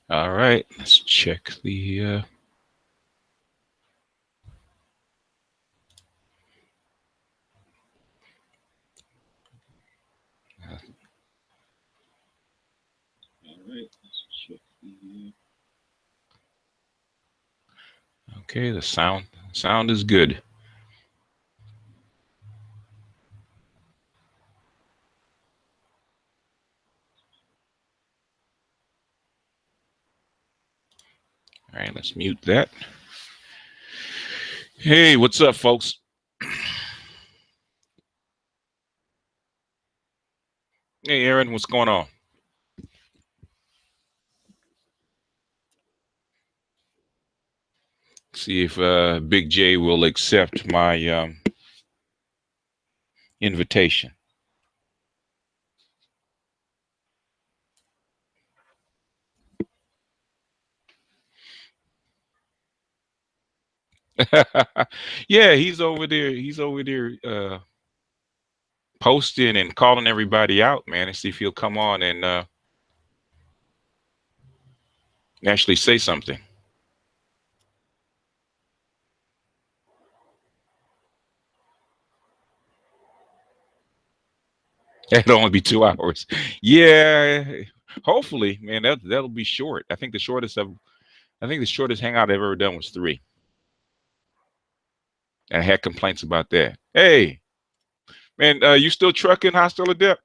All right, let's check the. All right, let's check the. Okay, the sound is good. All right, let's mute that. Hey, what's up, folks? Hey, Aaron, what's going on? See if Big J will accept my invitation. Yeah, he's over there. He's over there posting and calling everybody out, man, and see if he'll come on and actually say something. It'll only be 2 hours. Yeah, hopefully, man. That'll be short. I think the shortest hangout I've ever done was 3. And I had complaints about that. Hey, man, you still trucking Hostile Adept?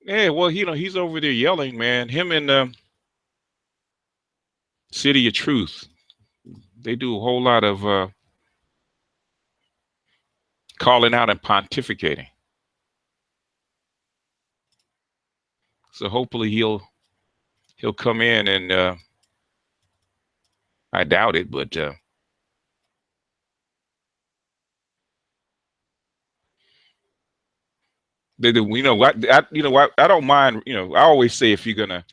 Yeah, well, he's over there yelling, man. Him and City of Truth, they do a whole lot of calling out and pontificating. So hopefully he'll come in and I doubt it, but you know what I don't mind. I always say if you're gonna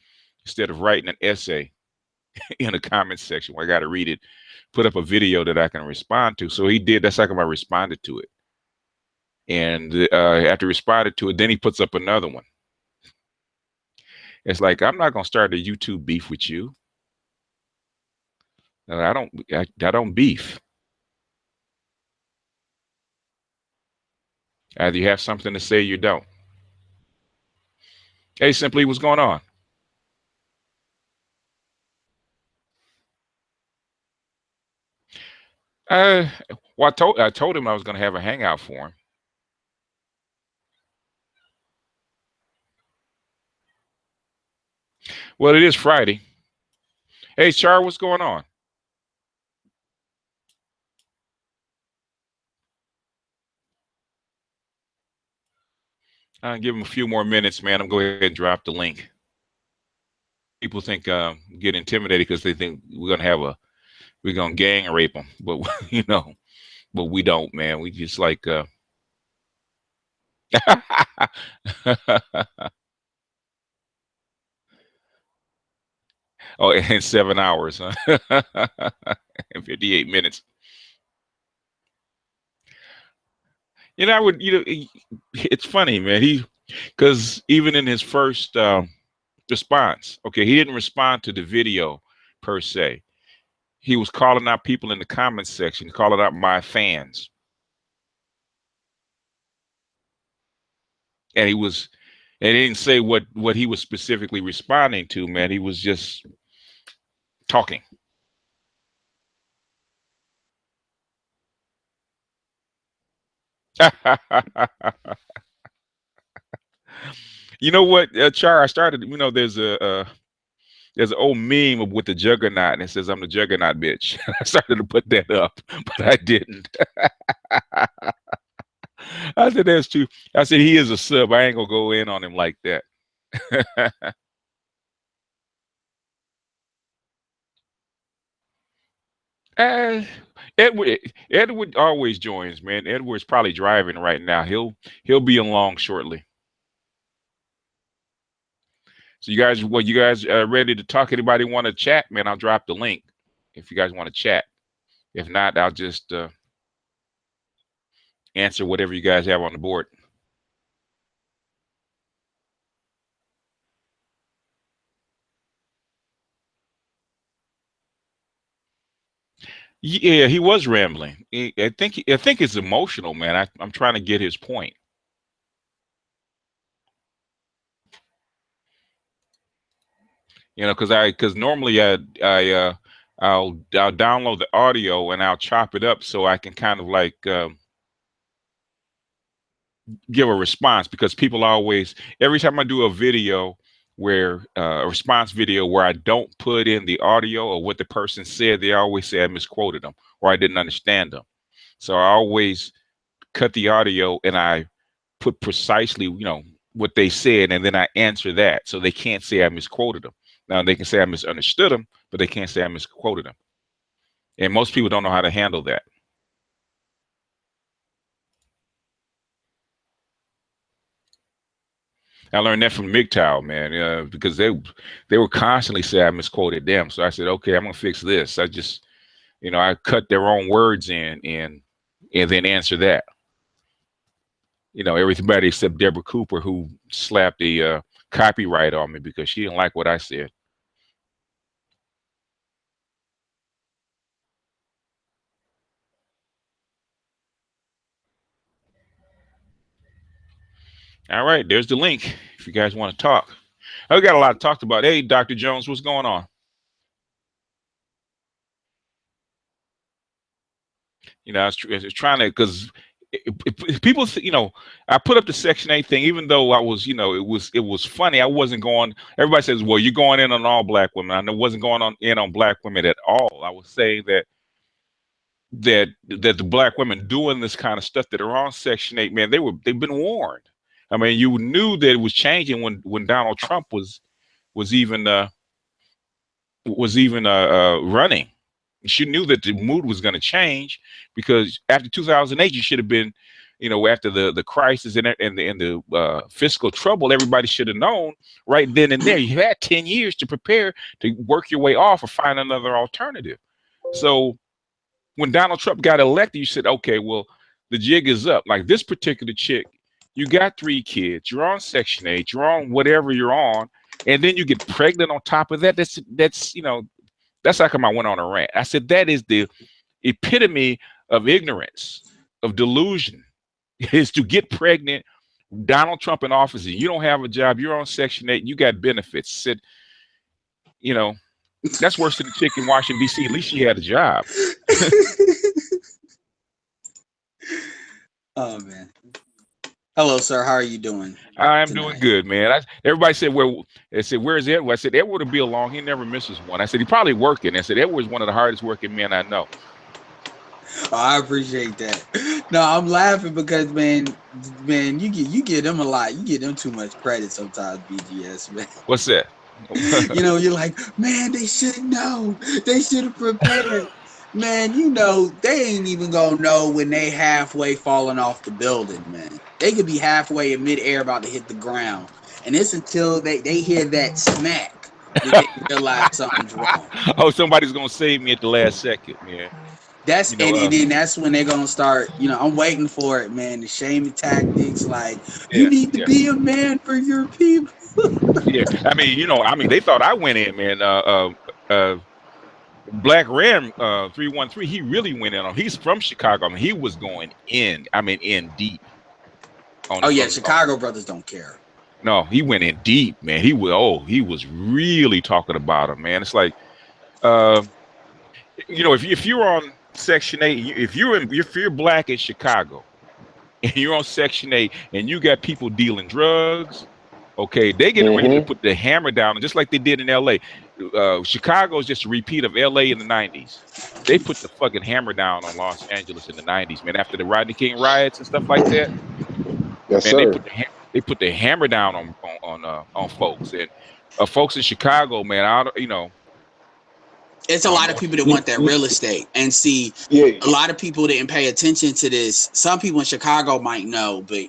instead of writing an essay in the comments section where I got to read it, put up a video that I can respond to. So he did. That's how come I responded to it. And after he responded to it, then he puts up another one. It's like I'm not gonna start a YouTube beef with you. I don't beef. Either you have something to say, or you don't. Hey, simply, what's going on? Uh, well, I told him I was gonna have a hangout for him. Well, it is Friday. Hey, Char, what's going on? Give him a few more minutes, man. I'm going to go ahead and drop the link. People think get intimidated because they think we're gonna gang rape them, but but we don't, man. We just like oh, in 7 hours, huh? In 58 minutes. I would, it's funny, man. Because even in his first response, okay, he didn't respond to the video per se. He was calling out people in the comments section, calling out my fans, and he didn't say what he was specifically responding to. Man, he was just talking. You know what, Char? I started. There's an old meme with the juggernaut, and it says, "I'm the juggernaut, bitch." I started to put that up, but I didn't. I said that's true. I said he is a sub. I ain't gonna go in on him like that. uh, Edward always joins, man. Edward's probably driving right now. He'll be along shortly. So you guys ready to talk? Anybody want to chat, man? I'll drop the link if you guys want to chat. If not, I'll just answer whatever you guys have on the board. Yeah, he was rambling. I think it's emotional, man. I'm trying to get his point. You know, because normally I'll download the audio and I'll chop it up so I can kind of like give a response, because people always, every time I do a video where a response video where I don't put in the audio or what the person said, they always say I misquoted them or I didn't understand them. So I always cut the audio and I put precisely, what they said, and then I answer that, so they can't say I misquoted them. Now they can say I misunderstood them, but they can't say I misquoted them. And most people don't know how to handle that. I learned that from MGTOW, man, because they were constantly saying I misquoted them. So I said, okay, I'm gonna fix this. I just, I cut their own words in and then answer that. Everybody except Deborah Cooper, who slapped the copyright on me because she didn't like what I said. All right, there's the link if you guys want to talk. I've got a lot talked about. Hey, Dr. Jones, what's going on? I was trying to, because people, I put up the Section 8 thing, even though I was, it was funny. I wasn't going. Everybody says, well, you're going in on all black women. I wasn't going in on black women at all. I was saying that the black women doing this kind of stuff that are on Section 8, man, they've been warned. I mean, you knew that it was changing when Donald Trump was even running. She knew that the mood was going to change, because after 2008, you should have been, after the crisis and the fiscal trouble, everybody should have known right then and there. You had 10 years to prepare to work your way off or find another alternative. So when Donald Trump got elected, you said, okay, well, the jig is up. Like this particular chick, you got 3 kids, you're on Section 8, you're on whatever you're on, and then you get pregnant on top of that. That's how come I went on a rant. I said that is the epitome of ignorance, of delusion, is to get pregnant, Donald Trump in office, and you don't have a job, you're on Section 8, you got benefits. Said, that's worse than the chick in Washington, D.C. At least she had a job. Oh, man. Hello, sir. How are you doing? I'm doing good, man. Everybody said, where's Edward? I said, Edward will be along. He never misses one. I said, he probably working. I said, Edward's one of the hardest working men I know. Oh, I appreciate that. No, I'm laughing because, man, you give them a lot. You give them too much credit sometimes, BGS, man. What's that? You're like, man, they should know. They should have prepared. Man, they ain't even gonna know when they halfway falling off the building, man. They could be halfway in midair about to hit the ground. And it's until they hear that smack that they realize something's wrong. Oh, somebody's gonna save me at the last second, man. And then that's when they're gonna start, I'm waiting for it, man. The shaming tactics, like, you need to be a man for your people. Yeah. I mean, they thought I went in, man. Black Ram 313, he really went in on. He's from Chicago. I mean, he was going in. I mean, in deep. Oh yeah, Chicago brothers don't care. No, he went in deep, man. He was really talking about him, man. It's like, if you're on Section 8, if you're black in Chicago, and you're on Section 8, and you got people dealing drugs, okay, they get ready to put the hammer down, just like they did in L.A. Chicago is just a repeat of L.A. in the 90s. They put the fucking hammer down on Los Angeles in the 90s, man, after the Rodney King riots and stuff like that. Yes, man, sir. They put the hammer down on folks. And folks in Chicago, man, it's a lot of people that want that real estate. And see, a lot of people didn't pay attention to this. Some people in Chicago might know, but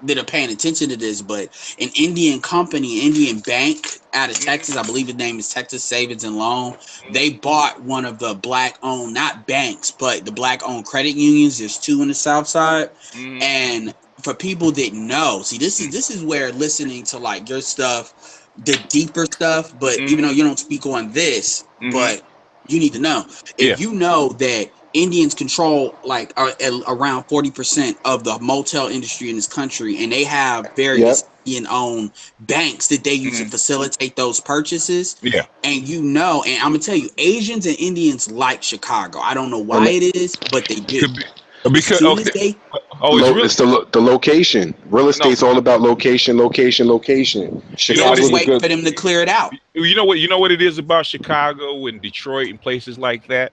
that are paying attention to this, but an Indian company, Indian bank out of Texas, I believe the name is Texas Savings and Loan. They bought one of the black-owned, not banks, but the black-owned credit unions. There's two in the South Side, and for people that know, see, this is where listening to like your stuff, the deeper stuff, but even though you don't speak on this, but you need to know if you know that Indians control like around 40% of the motel industry in this country, and they have various Indian-owned banks that they use to facilitate those purchases. Yeah. And and I'm gonna tell you, Asians and Indians like Chicago. I don't know why it is, but they do. Could be, As because soon as they it's really It's the location. Real estate's all about location. just wait for them to clear it out. You know what it is about Chicago and Detroit and places like that?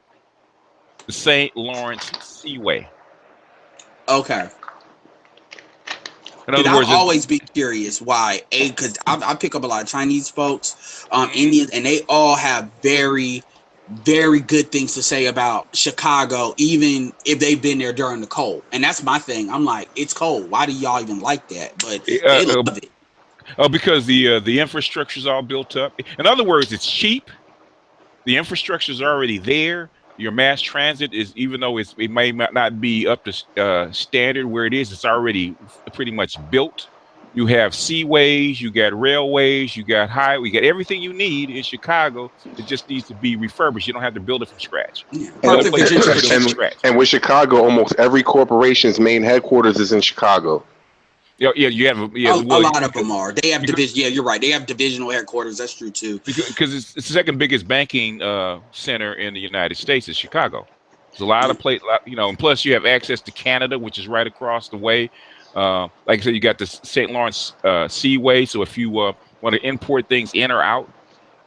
The St. Lawrence Seaway. Okay. In other words, I've always been curious why, because I pick up a lot of Chinese folks, Indians, and they all have very, very good things to say about Chicago, even if they've been there during the cold. And that's my thing. I'm like, it's cold. Why do y'all even like that? But they love it. Because the infrastructure is all built up. In other words, it's cheap. The infrastructure is already there. Your mass transit is, even though it may not be up to standard where it is, it's already pretty much built. You have seaways, you got railways, you got highway, you got everything you need in Chicago. It just needs to be refurbished. You don't have to build it from scratch. And with Chicago, almost every corporation's main headquarters is in Chicago. Yeah, you have a lot of them are. They have division. Yeah, you're right. They have divisional headquarters. That's true too. Because it's the second biggest banking center in the United States is Chicago. There's a lot of and plus you have access to Canada, which is right across the way. Like I said, you got the St. Lawrence Seaway. So if you want to import things in or out,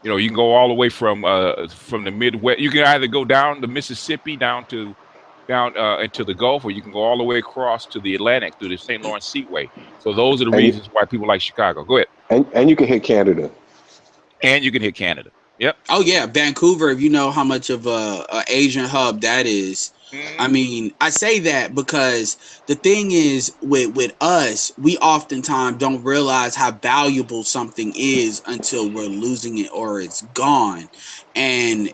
you can go all the way from the Midwest. You can either go down the Mississippi into the Gulf, or you can go all the way across to the Atlantic through the St. Lawrence Seaway. So those are the reasons why people like Chicago. Go ahead. And you can hit Canada. Yep. Oh yeah, Vancouver. If you know how much of a Asian hub that is, I mean, I say that because the thing is with us, we oftentimes don't realize how valuable something is until we're losing it or it's gone, and.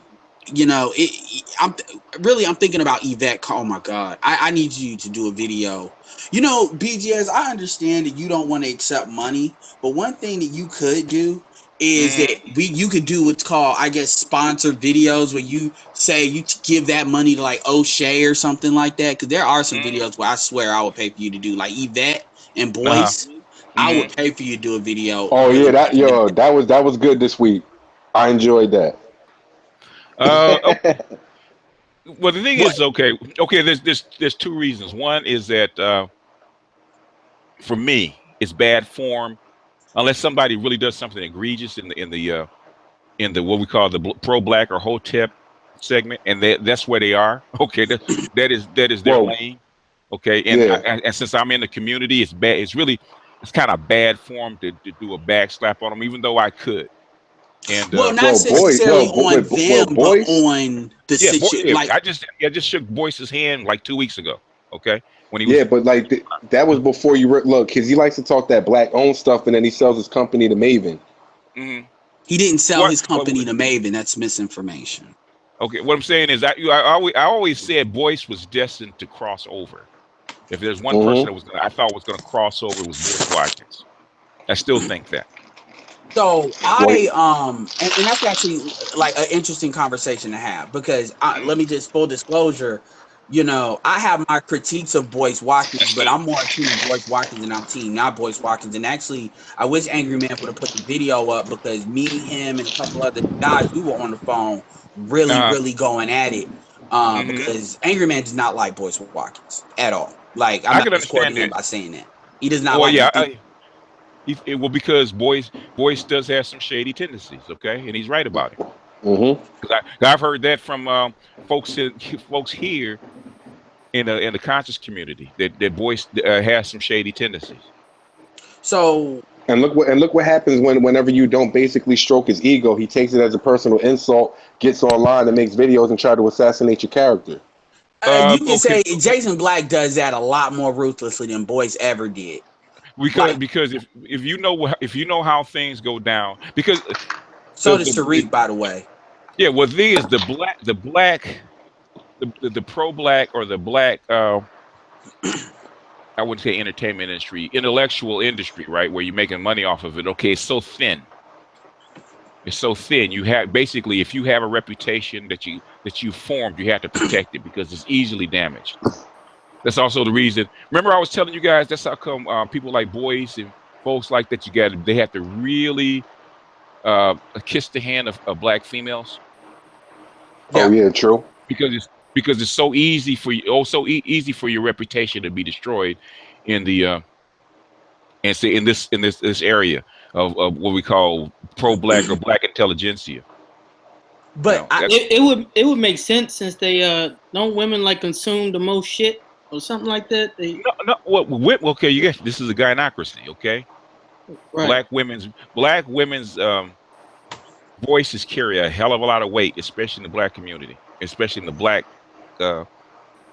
I'm thinking about Yvette. Oh my God, I need you to do a video. BGS, I understand that you don't want to accept money, but one thing that you could do is that you could do what's called, I guess, sponsored videos where you say you give that money to like O'Shea or something like that. Because there are some videos where I swear I would pay for you to do, like Yvette and Boyce. I would pay for you to do a video. Oh yeah, that was good this week. I enjoyed that. Okay. Well, the thing is, okay. There's two reasons. One is that for me, it's bad form unless somebody really does something egregious in the what we call the pro-black or hotep segment, and that's where they are. Okay, that is their lane. Okay, and since I'm in the community, it's bad. It's kind of bad form to do a backslap on them, even though I could. And not necessarily on them, but on the situation. I just shook Boyce's hand like 2 weeks ago. Okay, when he was, but like that was before you look, because he likes to talk that black-owned stuff, and then he sells his company to Maven. He didn't sell his company to Maven. That's misinformation. Okay, what I'm saying is I always said Boyce was destined to cross over. If there's one person that I thought was going to cross over, it was Boyce Watkins. I still think that. So and that's actually like an interesting conversation to have, because let me just full disclosure, I have my critiques of Boyce Watkins, but I'm more team Boyce Watkins than I'm team not Boyce Watkins. And actually, I wish Angry Man would have put the video up, because me, him, and a couple other guys, we were on the phone really going at it, because Angry Man does not like Boyce Watkins at all. Like, I'm not supporting him by saying that. He does not because Boyce does have some shady tendencies, okay, and he's right about it. Because I've heard that from folks here in the conscious community that Boyce has some shady tendencies. So and look what happens whenever you don't basically stroke his ego. He takes it as a personal insult, gets online and makes videos and try to assassinate your character. You can Okay, say Jason Black does that a lot more ruthlessly than Boyce ever did. because Like, if you know how things go down, because so does Tariq, by the way. yeah, well, the is the pro black or the black I wouldn't say entertainment industry, intellectual industry, right, where you're making money off of it. Okay, it's so thin. It's so thin. You have basically, if you have a reputation that you formed, you have to protect it because it's easily damaged. That's also the reason. Remember, I was telling you guys that's how come people like Boyce and folks like that, they have to really kiss the hand of black females Oh Yeah. yeah, true. because it's so easy for you, easy for your reputation to be destroyed in the and say in this area of what we call pro black or black intelligentsia. But That's it would make sense since they don't women like consume the most shit or something like that. They no. Okay, you guess this is a gynocracy. Okay, right. black women's voices carry a hell of a lot of weight, especially in the black community, especially in the black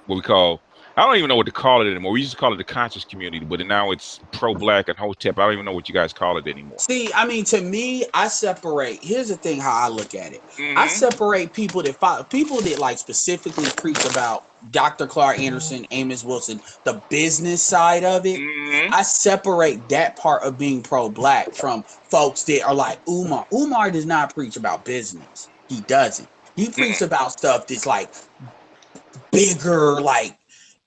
what we call. I don't even know what to call it anymore. We used to call it the conscious community, but now it's pro-black and hotep. I don't even know what you guys call it anymore. see, I mean, to me, I separate. Here's the thing: how I look at it. I Mm-hmm. separate people that like specifically preach about Dr. Clark Anderson, Amos Wilson, the business side of it. Mm-hmm. I separate that part of being pro-black from folks that are like Umar. Umar does not preach about business. He doesn't. He preaches about stuff that's like bigger, like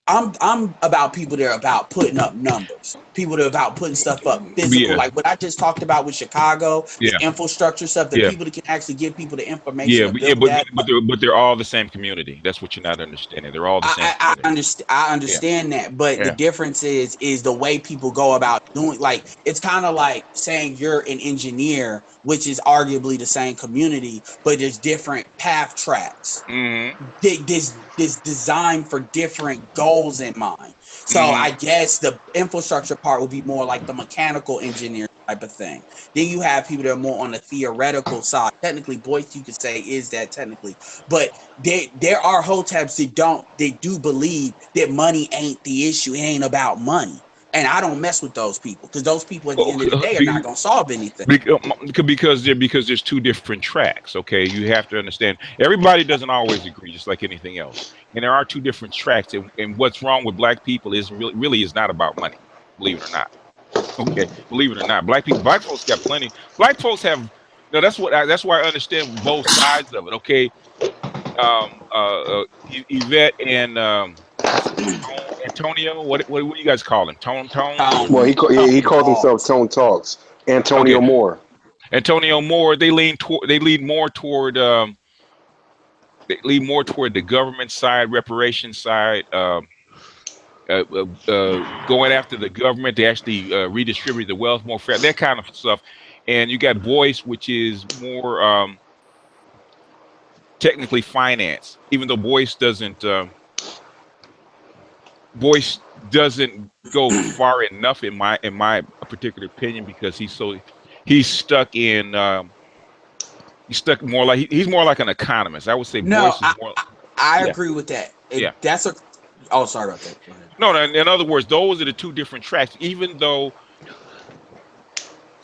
I'm about people that are about putting up numbers. People that are about putting stuff up physical, Yeah, like what I just talked about with Chicago, the yeah, infrastructure stuff, the yeah, people that can actually give people the information to yeah. build But that. they're all the same community. That's what you're not understanding. They're all the same community. I Yeah, understand that, but the yeah. difference is the way people go about doing. Like it's kind of like saying you're an engineer, which is arguably the same community, but there's different path tracks. Mm-hmm. This designed for different goals in mind. So I Mm-hmm. guess the infrastructure part would be more like the mechanical engineer type of thing. Then you have people that are more on the theoretical side. Technically, Boyce, you could say, is that technically, but there are hoteps that do believe that money ain't the issue. It ain't about money. And I don't mess with those people because those people at the end of the day are not going to solve anything. Because there's two different tracks. Okay, you have to understand. Everybody doesn't always agree, just like anything else. And there are two different tracks. And what's wrong with black people is really is not about money. Believe it or not. Okay, believe it or not, black folks got plenty. Black folks have. No, that's why I understand both sides of it. Okay, Yvette and what's his name? Antonio. What do you guys call him? Tone or Well, he calls himself Talks. Tone Talks. okay? Antonio Moore. Antonio Moore. They lead more toward the government side, reparation side. Going after the government to actually redistribute the wealth more fair, that kind of stuff. And you got Boyce, which is more technically finance, even though Boyce doesn't go far enough in my particular opinion because he's stuck in he's stuck more like he's more like an economist. I would say No, Boyce is more. I Yeah, agree with that. yeah. That's a. Oh, sorry about that. Go ahead. No, in other words, those are the two different tracks. Even though,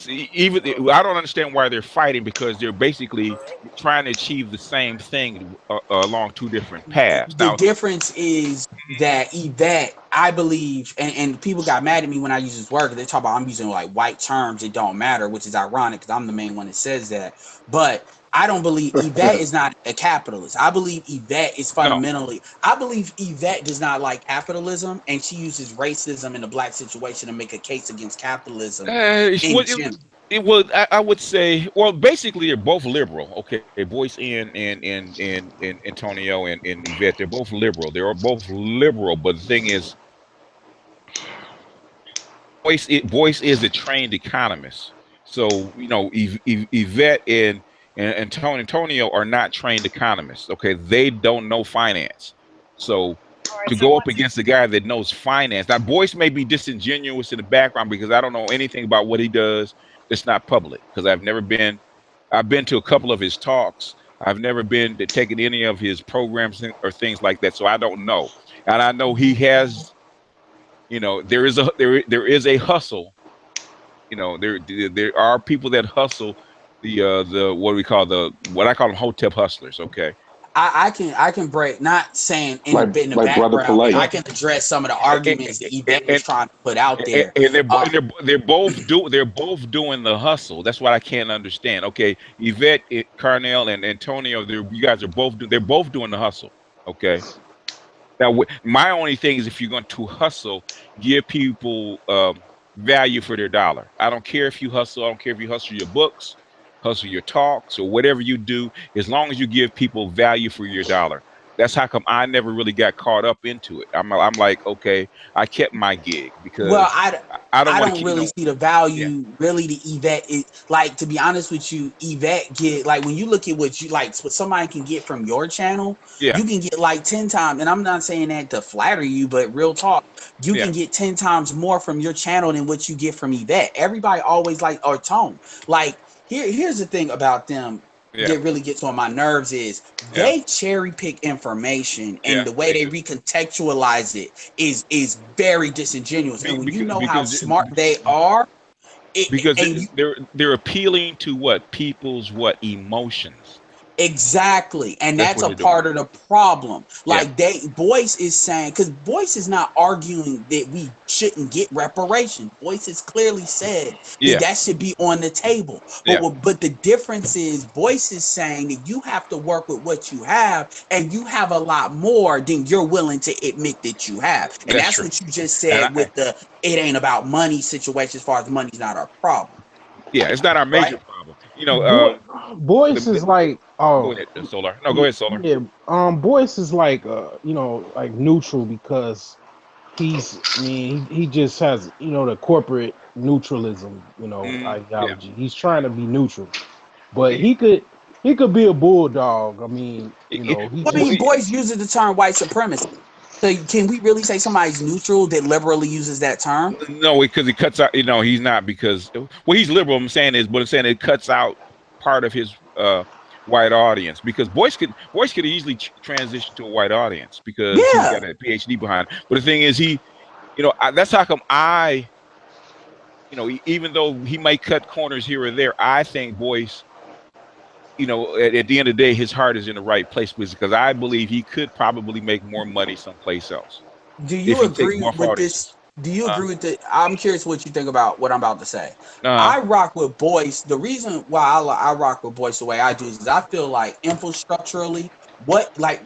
I don't understand why they're fighting because they're basically trying to achieve the same thing along two different paths. The Now, difference is that Yvette, I believe, and people got mad at me when I use this word. They talk about I'm using like white terms. It don't matter, which is ironic because I'm the main one that says that. But I don't believe Yvette is not a capitalist. I believe Yvette is no. fundamentally. I believe Yvette does not like capitalism, and she uses racism in the black situation to make a case against capitalism in general. I would say, well, basically they're both liberal. Okay, Boyce and Antonio and Yvette, they're both liberal. They're both liberal, but the thing is, Boyce is a trained economist. So Yvette and Antonio are not trained economists. Okay, they don't know finance. So to go up against a guy that knows finance, now Boyce may be disingenuous in the background because I don't know anything about what he does. It's not public because I've been to a couple of his talks, I've never been to taken any of his programs or things like that, so I don't know. And I know he has, there is a hustle. There are people that hustle the what I call them hotep hustlers. Okay. I can break, not saying in the like Brother background, but Polite. I can address some of the arguments that Yvette was And, trying to put out there. and they're both doing the hustle. That's what I can't understand. Okay, Yvette, Carnell, and Antonio, you guys are they're both doing the hustle. Okay. Now, my only thing is, if you're going to hustle, give people value for their dollar. I don't care if you hustle. I don't care if you hustle your books, hustle your talks, or whatever you do, as long as you give people value for your dollar. That's how come I never really got caught up into it. I'm like, okay, I kept my gig Well, because I don't I want to don't keep, really see the yeah, value really to Yvette. Like, to be honest with you, Yvette get, like, when you look at what what somebody can get from your channel, yeah, you can get like 10 times, and I'm not saying that to flatter you, but real talk, you yeah, can get 10 times more from your channel than what you get from Yvette. Everybody always like, or Tone. Like, here's the thing about them yeah, that really gets on my nerves is yeah, they cherry pick information, and yeah. the way They they do recontextualize it is very disingenuous. And when you know how because smart they are, because and you they're appealing to people's emotions. exactly, and That's that's what a they're doing. part of the problem. Yeah, Like, Boyce is saying, because Boyce is not arguing that we shouldn't get reparations. Boyce has clearly said that yeah, that should be on the table. yeah. But the difference is Boyce is saying that you have to work with what you have, and you have a lot more than you're willing to admit that you have. And That's that's true. what you just And said with the it ain't about money situation, as far as money's not our problem, yeah, it's not our major right? problem. Boy, The, Boyce is like, go ahead, Solar. No, go ahead, Solar. yeah, Boyce is like, like neutral because I mean, he just has, the corporate neutralism, Yeah. ideology. He's trying to be neutral, but He, he could be a bulldog. I mean, he Well, I mean, just, he, Boyce uses the term white supremacy. So can we really say somebody's neutral that liberally uses that term? no, because he cuts out. He's not because he's liberal. I'm saying it cuts out part of his white audience because Boyce could easily transition to a white audience because he's Yeah. got a PhD behind him. But the thing is, that's how come even though he might cut corners here or there, I think Boyce, at the end of the day, his heart is in the right place because I believe he could probably make more money someplace else Do if you he take agree more with this? audiences. Do you Uh, agree with the? I'm curious what you think about what I'm about to say. uh, I rock with Boyce. The reason why I rock with Boyce the way I do is I feel like infrastructurally,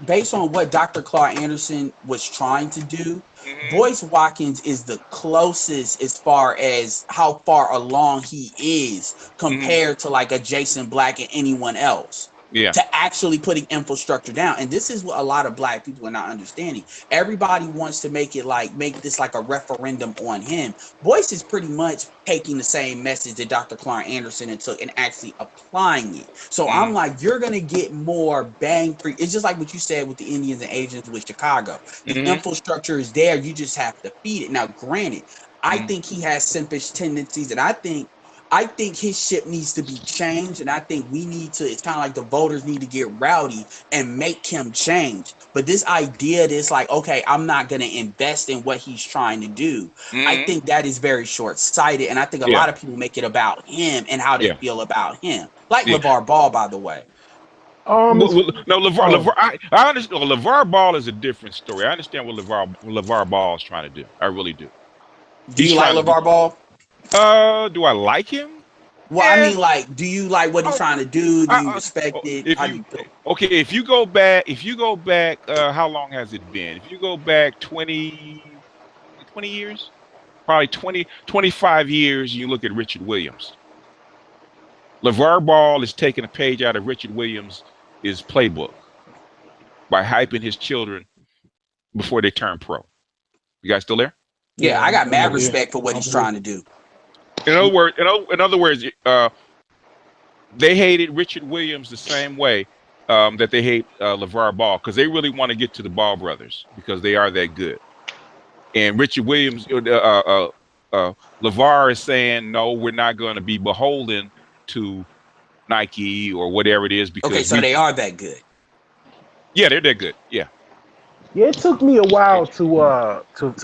based on what Dr. Clark Anderson was trying to do, mhm, Boyce Watkins is the closest as far as how far along he is mhm, compared to like a Jason Black and anyone else yeah, to actually putting infrastructure down. And this is what a lot of Black people are not understanding. Everybody wants to make this like a referendum on him. Boyce is pretty much taking the same message that Dr. Clark Anderson took and actually applying it. So I'm mhm, like, you're gonna get more bang for. It's just like what you said with the Indians and Asians with Chicago. The mhm, infrastructure is there. You just have to feed it. Now, granted, I mhm, think he has simpish tendencies, and I think his ship needs to be changed, and I think we need to. It's kind of like the voters need to get rowdy and make him change. But this idea that's like, okay, I'm not going to invest in what he's trying to do, I mhm, think that is very short sighted. And I think a yeah, lot of people make it about him and how they yeah, feel about him. Like yeah. Lavar Ball, by the way. it's, No, oh, I understand. Well, Lavar Ball is a different story. I understand what Lavar Ball is trying to do. I really do. Do He's you like trying to do. Lavar Ball? Do I like him? Well, I Yeah. mean, like, do you like what he's Oh, trying to do? Do you I, respect it? if How do you you feel? okay, if you go back, how long has it been? If you go back 20 years, probably 25 years, you look at Richard Williams. LeVar Ball is taking a page out of Richard Williams' playbook by hyping his children before they turn pro. You guys still there? Yeah, yeah, I got mad I'm here. respect for what he's I'm here. trying to do. In other words, they hated Richard Williams the same way that they hate LeVar Ball because they really want to get to the Ball brothers because they are that good. And Richard Williams, LeVar is saying, no, we're not going to be beholden to Nike or whatever it is. Because okay, so they are that good. Yeah, they're that good. Yeah. Yeah, it took me a while to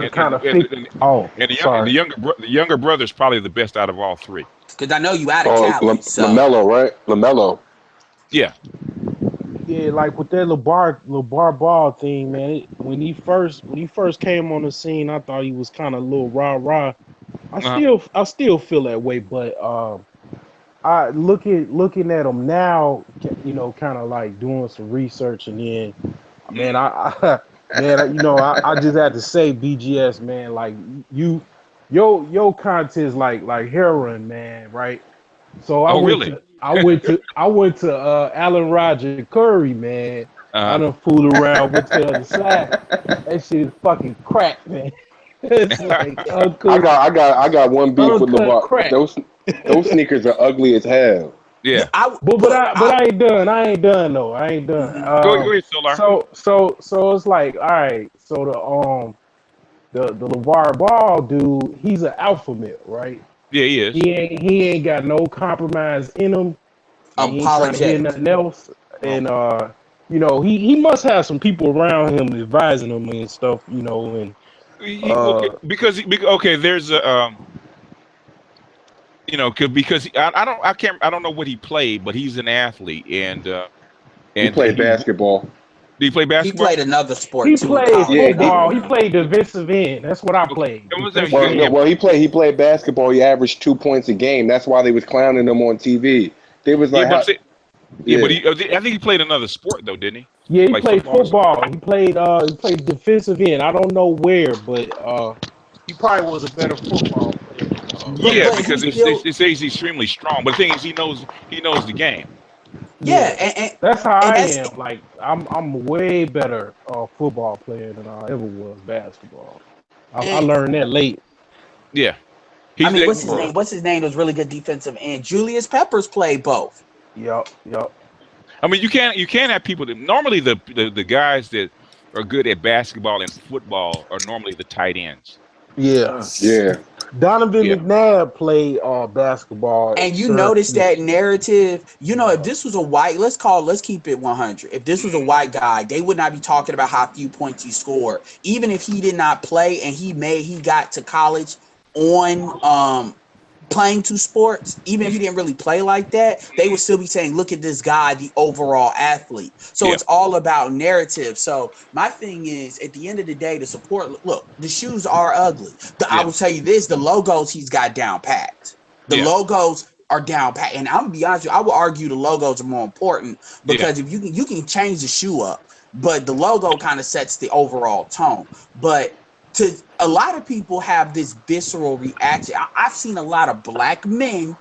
And kind of and, figure. and, Oh, and sorry. the younger brother is probably the best out of all three. Because I know you out of Oh, Cali, so LaMelo, right? LaMelo. Yeah. Yeah, like with that Lavar Ball thing, man. When he first came on the scene, I thought he was kind of a little rah rah. Uh-huh. I still feel that way, but I looking at him now, kind of like doing some research, and then man, I just had to say, BGS, man, like your content is like heroin, man, right? So Oh, really? I went to Allen Roger Curry, man. I Uh-huh. done fooled around, went to the other side. That shit is fucking crack, man. It's like I got one beef with uncut LaVar. crack. Those sneakers are ugly as hell. yeah, Yeah. But I ain't done. I ain't done though. I ain't done. mhm. Go ahead, Solar. So it's like, all right. So the LeVar Ball dude, he's an alpha male, right? Yeah, he is. He ain't got no compromise in him. Nope. He ain't trying to hear Apologetic. nothing else. Nope. And he must have some people around him advising him and stuff, and Okay, okay, there's a because I don't know what he played, but he's an athlete He and played basketball. did he play He basketball? played another sport he too in played college, Yeah, but I football. don't He remember. played defensive end. That's what I Okay. played. It was Defensive yeah, end. Well, he played basketball. He averaged 2 points a game. That's why they was clowning him on TV. They was yeah, like, but I'm how, saying, yeah, but yeah. I think he played another sport though, didn't he? Yeah, he Like played football or something? football. He played defensive end. I don't know where, but he probably was a better football player than Yeah, But he because still, it says he's extremely strong. But the thing is, he knows the game. yeah, yeah. That's how and I that's am. Like I'm way better football player than I ever was basketball. I and learned that late. Yeah, I he's mean, the, what's his name? What's his name? Was really good defensive end. Julius Peppers played both. Yup. I mean, you can't have people that normally the guys that are good at basketball and football are normally the tight ends. Yeah. Yeah. Donovan Yeah, McNabb played basketball at And you notice Syracuse. that narrative, if this was a white, let's keep it 100. If this was a white guy, they would not be talking about how few points he scored. Even if he did not play and he got to college on playing two sports, even if he didn't really play like that, they would still be saying, look at this guy, the overall athlete. So yeah, it's all about narrative. So my thing is, at the end of the day, the support, look, the shoes are ugly. I yeah, will tell you this, the logos he's got down packed. The yeah, logos are down pat, and I'm gonna be honest with you, I would argue the logos are more important yeah, because if you can change the shoe up, but the logo kind of sets the overall tone. But to a lot of people have this visceral reaction. I've seen a lot of black men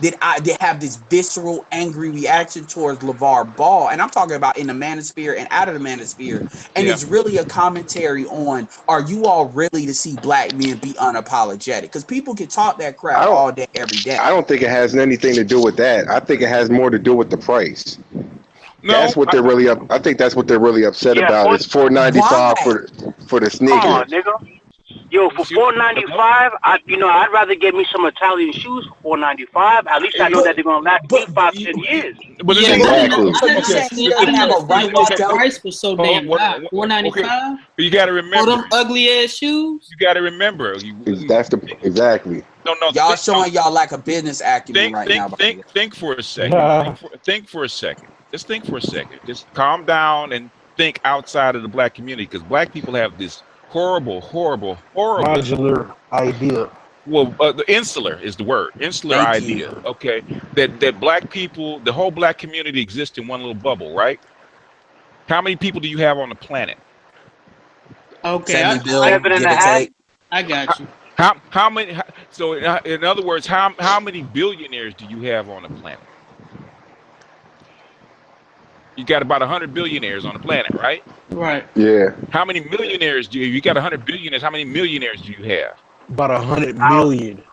that have this visceral, angry reaction towards LeVar Ball. And I'm talking about in the manosphere and out of the manosphere. And yeah. it's really a commentary on, are you all really to see black men be unapologetic? Because people can talk that I crap don't all day, every I day. don't think it has anything to do with that. I think it has more to do with the price. No, I think that's what they're really upset Yeah, about. four. It's 495 Why? for the Come on, sneakers. nigga. Yo, for see, hello? $4.95, I'd rather get me some Italian shoes for $4.95. At least I know Eh, that they're gonna last me But 5-10 years. But the Yeah, thing so is, Exactly. so you're I saying he understand. I doesn't have a understand right why to the sell? price was so hold damn on, high. okay, $4.95 you got to for remember. them ugly ass shoes. You got to remember. That's the exactly. No, Y'all showing y'all like a business acumen right now, by the way. think for a second. Think for a second. Just think for a second. Just calm down and think outside of the black community, because black people have this horrible. Modular idea. Well, the insular is the word. Insular Thank idea. you. Okay, that black people, the whole black community exists in one little bubble, right? How many people do you have on the planet? Okay, 7 billion, Seven and give a or half. take. I got you. How many? So in other words, how many billionaires do you have on the planet? You got about 100 billionaires on the planet, right? Right. Yeah. How many millionaires do you got 100 billionaires? How many millionaires do you have? About 100 I'll, million.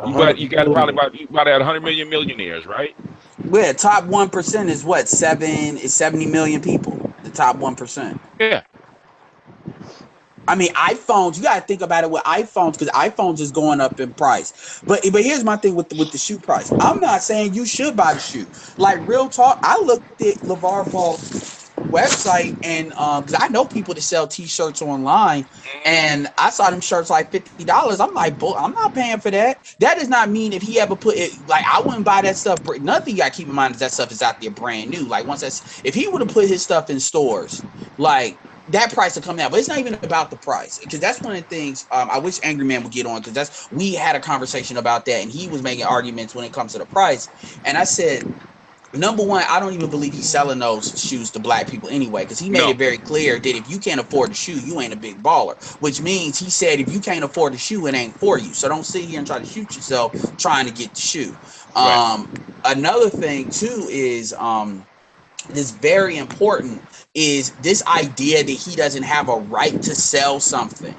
You got probably 100 million. about 100 million millionaires, right? Well, top 1% is what? 70 million people. The top 1%. Yeah. I mean, iPhones. You gotta think about it with iPhones because iPhones is going up in price. But here's my thing with the shoe price. I'm not saying you should buy the shoe. Like real talk, I looked at Lavar Ball website and because I know people that sell T-shirts online, and I saw them shirts like $50. I'm like, I'm not paying for that. That does not mean if he ever put it, like I wouldn't buy that stuff. Nothing you gotta keep in mind is that stuff is out there brand new. Like once if he would have put his stuff in stores, like that price will come down. But it's not even about the price, because that's one of the things I wish Angry Man would get on, because we had a conversation about that, and he was making arguments when it comes to the price, and I said, number one, I don't even believe he's selling those shoes to black people anyway, because he made it very clear that if you can't afford the shoe, you ain't a big baller, which means he said if you can't afford the shoe, it ain't for you. So don't sit here and try to shoot yourself trying to get the shoe. Right. Another thing too is this very important is this idea that he doesn't have a right to sell something.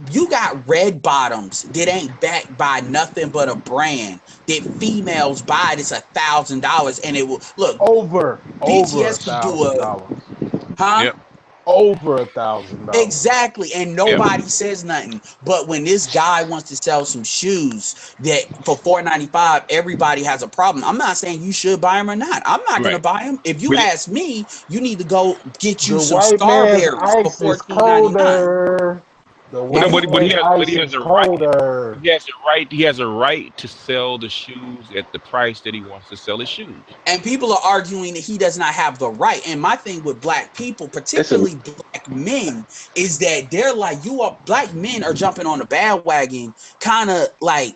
You got red bottoms that ain't backed by nothing but a brand that females buy that's $1,000, and it will look over BTS could do $1,000. huh? Yep. Over $1,000. Exactly, and nobody says nothing. But when this guy wants to sell some shoes that for $4.95, everybody has a problem. I'm not saying you should buy them or not. I'm not going to buy them. If you ask me, you need to go get you some Starberries for $14.99. But he has a right. He has a right to sell the shoes at the price that he wants to sell his shoes. And people are arguing that he does not have the right. And my thing with black people, particularly black men, is that they're like, black men are jumping on the bandwagon, kind of like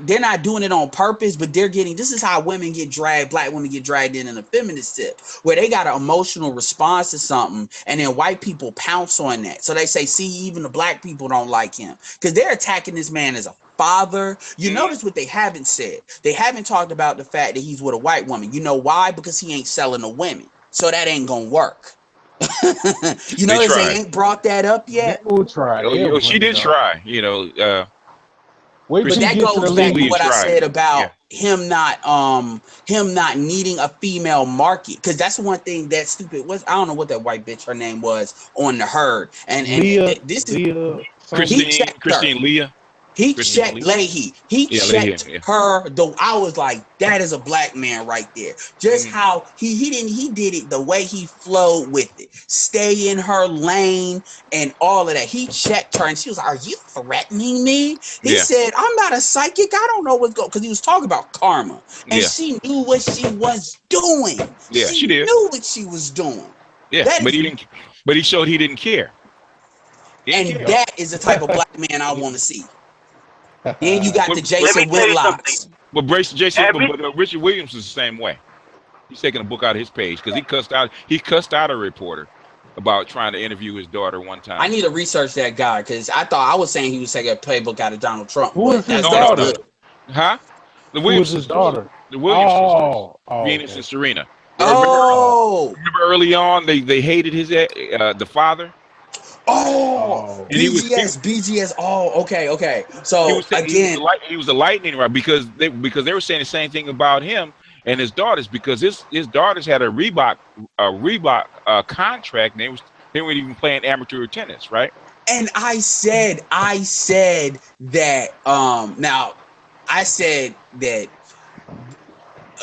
they're not doing it on purpose, but this is how women get dragged, black women get dragged in a feminist tip, where they got an emotional response to something, and then white people pounce on that. So they say, see, even the black people don't like him, because they're attacking this man as a father. You notice what they haven't said. They haven't talked about the fact that he's with a white woman. You know why? Because he ain't selling the women. So that ain't gonna work. You notice they ain't brought that up yet? They will try. She did try, But that goes back to what I said about him not needing a female market, because that's one thing that stupid was. I don't know what that white bitch her name was on the herd, and this is Christine Leah. He checked Leahy. He checked her. Though I was like, that is a black man right there. Just how he did it the way he flowed with it. Stay in her lane and all of that. He checked her and she was like, "Are you threatening me?" He said, "I'm not a psychic. I don't know what's going," because he was talking about karma. And she knew what she was doing. Yeah, she did. Knew what she was doing. Yeah, but he didn't. But he showed he didn't care. That is the type of black man I want to see. Then you got the Jason Whitlocks. But Richard Williams is the same way. He's taking a book out of his page because he cussed out a reporter about trying to interview his daughter one time. I need to research that guy, because I was saying he was taking a playbook out of Donald Trump. Who is his daughter? Huh? The Williams. Who is his daughter? The Williams sisters. Venus and Serena. Remember early on they hated his the father. BGS. Oh, okay. So he was a lightning rod because they were saying the same thing about him and his daughters, because his daughters had a Reebok contract, and they weren't even playing amateur tennis, right? And I said that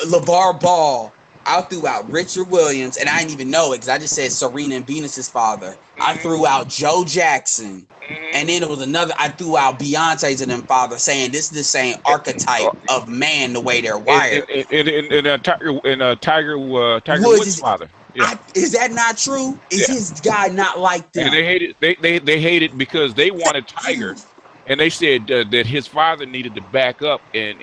Lavar Ball, I threw out Richard Williams, and I didn't even know it because I just said Serena and Venus's father. I threw out Joe Jackson, and then it was another. I threw out Beyonce's and them father, saying this is the same archetype of man, the way they're wired. Tiger Woods' father. Yeah. Is that not true? Is his guy not like them? And they hate it. They hate it because they wanted Tiger, and they said that his father needed to back up and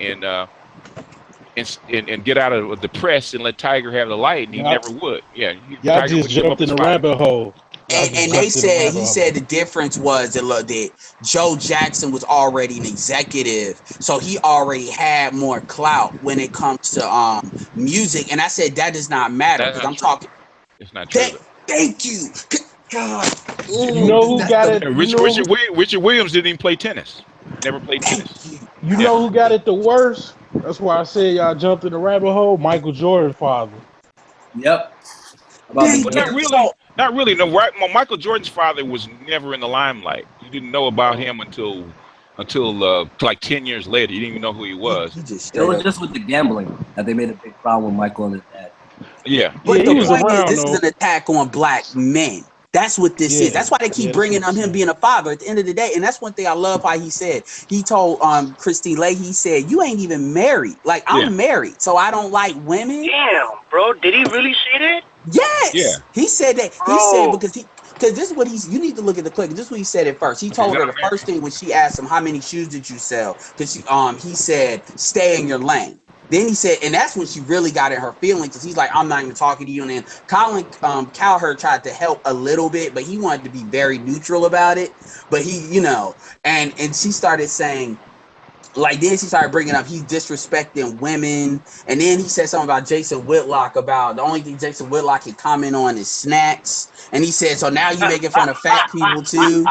get out of the press and let Tiger have the light, and he never would. Yeah, y'all just jumped in the rabbit hole. And they said he said the difference was that Joe Jackson was already an executive, so he already had more clout when it comes to music. And I said that does not matter because I'm talking. It's not true. Thank you. God. You know who got it? Richard Williams didn't even play tennis. Never played tennis. You know who got it the worst? That's why I said y'all jumped in the rabbit hole. Michael Jordan's father. Yep. But not really. Not really. No, right. Michael Jordan's father was never in the limelight. You didn't know about him until like 10 years later. You didn't even know who he was. He just It straight was up. just with the gambling that they made a big problem with Michael and his dad. Yeah. But Yeah, the he was point is, around this is though. an attack on black men. That's what this is. Yeah, That's why they keep yeah, that's bringing what up I'm him saying. being a father at the end of the day. And that's one thing I love how he said. He told Christine Lay, he said, you ain't even married. Like, Yeah. I'm married, so I don't like women. Damn, bro. Did he really say that? Yes. Yeah. He said that. He said Bro. because this is what you need to look at the clip. This is what he said at first. He told her the first thing when she asked him how many shoes did you sell, because he said stay in your lane. Then he said, and that's when she really got in her feelings, because he's like, I'm not even talking to you. And then Colin Cowherd tried to help a little bit, but he wanted to be very neutral about it. But he, and she started saying, like, then she started bringing up he's disrespecting women, and then he said something about Jason Whitlock, about the only thing Jason Whitlock can comment on is snacks, and he said, so now you making fun of fat people too.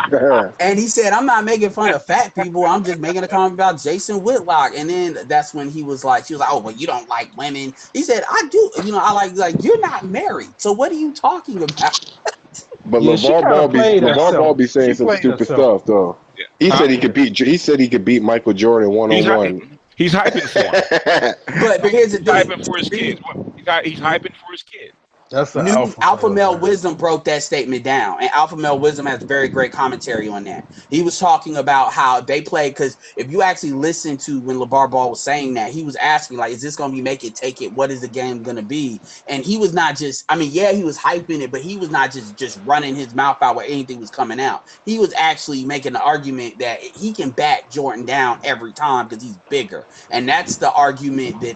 And he said, I'm not making fun of fat people, I'm just making a comment about Jason Whitlock. And then that's when she was like, oh, well, you don't like women. He said, I do, I like you're not married, so what are you talking about? But Yeah, she kind of played LeVar Ball herself. be saying She some played stupid herself. stuff though. Yeah. He Huh? said he could beat. He said he could beat Michael Jordan one on one. He's hyping for him. But here's the He's thing. hyping for his kids. He's hyping for his kid. That's the Alpha Male man. Wisdom broke that statement down, and Alpha Male Wisdom has very great commentary on that. He was talking about how they play, because if you actually listen to when LeVar Ball was saying that, he was asking, like, is this going to be make it, take it? What is the game going to be? And he was not just, he was hyping it, but he was not just running his mouth out where anything was coming out. He was actually making the argument that he can back Jordan down every time because he's bigger. And that's the argument that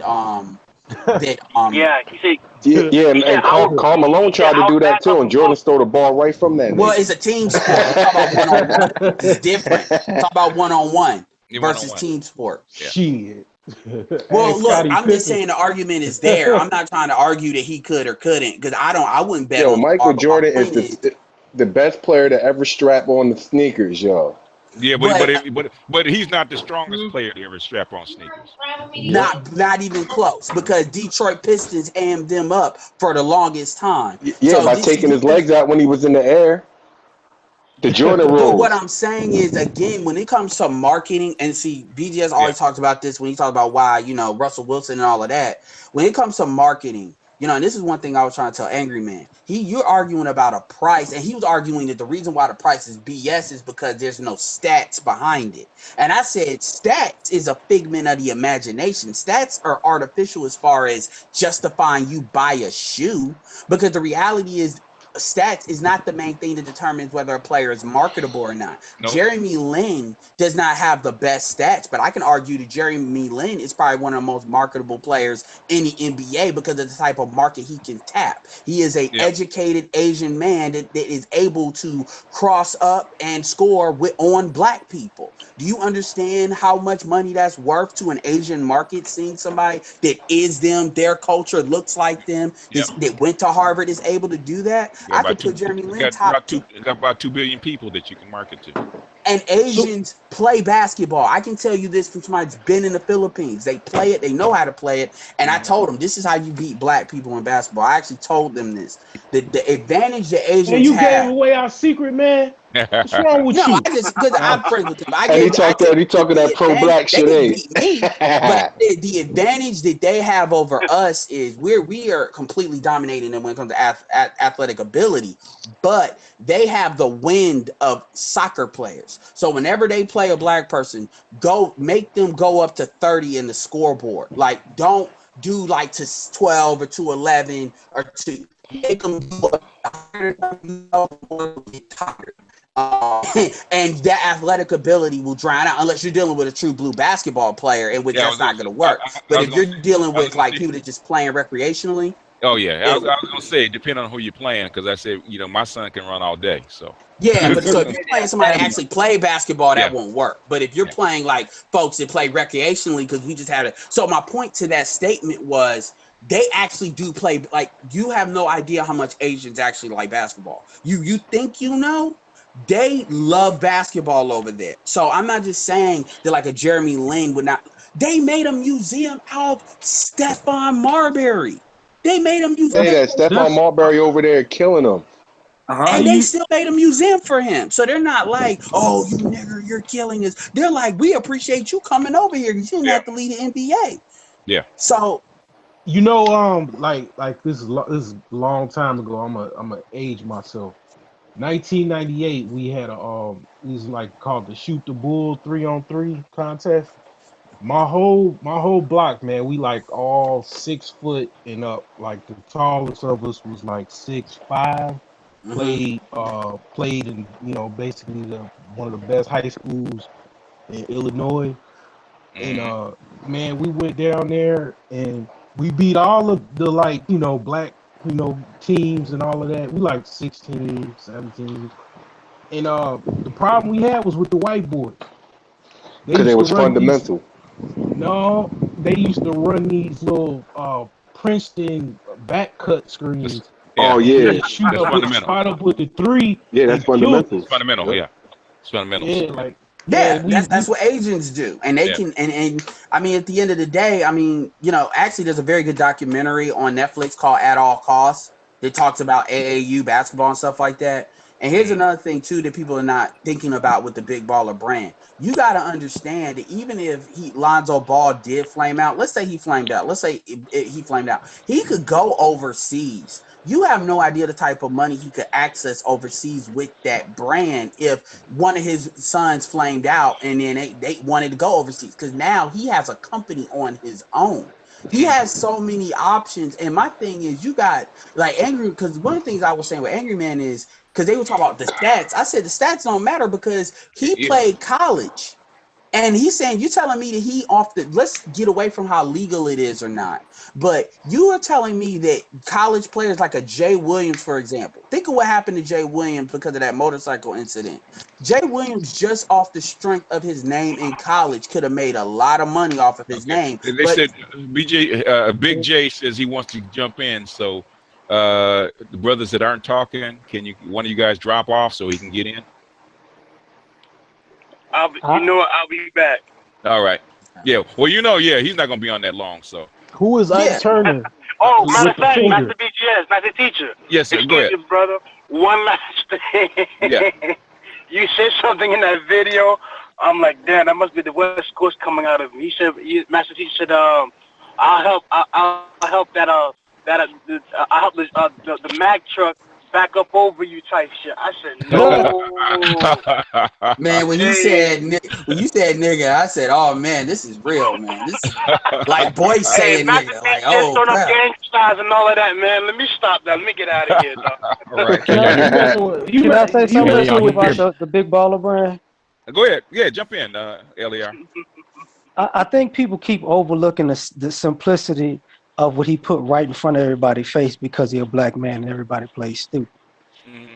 Yeah, he said. Yeah, He said and I would. Karl Malone He said tried to I do would that back too, up and and Jordan call. stole the ball right from that well, nigga. it's a team sport. I'm talking about one-on-one. It's different. Talk about one-on-one versus One-on-one. team sport. Yeah. Shit. Well, look, I'm just Pippen. saying the argument is there. I'm not trying to argue that he could or couldn't, because I wouldn't bet Yo, on Michael LeVar, but my Jordan is point is, the best player to ever strap on the sneakers, yo. Yeah, but but he's not the strongest player to ever strap on sneakers. not even close, because Detroit Pistons ammed them up for the longest time. Yeah, So by this taking you his legs out when he was in the air. The Jordan But what rules. I'm saying is, again, when it comes to marketing, and see, BGS Yeah. always talks about this when he talks about why, Russell Wilson and all of that. When it comes to marketing, and this is one thing I was trying to tell Angry Man. You're arguing about a price, and he was arguing that the reason why the price is BS is because there's no stats behind it. And I said, stats is a figment of the imagination. Stats are artificial as far as justifying you buy a shoe, because the reality is, stats is not the main thing that determines whether a player is marketable or not. Nope. Jeremy Lin does not have the best stats, but I can argue that Jeremy Lin is probably one of the most marketable players in the NBA because of the type of market he can tap. He is a educated Asian man that is able to cross up and score on black people. Do you understand how much money that's worth to an Asian market, seeing somebody that is them, their culture looks like them, that went to Harvard, is able to do that? I could put Jeremy Lin top two. Got about 2 billion people that you can market to. And Asians play basketball. I can tell you this from somebody that's been in the Philippines. They play it. They know how to play it. And I told them, this is how you beat black people in basketball. I actually told them this. The advantage the Asians And you have. gave away our secret, man. What's wrong with you? No, I just, because I'm friends with them. He talking that pro-black shit, they beat me. But the advantage that they have over us is we are completely dominating them when it comes to athletic ability. But they have the wind of soccer players. So whenever they play a black person, make them go up to 30 in the scoreboard. Like, don't do like to 12 or to 11 or to make them go up, get tired. And that athletic ability will drown out unless you're dealing with a true blue basketball player, in which that's not going to work. But if you're dealing with like people that just playing recreationally. Oh yeah, I was gonna say, depending on who you're playing, because I said, my son can run all day, so. Yeah, but so if you're playing somebody that actually play basketball, that won't work. But if you're playing like folks that play recreationally, because we just had so my point to that statement was, they actually do play. Like, you have no idea how much Asians actually like basketball. You think they love basketball over there. So I'm not just saying that like a Jeremy Lin would not. They made a museum out of Stephon Marbury. They made a museum. Hey, that Stephon Marbury over there killing them. And they still made a museum for him. So they're not like, oh, you nigger, you're killing us. They're like, we appreciate you coming over here. You didn't have to lead the NBA. Yeah. So, you know, like this is a long time ago. I'm a age myself. 1998, we had it was like called the Shoot the Bull 3-on-3 contest. My whole block, man, we like all 6 foot and up. Like the tallest of us was like 6'5". Played in, you know, basically one of the best high schools in Illinois. And man, we went down there and we beat all of the, like, you know, black, you know, teams and all of that. We like 16, 17. And the problem we had was with the white boys. Because it was fundamental. No, they used to run these little Princeton back cut screens. Oh yeah, shoot up with the 3. Yeah, that's fundamental. It's fundamental. Yeah, it's fundamental. Yeah, like that's what agents do, and they can. And I mean, at the end of the day, I mean, you know, actually, there's a very good documentary on Netflix called "At All Costs" that talks about AAU basketball and stuff like that. And here's another thing too that people are not thinking about with the Big Baller brand. You got to understand that even if Lonzo Ball did flame out, let's say he flamed out. Let's say he flamed out. He could go overseas. You have no idea the type of money he could access overseas with that brand if one of his sons flamed out and then they wanted to go overseas, because now he has a company on his own. He has so many options. And my thing is, you got like Angry, because one of the things I was saying with Angry Man is, because they were talking about the stats. I said the stats don't matter because he played college. And he's saying, you telling me that he let's get away from how legal it is or not. But you are telling me that college players like a Jay Williams, for example, think of what happened to Jay Williams because of that motorcycle incident. Jay Williams, just off the strength of his name in college, could have made a lot of money off of his name. They said Big J says he wants to jump in. So the brothers that aren't talking, one of you guys drop off so he can get in? I'll be back. All right. Yeah. Well, he's not gonna be on that long. So who is Ike Turner? Oh, matter of fact, Master BGS, Master Teacher. Yes, sir. Go ahead, brother. One last thing. Yeah. You said something in that video. I'm like, damn, that must be the West Coast coming out of me. He said, Master Teacher said, I'll help the Mack truck back up over you type shit. I said no. Man, when you said nigga, I said, oh man, this is real, man. This is like Boyce saying nigga. Like, oh crap. Gangsters and all of that, man. Let me stop that. Let me get out of here, dog. All right. Can I say something about the Big Baller brand? Go ahead. Yeah, jump in, LER. I think people keep overlooking the simplicity of what he put right in front of everybody's face because he's a black man and everybody plays stupid. Mm-hmm.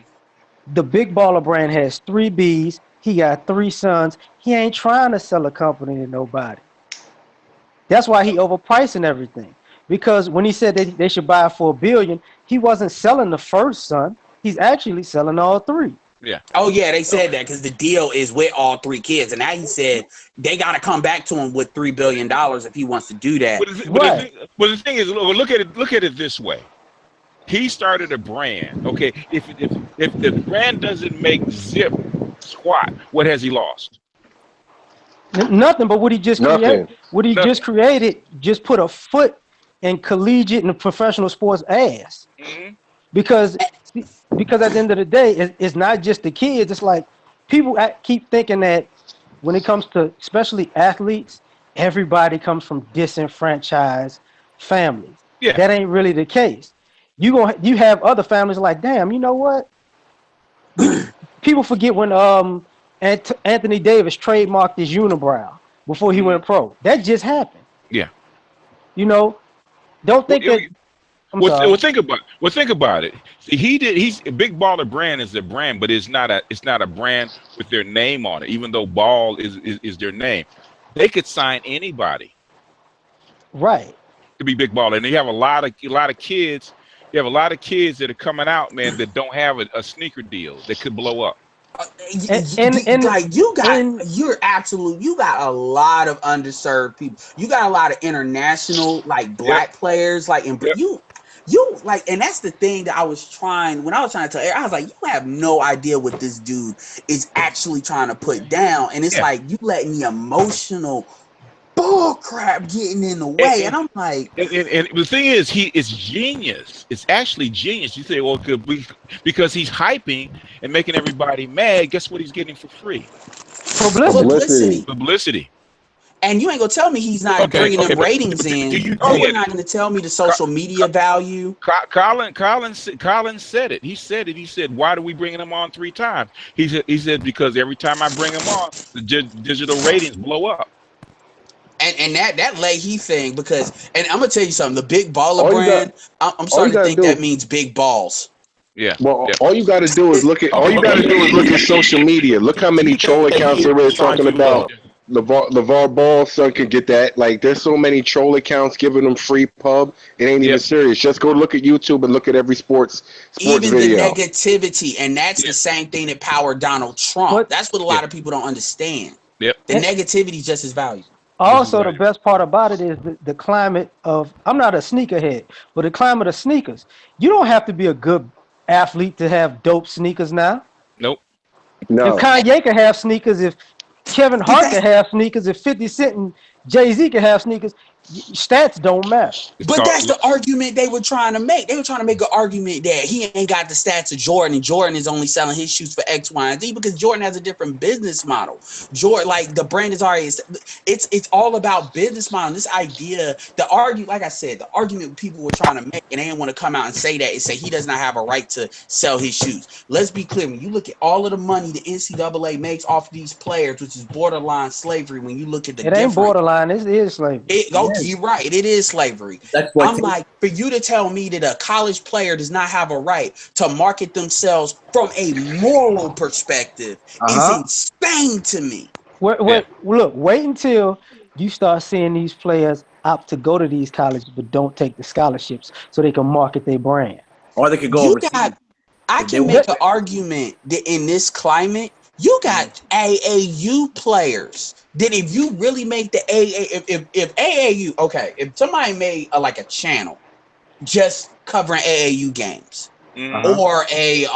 The Big Baller brand has 3 B's. He got 3 sons. He ain't trying to sell a company to nobody. That's why he overpricing everything. Because when he said that they should buy it for $1 billion, he wasn't selling the first son. He's actually selling all 3. Yeah. Oh yeah, they said that because the deal is with all 3 kids, and now he said they got to come back to him with $3 billion if he wants to do that. But the thing is, look at it this way. He started a brand. Okay, if the brand doesn't make zip squat, what has he lost? Nothing. But what he just created, just put a foot in collegiate and professional sports ass. Mm-hmm. Because at the end of the day, it's not just the kids. It's like people keep thinking that when it comes to especially athletes, everybody comes from disenfranchised families. Yeah. That ain't really the case. You have other families like, damn, you know what? People forget when Anthony Davis trademarked his unibrow before he went pro. That just happened. Yeah. Don't think that. Well, think about it. See, he's a Big Baller brand is a brand, but it's not a brand with their name on it. Even though Ball is their name, they could sign anybody, right, to be Big Baller. And you have a lot of kids. You have a lot of kids that are coming out, man, that don't have a sneaker deal that could blow up. You got a lot of underserved people. You got a lot of international black players You like, and that's the thing that I was trying when I was trying to tell Eric, I was like, you have no idea what this dude is actually trying to put down, and it's like you letting the emotional bull crap getting in the way, and I'm like, and the thing is, it's genius. It's actually genius. You say, well, because he's hyping and making everybody mad. Guess what he's getting for free? Publicity. And you ain't gonna tell me he's not bringing them ratings in. You're not gonna tell me the social media value. Colin said it. He said it. He said, "Why do we bring him on 3 times?" He said because every time I bring him on, the digital ratings blow up. And that Leahy thing, because, and I'm gonna tell you something, the big baller brand, I'm starting to think that means big balls. Yeah. Well, all you got to do is look at social media. Look how many troll accounts there is talking about Lavar Ball. Son could get that. Like, there's so many troll accounts giving them free pub. It ain't even serious. Just go look at YouTube and look at every sports even video. The negativity, and that's the same thing that powered Donald Trump. That's what a lot of people don't understand. The negativity is just as valuable. Also, the best part about it is the climate of, I'm not a sneakerhead, but the climate of sneakers. You don't have to be a good athlete to have dope sneakers now. Nope. No. If Kanye can have sneakers, if Kevin Hart can have sneakers, if 50 Cent and Jay-Z can have sneakers, stats don't matter. But that's the argument they were trying to make. They were trying to make an argument that he ain't got the stats of Jordan, and Jordan is only selling his shoes for X, Y, and Z because Jordan has a different business model. Jordan, like, the brand is already, it's all about business model. This idea, like I said, the argument people were trying to make, and they didn't want to come out and say that, and say he does not have a right to sell his shoes. Let's be clear. When you look at all of the money the NCAA makes off of these players, which is borderline slavery, when you look at the it ain't borderline, it is slavery. You're right. It is slavery. I'm like, for you to tell me that a college player does not have a right to market themselves from a moral perspective is insane to me. Look, wait until you start seeing these players opt to go to these colleges but don't take the scholarships so they can market their brand. Or they could go overseas. I can make an argument that in this climate, you got AAU players. That if you really make the if AAU, okay, if somebody made like a channel just covering AAU games, or a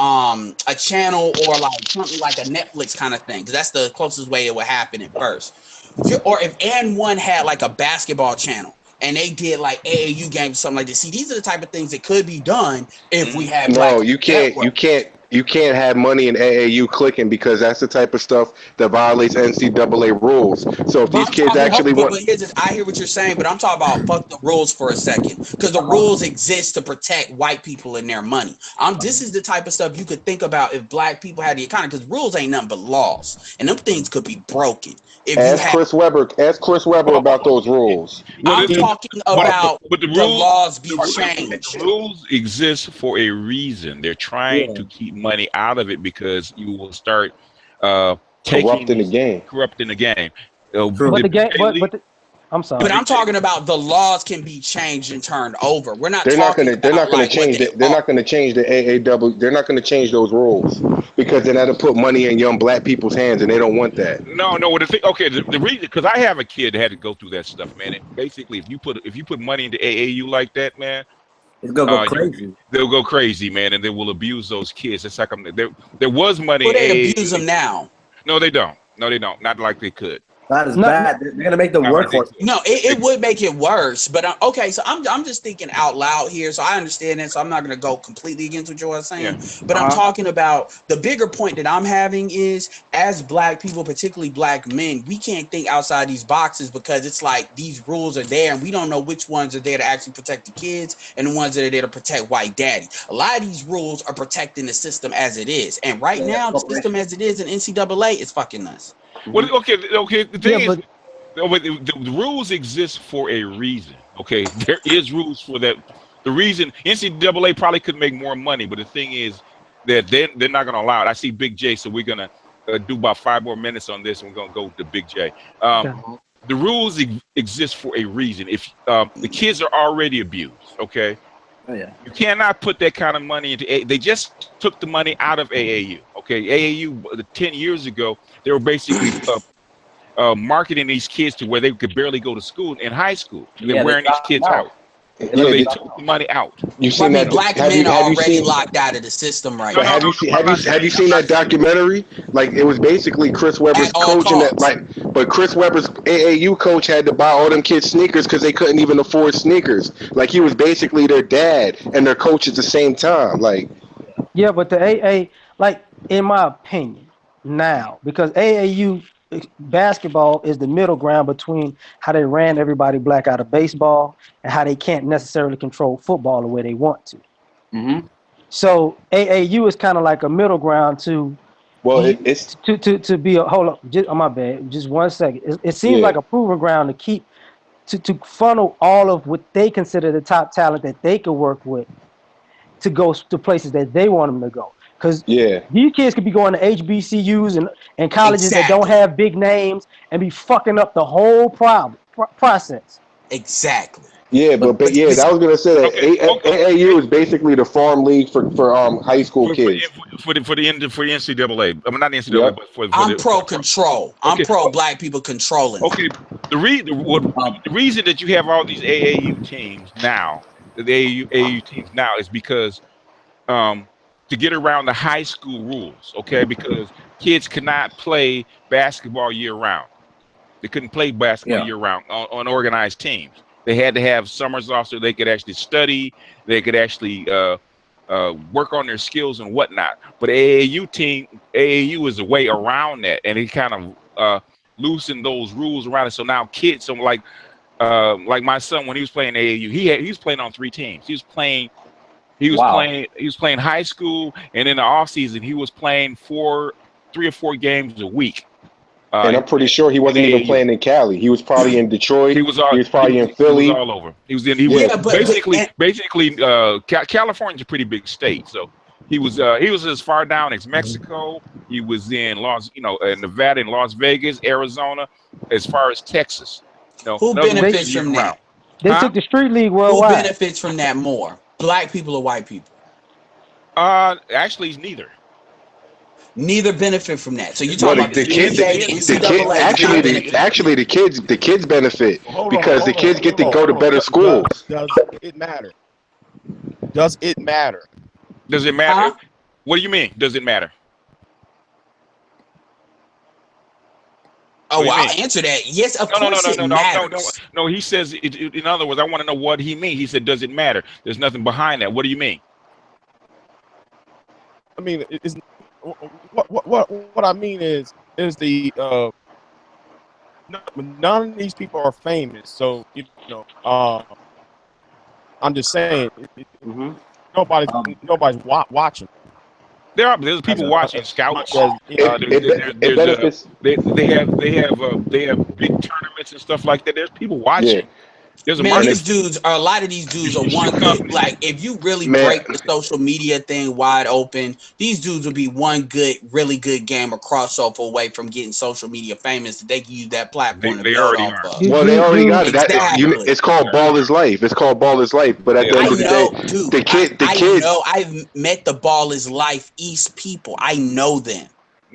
channel, or like something like a Netflix kind of thing, because that's the closest way it would happen at first. Or if N1 had like a basketball channel and they did like AAU games, something like this. See, these are the type of things that could be done if we had. No, you can't have money in AAU clicking, because that's the type of stuff that violates NCAA rules. So if these kids actually want, I hear what you're saying, but I'm talking about fuck the rules for a second, because the rules exist to protect white people and their money. This is the type of stuff you could think about if black people had the economy, because rules ain't nothing but laws, and them things could be broken. Ask Chris Webber about those rules. I'm talking about the laws be changed. The rules exist for a reason. They're trying to keep money out of it, because you will start corrupting the game. I'm sorry. But I'm talking about the laws can be changed and turned over. We're not. They're not going to change it. They're not going to change the AAW. They're not going to change those rules, because then that'll put money in young black people's hands, and they don't want that. No. The reason, because I have a kid that had to go through that stuff, man. And basically, if you put money into AAU like that, man, it's gonna go crazy. They'll go crazy, man, and they will abuse those kids. It's like there was money. But they abuse them now. No, they don't. Not like they could. Not as bad. They're gonna make them work for it. No, it would make it worse. But okay, so I'm just thinking out loud here, so I understand that. So I'm not gonna go completely against what you're saying. Yeah. But I'm talking about the bigger point that I'm having is, as black people, particularly black men, we can't think outside these boxes, because it's like these rules are there, and we don't know which ones are there to actually protect the kids and the ones that are there to protect white daddy. A lot of these rules are protecting the system as it is, and right now the system as it is in NCAA is fucking us. Well, okay. The thing is, the rules exist for a reason. Okay, there is rules for that. The reason NCAA probably could make more money, but the thing is that they're not going to allow it. I see Big J, so we're going to do about 5 more minutes on this, and we're going to go to Big J. The rules exist for a reason. If the kids are already abused, okay. Oh, yeah. You cannot put that kind of money into AAU. They just took the money out of AAU. Okay, AAU 10 years ago, they were basically marketing these kids to where they could barely go to school in high school. They're wearing these kids out. So they took the money out. You seen that? Black men are already locked out of the system right now. Have you seen that documentary? Like it was basically Chris Webber's coaching that. But Chris Webber's AAU coach had to buy all them kids sneakers because they couldn't even afford sneakers. Like he was basically their dad and their coach at the same time. Like yeah, but the AA, like in my opinion, now because AAU basketball is the middle ground between how they ran everybody black out of baseball and how they can't necessarily control football the way they want to. Mm-hmm. So AAU is kind of like a middle ground to. Well, it's to be a hold up. Just, oh, my bad. Just 1 second. It seems like a proven ground to keep to funnel all of what they consider the top talent that they could work with to go to places that they want them to go. Because these kids could be going to HBCUs and colleges that don't have big names and be fucking up the whole process. Exactly. Yeah, but I was gonna say that AAU is basically the farm league for high school kids. For the NCAA. I mean not the NCAA, but for I'm pro control. I'm pro black people controlling. Okay. The reason that you have all these AAU teams now, the AAU teams now, is because to get around the high school rules, okay? Because kids cannot play basketball year round. They couldn't play basketball year round on organized teams. They had to have summers off so they could actually study. They could actually work on their skills and whatnot. But AAU is a way around that, and it kind of loosened those rules around it. So now kids, like my son when he was playing AAU, he was playing on 3 teams. He was playing high school, and in the off season he was playing 3 or 4 games a week. And I'm pretty sure he wasn't even playing in Cali. He was probably in Detroit. He was probably in Philly. He was all over. California's a pretty big state, so he was as far down as Mexico. He was in Nevada and Las Vegas, Arizona, as far as Texas. Who benefits from that? They took the street league worldwide. Who benefits from that more? Black people or white people? Actually, neither. Neither benefit from that. So you're talking about the kids. Actually, the kids benefit because the kids get to go to better schools. Does it matter? Does it matter? Does it matter? What do you mean? Does it matter? Oh, well, I'll answer that. Yes, of course it matters. No. He says, in other words, I want to know what he means. He said, does it matter? There's nothing behind that. What do you mean? I mean, it's what I mean is the none of these people are famous, so I'm just saying nobody's watching. There's people watching scouts. They have big tournaments and stuff like that. There's people watching. Yeah. A lot of these dudes are one good. Like, if you really break the social media thing wide open, these dudes will be one really good game or crossover away from getting social media famous. That they can use that platform to build off of. Well, they already got it. It's called Ball is Life. It's called Ball is Life. But at the end of the day, the kids. I know. I've met the Ball is Life East people. I know them.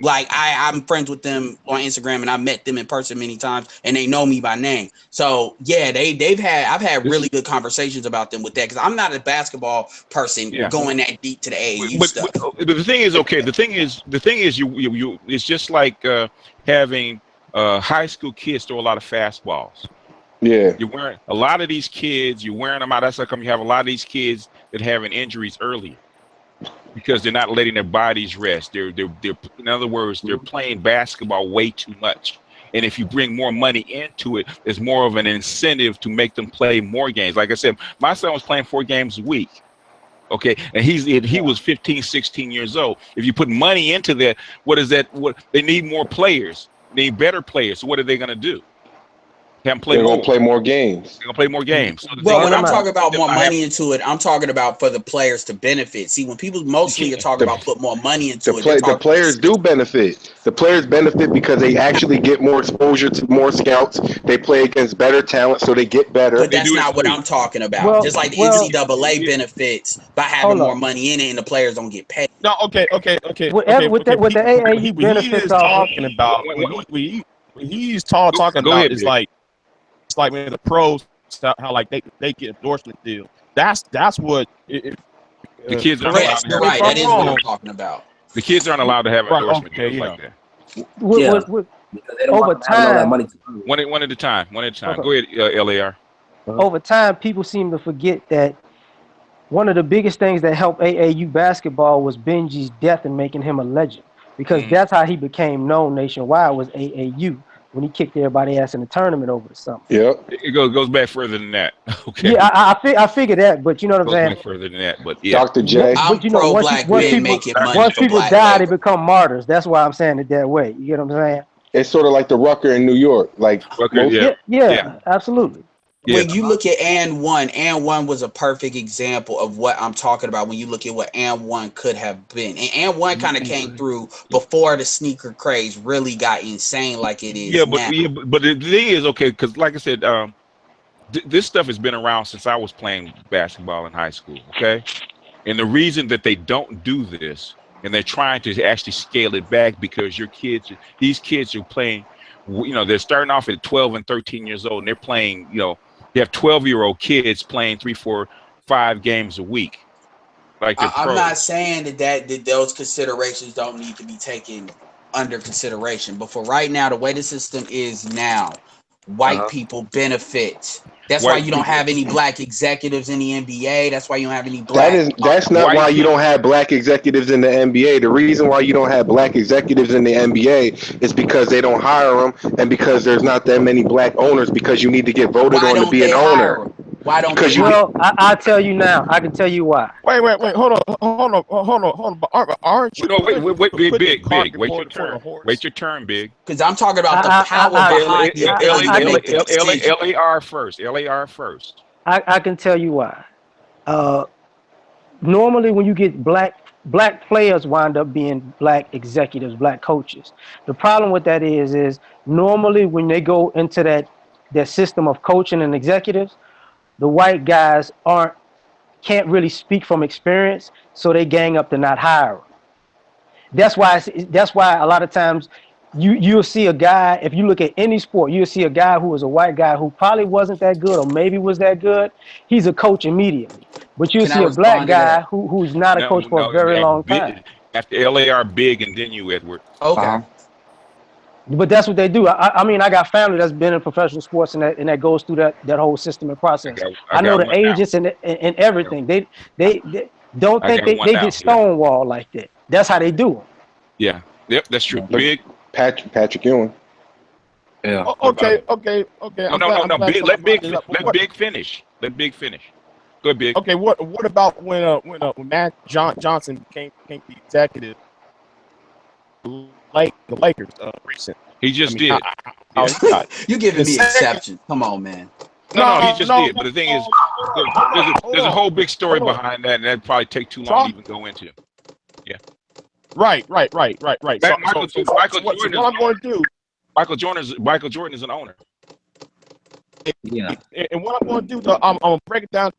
Like I'm friends with them on Instagram, and I met them in person many times, and they know me by name. So yeah, I've had really good conversations about them with that, because I'm not a basketball person going that deep to the AAU stuff. But the thing is, the thing is, you it's just like having high school kids throw a lot of fastballs. Yeah, you're wearing a lot of these kids. You're wearing them out. That's how come you have a lot of these kids that having injuries early. Because they're not letting their bodies rest. They're in other words, they're playing basketball way too much. And if you bring more money into it, there's more of an incentive to make them play more games. Like I said, my son was playing 4 games a week. Okay, and he was 15, 16 years old. If you put money into that, what is that? What they need more players. They need better players. So what are they going to do? They're going to play more games. They're going to play more games. So well, when I'm talking about more money into it, I'm talking about for the players to benefit. See, when people mostly are talking about put more money into it, the players do benefit. The players benefit because they actually get more exposure to more scouts. They play against better talent, so they get better. But that's not what I'm talking about. Well, just like the NCAA benefits by having more money in it, and the players don't get paid. No, okay. With the AAU benefits, he is talking about. He's talking about is like. It's like when the pros how like they get endorsement deals. That's what the kids aren't allowed Yes, to you're have right. That is what I'm endorsement. talking about. The kids aren't allowed to have Right, endorsement okay, deals yeah. like that. Because they don't Over want them having all that time, money. One at a time. One at a time. Okay. Go ahead, LAR. over time, people seem to forget that one of the biggest things that helped AAU basketball was Benji's death and making him a legend, because that's how he became known nationwide, was AAU, when he kicked everybody ass in the tournament over the summer. Yep. It goes back further than that. Okay. Yeah, I figured that, but you know what I'm It goes saying? back further than that, but yeah. Dr. J. I'm But you know, pro black men making money once for people black die, they labor. become martyrs. That's why I'm saying it that way. You get what I'm saying? It's sort of like the Rucker in New York. Like Rucker, most. Yeah, absolutely. Yeah. When you look at and one was a perfect example of what I'm talking about. When you look at what and one could have been, and one kind of came through before the sneaker craze really got insane like it is now. But the thing is, okay, because like I said, this stuff has been around since I was playing basketball in high school. Okay, and the reason that they don't do this, and they're trying to actually scale it back, because these kids are playing. You know, they're starting off at 12 and 13 years old, and they're playing. You know, you have 12-year-old kids playing 3, 4, 5 games a week. Like I'm not saying that those considerations don't need to be taken under consideration, but for right now, the way the system is now, white people benefit. That's why you don't have any black executives in the NBA. That's why you don't have any black. That's not why you don't have black executives in the NBA. The reason why you don't have black executives in the NBA is because they don't hire them, and because there's not that many black owners. Because you need to get voted on to be an owner. Why don't because they? Well, I'll tell you now. I can tell you why. Wait, hold on. But aren't you? No, wait, big. Wait your turn. Wait your turn, big. Because I'm talking about the power behind the LAR first. LAR first. I can tell you why. Normally, when you get black players wind up being black executives, black coaches. The problem with that is normally when they go into that system of coaching and executives, the white guys can't really speak from experience, so they gang up to not hire them. That's why a lot of times you'll see a guy, if you look at any sport, you'll see a guy who is a white guy who probably wasn't that good or maybe was that good. He's a coach immediately. But you'll see a black guy who's not a coach for a very long time. After LAR big and then you, Edward. Okay. But that's what they do. I mean, I got family that's been in professional sports, and that goes through that whole system and process. I know the agents and everything. They don't think they get stonewalled like that. That's how they do them. Yeah. Yep. That's true. Big. Patrick Ewing. Yeah. Okay. No. Big. Let Big finish. Let Big finish. Go ahead, Big. Okay. What about when Matt Johnson became the executive? Like the Lakers, recent. He just did. You giving me exception? Come on, man. No, he just did. But the thing is, there's a whole big story behind that, and that'd probably take too long to even go into. Yeah. Right. So, Michael Jordan is an owner. Yeah. And what I'm going to do, I'm going to break it down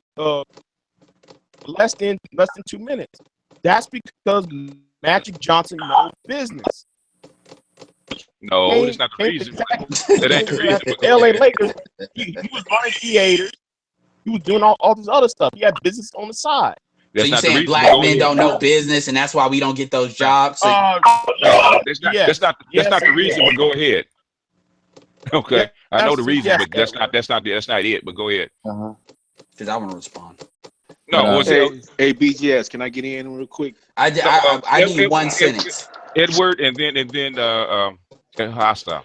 less than 2 minutes. That's because Magic Johnson knows business. No, that's not the reason. That ain't the reason. LA Lakers, he was running theaters. He was doing all this other stuff. He had business on the side. So you saying black men don't know business, and that's why we don't get those jobs? That's not the reason. But go ahead. Okay, I know the reason, but that's not it. But go ahead. Because I want to respond. No, hey, BGS, can I get in real quick? I need one sentence. Edward, and then hostile.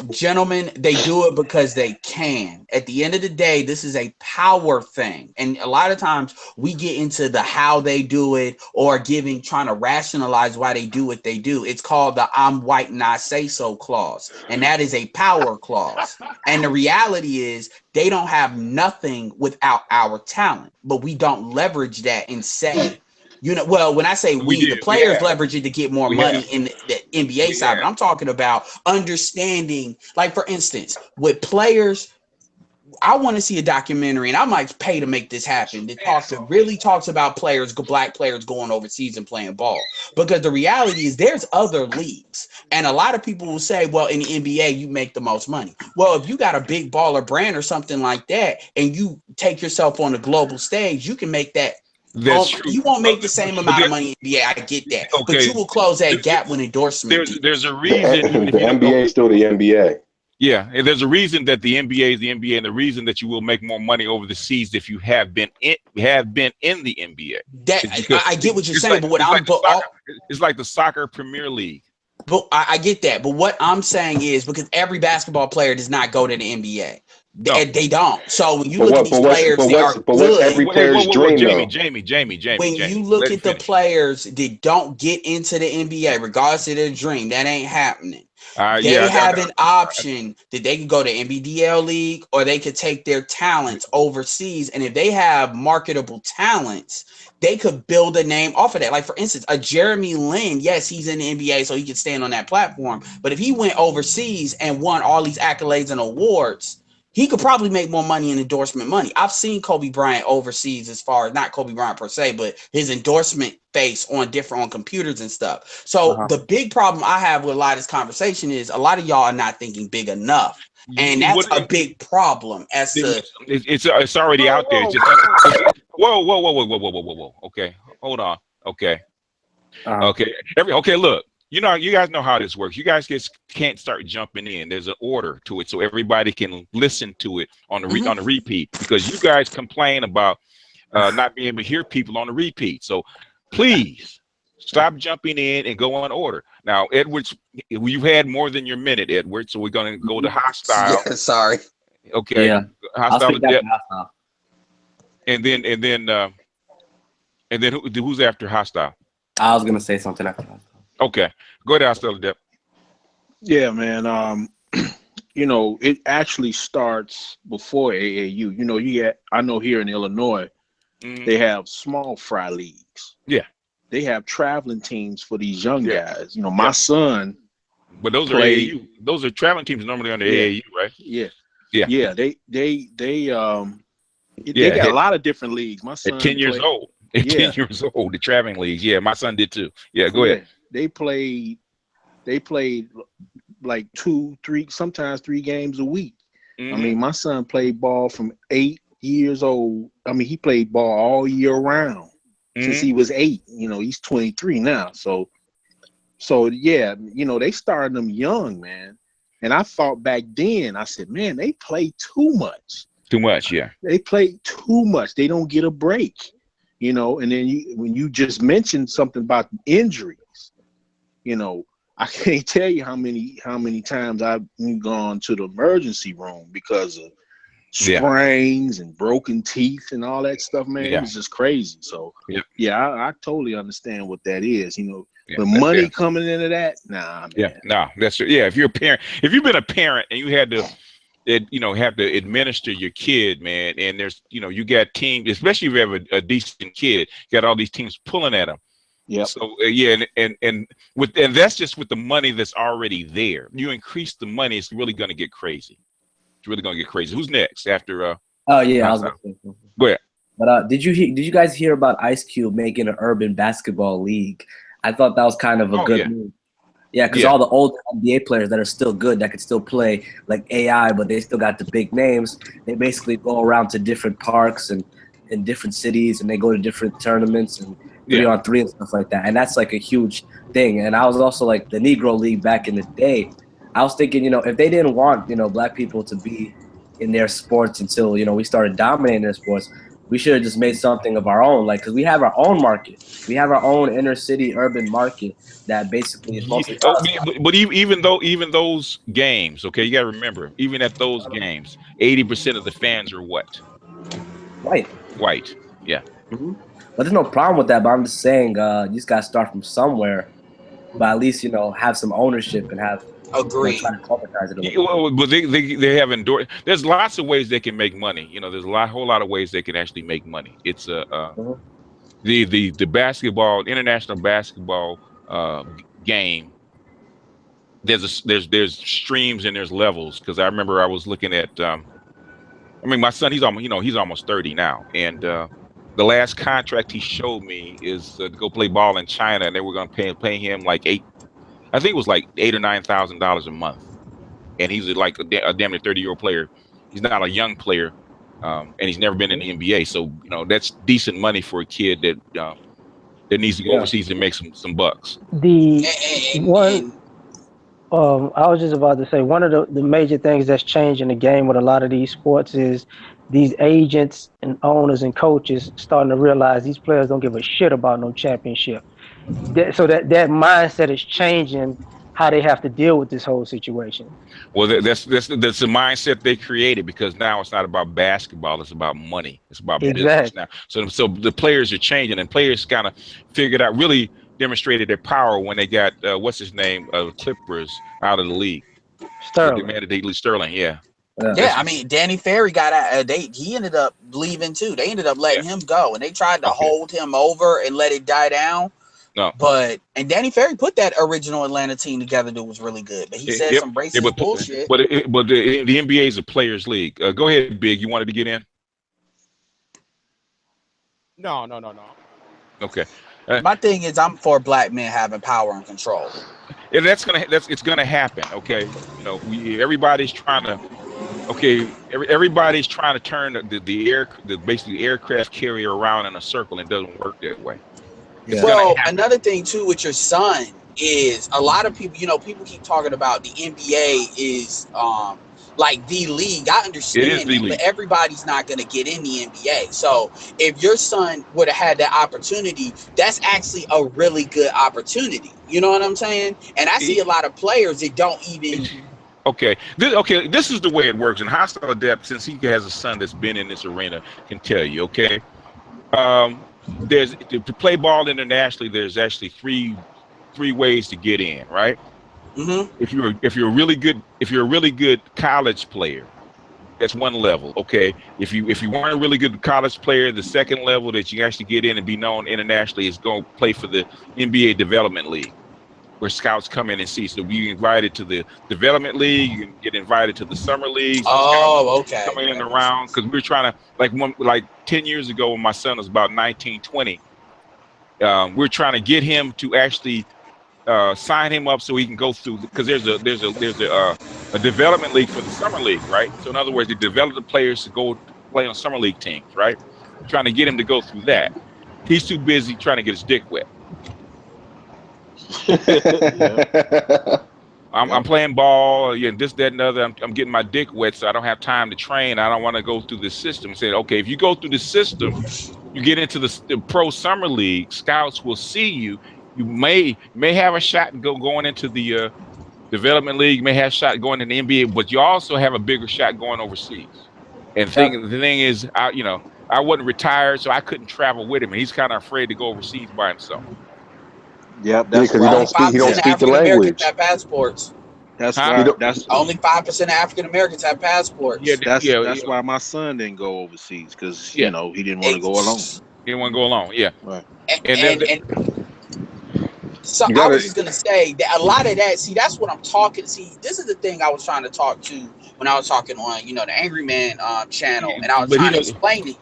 Gentlemen, they do it because they can. At the end of the day, this is a power thing. And a lot of times we get into the how they do it or trying to rationalize why they do what they do. It's called the I'm white and I say so clause. And that is a power clause. And the reality is they don't have nothing without our talent, but we don't leverage that and say, well, when I say the players leverage it to get more money in the NBA side, but I'm talking about understanding, like, for instance, with players, I want to see a documentary, and I might pay to make this happen. That really talks about black players going overseas and playing ball. Because the reality is, there's other leagues, and a lot of people will say, "Well, in the NBA, you make the most money." Well, if you got a big baller brand or something like that, and you take yourself on a global stage, you can make that. That's true. You won't make the same amount of money in NBA. I get that, but you will close that gap with endorsement. There's a reason the NBA is still the NBA. Yeah, and there's a reason that the NBA is the NBA, and the reason that you will make more money over the seas if you have been in the NBA. I get what you're saying, but it's like the soccer Premier League. But I get that. But what I'm saying is, because every basketball player does not go to the NBA. They don't. So when you look at these players, they are good. What's every player's dream, though? Jamie. When you look at the players that don't get into the NBA, regardless of their dream, that ain't happening. They have an option that they can go to NBDL league, or they could take their talents overseas. And if they have marketable talents, they could build a name off of that. Like, for instance, a Jeremy Lin, yes, he's in the NBA, so he can stand on that platform. But if he went overseas and won all these accolades and awards, he could probably make more money in endorsement money. I've seen Kobe Bryant overseas, as far as not Kobe Bryant per se, but his endorsement face on computers and stuff. So the big problem I have with a lot of this conversation is a lot of y'all are not thinking big enough. And that's a big problem. It's already out there. Whoa. Okay, hold on. Okay. Okay, look. You guys know how this works. You guys can't start jumping in. There's an order to it, so everybody can listen to it on the repeat. Because you guys complain about not being able to hear people on the repeat. So please stop jumping in and go on order. Now, Edwards, you've had more than your minute, Edward. So we're going to go to hostile. Yeah, sorry. Okay. Yeah. Hostile. And then who's after hostile? I was gonna say something after that. Okay, go ahead, Hostile Dep. Yeah, man. It actually starts before AAU. I know here in Illinois, they have small fry leagues. Yeah. They have traveling teams for these young guys. My son. But those are AAU. Those are traveling teams normally under AAU, right? Yeah. Yeah. They got a lot of different leagues. My son at 10 years old. At 10 years old, the traveling leagues. Yeah, my son did too. Yeah, go ahead. They played like 2, 3, sometimes 3 games a week. I mean, my son played ball from 8 years old. I mean, he played ball all year round since he was 8. He's 23 now. So yeah, they started them young, man. And I thought back then, I said, man, they play too much. Too much, yeah. They play too much. They don't get a break, and then when you just mentioned something about injuries, I can't tell you how many times I've gone to the emergency room because of sprains and broken teeth and all that stuff, man. It was just crazy. So I totally understand what that is. The money coming into that, nah, man. That's true. Yeah, if you're a parent, if you've been a parent and you had to have to administer your kid, man, and there's you got teams, especially if you have a decent kid, you got all these teams pulling at them. Yeah. So and that's just with the money that's already there. You increase the money, it's really going to get crazy. It's really going to get crazy. Who's next after? Oh yeah, I was gonna say something. Go ahead. But did you guys hear about Ice Cube making an urban basketball league? I thought that was kind of a good move. Yeah, because all the old NBA players that are still good, that could still play like AI, but they still got the big names. They basically go around to different parks and in different cities, and they go to different tournaments and 3-on-3 and stuff like that. And that's like a huge thing. And I was also like the Negro League back in the day. I was thinking, if they didn't want, black people to be in their sports until, we started dominating their sports, we should have just made something of our own, like, because we have our own market. We have our own inner city urban market that basically is mostly. But even those games, okay, you got to remember, even at those games, 80% of the fans are what? White. Yeah. Mm-hmm. But there's no problem with that. But I'm just saying, you just got to start from somewhere, but at least have some ownership and have. Agree. But they have endorsed. There's lots of ways they can make money. There's a whole lot of ways they can actually make money. It's the basketball, international basketball game. There's streams and there's levels, because I remember I was looking at I mean, my son, he's almost 30 now, and the last contract he showed me is to go play ball in China, and they were going to pay him like I think it was like $8,000 or $9,000 a month, and he's like a damn near 30-year-old player. He's not a young player, and he's never been in the NBA, so that's decent money for a kid that needs to go overseas and make some bucks. The one. I was just about to say one of the major things that's changing the game with a lot of these sports is these agents and owners and coaches starting to realize these players don't give a shit about no championship. So that mindset is changing how they have to deal with this whole situation. Well, that's the mindset they created, because now it's not about basketball; it's about money. It's about business now. So the players are changing, and players kind of figured out, really demonstrated their power when they got what's his name, Clippers out of the league. Sterling. They demanded Sterling. Yeah. Yeah, I mean, Danny Ferry got out. He ended up leaving too. They ended up letting him go, and they tried to hold him over and let it die down. No, and Danny Ferry put that original Atlanta team together that was really good, but he said some racist bullshit. But the NBA is a players' league. Go ahead, Big. You wanted to get in? No. Okay. My thing is, I'm for black men having power and control. And it's gonna happen. Okay, everybody's trying to. Okay, everybody's trying to turn the aircraft carrier around in a circle, and it doesn't work that way. Well, another thing too with your son is a lot of people, people keep talking about the NBA is like the league. I understand that, but everybody's not going to get in the NBA. So if your son would have had that opportunity, that's actually a really good opportunity. You know what I'm saying? And I see a lot of players that don't even. Okay, this is the way it works. And Hostile Adept, since he has a son that's been in this arena, can tell you. Okay, there's to play ball internationally. There's actually three ways to get in, right? Mm-hmm. If you're a really good college player, that's one level. Okay, if you weren't a really good college player, the second level that you actually get in and be known internationally is go play for the NBA Development League, where scouts come in and see. So you invited to the Development League, you can get invited to the Summer League. Okay. Coming in around, because we're trying to, like 10 years ago when my son was about 19, 20, we're trying to get him to actually sign him up so he can go through, because there's a development league for the Summer League, right? So in other words, they develop the players to go play on Summer League teams, right? Trying to get him to go through that. He's too busy trying to get his dick wet. I'm playing ball, this, that, and other. I'm getting my dick wet, so I don't have time to train. I don't want to go through the system. Say, okay, if you go through the system, you get into the pro Summer League. Scouts will see you. You may have a shot going into the Development League. You may have a shot going in the NBA, but you also have a bigger shot going overseas. And the thing is, I wasn't retired, so I couldn't travel with him, and he's kind of afraid to go overseas by himself. Yep, that's because he don't speak the language. Have passports. That's why. That's only 5% of African Americans have passports. That's why my son didn't go overseas, because he didn't want to go alone. He didn't want to go alone. Yeah. Right. So I was just gonna say that a lot of that. See, that's what I'm talking. See, this is the thing I was trying to talk to when I was talking on, the Angry Man channel, and I was trying to explain it.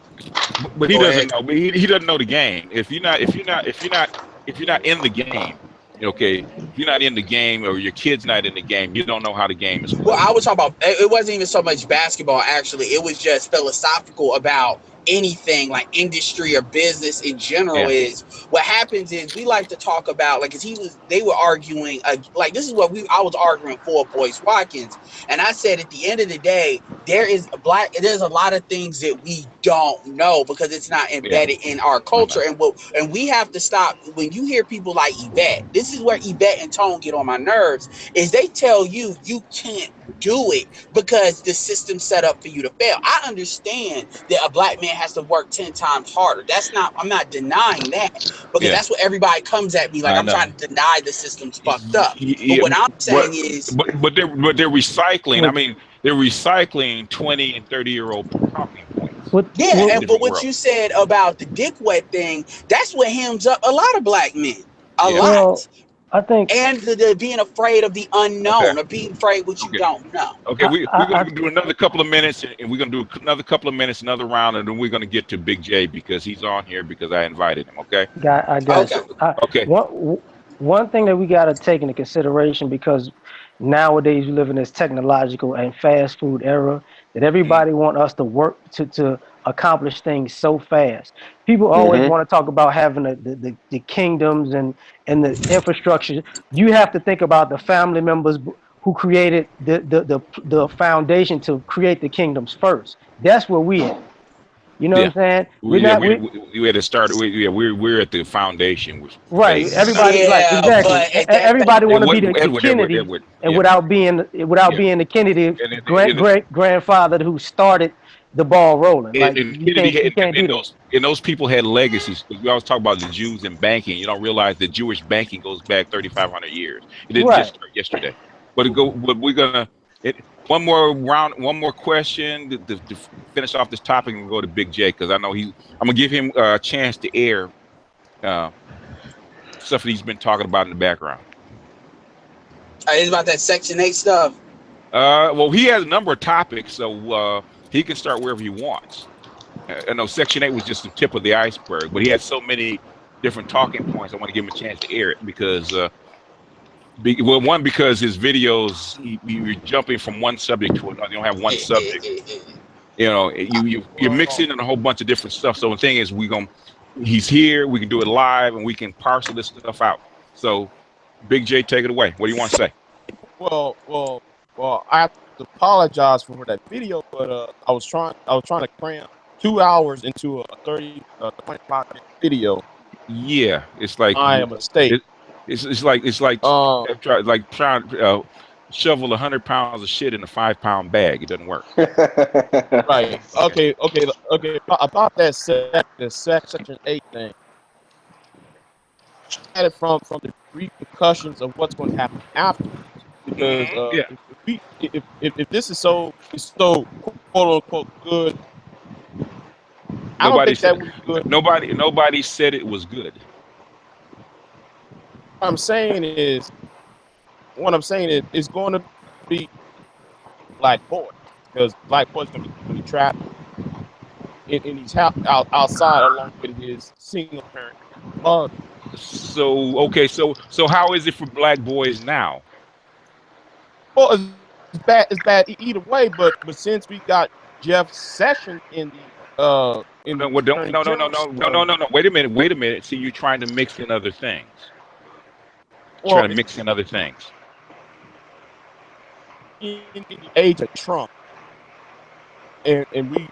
But he doesn't know. But he doesn't know the game. If you're not in the game, okay, if you're not in the game, or your kid's not in the game, you don't know how the game is played. Well, I was talking about, it wasn't even so much basketball, actually. It was just philosophical about anything like industry or business in general. Is what happens is we like to talk about, like, because they were arguing, like, this is what I was arguing for Boyce Watkins, and I said at the end of the day, there's a lot of things that we don't know because it's not embedded in our culture, and we have to stop. When you hear people like Yvette, this is where Yvette and Tone get on my nerves, is they tell you can't do it because the system's set up for you to fail. I understand that a black man has to work 10 times harder. I'm not denying that, because that's what everybody comes at me like I'm trying to deny the system's fucked up. But what I'm saying is, but they're recycling. I mean, they're recycling 20 and 30-year-old talking points. But what you said about the dick wet thing, that's what hems up a lot of black men. A lot. I think, and the being afraid of the Okay. unknown, or being afraid what you Okay. don't know. Okay. We're gonna do another couple of minutes, and we're gonna do another couple of minutes, another round, and then we're gonna get to Big J because he's on here because I invited him. Okay. I got Okay. you. Okay. One thing that we got to take into consideration, because nowadays we live in this technological and fast food era, that everybody want us to work to accomplish things so fast. People always want to talk about having the kingdoms and the infrastructure. You have to think about the family members who created the foundation to create the kingdoms first. That's where we at. You know what Yeah. I'm saying? We're Yeah. not we We had to start. We're at the foundation with Right. phase. Everybody like Yeah, exactly. but at that Everybody want to be the Kennedy, Edward. and Yeah. without being Yeah. the Kennedy And great grandfather who started the ball rolling. Like Kennedy you can't do that. and those people had legacies. We always talk about the Jews and banking. You don't realize that Jewish banking goes back 3,500 years. It didn't just Right. start yesterday. But we're gonna one more round, one more question to finish off this topic and go to Big J because I know I'm gonna give him a chance to air uh, stuff that he's been talking about in the background. it's about that Section 8 stuff. Well, he has a number of topics, so he can start wherever he wants. I know Section 8 was just the tip of the iceberg, but he had so many different talking points. I want to give him a chance to air it because, one, because his videos, you're jumping from one subject to another. You don't have one subject. You know, you're mixing in a whole bunch of different stuff. So the thing is, he's here. We can do it live, and we can parcel this stuff out. So, Big J, take it away. What do you want to say? Well, I have to apologize for that video, but I was trying to cram 2 hours into a 25-minute video. Yeah, it's like I am a mistake. It's like trying to shovel 100 pounds of shit in a 5-pound bag. It doesn't work. Right. Okay. About that Section 8 thing. At it from the repercussions of what's going to happen afterwards. Because if this is so quote unquote good, I don't think that would be good. Nobody said it was good. What I'm saying is it's going to be black boys, because black boys going to be trapped in his house outside along with his single parent mother. So how is it for black boys now? Well, it's bad either way, but since we got Jeff Sessions in the No. Wait a minute. See, you're trying to mix in other things. In the age of Trump, and we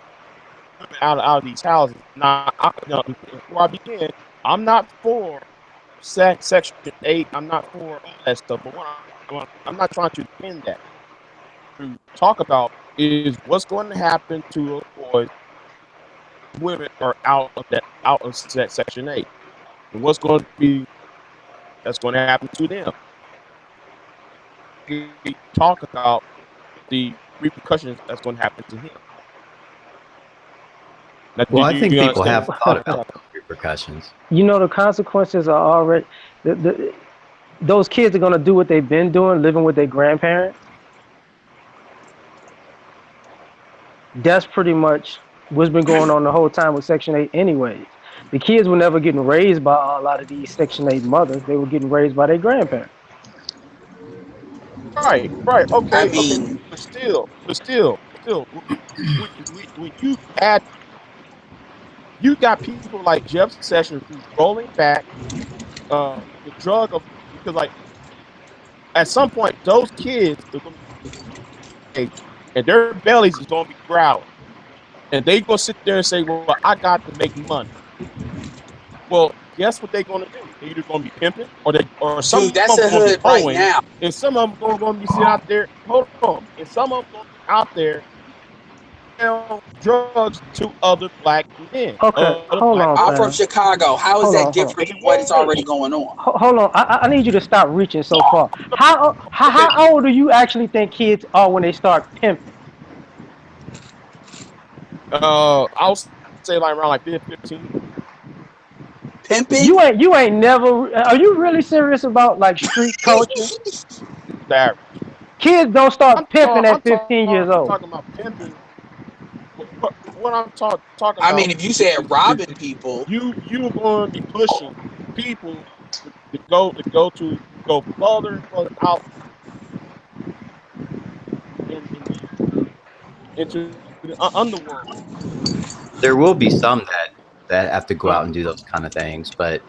out of these houses. Now, before I begin, I'm not for Section 8. I'm not for all that stuff. But I'm not trying to defend that. To talk about is what's going to happen to boys, women are out of Section 8, and what's going to happen to them. We talk about the repercussions that's going to happen to him. Well, I think people have thought about the repercussions. You know, the consequences are already. Those kids are gonna do what they've been doing, living with their grandparents. That's pretty much what's been going on the whole time with Section 8 anyways. The kids were never getting raised by a lot of these Section 8 mothers. They were getting raised by their grandparents. Right. Okay. But still, when you got people like Jeff Sessions who's rolling back the drug of, because like at some point those kids are going to, and their bellies is going to be growling, and they going to sit there and say, "Well, I got to make money." Well, guess what they're going to do? They're either going to be pimping, or some of them going to be hoeing, right, and some of them going to be sitting out there. Hold on, and some of them going to be out there sell drugs to other black men. Okay, hold on. I'm from Chicago. How is that different from what is already going on? Hold on. I need you to stop reaching so far. How old do you actually think kids are when they start pimping? I'll say like around like 15. Pimping? You ain't never. Are you really serious about like street culture? That Kids don't start pimping at I'm 15 years old. talking about pimping. What I'm talking I mean, about if you said is robbing people, you're going to be pushing people to go further and further out into the underworld. There will be some that have to go out and do those kind of things, but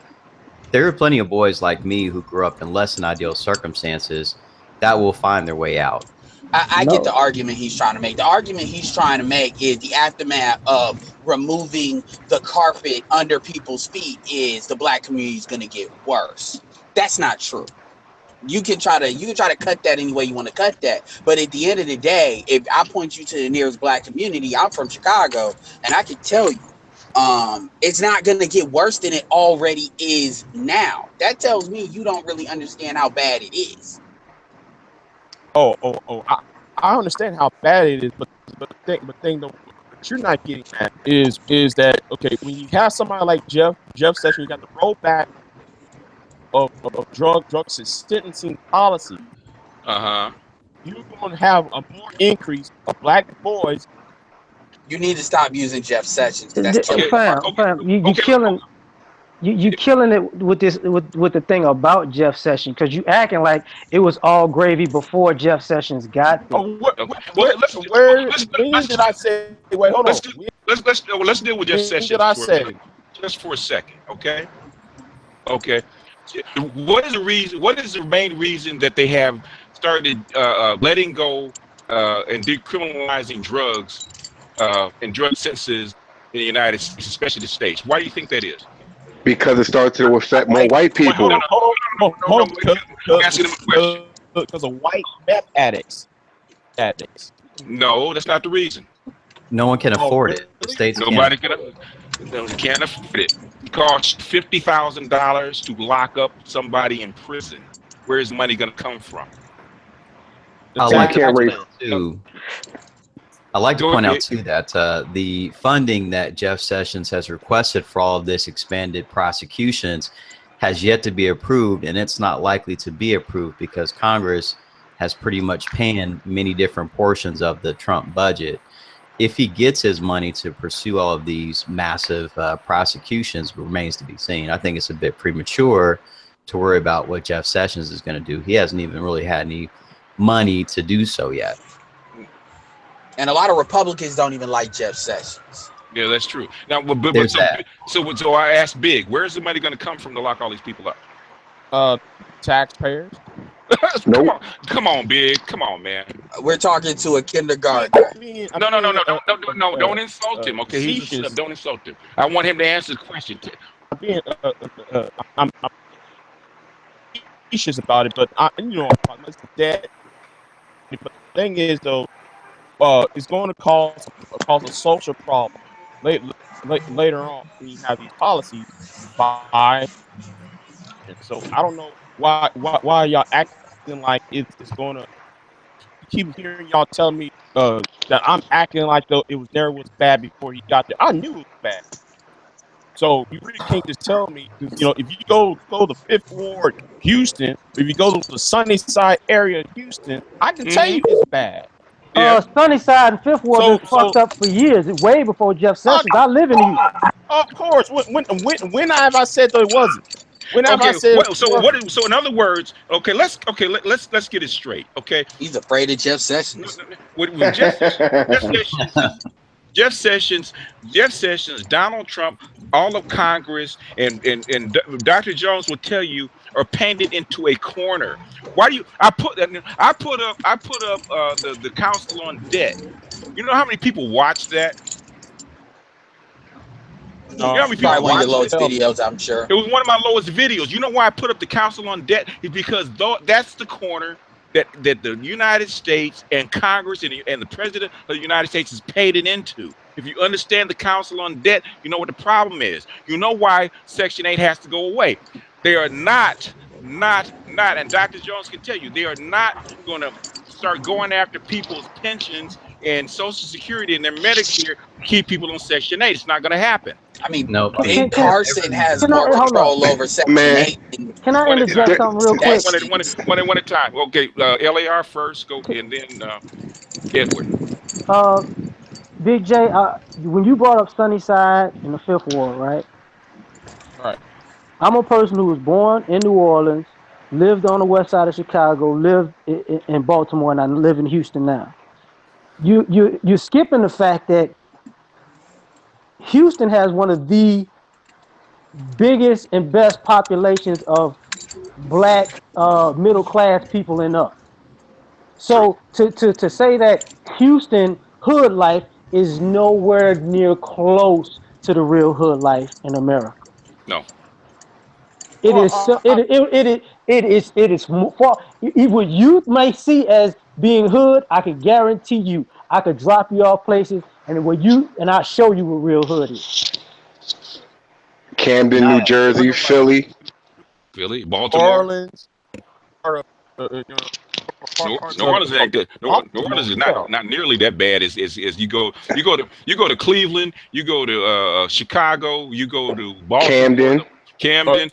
there are plenty of boys like me who grew up in less than ideal circumstances that will find their way out. I get the argument he's trying to make. The argument he's trying to make is the aftermath of removing the carpet under people's feet is the black community is going to get worse. That's not true. You can try to cut that any way you want to cut that, but at the end of the day, if I point you to the nearest black community, I'm from Chicago, and I can tell you, it's not going to get worse than it already is now. That tells me you don't really understand how bad it is. I understand how bad it is, but the thing though, what you're not getting at is that okay, when you have somebody like Jeff Sessions, you got the rollback of drug sentencing policy. You're going to have a more increase of black boys. You need to stop using Jeff Sessions. That's killing You killing it with this with the thing about Jeff Sessions because you acting like it was all gravy before Jeff Sessions got there. When did I say? Wait, hold on. Let's deal with Jeff Sessions just for a second, okay? Okay. What is the reason? What is the main reason that they have started letting go and decriminalizing drugs and drug sentences in the United States, especially the states? Why do you think that is? Because it started to affect more white people. Because of white meth addicts. No, that's not the reason. No one can afford it. The states can't afford it. It costs $50,000 to lock up somebody in prison. Where is the money going to come from? I like to point out too that the funding that Jeff Sessions has requested for all of this expanded prosecutions has yet to be approved, and it's not likely to be approved because Congress has pretty much panned many different portions of the Trump budget. If he gets his money to pursue all of these massive prosecutions remains to be seen. I think it's a bit premature to worry about what Jeff Sessions is going to do. He hasn't even really had any money to do so yet. And a lot of Republicans don't even like Jeff Sessions. Yeah, that's true. Now, so I asked Big, where's the money going to come from to lock all these people up? Taxpayers. Come on, Big. Come on, man. We're talking to a kindergartner. No. Don't insult him. Okay, don't insult him. I want him to answer the question. I'm facetious about it, but it's dead. But the thing is, though, it's going to cause a social problem later on when you have these policies. So I don't know why y'all acting like it's going to keep hearing y'all tell me that I'm acting like though it was bad before he got there. I knew it was bad. So you really can't just tell me, if you go to Fifth Ward, Houston, if you go to the Sunnyside area of Houston, I can tell you it's bad. Sunnyside and Fifth Ward been fucked up for years, way before Jeff Sessions. I live in Houston. Of course. When have I said that it wasn't? When have I said? So in other words, let's get it straight. Okay, he's afraid of Jeff Sessions. Jeff Sessions, Donald Trump, all of Congress, and Dr. Jones will tell you are painted into a corner. Why do you? I put up the Council on Debt. You know how many people watch that? You know how many people one of your lowest videos, I'm sure. It was one of my lowest videos. You know why I put up the Council on Debt? Is because that's the corner that the United States and Congress and the President of the United States is paid it into. If you understand the Council on Debt, you know what the problem is. You know why Section 8 has to go away. They are not, and Dr. Jones can tell you, they are not going to start going after people's pensions and Social Security and their Medicare to keep people on Section 8. It's not going to happen. I mean, No, Big Carson has Can I, more hold on. control over Section Man. 8. Can I One at a time. interject something real quick? One at a time. Okay, LAR first, go, and then Edward. Big J, when you brought up Sunnyside in the Fifth Ward, right? Right. I'm a person who was born in New Orleans, lived on the west side of Chicago, lived in Baltimore, and I live in Houston now. You're skipping the fact that Houston has one of the biggest and best populations of black middle class people in up. So to say that Houston hood life is nowhere near close to the real hood life in America. No. It is so it is far. What you may see as being hood, I could guarantee you, I could drop you off places, and I'll show you what real hood is. Camden, New Jersey, Philly, Baltimore, Orleans, part of, New Orleans ain't good. New Orleans is not nearly that bad as you go to Cleveland, you go to Chicago, you go to Baltimore, Camden.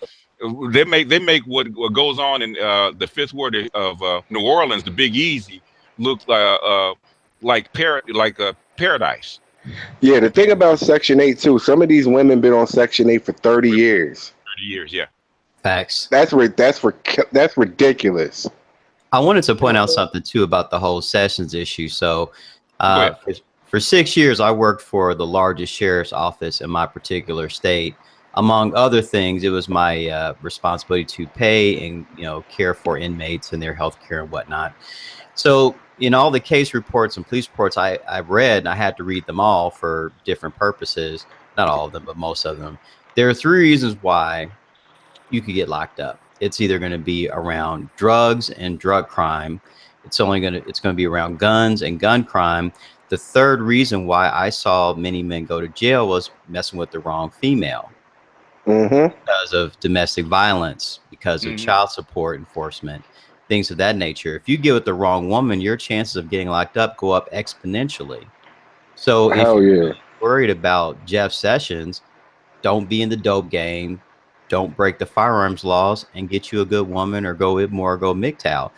They make what goes on in the Fifth Ward of New Orleans, the Big Easy, look like paradise. Yeah, the thing about Section 8 too, some of these women been on Section 8 for 30 years. 30 years, yeah. Facts. That's ridiculous. I wanted to point out something too about the whole Sessions issue. So, for 6 years, I worked for the largest sheriff's office in my particular state. Among other things, it was my responsibility to pay and care for inmates and their health care and whatnot. So, in all the case reports and police reports I've read, and I had to read them all for different purposes. Not all of them, but most of them. There are 3 reasons why you could get locked up. It's either going to be around drugs and drug crime. It's going to be around guns and gun crime. The third reason why I saw many men go to jail was messing with the wrong female. Because of domestic violence, because of child support enforcement, things of that nature. If you get with the wrong woman, your chances of getting locked up go up exponentially. So if you're worried about Jeff Sessions, don't be in the dope game. Don't break the firearms laws and get you a good woman, or go Ibmore or go MGTOW.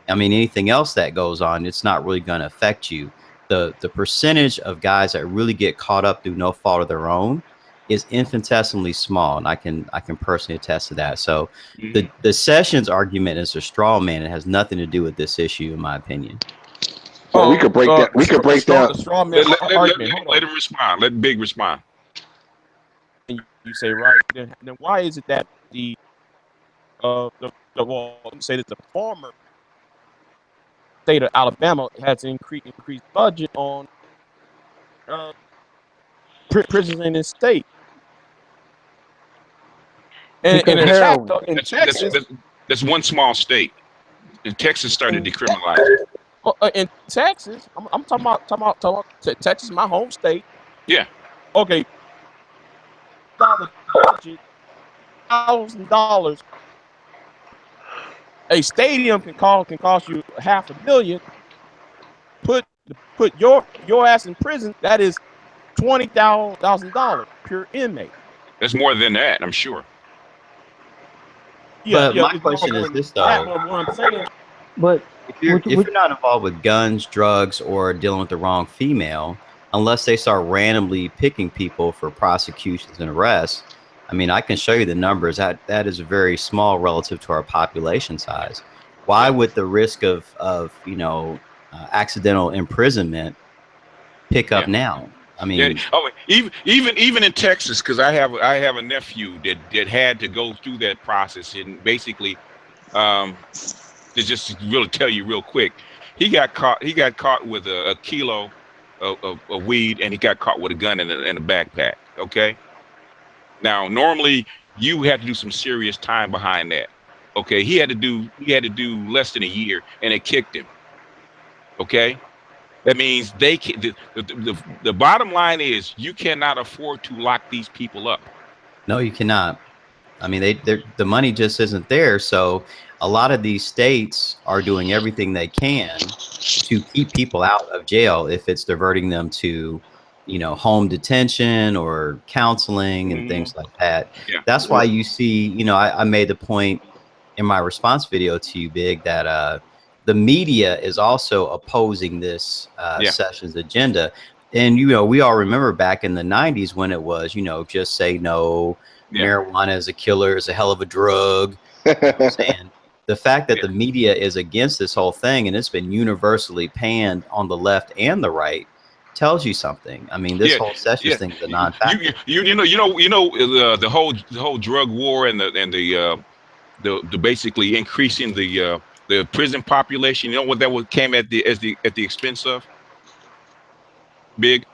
I mean, anything else that goes on, it's not really going to affect you. The percentage of guys that really get caught up through no fault of their own is infinitesimally small, and I can personally attest to that. So the Sessions argument is a straw man. It has nothing to do with this issue, in my opinion. Well, we could break that. We could break down. Let him respond. Let Big respond. You say right. Then why is it that the former state of Alabama has increased budget on prisons in this state? And in Texas, that's one small state. And Texas started decriminalizing. In Texas, I'm talking about Texas, my home state. Yeah. Okay. $1,000. A stadium can cost you $500,000. Put your ass in prison. That is $20,000 per inmate. That's more than that, I'm sure. Yeah, but my question is this though. What I'm saying. But if you're not involved with guns, drugs, or dealing with the wrong female, unless they start randomly picking people for prosecutions and arrests, I mean, I can show you the numbers. That is very small relative to our population size. Why would the risk of accidental imprisonment pick up now? I mean, even in Texas, because I have a nephew that had to go through that process, and basically, to just really tell you real quick, he got caught with a kilo of weed, and he got caught with a gun in a backpack. Okay. Now, normally you had to do some serious time behind that. Okay, he had to do less than a year, and it kicked him. Okay, that means the bottom line is you cannot afford to lock these people up. No, you cannot. I mean, the money just isn't there. So a lot of these states are doing everything they can to keep people out of jail if it's diverting them to home detention or counseling and things like that. Yeah. That's why you see, I made the point in my response video to you, Big, that the media is also opposing this session's agenda. And, we all remember back in the 90s when it was, just say no, marijuana is a killer, it's a hell of a drug. You know what I'm saying? The fact that the media is against this whole thing and it's been universally panned on the left and the right tells you something. I mean, this whole sessions thing is a non-factor. The whole drug war and the basically increasing the prison population. You know what that came at the expense of? Big.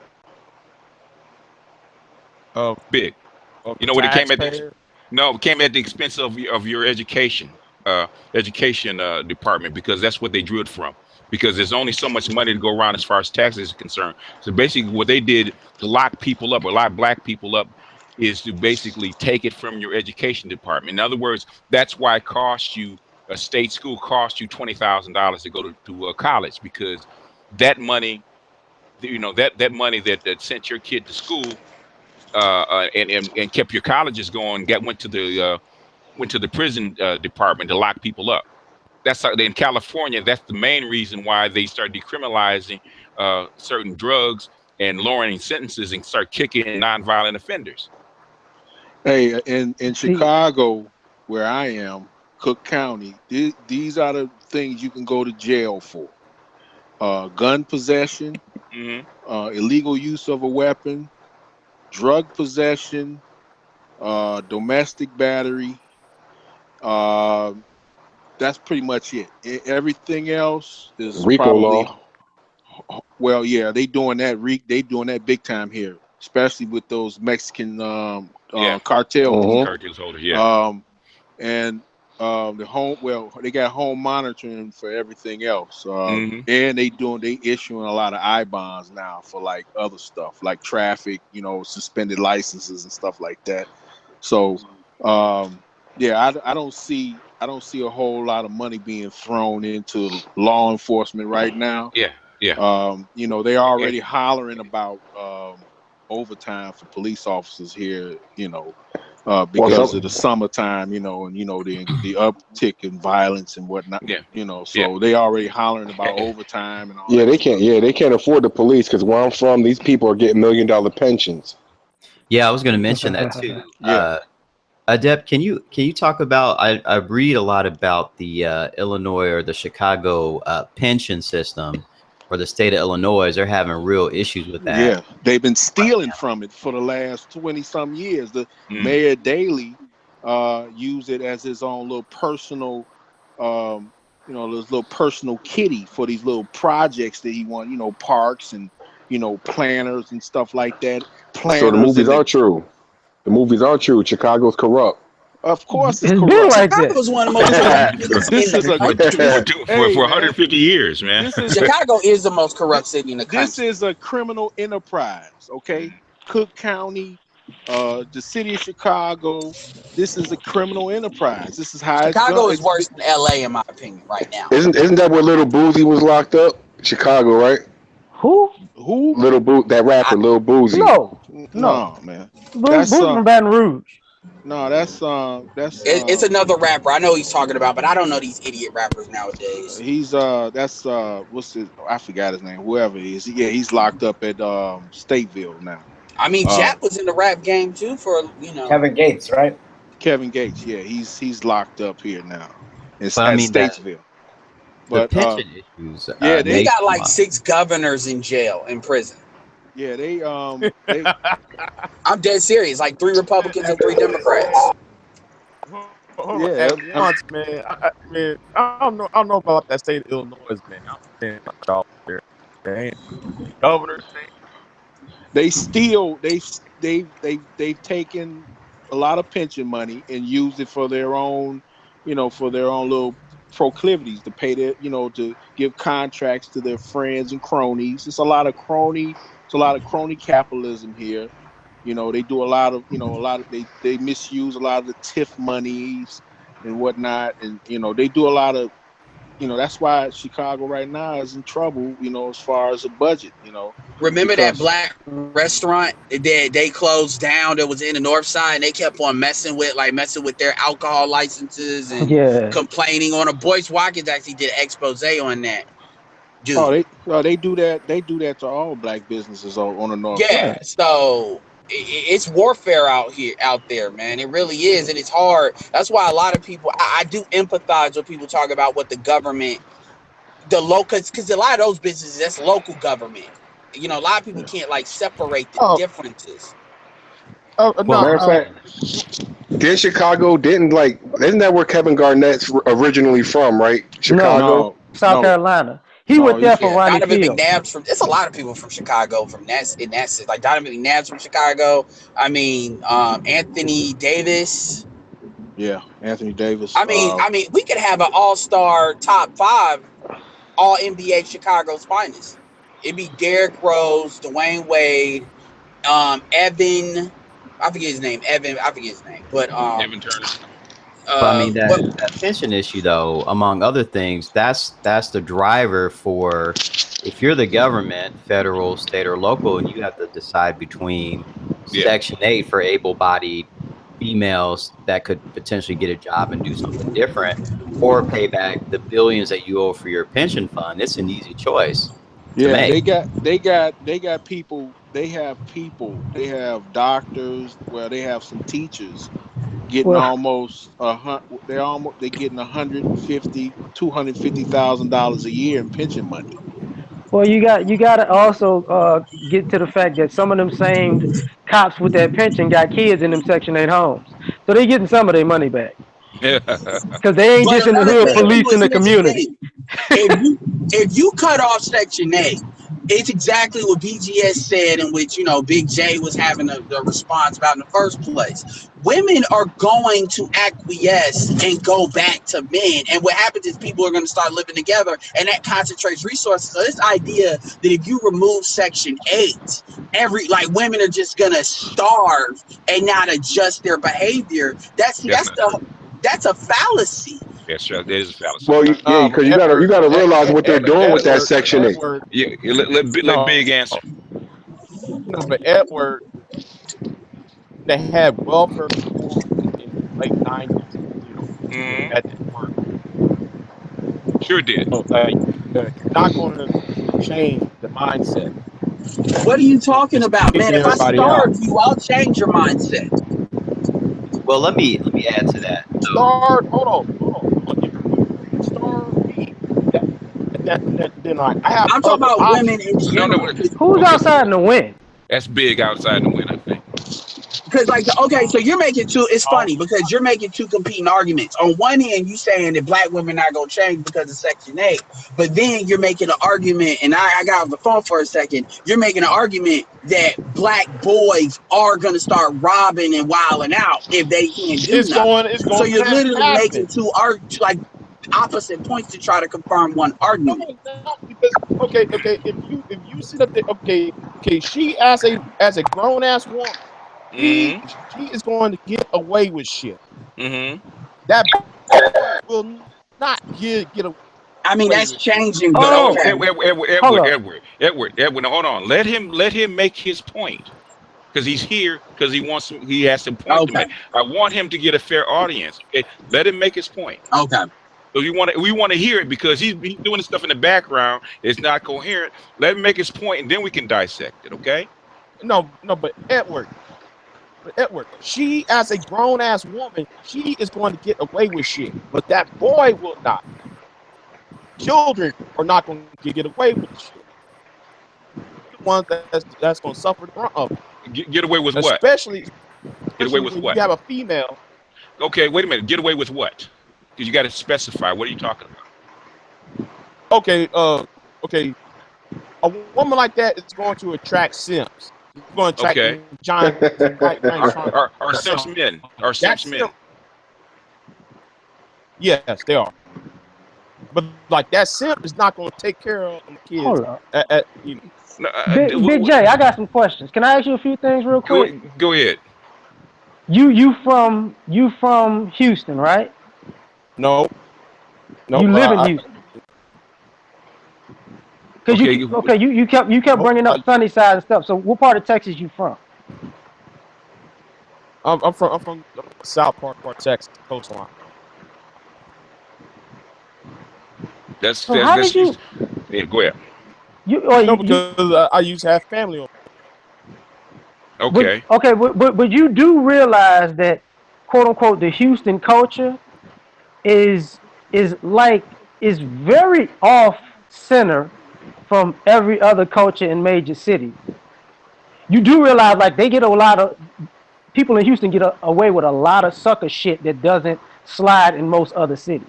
Big. You know what it came at? No, it came at the expense of your education department, because that's what they drew it from. Because there's only so much money to go around as far as taxes is concerned. So basically, what they did to lock people up or lock black people up is to basically take it from your education department. In other words, that's why a state school costs you $20,000 to go to college, because that money, that money that sent your kid to school and kept your colleges going, went to the prison department to lock people up. That's in California. That's the main reason why they start decriminalizing certain drugs and lowering sentences and start kicking nonviolent offenders. Hey, in Chicago, where I am, Cook County, these are the things you can go to jail for: gun possession, illegal use of a weapon, drug possession, domestic battery. That's pretty much it. Everything else is RICO probably law. Well, yeah, they doing that big time here, especially with those Mexican cartel. Cartels holder, yeah. And the home, they got home monitoring for everything else. And they issuing a lot of I-bonds now for like other stuff, like traffic, suspended licenses and stuff like that. So I don't see a whole lot of money being thrown into law enforcement right now. They already hollering about overtime for police officers here, because of the summertime, and the uptick in violence and whatnot. So they already hollering about overtime and all. They can't afford the police, because where I'm from, these people are getting $1 million pensions. Yeah, I was going to mention that too. Adep, can you talk about? I read a lot about the Illinois or the Chicago pension system, or the state of Illinois. They're having real issues with that. Yeah, they've been stealing from it for the last 20-some years. The Mayor Daley used it as his own little personal, this little personal kitty for these little projects that he want. Parks and planners and stuff like that. So the movies are true. The movies are true. Chicago's corrupt. Of course, it's been corrupt. like that. Chicago's one of the most This is a for 150 years, man. Chicago is the most corrupt city in the country. This is a criminal enterprise, okay? Cook County, the city of Chicago. This is a criminal enterprise. This is how Chicago is worse than LA, in my opinion, right now. Isn't that where Little Boozy was locked up? Chicago, right? Who? That rapper, Lil Boozy. No, man. That's from Baton Rouge. No, that's it's another rapper. I know he's talking about, but I don't know these idiot rappers nowadays. He's what's his? I forgot his name. Whoever he is, he's locked up at Stateville now. I mean, Jap was in the rap game too for Kevin Gates, right? Kevin Gates, yeah, he's locked up here now in Statesville. But pension issues. They got like 6 governors in prison. Yeah, they I'm dead serious. Like 3 Republicans and 3 Democrats. At once, man. I don't know about that state of Illinois, man. I'm saying out there. Governor, they've taken a lot of pension money and used it for their own, little proclivities to pay their, to give contracts to their friends and cronies. It's a lot of crony capitalism here. They do a lot of, they misuse a lot of the TIF monies and whatnot. And, they do a lot of that's why Chicago right now is in trouble. As far as the budget. Remember that Because black restaurant that they closed down that was in the north side, and they kept on messing with their alcohol licenses and Yeah. complaining on a Boyce Watkins actually did an expose on that. Dude. they do that. They do that to all black businesses on the north Yeah, side. so it's warfare out there, man. It really is, and it's hard. That's why a lot of people, I do empathize when people talk about what the government, the local, because a lot of those businesses, that's local government. A lot of people can't like separate the differences. Matter of fact, isn't that where Kevin Garnett's originally from, right? Chicago? South Carolina. He went there for Ronnie Donovan Field. McNabb's it's a lot of people from Chicago from that like Donovan McNabb's from Chicago. I mean, Anthony Davis. Yeah, Anthony Davis. I mean, we could have an all-star top 5, all NBA Chicago's finest. It'd be Derrick Rose, Dwayne Wade, Evan. I forget his name. But Evan Turner. But I mean that pension issue, though, among other things, that's the driver for if you're the government, federal, state, or local, and you have to decide between Section 8 for able-bodied females that could potentially get a job and do something different, or pay back the billions that you owe for your pension fund. It's an easy choice. Yeah, they got people. They have doctors. Well, they have some teachers getting they're getting $250,000 a year in pension money. Well, you got to also get to the fact that some of them same cops with that pension got kids in them Section 8 homes, so they getting some of their money back. Because they ain't just in the hood policing the community. If you cut off Section 8, it's exactly what BGS said, in which Big J was having the response about in the first place. Women are going to acquiesce and go back to men, and what happens is people are going to start living together, and that concentrates resources. So this idea that if you remove Section 8, women are just going to starve and not adjust their behavior. That's a fallacy. Yes, that is a fallacy. Well, because you gotta realize what they're doing with that Section 8. Yeah, let Big answer. No, but Edward, they had welfare in the late 90s. That didn't work. Sure did. You're not going to change the mindset. What are you talking about, man? If I starve you, I'll change your mindset. Well, let me add to that. Hold on. I'm talking about women in general. Who's outside in the wind? That's Big outside in the wind, I think. Because so you're making two. It's funny because you're making two competing arguments. On one hand, you saying that black women not gonna change because of Section 8, but then you're making an argument, and I got off the phone for a second. You're making an argument that black boys are gonna start robbing and wilding out if they can't do nothing. So you're literally making two opposite points to try to confirm one argument. Okay. If you sit up there, okay. She as a grown ass woman. She is going to get away with shit. That will not get away. I mean, that's changing. No, Edward. Now, hold on. Let him make his point, because he's here because he has some point to make. I want him to get a fair audience. Okay, let him make his point. Okay. So we want to hear it because he's doing stuff in the background. It's not coherent. Let him make his point, and then we can dissect it. Okay? No, but Edward, she as a grown ass woman, she is going to get away with shit, but that boy will not. Children are not going to get away with shit. The ones that's going to suffer the brunt of it. Get away with what? Especially get away with what? You have a female. Okay, wait a minute. Get away with what? Because you got to specify. What are you talking about? Okay. A woman like that is going to attract simps. It's going to attract giant. Are simps men? Are simps men? Yes, they are. But like that simp is not going to take care of the kids. Hold up. Big J, I got some questions. Can I ask you a few things real quick? Go ahead. You from Houston, right? No. You live in Houston. Because Okay. you kept bringing up Sunnyside and stuff. So what part of Texas you from? I'm from the South part of Texas coastline. That's So how did you? Yeah, go ahead. Because I used to have family on. Okay. But you do realize that, quote unquote, the Houston culture is very off center from every other culture in major cities. You do realize like they get a lot of people in Houston get away with a lot of sucker shit that doesn't slide in most other cities.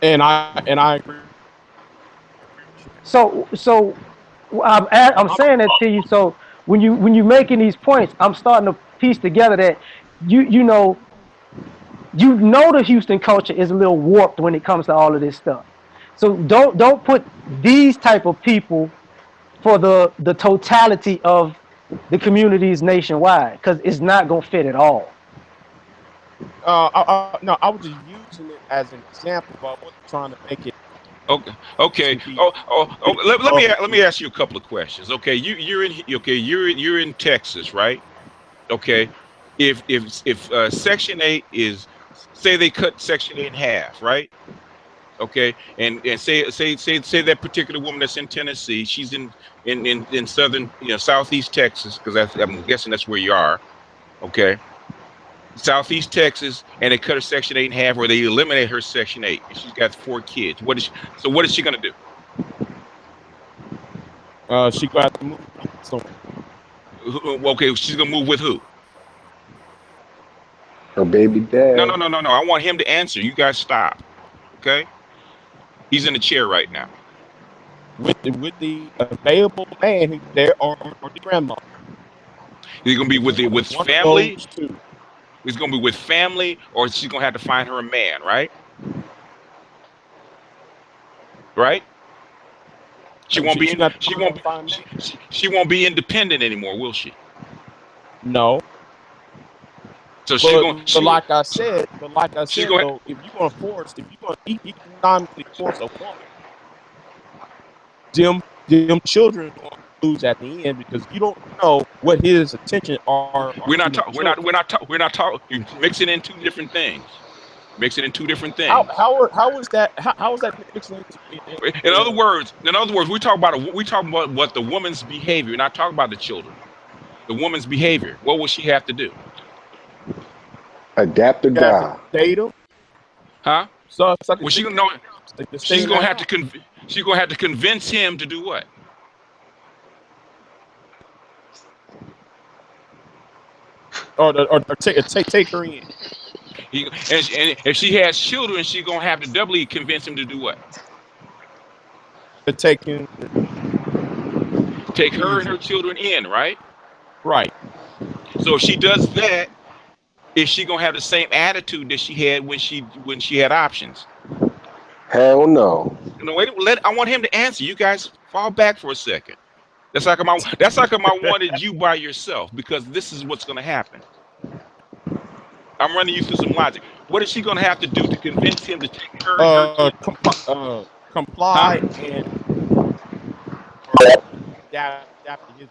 And I agree. So I'm saying that to you. So when you making these points, I'm starting to piece together that you know the Houston culture is a little warped when it comes to all of this stuff. So don't put these type of people for the totality of the communities nationwide, because it's not gonna fit at all. No, I was just using it as an example, but I wasn't trying to make it. Okay. Let me ask you a couple of questions. Okay, you're in Texas, right? Okay. If Section 8 is, say they cut Section 8 in half, right? Okay, and say that particular woman that's in Tennessee, she's in southern, southeast Texas, because I'm guessing that's where you are. Okay, southeast Texas, and they cut her Section 8 in half, or they eliminate her Section 8, and she's got 4 kids. What is she gonna do? She got to move somewhere. Okay, she's gonna move with who? Her baby No. dad. I want him to answer. You guys stop. Okay, he's in the chair right now. With the available man who's there, or the grandmother. He's gonna be with family. He's gonna be with family, or she's gonna have to find her a man, right? Right? She won't be independent anymore, will she? No. So like I said, though, if you're gonna economically force a woman, them children are gonna lose at the end, because you don't know what his intentions are. We're not talking. You mix it in two different things. Mix it in two different things. How is that? How is that mixing? In other words, we talk about what the woman's behavior. We're not talking about the children. The woman's behavior. What will she have to do? Adapt or die. Date him. Huh? So well, she's gonna have to convince him to do what? Or take her in. And if she has children, she's gonna have to doubly convince him to do what? To take her and her children in, right? Right. So if she does that, is she gonna have the same attitude that she had when she had options? Hell no. Wait. I want him to answer. You guys fall back for a second. That's like I wanted you by yourself, because this is what's gonna happen. I'm running you through some logic. What is she gonna have to do to convince him to take her? Comply and adapt to his.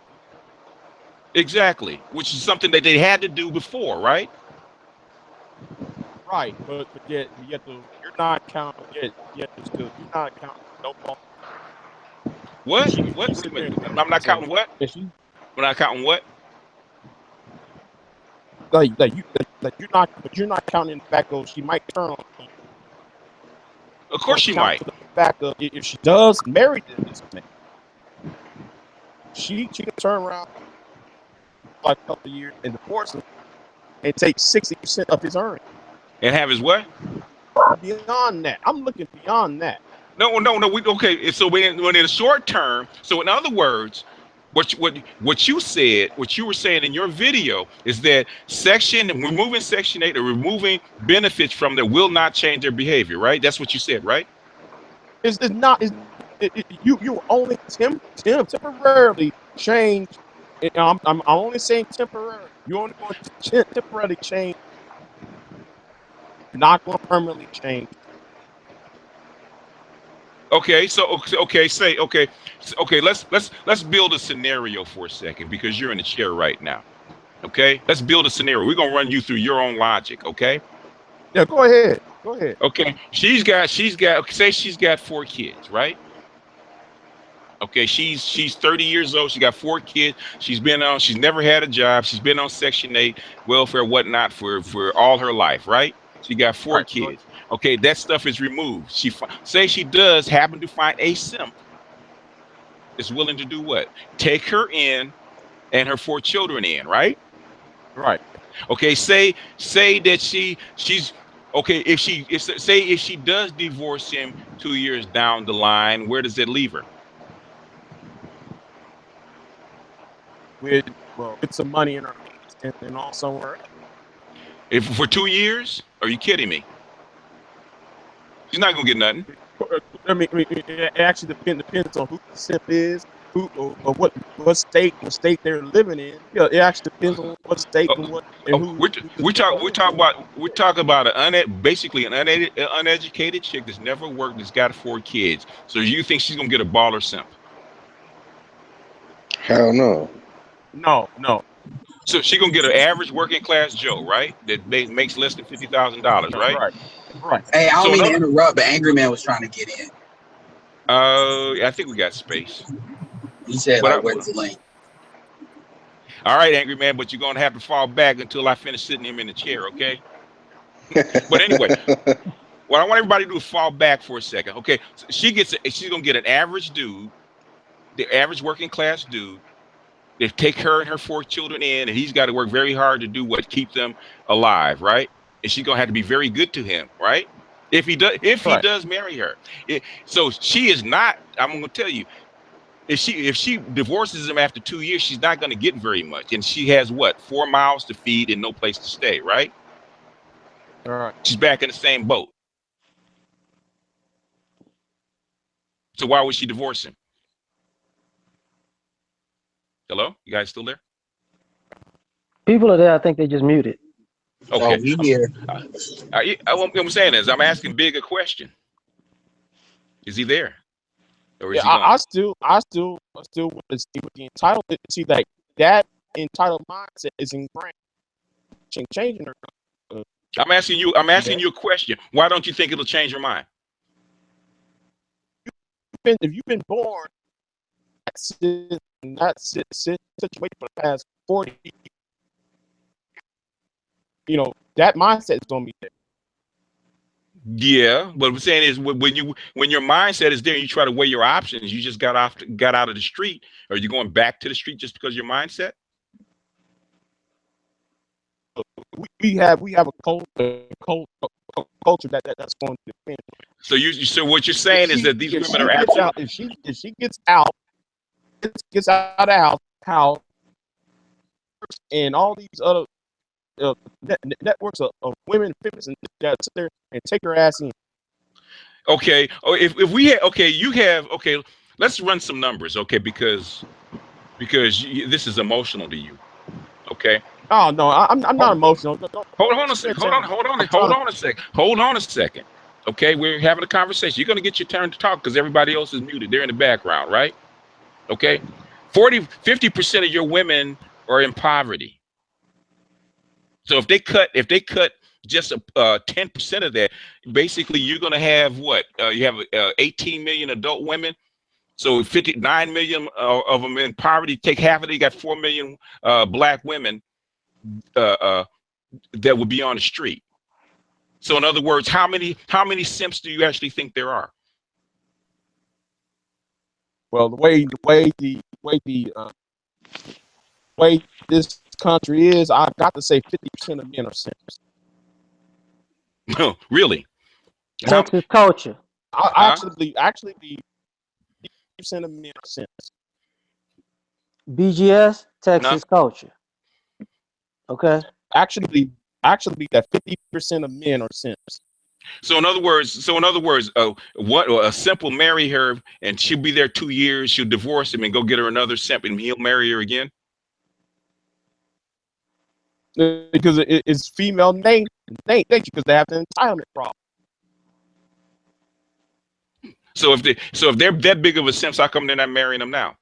Exactly, which is something that they had to do before, right? Right, but yet you're not counting. You're not counting no ball. What? I'm not counting what? We're not counting what? You're not counting the fact that she might turn on you. Of course she might. The fact of if she does marry this man, she can turn around like a couple of years and divorce him and take 60% of his earnings. And have his what? Beyond that, I'm looking beyond that. No. Okay. So when in the short term, so in other words, what you said, what you were saying in your video is that removing Section 8 or removing benefits from there will not change their behavior, right? That's what you said, right? It's not. You only temporarily change. I'm only saying temporarily. You're only going to temporarily change. Not going to permanently change. Okay, so okay. Let's build a scenario for a second because you're in the chair right now. Okay, let's build a scenario. We're gonna run you through your own logic. Okay. Yeah, go ahead. Go ahead. Okay, say she's got 4 kids, right? Okay, she's 30 years old. She got 4 kids. She's never had a job. She's been on Section 8 welfare, whatnot, for all her life, right? She got four Right. kids. Okay, that stuff is removed. Say she does happen to find a simp that's willing to do what? Take her in and her 4 children in, right? Right. Okay, say that she's okay. Say if she does divorce him 2 years down the line, where does it leave her? With some money in her hands and all somewhere. If for 2 years? Are you kidding me? She's not gonna get nothing. I mean, it actually depends on who the simp is, who or what state they're living in. Yeah, it actually depends on what state and what and who. We're talking about basically an uneducated chick that's never worked, that's got 4 kids. So you think she's gonna get a baller simp? Hell no. No. So she gonna get an average working class Joe, right? That makes less than $50,000, right? Right. Hey, I don't mean to interrupt, but Angry Man was trying to get in. I think we got space. He said, where's the link? All right, Angry Man, but you're gonna have to fall back until I finish sitting him in the chair, okay? But anyway, what I want everybody to do is fall back for a second, okay? So she's gonna get an average dude, the average working class dude. They take her and her 4 children in, and he's got to work very hard to do what? Keep them alive, right? And she's gonna have to be very good to him, right? If he does marry her. So she is not. I'm gonna tell you, if she divorces him after 2 years, she's not gonna get very much, and she has what? 4 mouths to feed and no place to stay, right? All right. She's back in the same boat. So why would she divorce him? Hello, you guys still there? People are there. I think they just muted. Okay. Oh, we here. What I'm saying is, I'm asking Big a question. Is he there? Or is Yeah, he gone? I still want to see what the entitlement. See, like that entitled mindset is ingrained, changing her. I'm asking you a question. Why don't you think it'll change your mind? If you've been born in that situation for the past 40 years, that mindset is going to be there. Yeah, but what I'm saying is when your mindset is there and you try to weigh your options, you just got out of the street. Are you going back to the street just because of your mindset? We have a culture that's going to depend. So what you're saying is that these women are out. If she gets out of the house, and all these other networks of women feminists that sit there and take her ass in. Okay. Oh, if we had let's run some numbers, okay? Because this is emotional to you, okay? Oh no, I'm not emotional. Hold on a second. Okay, we're having a conversation. You're gonna get your turn to talk because everybody else is muted. They're in the background, right? Okay. 50% of your women are in poverty. So if they cut just 10% of that, basically you're gonna have what? You have 18 million adult women. So 59 million of them in poverty. Take half of it, you got 4 million black women that would be on the street. So in other words, how many simps do you actually think there are? Well, the way this country is, I got to say 50% of men are simps. No, really? Texas culture. I actually believe 50% of men are simps. BGS, Texas culture. Okay. Actually, that 50% of men are simps. So in other words, what a simp will marry her and she'll be there 2 years. She'll divorce him and go get her another simp and he'll marry her again. Because it's female nature because they have the entitlement problem. So if they're that big of a simps, how come they're not marrying them now?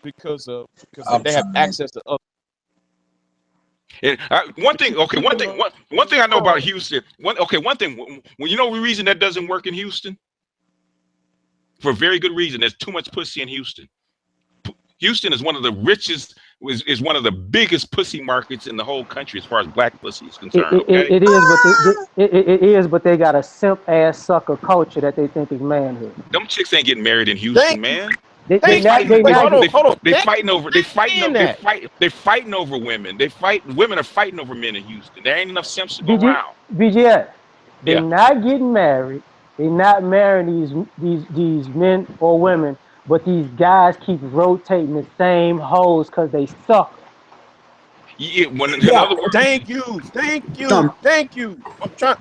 Because they have access to other. And one thing I know about Houston. One thing. When you know the reason that doesn't work in Houston, for a very good reason. There's too much pussy in Houston. Houston is one of the richest, is one of the biggest pussy markets in the whole country as far as black pussy is concerned. It is, but they got a simp ass sucker culture that they think is manhood. Them chicks ain't getting married in Houston, man. They fighting over women. Women are fighting over men in Houston. There ain't enough simps to go around. BGS, they're not getting married. They're not marrying these men or women, but these guys keep rotating the same hoes because they suck. Yeah, in other words, thank you. I'm trying.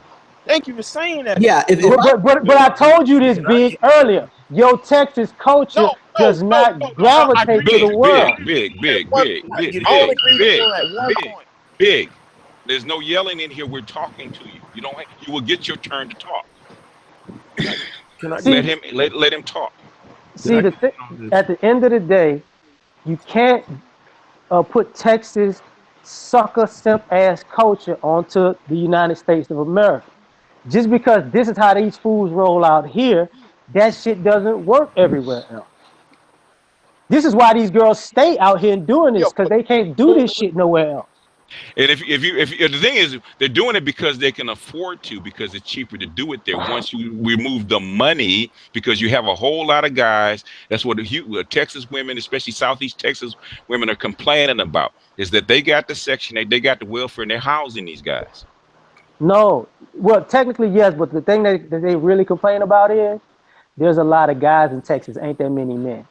Thank you for saying that. Yeah, but I told you this big earlier. Your Texas culture does not gravitate to the world. Big. There's no yelling in here. We're talking to you. You will get your turn to talk. Let him talk. See, at the end of the day, you can't put Texas sucker simp ass culture onto the United States of America. Just because this is how these fools roll out here, that shit doesn't work everywhere else. This is why these girls stay out here and doing this, because they can't do this shit nowhere else. And if the thing is, they're doing it because they can afford to, because it's cheaper to do it there. Once you remove the money, because you have a whole lot of guys. That's what the Texas women, especially Southeast Texas women, are complaining about, is that they got the Section 8, they got the welfare, and they're housing these guys. No, well, technically yes, but the thing that they really complain about is there's a lot of guys in Texas, ain't that many men.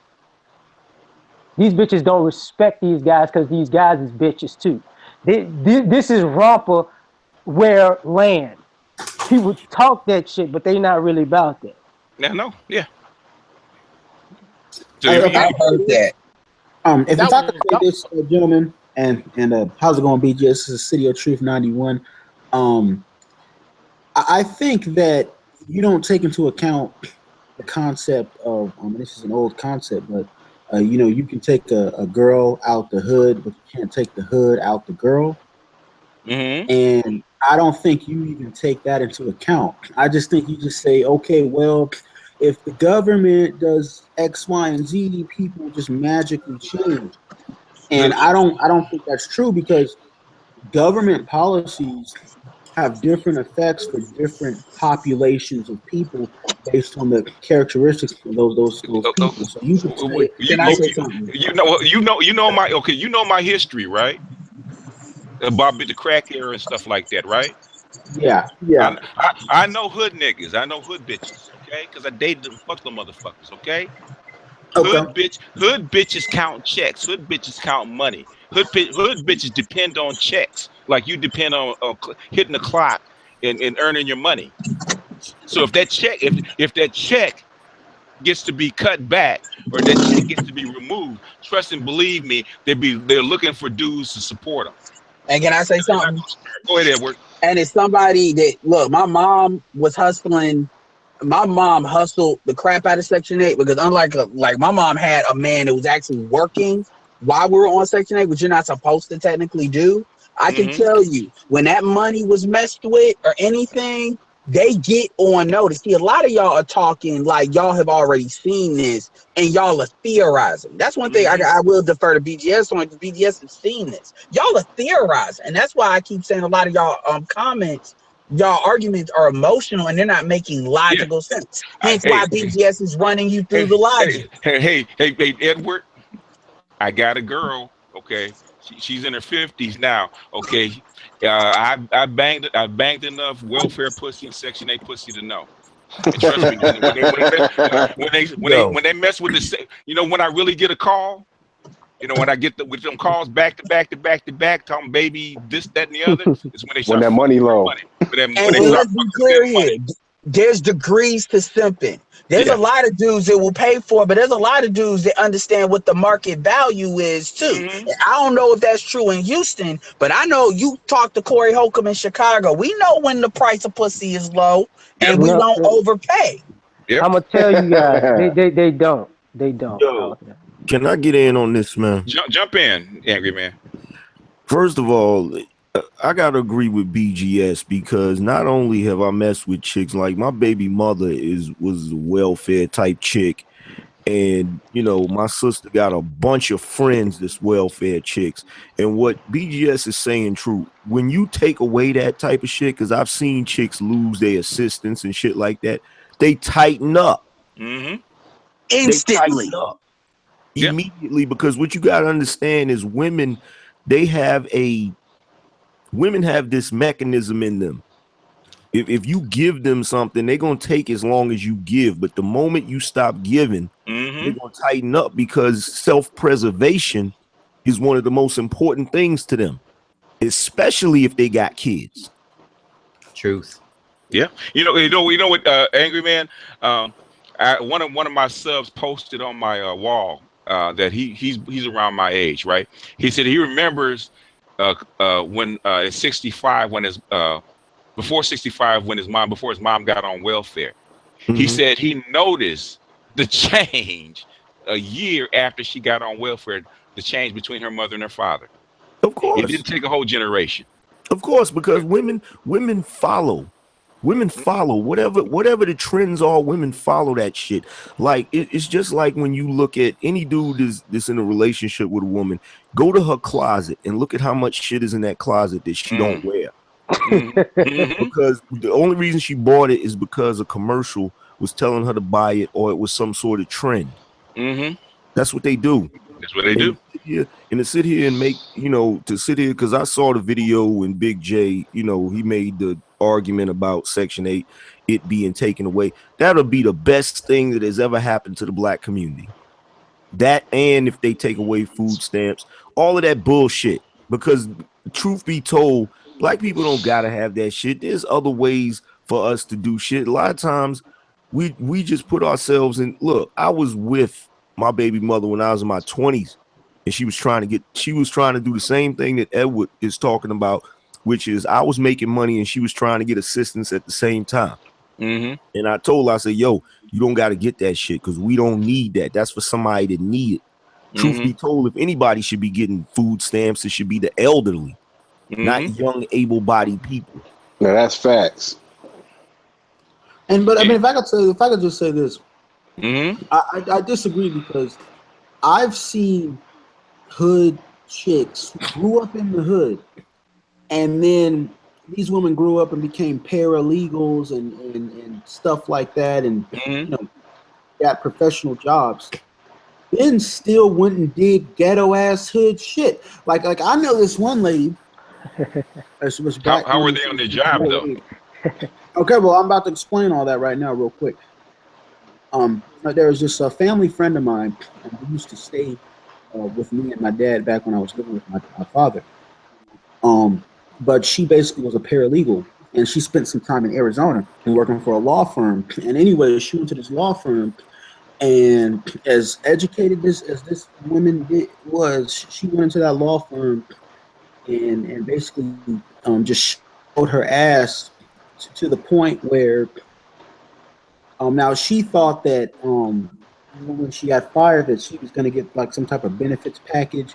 These bitches don't respect these guys because these guys is bitches too. This is romper where land. People talk that shit, but they not really about that. Yeah. So I heard that. If I could say this, gentlemen, and how's it going, BG? This is City of Truth 91. I think that you don't take into account the concept of, this is an old concept, but you can take a girl out the hood, but you can't take the hood out the girl. Mm-hmm. And I don't think you even take that into account. I just think you just say, okay, well, if the government does X, Y, and Z, people just magically change. And I don't think that's true, because government policies have different effects for different populations of people based on the characteristics of those people. So you can say, you know my history, right? About the crack era and stuff like that, right? Yeah. I know hood niggas. I know hood bitches, okay? Because I dated them, fuck them motherfuckers, okay? Hood bitches count checks. Hood bitches count money. Hood bitches depend on checks, like you depend on hitting the clock and earning your money. So if that check gets to be cut back, or that check gets to be removed, trust and believe me, they're looking for dudes to support them. And can I say something? Go ahead, Edward. And it's somebody that, look, my mom was hustling. My mom hustled the crap out of Section 8, because unlike my mom had a man that was actually working while we were on Section 8, which you're not supposed to technically do. I can tell you, when that money was messed with or anything, they get on notice. See, a lot of y'all are talking like y'all have already seen this and y'all are theorizing. That's one thing I will defer to BGS on, because BGS has seen this. Y'all are theorizing. And that's why I keep saying a lot of y'all comments, y'all arguments are emotional and they're not making logical sense. Hence why BGS is running you through the logic. Hey, Edward, I got a girl, okay? She's in her 50s now, okay? I banged enough welfare pussy and Section 8 pussy to know. And trust me, when they mess with the, when I really get a call, when I get with them calls back to back, talking baby this, that, and the other, it's when they start that money low. And let's be clear here. There's degrees to simping. There's a lot of dudes that will pay for it, but there's a lot of dudes that understand what the market value is too. I don't know if that's true in Houston, but I know you talk to Corey Holcomb in Chicago. We know when the price of pussy is low and we don't overpay. I'm gonna tell you guys, they don't. Yo, can I get in on this, man? Jump in, Angry Man. First of all, I gotta agree with BGS because not only have I messed with chicks, like my baby mother was a welfare type chick, and you know my sister got a bunch of friends that's welfare chicks. And what BGS is saying true. When you take away that type of shit, because I've seen chicks lose their assistants and shit like that, they tighten up. Instantly. Immediately, because what you gotta understand is women have this mechanism in them. If you give them something, they're gonna take as long as you give, but the moment you stop giving, they're gonna tighten up, because self-preservation is one of the most important things to them, especially if they got kids. Truth. Yeah, you know what, Angry Man. One of my subs posted on my wall that he's around my age, right? He said he remembers when at 65, when his before 65, when before his mom got on welfare. He said he noticed the change a year after she got on welfare, the change between her mother and her father. Of course, it didn't take a whole generation. Of course, because women follow. Women follow whatever the trends are. Women follow that shit. Like it's just like when you look at any dude that's in a relationship with a woman, go to her closet and look at how much shit is in that closet that she don't wear. Because the only reason she bought it is because a commercial was telling her to buy it, or it was some sort of trend. That's what they do. That's what they do. And to sit here and make, because I saw the video when Big J, he made the argument about Section 8, it being taken away. That'll be the best thing that has ever happened to the black community. That, and if they take away food stamps, all of that bullshit. Because truth be told, black people don't gotta have that shit. There's other ways for us to do shit. A lot of times we just put ourselves in. Look, I was with my baby mother when I was in my 20s, and she was trying to do the same thing that Edward is talking about, which is I was making money and she was trying to get assistance at the same time. And I told her, I said, yo, you don't got to get that shit, because we don't need that. That's for somebody that need it. Truth be told, if anybody should be getting food stamps, it should be the elderly, not young, able-bodied people. No, that's facts. But I mean, if I could just say this, I disagree, because I've seen hood chicks who grew up in the hood, and then these women grew up and became paralegals and stuff like that, and got professional jobs, then still went and did ghetto ass hood shit. Like I know this one lady. How were they on their job though? Okay, well, I'm about to explain all that right now, real quick. There was just a family friend of mine who used to stay with me and my dad back when I was living with my father. But she basically was a paralegal, and she spent some time in Arizona and working for a law firm. And anyway, she went to this law firm, and as educated as this woman was, she went into that law firm and basically just showed her ass to the point where now she thought that when she got fired that she was going to get like some type of benefits package.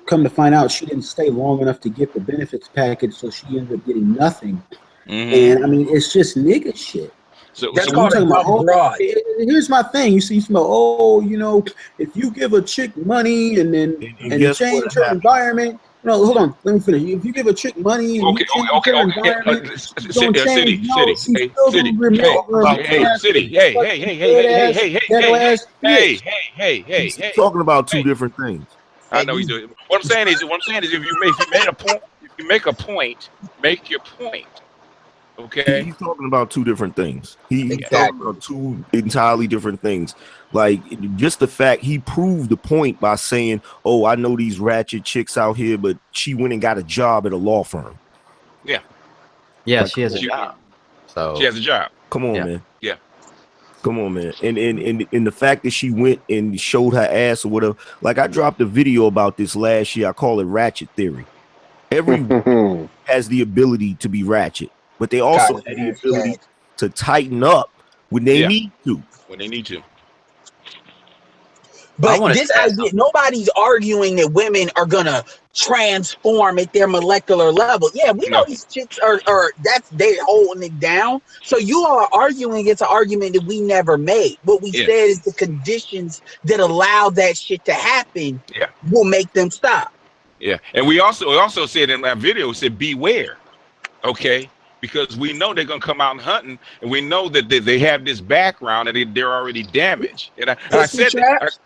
Come to find out, she didn't stay long enough to get the benefits package, so she ended up getting nothing. And I mean, it's just nigga shit. So called broad. Here's my thing. You see, if you give a chick money and you change her environment. No, hold on. Let me finish. If you give a chick money and you change her environment, she's gonna change. He's talking about two different things. I know he's doing. What I'm saying is, if you make a point, make your point. Okay. He's talking about two different things. He's talking about two entirely different things. Like, just the fact he proved the point by saying, "Oh, I know these ratchet chicks out here, but she went and got a job at a law firm." Yeah, she has a job. So she has a job. Come on, man. Yeah. Come on, man. And the fact that she went and showed her ass or whatever. Like I dropped a video about this last year. I call it ratchet theory. Everyone has the ability to be ratchet, but they also have the ability to tighten up when they need to. When they need to. But this idea, nobody's arguing that women are gonna transform at their molecular level. Yeah, we know these chicks are they holding it down. So you all are arguing it's an argument that we never made. What we said is the conditions that allow that shit to happen will make them stop. Yeah, and we also said in that video, we said beware, okay, because we know they're gonna come out and hunting, and we know that they have this background and they're already damaged. And I said that.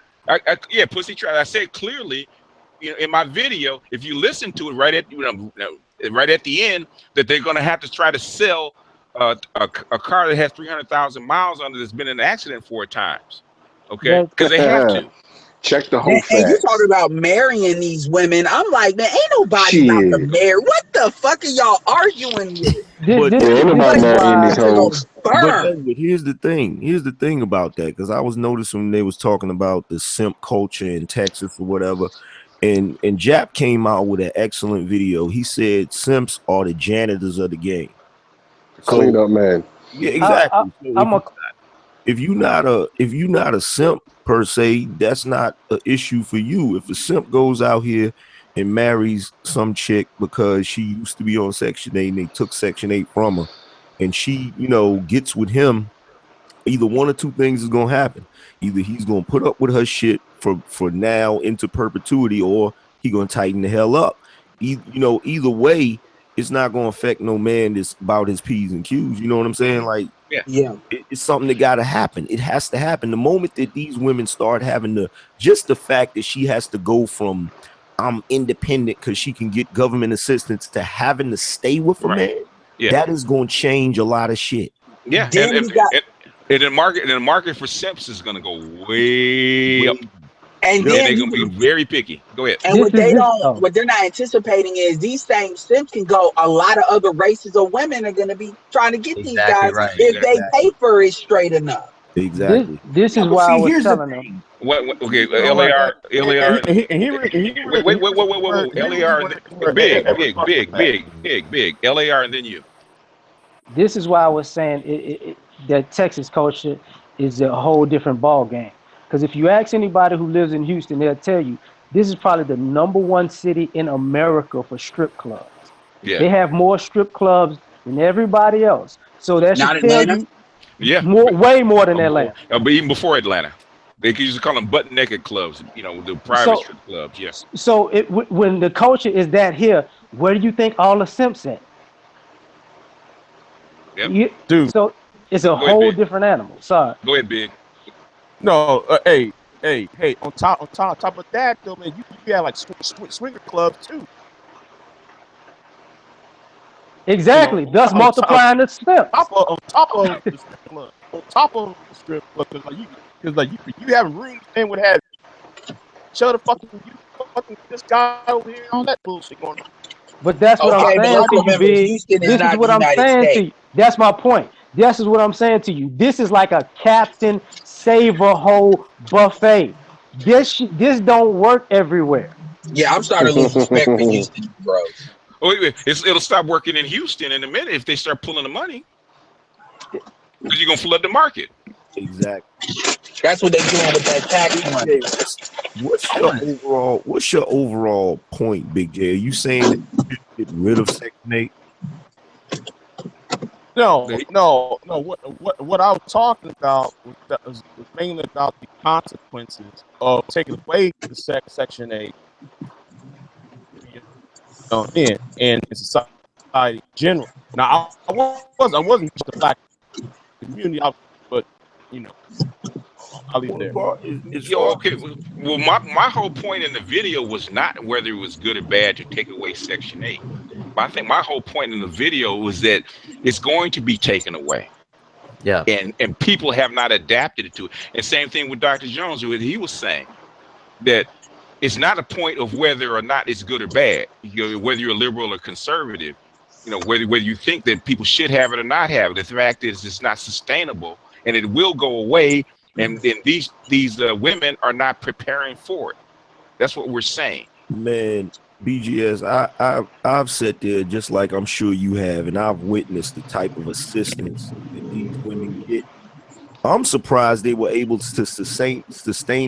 Pussy trap. I said clearly, in my video, if you listen to it right at the end, that they're going to have to try to sell a car that has 300,000 miles on it that's been in an accident 4 times. Okay, because they have to. Check the whole fact. And you talking about marrying these women? I'm like, man, ain't nobody about to marry. What the fuck are y'all arguing with? But here's the thing. Here's the thing about that, because I was noticing when they was talking about the simp culture in Texas or whatever, and Jap came out with an excellent video. He said simps are the janitors of the game. Clean up, man. Yeah, exactly. If you're not a simp per se, that's not an issue for you. If a simp goes out here and marries some chick because she used to be on Section 8 and they took Section 8 from her, and she, gets with him, either one or two things is gonna happen. Either he's gonna put up with her shit for now into perpetuity, or he gonna tighten the hell up. Either way, it's not gonna affect no man that's about his P's and Q's. You know what I'm saying? Like, it's something that gotta happen. It has to happen. The moment that these women start having the fact that she has to go from I'm independent because she can get government assistance to having to stay with a man, that is gonna change a lot of shit. Yeah, and the market for simps is gonna go way up. And then they're gonna be very picky. Go ahead. And what they're not anticipating is these same simps can go. A lot of other races of women are gonna be trying to get these guys if they pay for it straight enough. Exactly. This is why I was telling them. What? Okay, LAR. Wait. LAR. Big. LAR, and then you. This is why I was saying that Texas culture is a whole different ball game. Because if you ask anybody who lives in Houston, they'll tell you this is probably the #1 city in America for strip clubs. Yeah. They have more strip clubs than everybody else. So that should tell you, way more than Atlanta. But even before Atlanta, they used to call them butt naked clubs. The private strip clubs. Yes. So when the culture is that here, where do you think all the simps at? Yep. Dude. So it's a whole different animal. Sorry. Go ahead, Big. No, hey. On top of that, though, man, you have like swinger clubs too. Exactly. Thus multiplying the simps. On top of the strip club. On top of the strip club, because you have rooms and would have shut the fucking this guy over here on that bullshit going on. But that's what I'm saying to you, Big. This is what I'm saying to you. That's my point. This is what I'm saying to you. This is like a Captain Save-A-Hole buffet. This don't work everywhere. Yeah, I'm starting to lose respect for Houston, bro. Oh, it'll stop working in Houston in a minute if they start pulling the money. Because you're gonna flood the market. Exactly. That's what they're doing with that tax money. What's your overall point, Big J? Are you saying that you should get rid of Section 8? No. What I was talking about was mainly about the consequences of taking away the Section 8 and society in general. Now, I wasn't just the black community, but I'll leave it there. Okay. Well, my whole point in the video was not whether it was good or bad to take away Section 8. But I think my whole point in the video was that it's going to be taken away. Yeah. And people have not adapted to it. And same thing with Dr. Jones, where he was saying that it's not a point of whether or not it's good or bad. Whether you're a liberal or conservative, whether you think that people should have it or not have it. The fact is, it's not sustainable. and it will go away. And then these women are not preparing for it. That's what we're saying. Man, BGS, I've sat there just like I'm sure you have, and I've witnessed the type of assistance that these women get. I'm surprised they were able to sustain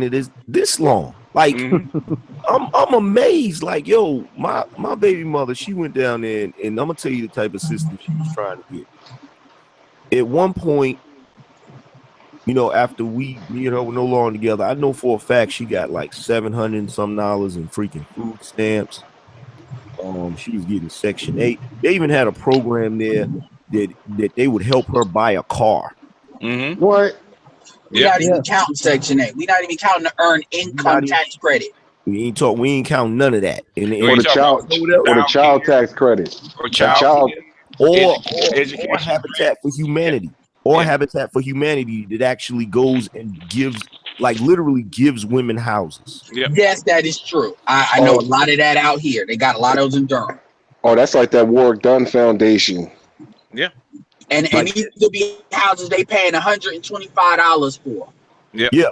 it this long. Like, I'm amazed. Like, yo, my baby mother, she went down there, and I'm gonna tell you the type of assistance she was trying to get. At one point, you know, after me and her were no longer together, I know for a fact she got like $700 and some in freaking food stamps. She was getting Section 8. They even had a program there that they would help her buy a car. What? We're not even counting Section 8. We're not even counting the earned income tax credit. We ain't counting none of that. And or the child tax credit. Or Habitat for Humanity. Or Habitat for Humanity that actually goes and literally gives women houses. Yes, that is true. I know a lot of that out here. They got a lot of those in Durham. Oh, that's like that Warwick Dunn Foundation. Yeah. And these will be houses they paying $125 for. Yeah.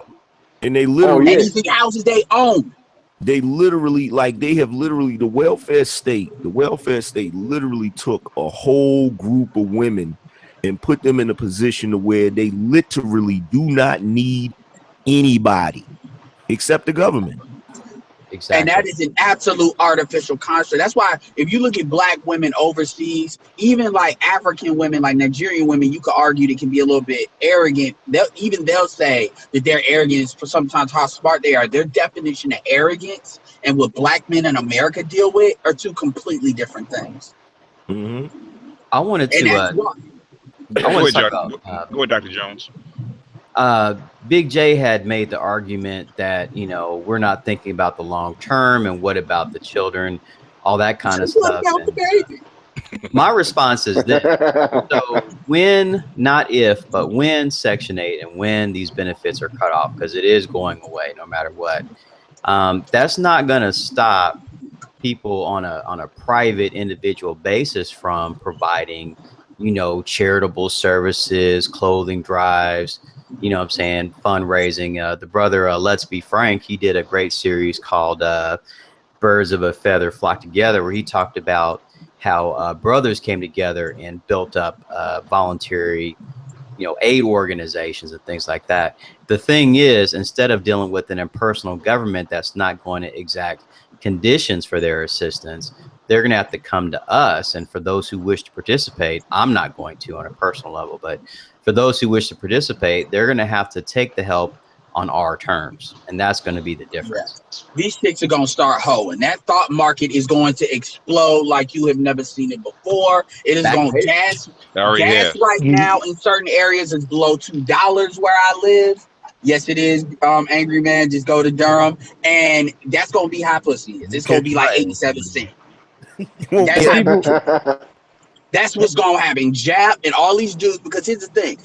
And they literally and these houses they own. They literally, the welfare state literally took a whole group of women and put them in a position to where they literally do not need anybody except the government. Exactly. And that is an absolute artificial construct. That's why if you look at black women overseas, even like African women, like Nigerian women, you could argue they can be a little bit arrogant. They'll say that they're arrogant for sometimes how smart they are. Their definition of arrogance and what black men in America deal with are two completely different things. I wanted to go ahead, Dr. Jones. Big J had made the argument that, you know, we're not thinking about the long term and what about the children, all that kind of stuff. And, my response is this. So when, not if, but when Section 8 and when these benefits are cut off, because it is going away no matter what, that's not going to stop people on a private individual basis from providing, you know, charitable services, clothing drives, you know what I'm saying, fundraising. The brother, Let's Be Frank, he did a great series called Birds of a Feather Flock Together, where he talked about how brothers came together and built up voluntary, you know, aid organizations and things like that. The thing is, instead of dealing with an impersonal government that's not going to exact conditions for their assistance, they're going to have to come to us. And for those who wish to participate, I'm not going to on a personal level, but for those who wish to participate, they're going to have to take the help on our terms. And that's going to be the difference. Yeah. These chicks are going to start hoeing. That thought market is going to explode like you have never seen it before. It is going to gas right now in certain areas is below $2 where I live. Yes, it is. Angry Man, just go to Durham. And that's going to be high pussy. It's going to be like 87 cents. That's what's going to happen. Jap and all these dudes, because here's the thing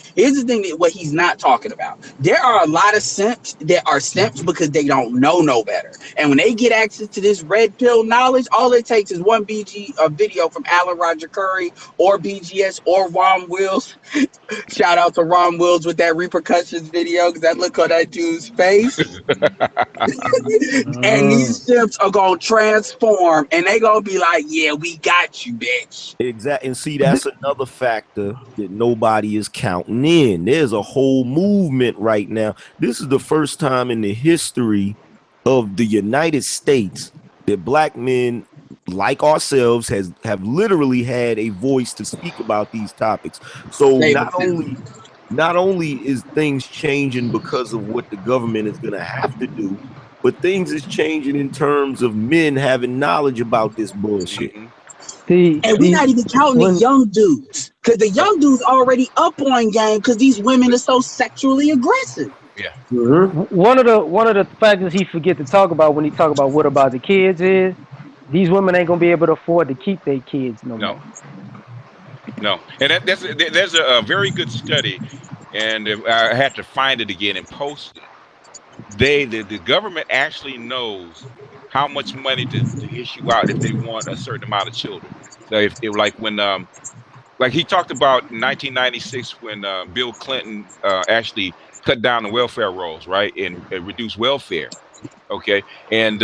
that what he's not talking about. There are a lot of simps that are simps because they don't know no better. And when they get access to this red pill knowledge, all it takes is one video from Alan Roger Curry or BGS or Ron Wills. Shout out to Ron Wills with that repercussions video, because that look on that dude's face. And these simps are going to transform and they going to be like, yeah, we got you, bitch. Exactly. And see, that's another factor that nobody is counting in. There's a whole movement right now. This is the first time in the history of the United States that black men like ourselves have literally had a voice to speak about these topics. So not only is things changing because of what the government is going to have to do, but things is changing in terms of men having knowledge about this bullshit. And we're not even counting the young dudes, because the young dudes already up on game because these women are so sexually aggressive. Yeah. One of the factors he forget to talk about when he talk about what about the kids is these women ain't gonna be able to afford to keep their kids no more. No, and there's a very good study, and I had to find it again and post it. The government actually knows how much money to issue out if they want a certain amount of children. So if like when Like he talked about in 1996 when Bill Clinton actually cut down the welfare rolls, right, and reduced welfare. Okay, and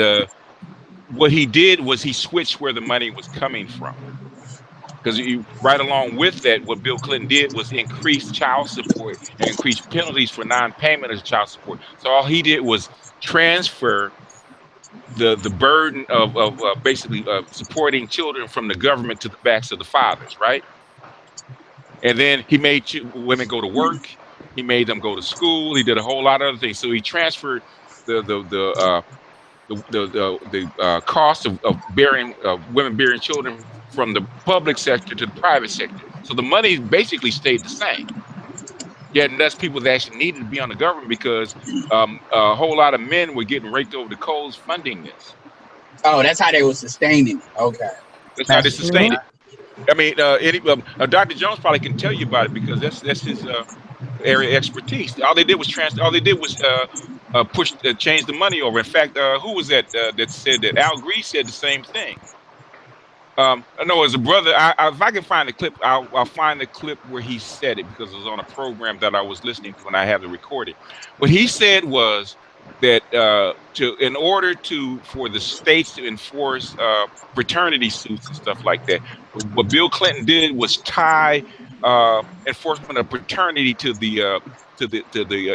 what he did was he switched where the money was coming from. Because right along with that, what Bill Clinton did was increase child support and increase penalties for non-payment of child support. So all he did was transfer the burden of basically supporting children from the government to the backs of the fathers, right? And then he made women go to work. He made them go to school. He did a whole lot of other things. So he transferred the cost of bearing women bearing children from the public sector to the private sector. So the money basically stayed the same. Yet less people that actually needed to be on the government because a whole lot of men were getting raked over the coals funding this. Oh, that's how they were sustaining it. Okay. That's how they sustained it. I mean, Dr. Jones probably can tell you about it because that's his area of expertise. All they did was change the money over. In fact, who was that that said that? Al Green said the same thing. I know as a brother, if I can find the clip, I'll find the clip where he said it because it was on a program that I was listening to and I have it recorded. What he said was that in order for the states to enforce fraternity suits and stuff like that, what Bill Clinton did was tie enforcement of fraternity to the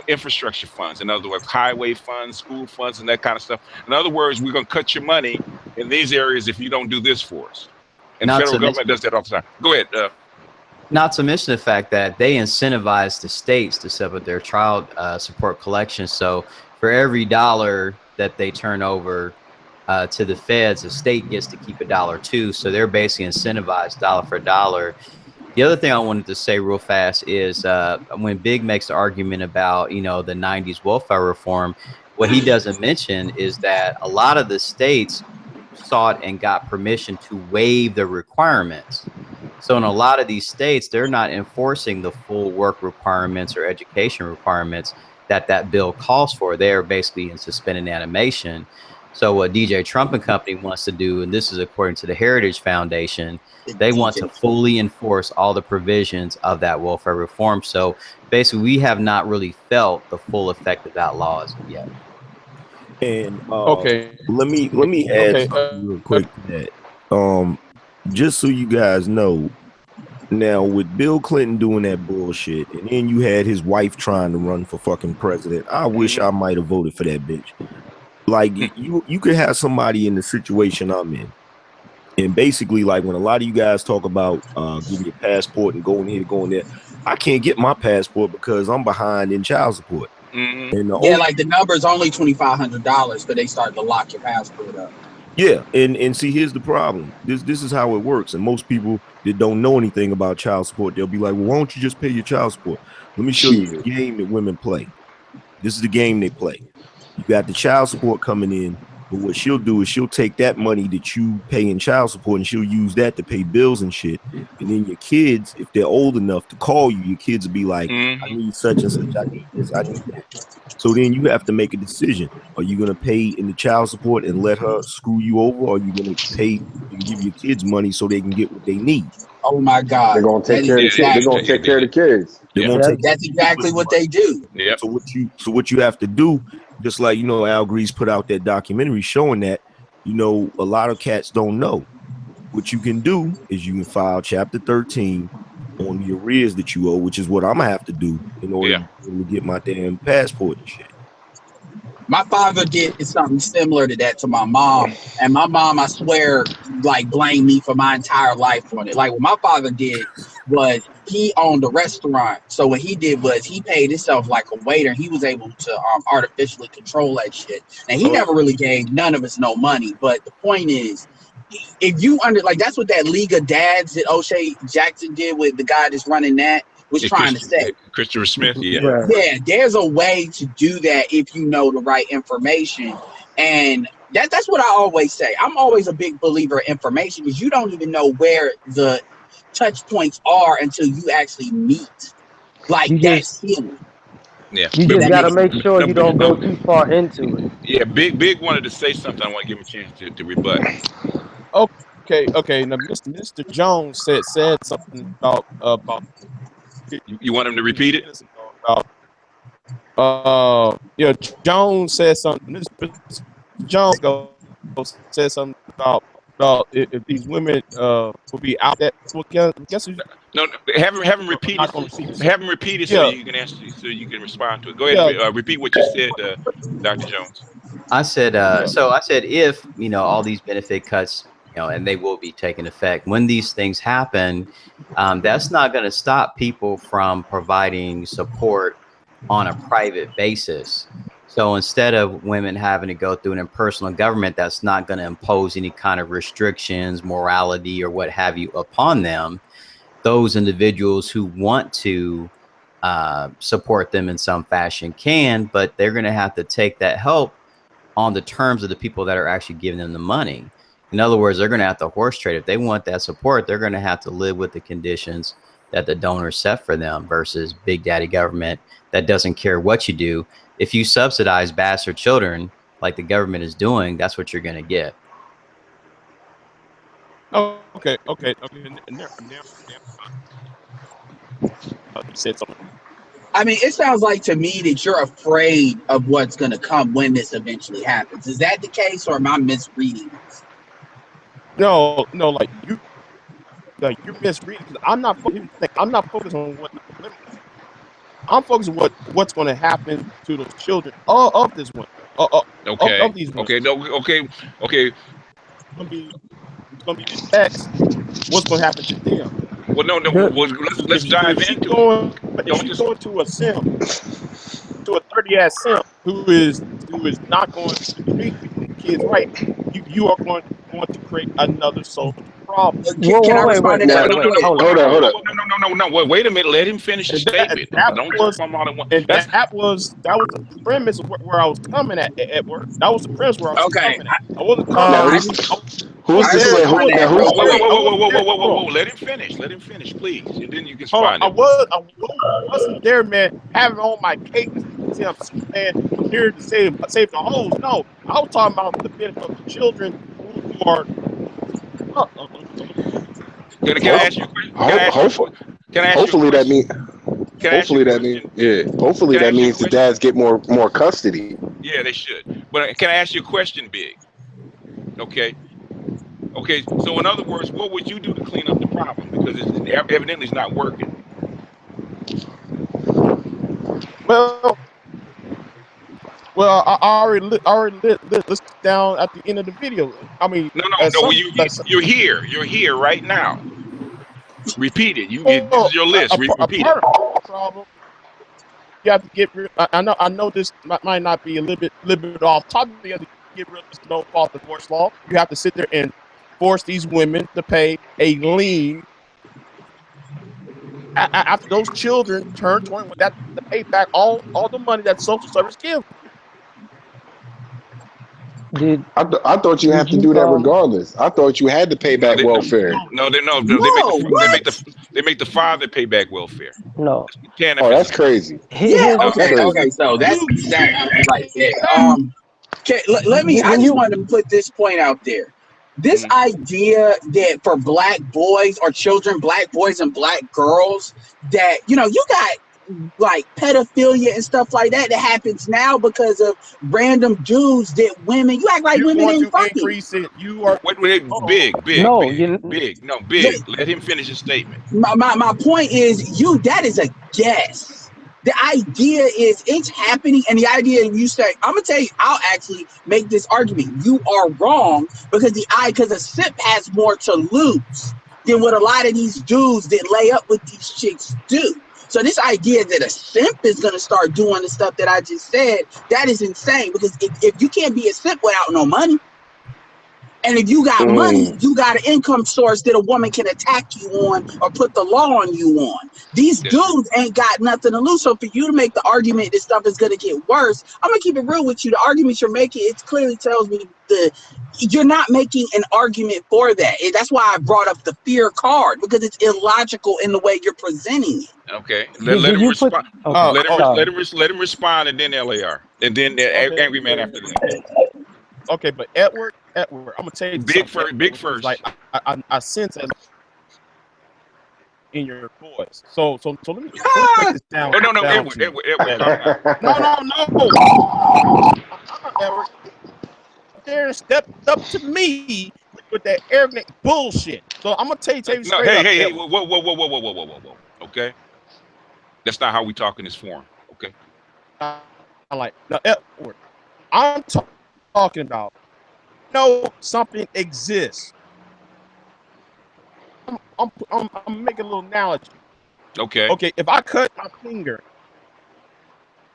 infrastructure funds. In other words, highway funds, school funds, and that kind of stuff. In other words, we're going to cut your money in these areas if you don't do this for us. And the federal government does that all the time. Go ahead. Not to mention the fact that they incentivize the states to set up their child support collection. So for every dollar that they turn over to the feds, the state gets to keep $1 too. So they're basically incentivized dollar for dollar. The other thing I wanted to say real fast is when Big makes the argument about, the 90s welfare reform, what he doesn't mention is that a lot of the states sought and got permission to waive the requirements. So in a lot of these states, they're not enforcing the full work requirements or education requirements that bill calls for. They're basically in suspended animation. So what DJ Trump and company wants to do, and this is according to the Heritage Foundation, they want to fully enforce all the provisions of that welfare reform. So basically, we have not really felt the full effect of that law as of yet. And let me add something real quick to that. Just so you guys know, now with Bill Clinton doing that bullshit, and then you had his wife trying to run for fucking president. I wish I might have voted for that bitch. Like you could have somebody in the situation I'm in. And basically, like when a lot of you guys talk about getting your passport and going here, going there, I can't get my passport because I'm behind in child support. And like the number's only $2,500, but they start to lock your passport up. Yeah, and see, here's the problem. This is how it works. And most people that don't know anything about child support, they'll be like, well, why don't you just pay your child support? Let me show you the game that women play. This is the game they play. You got the child support coming in, but what she'll do is she'll take that money that you pay in child support and she'll use that to pay bills and shit. And then your kids, if they're old enough to call you, your kids will be like, I need such and such, I need this, I need that. So then you have to make a decision. Are you going to pay in the child support and let her screw you over? Or are you going to pay and give your kids money so they can get what they need? Oh my God. They're going to take care of the kids. They're going to take care of the kids. That's exactly what they do. Yeah. So what you have to do, just like, Al Grease put out that documentary showing that, a lot of cats don't know. What you can do is you can file Chapter 13 on the arrears that you owe, which is what I'm gonna have to do in order to get my damn passport and shit. My father did something similar to that to my mom, and my mom, I swear, like blamed me for my entire life on it. Like what my father did was he owned a restaurant, so what he did was he paid himself like a waiter. He was able to artificially control that shit, and he never really gave none of us no money. But the point is, if you that's what that League of Dads that O'Shea Jackson did with the guy that's running that was trying to say. Christopher Smith, yeah, there's a way to do that if you know the right information, and that's what I always say. I'm always a big believer in information because you don't even know where the touch points are until you actually meet that feeling. Yeah, you just got to make sure you don't go too far into it. Yeah, Big wanted to say something. I want to give him a chance to rebut. Okay. Now, Mr. Jones said something about. You want him to repeat it? Yeah, Jones said something. Mr. Jones said something about if these women will be out that. Well, guess who? No, have him repeat Not gonna it. receive Have him repeat it so Yeah. you can answer, so you can respond to it. Go ahead and repeat what you said, Dr. Jones. I said, so I said, if, all these benefit cuts, and they will be taking effect when these things happen, that's not going to stop people from providing support on a private basis. So instead of women having to go through an impersonal government that's not going to impose any kind of restrictions, morality, or what have you upon them, those individuals who want to support them in some fashion can, but they're going to have to take that help on the terms of the people that are actually giving them the money. In other words, they're going to have to horse trade. If they want that support, they're going to have to live with the conditions that the donors set for them versus big daddy government that doesn't care what you do. If you subsidize bastard children like the government is doing, that's what you're going to get. Okay. You said something. I mean, it sounds like to me that you're afraid of what's going to come when this eventually happens. Is that the case, or am I misreading this? No, like you're misreading. Because I'm not focused on what I'm focused on what's going to happen to those children of this one. Okay. Of these ones. Okay. No. Okay. It's gonna be the text. What's going to happen to them? Well, no. Well, let's dive into it. If she's going to a simp, to a 30-ass simp who is not going to treat kids right, you are going to create another social problem. Can I respond to that? Hold on. No. Wait a minute. Let him finish his statement. That was the premise of where I was coming at work. That was the premise where I was coming at. I wasn't coming. Who's this? Whoa. Let him finish, please. And then you can respond. I wasn't there, man, having on my cake. Man, I'm here to save the hoes. No, I was talking about the benefit of the children who are. Can I ask you a question? Hopefully that means the dads get more custody. Yeah, they should. But can I ask you a question, Big? Okay. So in other words, what would you do to clean up the problem? Because it's evidently it's not working. Well, I already lit this down at the end of the video. I mean, no. You're here right now. Repeat it. This is your list. Repeat it. Problem. You have to get rid. I know this might not be a little bit off topic. You have to get rid of this no-fault divorce law. You have to sit there and force these women to pay a lien after those children turn 21. That to pay back all the money that social service give. I thought you have to do that regardless. I thought you had to pay back welfare. No. They make the father pay back welfare. No. That's crazy. Yeah. Okay. So that's that right there. Let me. I just wanted to put this point out there. This idea that for black boys or children, black boys and black girls, that you got like pedophilia and stuff like that happens now because of random dudes that women. You act like women ain't fucking. Increase it. You are big. No, big. Let him finish his statement. My point is, that is a guess. The idea is it's happening, and the idea you say, I'm gonna tell you, I'll actually make this argument. You are wrong because a simp has more to lose than what a lot of these dudes that lay up with these chicks do. So this idea that a simp is going to start doing the stuff that I just said, that is insane, because if you can't be a simp without no money, and if you got money, you got an income source that a woman can attack you on or put the law on you on. These dudes ain't got nothing to lose. So for you to make the argument that stuff is going to get worse, I'm going to keep it real with you. The argument you're making, it clearly tells me you're not making an argument for that. That's why I brought up the fear card, because it's illogical in the way you're presenting it. Okay. Let him respond. Let him respond, and then LAR, and then Angry Man after that. Okay, but Edward, I'm gonna tell you Big something. first, big first. Like I sense as in your voice. So let me break this down. Oh no, down Edward, no, Edward. There and stepped up to me with that arrogant bullshit. So I'm gonna tell you no, straight up. hey, whoa. Okay, that's not how we talk in this forum. Okay. I like now, Edward. I'm talking about. Something exists. I'm making a little analogy. Okay. Okay, if I cut my finger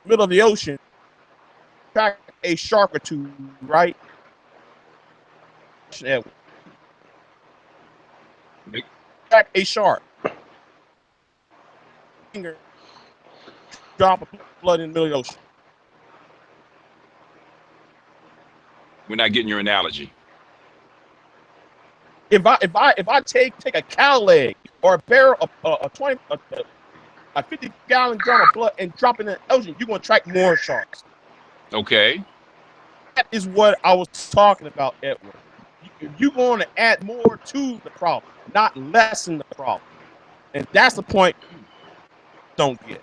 middle of the ocean, track a shark or two, right? Track a shark. Finger, drop of blood in the middle of the ocean. We're not getting your analogy. If I take a cow leg or a barrel of a 50-gallon drum of blood and drop it in the ocean, you're gonna attract more sharks. Okay. That is what I was talking about, Edward. You're going to add more to the problem, not lessen the problem, and that's the point you don't get.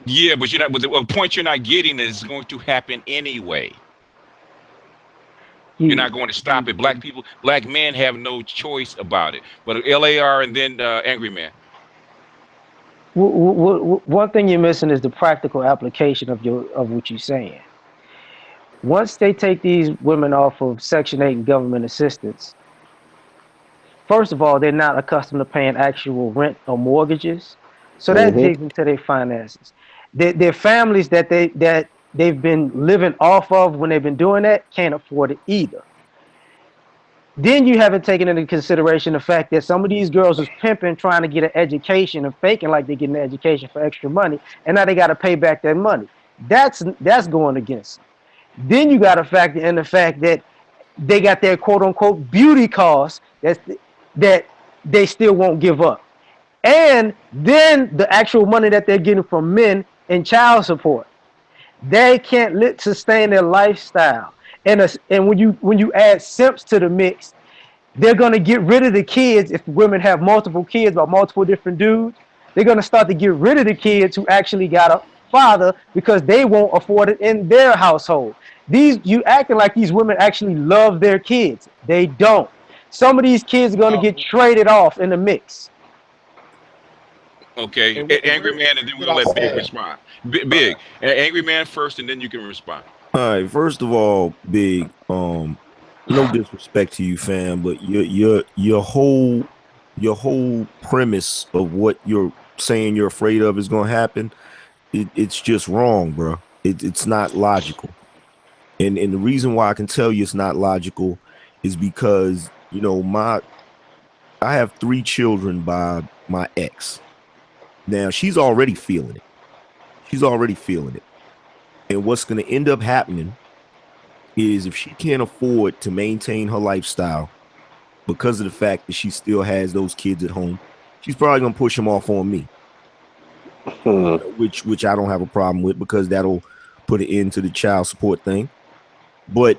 Yeah, but you're not. But the point you're not getting is going to happen anyway. You're not going to stop it. Black men have no choice about it. But LAR and then Angry Man. One thing you're missing is the practical application of what you're saying. Once they take these women off of Section 8 and government assistance, first of all, they're not accustomed to paying actual rent or mortgages, so that digs into their finances. Their families that they've been living off of when they've been doing that can't afford it either. Then you haven't taken into consideration the fact that some of these girls is pimping, trying to get an education and faking like they're getting an education for extra money, and now they got to pay back that money. That's going against them. Then you got to factor in the fact that they got their quote unquote beauty costs that they still won't give up. And then the actual money that they're getting from men in child support. They can't sustain their lifestyle. And when you add simps to the mix, they're gonna get rid of the kids. If women have multiple kids by multiple different dudes, they're gonna start to get rid of the kids who actually got a father because they won't afford it in their household. You acting like these women actually love their kids. They don't. Some of these kids are gonna get traded off in the mix. Okay, Angry Man, and then we'll let Big respond. Big, Angry Man first, and then you can respond. All right. First of all, Big, no disrespect to you, fam, but your whole premise of what you're saying you're afraid of is gonna happen, it's just wrong, bro. It's not logical. And the reason why I can tell you it's not logical is because I have 3 children by my ex. Now she's already feeling it. And what's going to end up happening is if she can't afford to maintain her lifestyle because of the fact that she still has those kids at home, she's probably going to push them off on me, which I don't have a problem with because that'll put an end to the child support thing. But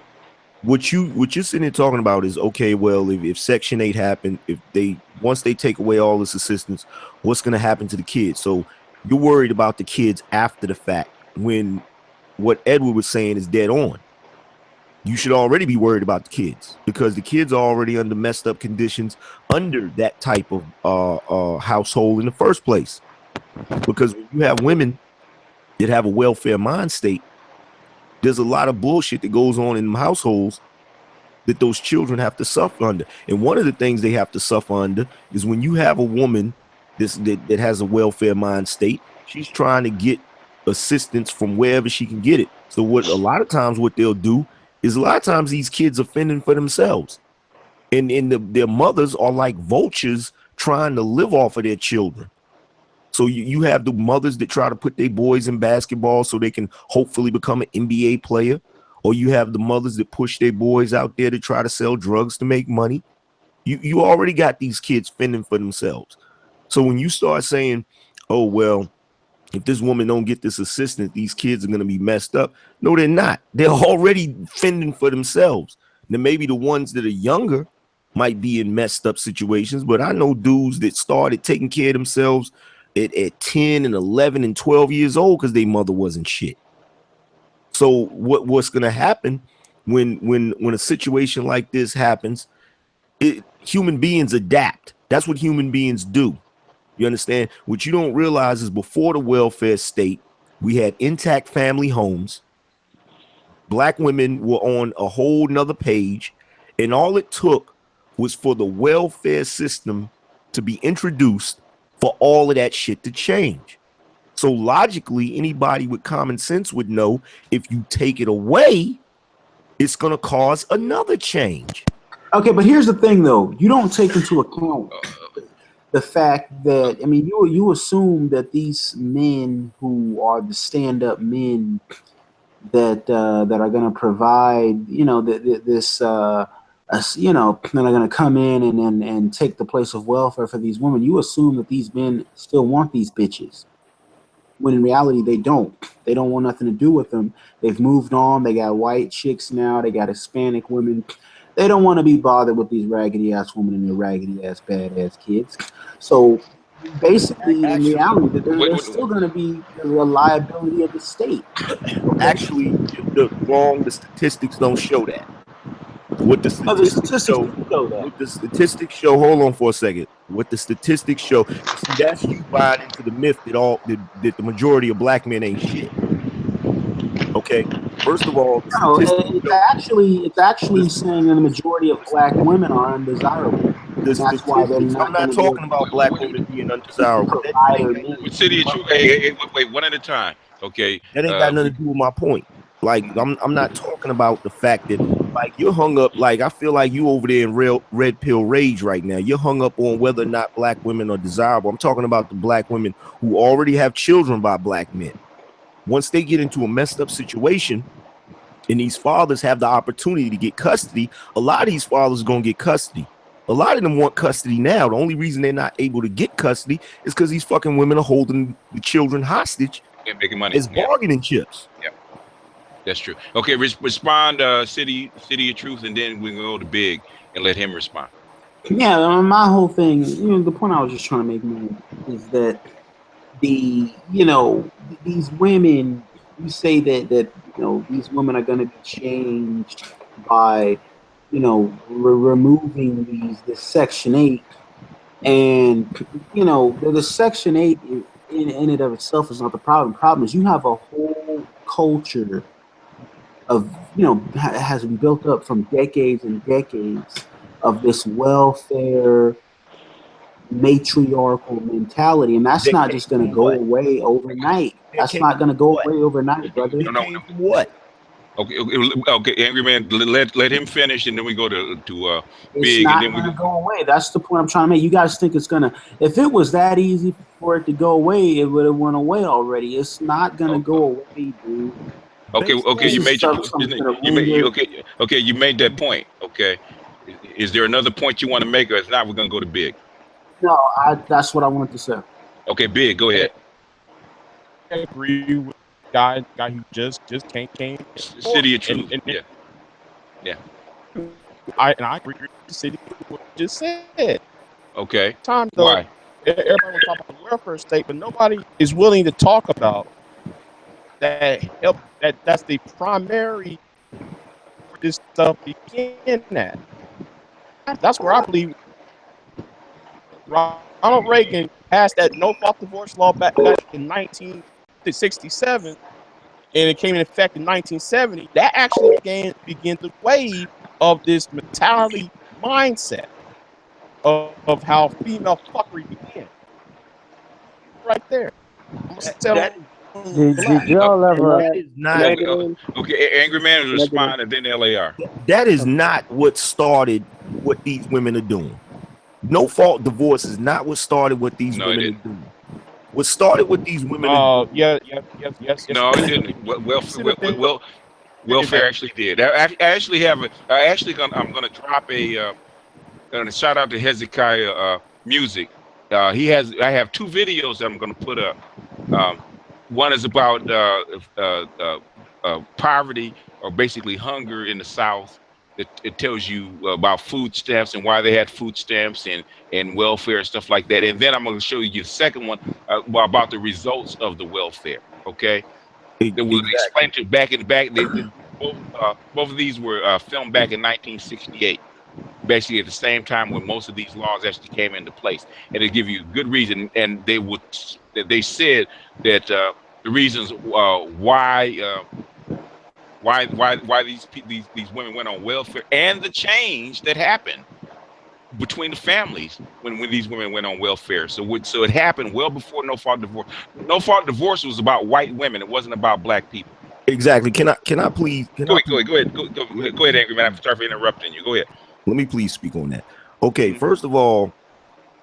what you're sitting there talking about is, okay, well, if Section 8 happened, once they take away all this assistance, what's going to happen to the kids? So you're worried about the kids after the fact, when what Edward was saying is dead on. You should already be worried about the kids because the kids are already under messed up conditions under that type of household in the first place. Because when you have women that have a welfare mind state, there's a lot of bullshit that goes on in households that those children have to suffer under. And one of the things they have to suffer under is when you have a woman that has a welfare mind state, she's trying to get assistance from wherever she can get it. So what a lot of times what they'll do is these kids are fending for themselves. And their mothers are like vultures trying to live off of their children. So you have the mothers that try to put their boys in basketball so they can hopefully become an NBA player. Or you have the mothers that push their boys out there to try to sell drugs to make money. You already got these kids fending for themselves. So when you start saying, oh, well, If this woman don't get this assistance, these kids are going to be messed up. No, they're not. They're already fending for themselves. Now, maybe the ones that are younger might be in messed up situations, but I know dudes that started taking care of themselves at 10 and 11 and 12 years old because their mother wasn't shit. So what's going to happen when a situation like this happens? Human beings adapt. That's what human beings do. You understand? What you don't realize is before the welfare state, we had intact family homes. Black women were on a whole nother page, and all it took was for the welfare system to be introduced for all of that shit to change. So logically, anybody with common sense would know if you take it away, it's going to cause another change. Okay, but here's the thing, though. You don't take into account the fact that, I mean, you assume that these men who are the stand-up men that are going to provide, you know, this, you know, that are going to come in and take the place of welfare for these women. You assume that these men still want these bitches, when in reality they don't. They don't want nothing to do with them. They've moved on. They got white chicks now. They got Hispanic women. They don't want to be bothered with these raggedy ass women and their raggedy ass badass kids. So basically, in reality, that they're still going to be the liability of the state. Actually, the statistics don't show that. What the statistics show, what the statistics show, hold on for a second. What the statistics show, see, that's you buying into the myth that the majority of black men ain't shit. Okay, first of all, it's actually saying that the majority of black women are undesirable. That's why they're not. I'm not talking about black women being undesirable. City of Truth. Hey, wait, one at a time. Okay, that ain't got nothing to do with my point. Like, I'm not talking about the fact that, like, you're hung up. Like, I feel like you over there in real red pill rage right now. You're hung up on whether or not black women are desirable. I'm talking about the black women who already have children by black men. Once they get into a messed up situation and these fathers have the opportunity to get custody, a lot of these fathers are going to get custody. A lot of them want custody now. The only reason they're not able to get custody is because these fucking women are holding the children hostage and making money as bargaining chips. Yeah, that's true. Okay, respond, City of Truth, and then we can go to Big and let him respond. Yeah, my whole thing, you know, the point I was just trying to make, man, is that these women, you say that you know, these women are going to be changed by, you know, removing this Section 8, and you know, the Section 8 in and of itself is not the problem. The problem is you have a whole culture of, you know, has been built up from decades and decades of this welfare matriarchal mentality, and that's not just going to go away overnight. That's not going to go away overnight, brother. What? Okay, Angry Man, let him finish, and then we go to It's Big, not and then going to go away. That's the point I'm trying to make. You guys think it's gonna? If it was that easy for it to go away, it would have went away already. It's not going to go away, dude. Okay, you made your you made that point. Okay, is there another point you want to make, or if not, we're gonna go to Big? No, that's what I wanted to say. Okay, Big, go ahead. I agree with the guy who just came. City of Truth. Yeah. I agree with the city what you just said. Okay. Why? Everybody will talk about the welfare state, but nobody is willing to talk about that help. That's the primary for this stuff begin at. That's where I believe Ronald Reagan passed that no-fault divorce law back in 1967, and it came in effect in 1970. That actually began the wave of this mentality mindset of how female fuckery began. Right there. Did y'all ever? That is not. Okay, Angry Man is respond, and then LAR. That is not what started what these women are doing. No fault divorce is not what started what these women are doing. What started what these women are doing. Yes. No, it didn't. Welfare actually did. I'm gonna drop a shout out to Hezekiah Music. I have two videos that I'm gonna put up. one is about poverty, or basically hunger in the South. It tells you about food stamps and why they had food stamps and welfare and stuff like that. And then I'm going to show you the second one about the results of the welfare. Okay, they will explain to back in the back. Both of these were filmed back in 1968. Basically, at the same time when most of these laws actually came into place, and they give you good reason. And they said that the reasons why these women went on welfare, and the change that happened between the families when these women went on welfare. So it happened well before no fault divorce. No fault divorce was about white women. It wasn't about black people. Exactly. Can I please? Go ahead, Angry Man. I'm sorry for interrupting you. Go ahead. Let me please speak on that. Okay, first of all,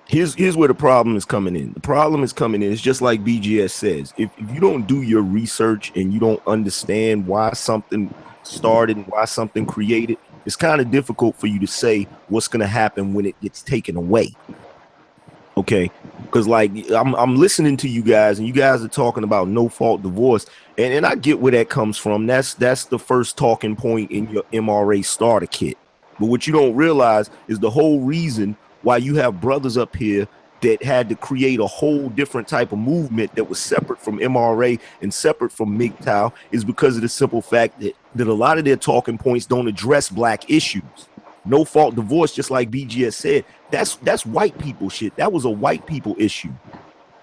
here's where the problem is coming in. The problem is coming in. It's just like BGS says. If you don't do your research and you don't understand why something started and why something created, it's kind of difficult for you to say what's going to happen when it gets taken away. Okay, because like I'm listening to you guys, and you guys are talking about no fault divorce, and I get where that comes from. That's the first talking point in your MRA starter kit. But what you don't realize is the whole reason why you have brothers up here that had to create a whole different type of movement that was separate from MRA and separate from MGTOW is because of the simple fact that a lot of their talking points don't address black issues. No fault divorce, just like BGS said, that's white people shit. That was a white people issue.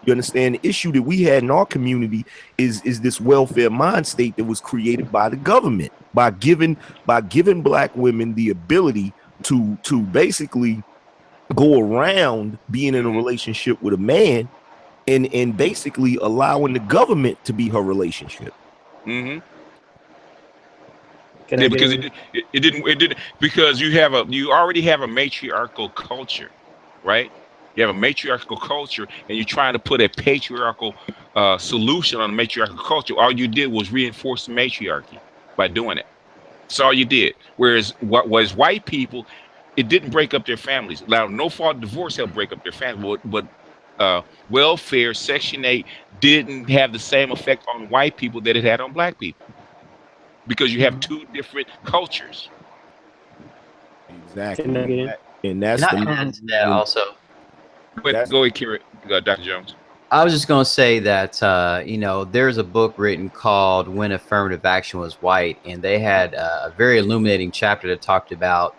You understand? The issue that we had in our community is this welfare mind state that was created by the government by giving black women the ability to basically go around being in a relationship with a man and basically allowing the government to be her relationship. Mm-hmm. Yeah, because it didn't because you already have a matriarchal culture, right? You have a matriarchal culture, and you're trying to put a patriarchal solution on the matriarchal culture. All you did was reinforce the matriarchy by doing it. That's all you did. Whereas what was white people, it didn't break up their families. Now, no fault divorce helped break up their families, but welfare, Section 8 didn't have the same effect on white people that it had on black people, because you have two different cultures. Exactly. And that's also. Go ahead, Kira, Dr. Jones. I was just going to say that, there's a book written called When Affirmative Action Was White, and they had a very illuminating chapter that talked about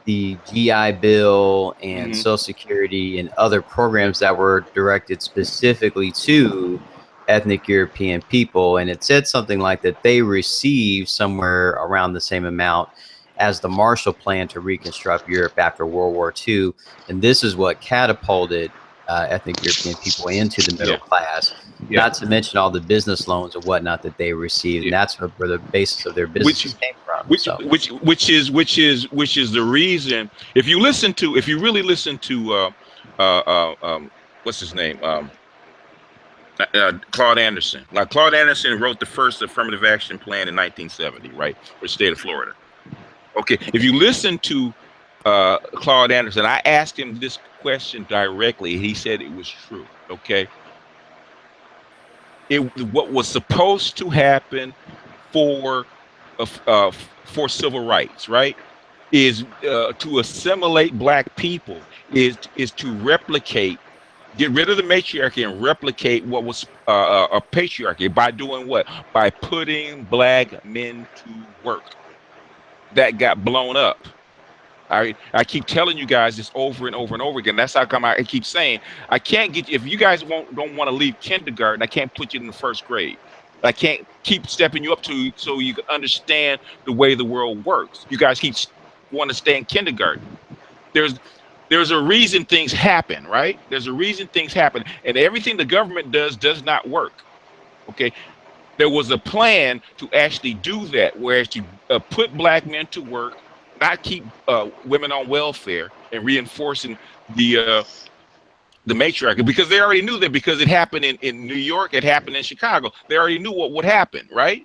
the GI Bill and Social Security and other programs that were directed specifically to ethnic European people. And it said something like that they received somewhere around the same amount as the Marshall Plan to reconstruct Europe after World War II. And this is what catapulted ethnic European people into the middle class, not to mention all the business loans and whatnot that they received. And that's where the basis of their business came from. Which is the reason. If you really listen to what's his name? Claude Anderson. Like, Claude Anderson wrote the first affirmative action plan in 1970, right, for the state of Florida. Okay, if you listen to Claude Anderson, I asked him this question directly. He said it was true. Okay, what was supposed to happen for civil rights, right, is to assimilate black people, is to replicate. Get rid of the matriarchy and replicate what was a patriarchy by doing what? By putting black men to work. That got blown up. I keep telling you guys this over and over and over again. That's how come I keep saying I can't get you. If you guys don't want to leave kindergarten, I can't put you in the first grade. I can't keep stepping you up to so you can understand the way the world works. You guys keep want to stay in kindergarten. There's a reason things happen, right? There's a reason things happen, and everything the government does not work. Okay, there was a plan to actually do that, whereas to put black men to work, not keep women on welfare, and reinforcing the matriarchy, because they already knew that, because it happened in New York, it happened in Chicago. They already knew what would happen, right?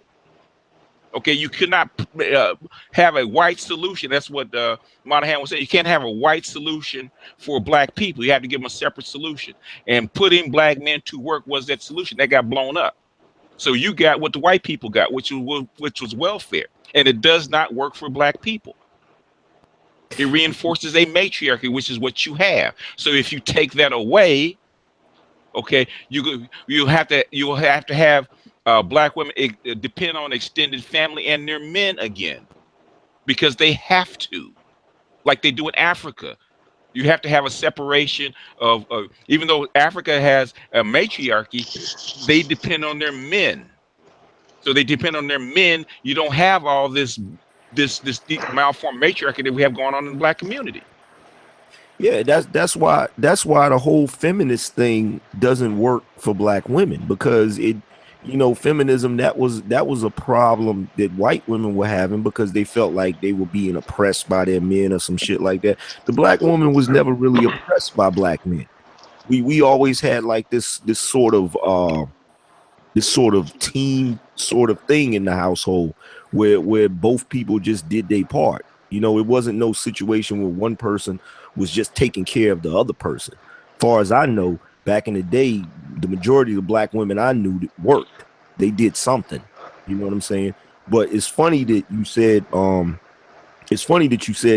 Okay, you could not have a white solution. That's what Monahan was saying. You can't have a white solution for black people. You have to give them a separate solution. And putting black men to work was that solution. That got blown up. So you got what the white people got, which was welfare, and it does not work for black people. It reinforces a matriarchy, which is what you have. So if you take that away, okay, you have to have black women depend on extended family and their men again, because they have to, like they do in Africa. You have to have a separation of even though Africa has a matriarchy, they depend on their men. So they depend on their men. You don't have all this malformed matriarchy that we have going on in the black community. Yeah, that's why the whole feminist thing doesn't work for black women, because feminism, that was a problem that white women were having because they felt like they were being oppressed by their men or some shit like that. The black woman was never really oppressed by black men. We always had like this sort of team sort of thing in the household where both people just did their part. It wasn't no situation where one person was just taking care of the other person. Far as I know, back in the day, the majority of the black women I knew that worked. They did something. You know what I'm saying? But it's funny that you said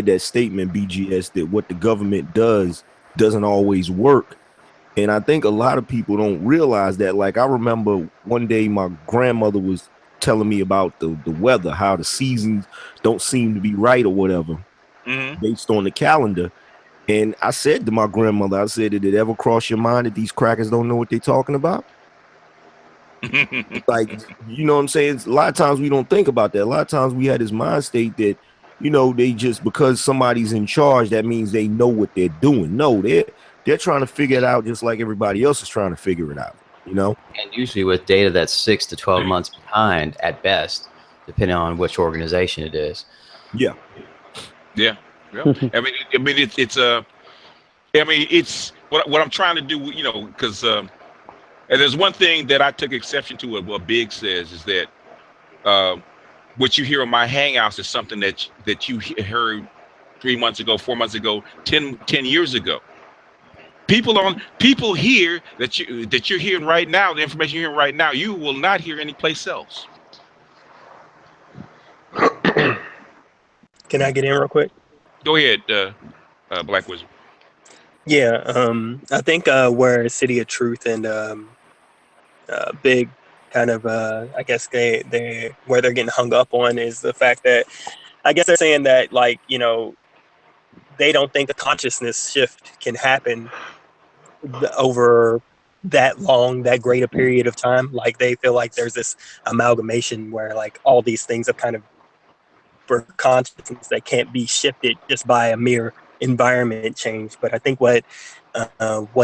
that statement, BGS, that what the government does doesn't always work. And I think a lot of people don't realize that. Like, I remember one day my grandmother was telling me about the weather, how the seasons don't seem to be right or whatever, based on the calendar. And I said to my grandmother, I said, did it ever cross your mind that these crackers don't know what they're talking about? Like, you know what I'm saying? A lot of times we don't think about that. A lot of times we had this mind state that, they just, because somebody's in charge, that means they know what they're doing. No, they're trying to figure it out just like everybody else is trying to figure it out, And usually with data that's 6 to 12 months behind at best, depending on which organization it is. Yeah. Yeah. It's what I'm trying to do, because and there's one thing that I took exception to what Big says is that what you hear on my hangouts is something that you heard 3 months ago, 4 months ago, 10 years ago. People hear that you're hearing right now, the information you're hearing right now, you will not hear anyplace else. Can I get in real quick? Go ahead, Black Wizard. Yeah, I think where City of Truth and Big kind of, I guess they where they're getting hung up on is the fact that I guess they're saying that, like, they don't think the consciousness shift can happen over that great a period of time. Like, they feel like there's this amalgamation where, like, all these things have kind of for consciousness that can't be shifted just by a mere environment change. But I think what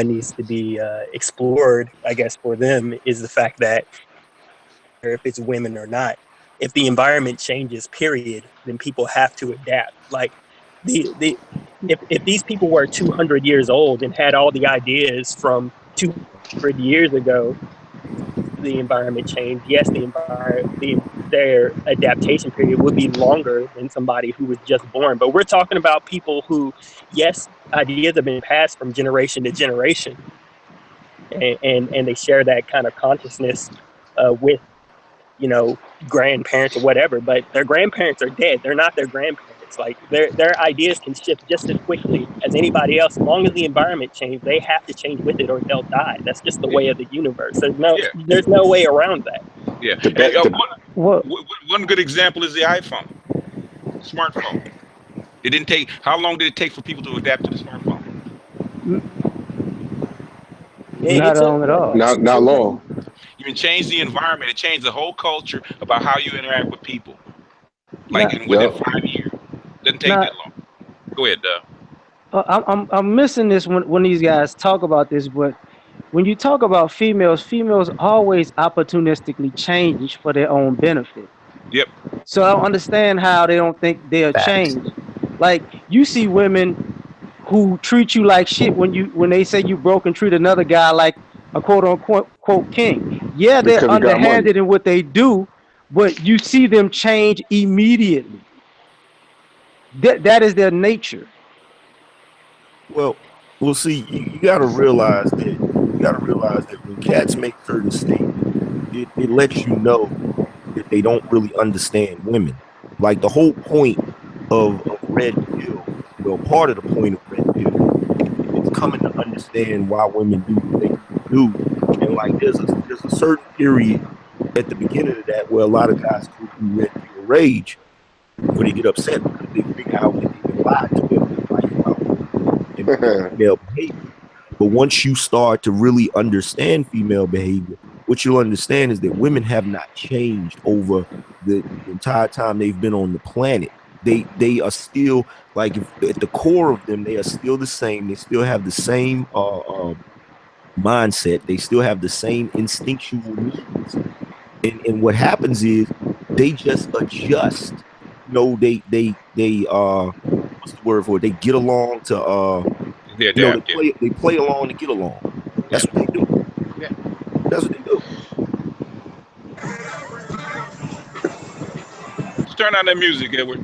needs to be explored, I guess, for them is the fact that if it's women or not, if the environment changes, period, then people have to adapt. Like, if these people were 200 years old and had all the ideas from 200 years ago, the environment changed, yes, their adaptation period would be longer than somebody who was just born. But we're talking about people who, yes, ideas have been passed from generation to generation, and they share that kind of consciousness with grandparents or whatever, but their grandparents are dead. They're not their grandparents. Like, their ideas can shift just as quickly as anybody else. As long as the environment changes, they have to change with it or they'll die. That's just the way of the universe. There's no way around that. Yeah. One good example is the iPhone, smartphone. How long did it take for people to adapt to the smartphone? Not long at all. Not long. You can change the environment. It changed the whole culture about how you interact with people. Like, within 5 years. Doesn't take that long. Go ahead, I'm missing this when these guys talk about this, but when you talk about females always opportunistically change for their own benefit. Yep. So I don't understand how they don't think they'll change. Like, you see women who treat you like shit when they say you broke and treat another guy like a quote unquote king. Yeah, they're underhanded in what they do, but you see them change immediately. That is their nature. Well, see, you gotta realize that when cats make certain statements, it lets you know that they don't really understand women. Like the whole point of red pill, well, part of the point of red pill is coming to understand why women do the things they do. And like there's a certain period at the beginning of that where a lot of guys go through red pill rage where they get upset because they figure out that they've been lied to their whole life about women and female behavior. But once you start to really understand female behavior, what you'll understand is that women have not changed over the entire time they've been on the planet. They are still like if, at the core of them, they are still the same. They still have the same mindset. They still have the same instinctual needs. And what happens is they just adjust. You know, they what's the word for it? They get along to They you know, adapt. they play along to get along. That's what they do. Yeah. That's what they do. Let's turn on that music, Edward.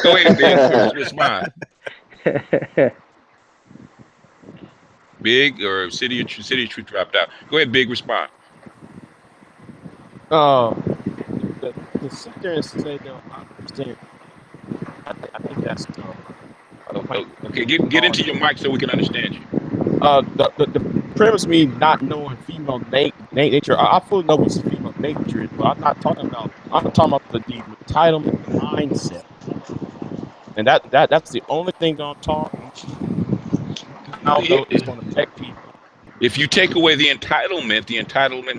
Go ahead, Big. Respond. Big or City of Truth dropped out. Go ahead, Big. Respond. To sit there and say that I understand, I think that's Okay, get into your mic so we can understand you. The premise me not knowing female nature. I fully know what female nature is, but I'm not talking about. I'm talking about the entitlement mindset, and that's the only thing I'm talking. How it's going to affect people. If you take away the entitlement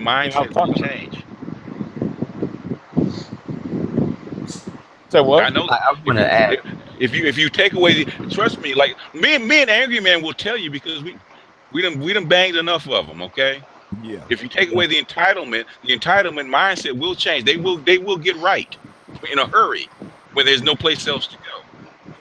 mindset will change. So what? I know. I want to add. If you take away trust me, like me and Angry Man will tell you because we done banged enough of them. Okay. Yeah. If you take away the entitlement mindset will change. They will get right in a hurry when there's no place else to go.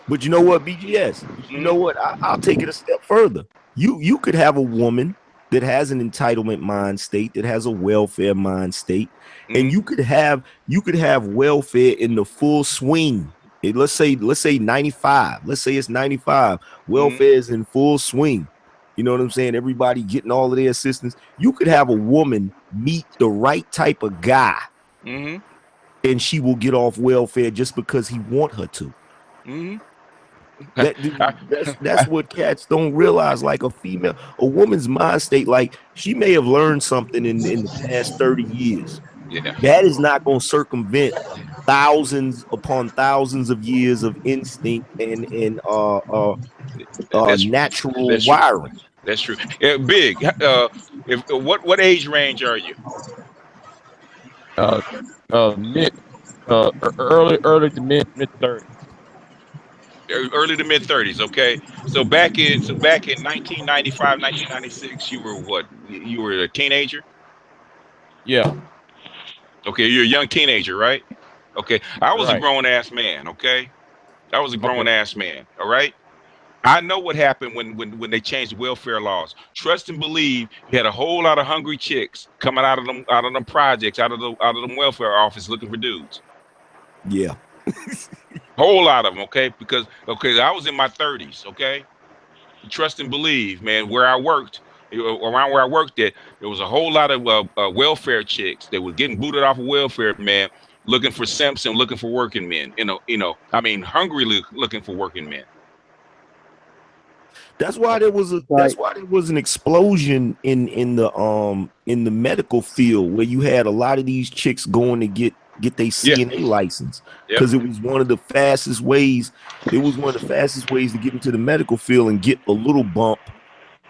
But you know what, BGS? You know what? I'll take it a step further. You could have a woman that has an entitlement mind state, that has a welfare mind state, and you could have welfare in the full swing. Let's say 95. Let's say it's 95. Welfare is in full swing. You know what I'm saying? Everybody getting all of their assistance. You could have a woman meet the right type of guy, and she will get off welfare just because he want her to. That's what cats don't realize. Like a woman's mind state, like she may have learned something in the past 30 years. Yeah. That is not going to circumvent thousands upon thousands of years of instinct and natural wiring. That's true. Big. If what age range are you? Early to mid 30s. Early to mid 30s. Okay. So back in 1995, 1996, you were what? You were a teenager. Yeah. Okay, you're a young teenager, right? Okay. I was right. a grown ass man. Okay. I was a grown ass man. All right. I know what happened when they changed welfare laws. Trust and believe, you had a whole lot of hungry chicks coming out of them projects, out of them welfare office looking for dudes. Yeah. Whole lot of them, okay? Because I was in my 30s, okay? Trust and believe, man. Where I worked, around where I worked at, there was a whole lot of welfare chicks that were getting booted off of welfare, man, looking for simps and looking for working men. I mean, hungrily looking for working men. That's why there was an explosion in the medical field where you had a lot of these chicks going to get their CNA license because it was one of the fastest ways. It was one of the fastest ways to get into the medical field and get a little bump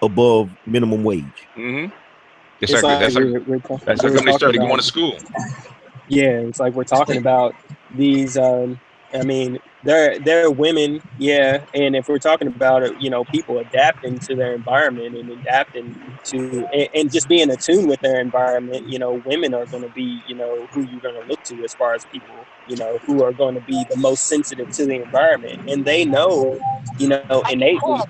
above minimum wage. That's how they started going to school. Yeah, it's like we're talking about these. I mean, they're women, yeah. And if we're talking about it, people adapting to their environment and adapting to and just being attuned with their environment, women are going to be, who you're going to look to as far as people, who are going to be the most sensitive to the environment, and they know, innately.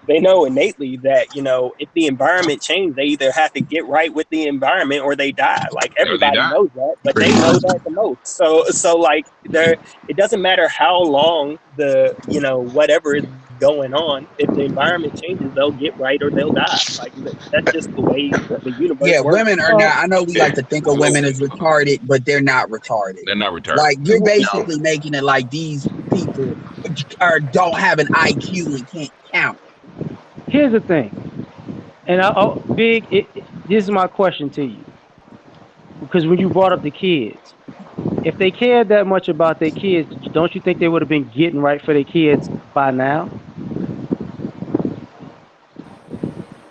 They know innately that if the environment changes, they either have to get right with the environment or they die. Like everybody knows that, but they know that the most. So like it doesn't matter how long the whatever going on. If the environment changes, they'll get right or they'll die. Like that's just the way the universe Yeah, works. women are not. I know we like to think of women as retarded, but they're not retarded. They're not retarded. Like you're basically making it like these people don't have an IQ and can't count. Here's the thing, and this is my question to you, because when you brought up the kids, if they cared that much about their kids, don't you think they would have been getting right for their kids by now?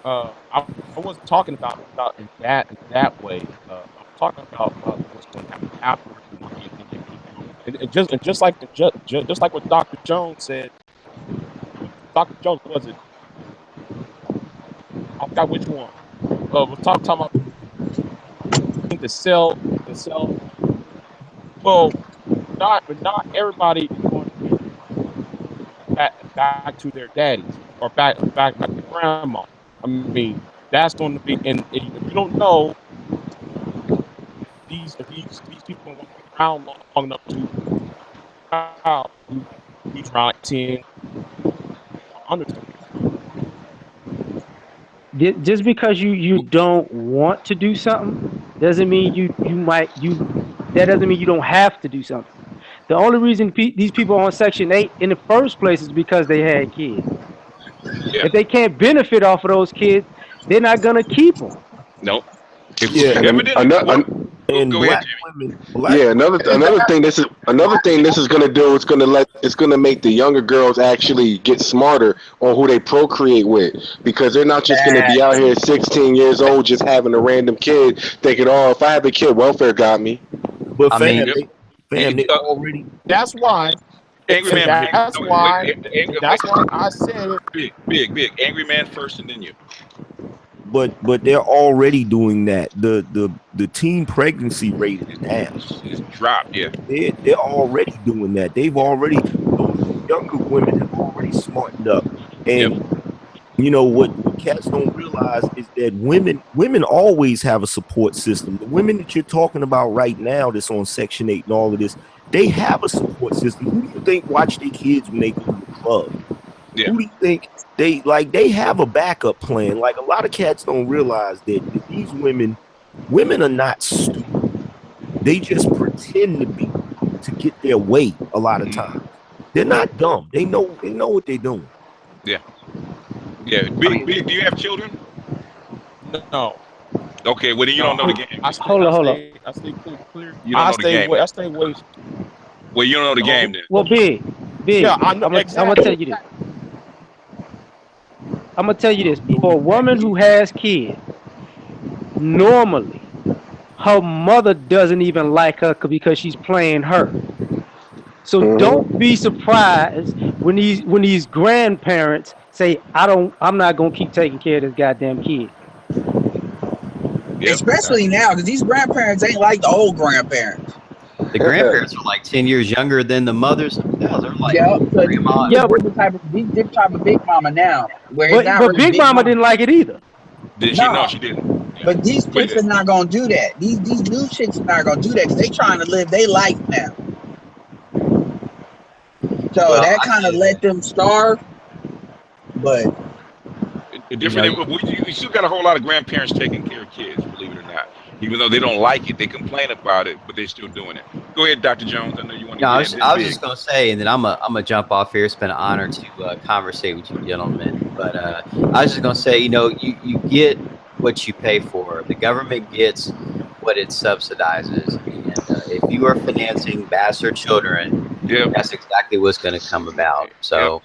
I wasn't talking about in that way. I'm talking about what's going to happen afterwards. And just like what Dr. Jones said. Dr. Jones, was it? I forgot which one. We're talking about the cell. Well, not everybody is going to be back to their daddies or back to grandma. I mean, that's going to be, and if you don't know, these people are going to be around long enough to he's around 10, 100. Just because you don't want to do something doesn't mean that doesn't mean you don't have to do something. The only reason these people are on Section 8 in the first place is because they had kids. Yeah. If they can't benefit off of those kids, they're not gonna keep them. Nope. Another thing this is gonna do, it's gonna make the younger girls actually get smarter on who they procreate with, because they're not just gonna be out here 16 years old just having a random kid thinking, oh, if I have a kid, welfare got me. But fam, they already. That's why. Angry man. That's why I said big angry man first, and then you. But they're already doing that. The teen pregnancy rate is down. It's dropped, yeah. They're already doing that. They've already, younger women have already smartened up. And you know what cats don't realize is that women always have a support system. The women that you're talking about right now that's on Section 8 and all of this, they have a support system. Who do you think watch their kids when they go to the club? Yeah. Who do you think they have a backup plan? Like, a lot of cats don't realize that these women are not stupid. They just pretend to be to get their way a lot of times. They're not dumb. They know what they're doing. Yeah. Yeah. Big, do you have children? No. Okay, well then you don't know the game. Hold on. I stay clear. You don't know the game. I stay away. Well, you don't know the game then. Well, big. Yeah, I know. I'm gonna tell you this. I'm gonna tell you this. For a woman who has kids, normally her mother doesn't even like her because she's playing her. So don't be surprised when these grandparents say, I'm not gonna keep taking care of this goddamn kid. Yep. Especially now, because these grandparents ain't like the old grandparents. The grandparents are like 10 years younger than the mothers themselves. They're like, we're the type of big mama now. But Big Mama didn't like it either. Did she? No, she didn't. Yeah. But these chicks are not gonna do that. These new chicks are not gonna do that because they trying to live their life now. So that kind of let them starve. But we still got a whole lot of grandparents taking care of kids, believe it or not. Even though they don't like it, they complain about it, but they're still doing it. Go ahead, Dr. Jones. I know you want to. No, I was just gonna say, and then I'm gonna jump off here. It's been an honor to conversate with you gentlemen. But I was just gonna say, you get what you pay for. The government gets what it subsidizes, and if you are financing bastard children, that's exactly what's going to come about. So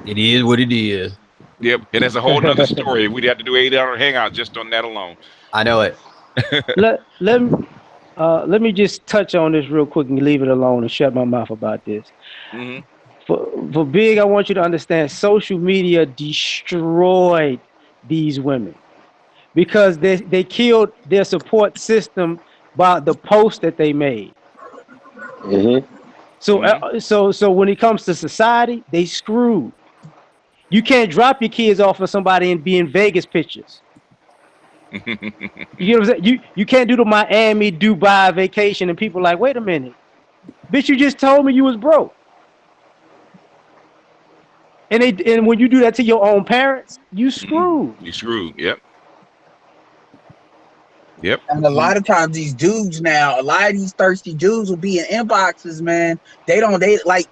it is what it is. Yep, and it's a whole nother story. We'd have to do 8-hour hangout just on that alone. I know it. Let me just touch on this real quick and leave it alone and shut my mouth about this. Mm-hmm. For Big, I want you to understand, social media destroyed these women because they killed their support system by the post that they made. Mm-hmm. So when it comes to society, they screwed. You can't drop your kids off of somebody and be in Vegas pictures. You know what I'm saying? You can't do the Miami, Dubai vacation and people like, wait a minute, bitch, you just told me you was broke. And when you do that to your own parents, you screwed. You screwed. Yep. Yep. And a lot of times these dudes now, a lot of these thirsty dudes will be in inboxes, man. They like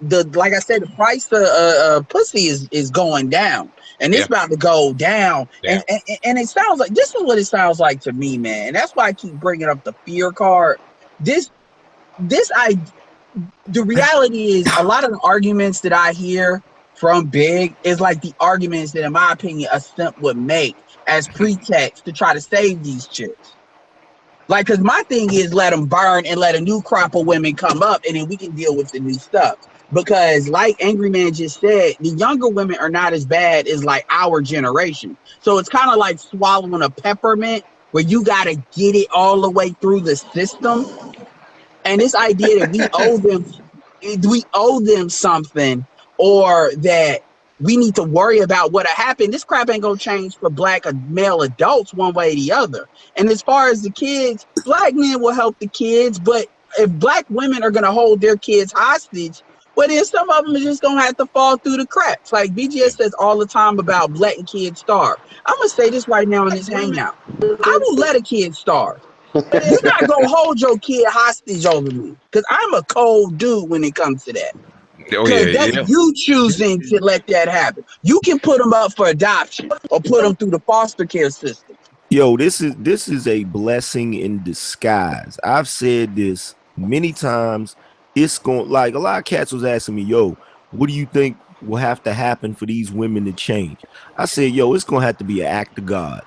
I said, the price of pussy is going down. And it's about to go down. And it sounds like, this is what it sounds like to me, man. And that's why I keep bringing up the fear card. The reality is, a lot of the arguments that I hear from Big is like the arguments that, in my opinion, a simp would make as pretext to try to save these chicks. Like, because my thing is, let them burn and let a new crop of women come up, and then we can deal with the new stuff. Because like Angry Man just said, the younger women are not as bad as like our generation. So it's kind of like swallowing a peppermint, where you got to get it all the way through the system. And this idea that we owe them something, or that we need to worry about what happened. This crap ain't gonna change for black male adults one way or the other. And as far as the kids, black men will help the kids, but if black women are gonna hold their kids hostage, well, then some of them are just gonna have to fall through the cracks. Like BGS says all the time about letting kids starve. I'm gonna say this right now in this hangout. I will let a kid starve. You're not gonna hold your kid hostage over me, because I'm a cold dude when it comes to that. Because that's you choosing to let that happen. You can put them up for adoption or put them through the foster care system. Yo, this is a blessing in disguise. I've said this many times. It's going, like, a lot of cats was asking me, yo, what do you think will have to happen for these women to change? I said, yo, it's gonna have to be an act of God.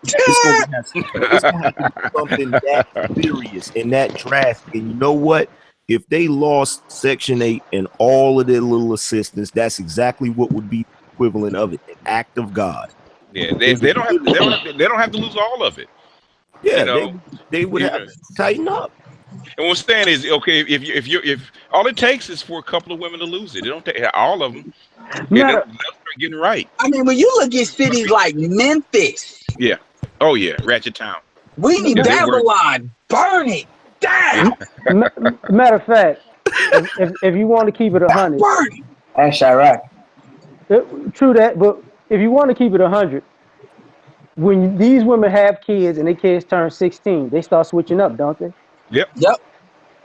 It's gonna have to be something that serious and that drastic. And you know what? If they lost Section 8 and all of their little assistance, that's exactly what would be the equivalent of it, an act of God. Yeah, they don't have to lose all of it. Yeah, you know? they would have to tighten up. And what I'm saying is, okay, if all it takes is for a couple of women to lose it, they don't take all of them. They'll start getting right. I mean, when you look at cities like Memphis, yeah, oh yeah, Ratchet Town. We need Babylon, burn it down. Matter of fact, if you want to keep it 100, and Chirac. True that, but if you want to keep it 100, when these women have kids and their kids turn 16, they start switching up, don't they? Yep.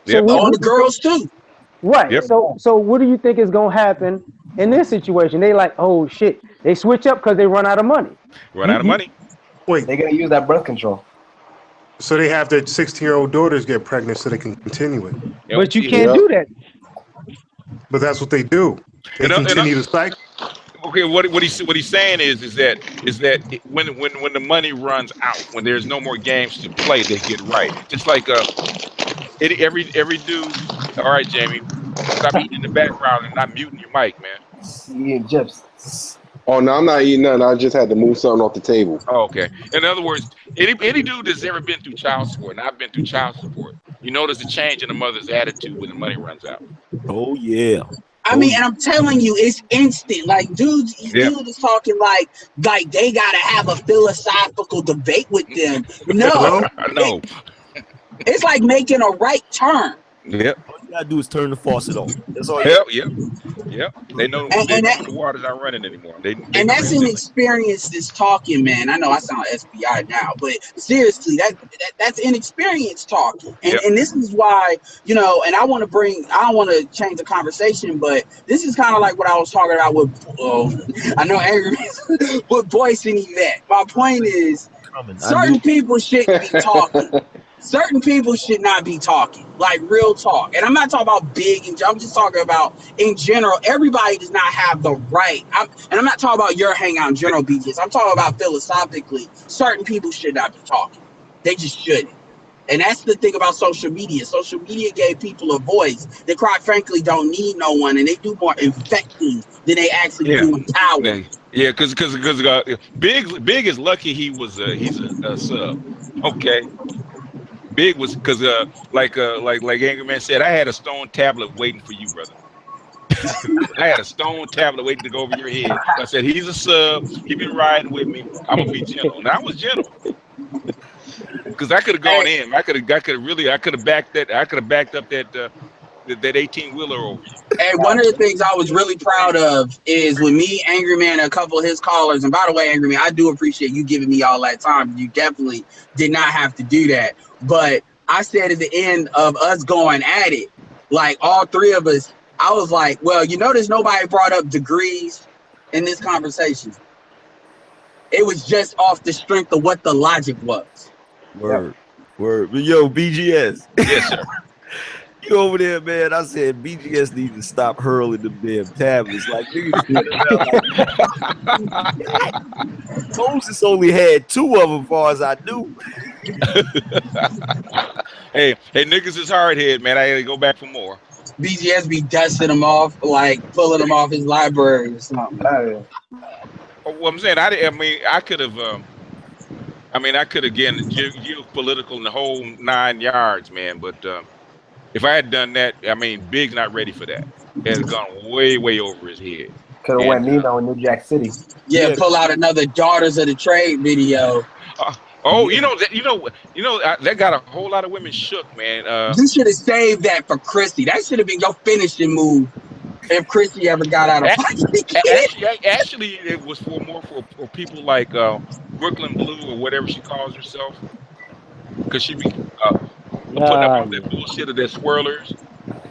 So all the girls too. Right. Yep. So what do you think is gonna happen in this situation? They like, oh shit, they switch up because they run out of money. Run out of money. Wait, they're gonna use that birth control. So they have their 16-year-old daughters get pregnant so they can continue it. But you can't do that. But that's what they do. They continue the cycle. Okay, what he's saying is that when the money runs out, when there's no more games to play, they get right. Just like every dude. All right, Jamie, stop eating in the background and not muting your mic, man. Yeah, chips. Oh no, I'm not eating nothing. I just had to move something off the table. Oh, okay. In other words, any dude that's ever been through child support, and I've been through child support, you notice a change in the mother's attitude when the money runs out. Oh yeah. I mean, and I'm telling you, it's instant. Like, dude is talking like they gotta have a philosophical debate with them. No, no. It's like making a right turn. Yep. All you gotta do is turn the faucet on. That's all. Yep. They know the water's not running anymore. And that's an experience that's talking, man. I know I sound SBI now, but seriously, that's inexperience talking. And this is why, you know, and I don't want to change the conversation, but this is kind of like what I was talking about with, I know Angry Man, with Boyce and Yvette. My point is, certain people shouldn't be talking. Certain people should not be talking, like real talk. And I'm not talking about big, I'm just talking about in general. Everybody does not have the right. I'm not talking about your hangout in general, BJs. I'm talking about philosophically. Certain people should not be talking. They just shouldn't. And that's the thing about social media. Social media gave people a voice that, quite frankly, don't need no one, and they do more infecting than they actually do empowering. Yeah, because Big is lucky he's a sub. Okay. Big was because like Angry Man said, I had a stone tablet waiting for you, brother. I had a stone tablet waiting to go over your head. I said, he's a sub. He been riding with me. I'm gonna be gentle. And I was gentle because I could have gone in. I could have backed that. I could have backed up that that 18-wheeler over you. And one of the things I was really proud of is when me, Angry Man, and a couple of his callers, and by the way, Angry Man, I do appreciate you giving me all that time. You definitely did not have to do that. But I said at the end of us going at it, like all three of us, I was like, well, you notice nobody brought up degrees in this conversation. It was just off the strength of what the logic was. Word. Word. But yo, BGS. Yes, sir. You over there, man. I said BGS needs to stop hurling them damn tablets. Like niggas sitting around like Moses only had 2 of them, far as I knew. hey, niggas is hard head, man. I gotta go back for more. BGS be dusting them off, like pulling them off his library or something. Well, I'm saying, I could have, again, geopolitical and the whole 9 yards, man. But if I had done that, I mean, Big's not ready for that. It has gone way, way over his head. Could have went Nino in New Jack City. Yeah, pull out another Daughters of the Trade video. That got a whole lot of women shook, man. You should have saved that for Chrissy. That should have been your finishing move if Chrissy ever got out of fight. Actually, it was more for people like Brooklyn Blue or whatever she calls herself, because she be putting up all that bullshit of their swirlers.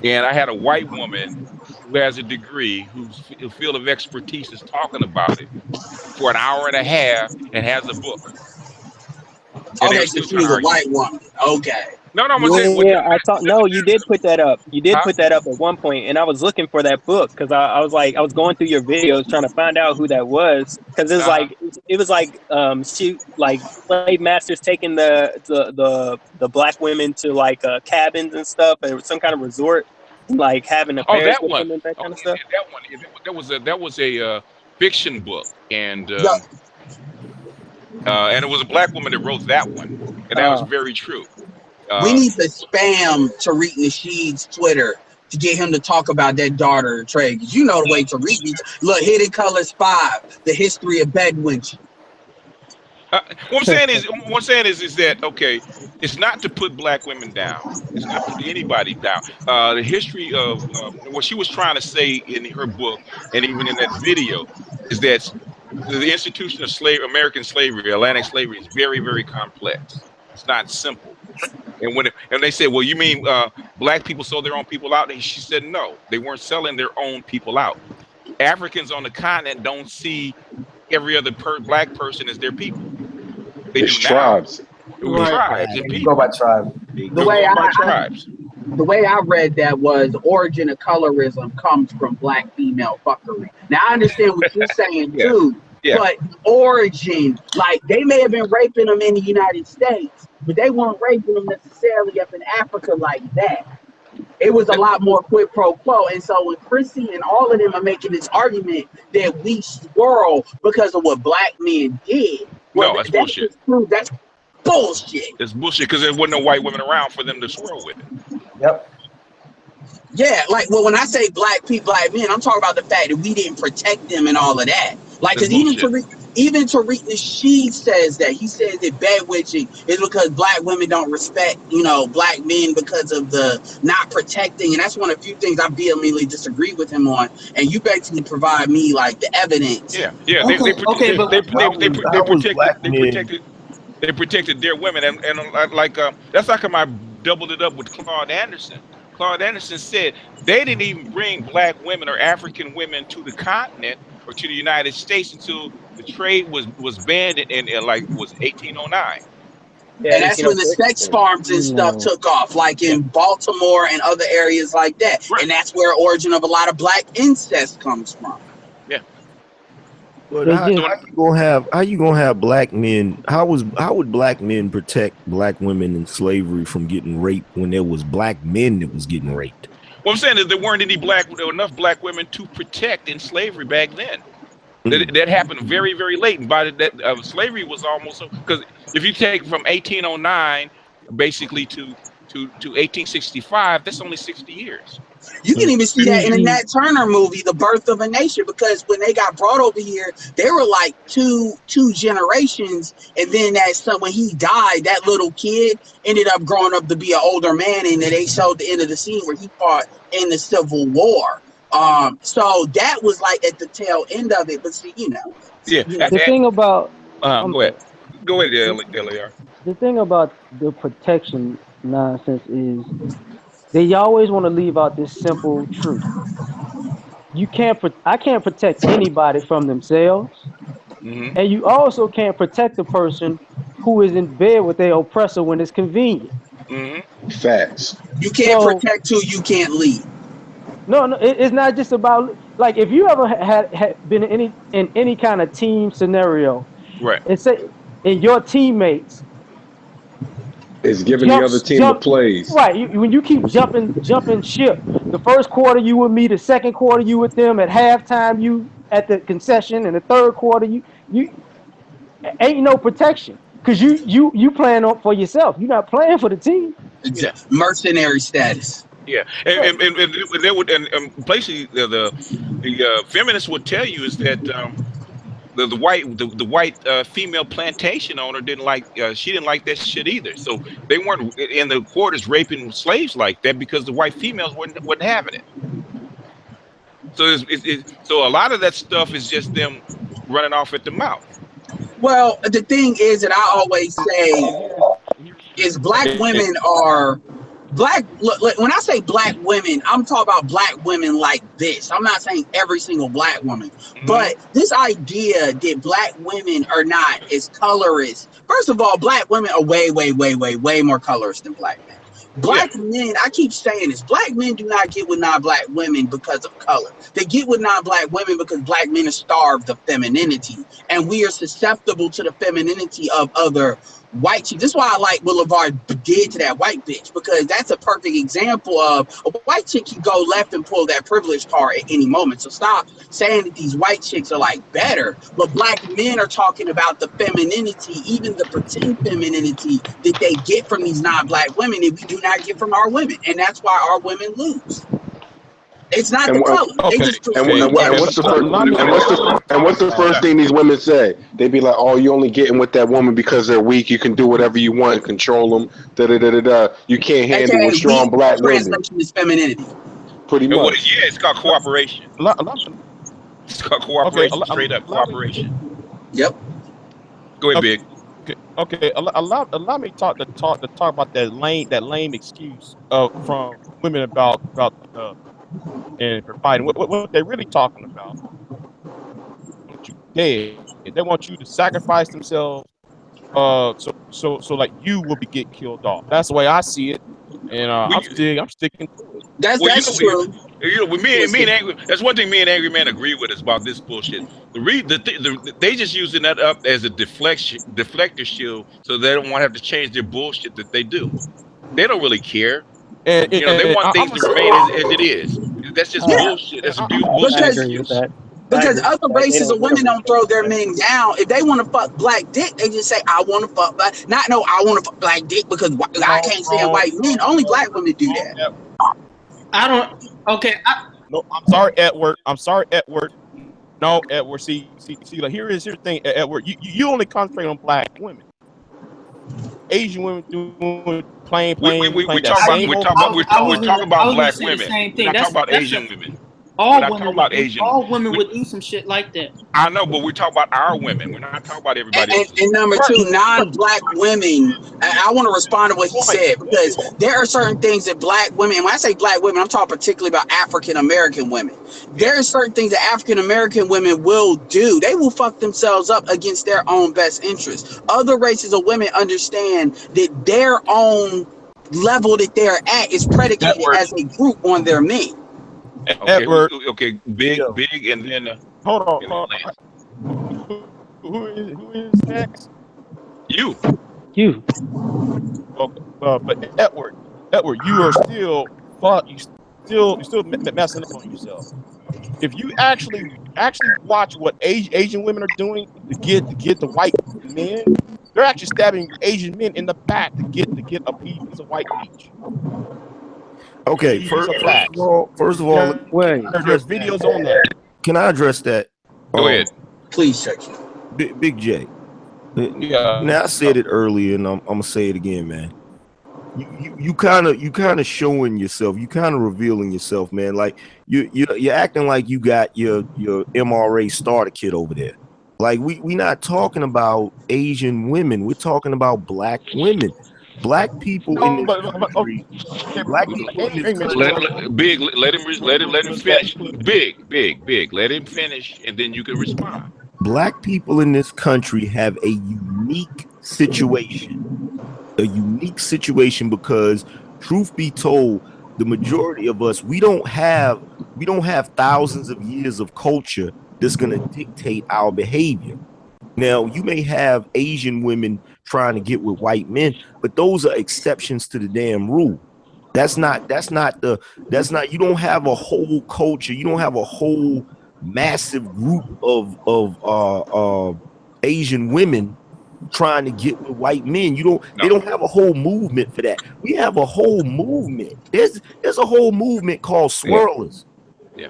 And I had a white woman who has a degree, whose field of expertise is talking about it for an hour and a half and has a book. Okay, so she was a white woman. Okay. No, you did put that up. You did put that up at one point, and I was looking for that book because I was going through your videos trying to find out who that was, because it was like she like slave masters taking the black women to like cabins and stuff, and some kind of resort, like having affairs with them and that kind of stuff. That was a fiction book, and it was a black woman that wrote that one, and that was very true. We need to spam Tariq Nasheed's Twitter to get him to talk about that daughter of trade. Because you know the way Tariq needs. Look, Hidden Colors 5, the history of bedwinching. What I'm saying is that, okay, it's not to put black women down. It's not to put anybody down. The history of what she was trying to say in her book, and even in that video, is that the institution of American slavery, Atlantic slavery, is very, very complex. It's not simple. And when they said, well, you mean black people sold their own people out? And she said, no, they weren't selling their own people out. Africans on the continent don't see every other black person as their people. It's tribes. Tribes and people. Go by tribe. The way I read that was origin of colorism comes from black female fuckery. Now I understand what you're saying too. Yeah. But origin, like they may have been raping them in the United States, but they weren't raping them necessarily up in Africa like that. It was a lot more quid pro quo. And so when Chrissy and all of them are making this argument that we swirl because of what black men did, that's bullshit. That's bullshit. It's bullshit because there wasn't no white women around for them to swirl with it. Yep. Yeah, like, well, when I say black people, black men, I'm talking about the fact that we didn't protect them and all of that. Like, because even Tariq Nasheed says that. He says that bedwitching is because black women don't respect, black men because of the not protecting. And that's one of the few things I vehemently disagree with him on. And you basically provide me, like, the evidence. Yeah. They protected their women. And that's how come I doubled it up with Claude Anderson. Claude Anderson said they didn't even bring black women or African women to the continent or to the United States until the trade was banned in was 1809. Yeah, and that's when the sex farms and stuff took off, like in Baltimore and other areas like that. Right. And that's where origin of a lot of black incest comes from. Yeah. But how you gonna have black men? How would black men protect black women in slavery from getting raped when there was black men that was getting raped? Well, I'm saying that there weren't enough black women to protect in slavery back then. That happened very, very late. And by that, slavery was almost, because if you take from 1809 basically to 1865, that's only 60 years. You can even see that in the Nat Turner movie, The Birth of a Nation, because when they got brought over here, they were like two generations, and then when he died, that little kid ended up growing up to be an older man, and then they showed the end of the scene where he fought in the Civil War. So that was like at the tail end of it, but see, the thing about go ahead, LAR. The thing about the protection nonsense is they always want to leave out this simple truth. I can't protect anybody from themselves, and you also can't protect the person who is in bed with their oppressor when it's convenient. Facts. You can't protect who you can't lead. No, it's not just about like if you ever had been in any kind of team scenario, right? And say and your teammates is giving the other team the plays. Right. When you keep jumping ship, the first quarter you with me, the second quarter you with them, at halftime you at the concession, and the third quarter you ain't no protection because you playing for yourself. You're not playing for the team. Exactly. Mercenary status. Yeah, and they would, and basically the feminists would tell you is that the white female plantation owner didn't like she didn't like that shit either. So they weren't in the quarters raping slaves like that because the white females wasn't having it. So so a lot of that stuff is just them running off at the mouth. Well, the thing is that I always say is black women are black. Look, when I say black women, I'm talking about black women like this. I'm not saying every single black woman, but this idea that black women are not as colorist. First of all, black women are way more colorist than black men. Black men, I keep saying this, black men do not get with non-black women because of color. They get with non-black women because black men are starved of femininity, and we are susceptible to the femininity of other white chicks. This is why I like what Lavar did to that white bitch, because that's a perfect example of a white chick can go left and pull that privilege card at any moment. So stop saying that these white chicks are like better, but black men are talking about the femininity, even the pretend femininity that they get from these non-black women that we do not get from our women, and that's why our women lose. It's not the color. They just what's the first thing these women say? They be like, "Oh, you only getting with that woman because they're weak. You can do whatever you want and control them. You can't handle with strong black women." Translation is femininity. Pretty much. It's called cooperation. It's called cooperation. Straight up cooperation. Yep. Go ahead, Big. Okay. Allow me to talk about that lame excuse from women about and providing what they're really talking about. They want you to sacrifice themselves, so like you will get killed off. That's the way I see it, and I'm sticking to it. That's true. With me and Angry, that's one thing me and Angry Man agree with is about this bullshit. They just using that up as a deflector shield, so they don't want to have to change their bullshit that they do. They don't really care. They want things to remain as it is. That's just bullshit. That's bullshit. Because other races of women don't throw their men down. If they want to fuck black dick, they just say, "I want to fuck black." I want to fuck black dick because I can't stand white men. Only black women do that. I don't. Okay. No, I'm sorry, Edward. No, Edward. See. Like here's the thing, Edward. You only concentrate on black women. Asian women doing plain. We're talking about black women. We're not talking about Asian women. All women would do some shit like that. I know, but we're talking about our women. We're not talking about everybody else. And number two, non-black women. I want to respond to what he said, because there are certain things that black women, when I say black women, I'm talking particularly about African American women. There are certain things that African American women will do. They will fuck themselves up against their own best interests. Other races of women understand that their own level that they're at is predicated as a group on their men. Okay, big, and then hold on. Who is next? You. Okay, but Edward, you are still messing up on yourself. If you actually watch what Asian women are doing to get the white men, they're actually stabbing Asian men in the back to get a piece of white peach. Okay, These first are facts. of all, Wait. There's videos on that. can I address that? Go ahead. Please, Chucky. Big J. Yeah. Now I said it earlier, and I'm gonna say it again, man. You kind of showing yourself. You kind of revealing yourself, man. Like you're acting like you got your MRA starter kit over there. Like we not talking about Asian women. We're talking about black women. Black people in this country. Black people in this country. Let him finish. Big. Let him finish, and then you can respond. Black people in this country have a unique situation. A unique situation because, truth be told, the majority of us we don't have thousands of years of culture that's going to dictate our behavior. Now, you may have Asian women trying to get with white men, but those are exceptions to the damn rule. You don't have a whole culture. You don't have a whole massive group of Asian women trying to get with white men. They don't have a whole movement for that. We have a whole movement. There's a whole movement called swirlers. Yeah.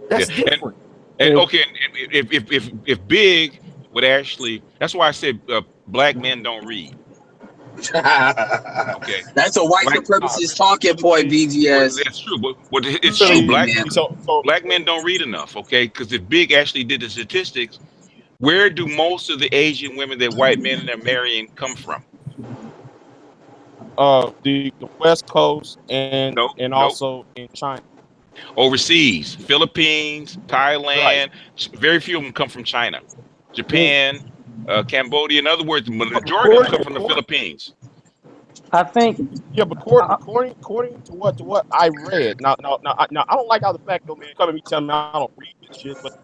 That's different. And okay, if Big would actually, that's why I said black men don't read. Okay, that's a white supremacist talking point, BGS. Well, that's true, but it's true. Black men don't read enough. Okay, because if Big actually did the statistics, where do most of the Asian women that white men are marrying come from? The West Coast and also in China. Overseas, Philippines, Thailand. Right. Very few of them come from China. Japan, Cambodia. In other words, the majority of them come from the Philippines. I think. Yeah, but according to what I read, now I don't like how the fact though, man, come at me telling me I don't read this shit, but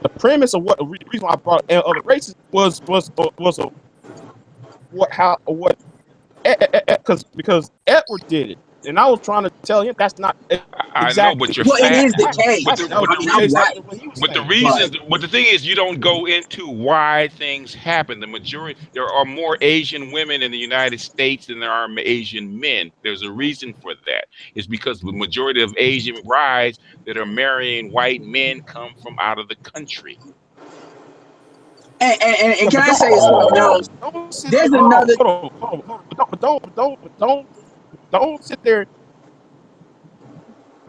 the premise of what the reason why I brought other races was because Edward did it, and I was trying to tell him that's not exactly. I know, but you're it is decay. But the thing is, you don't go into why things happen. The majority, there are more Asian women in the United States than there are Asian men. There's a reason for that. It's because the majority of Asian brides that are marrying white men come from out of the country. And can I say something else? There's another. Don't sit there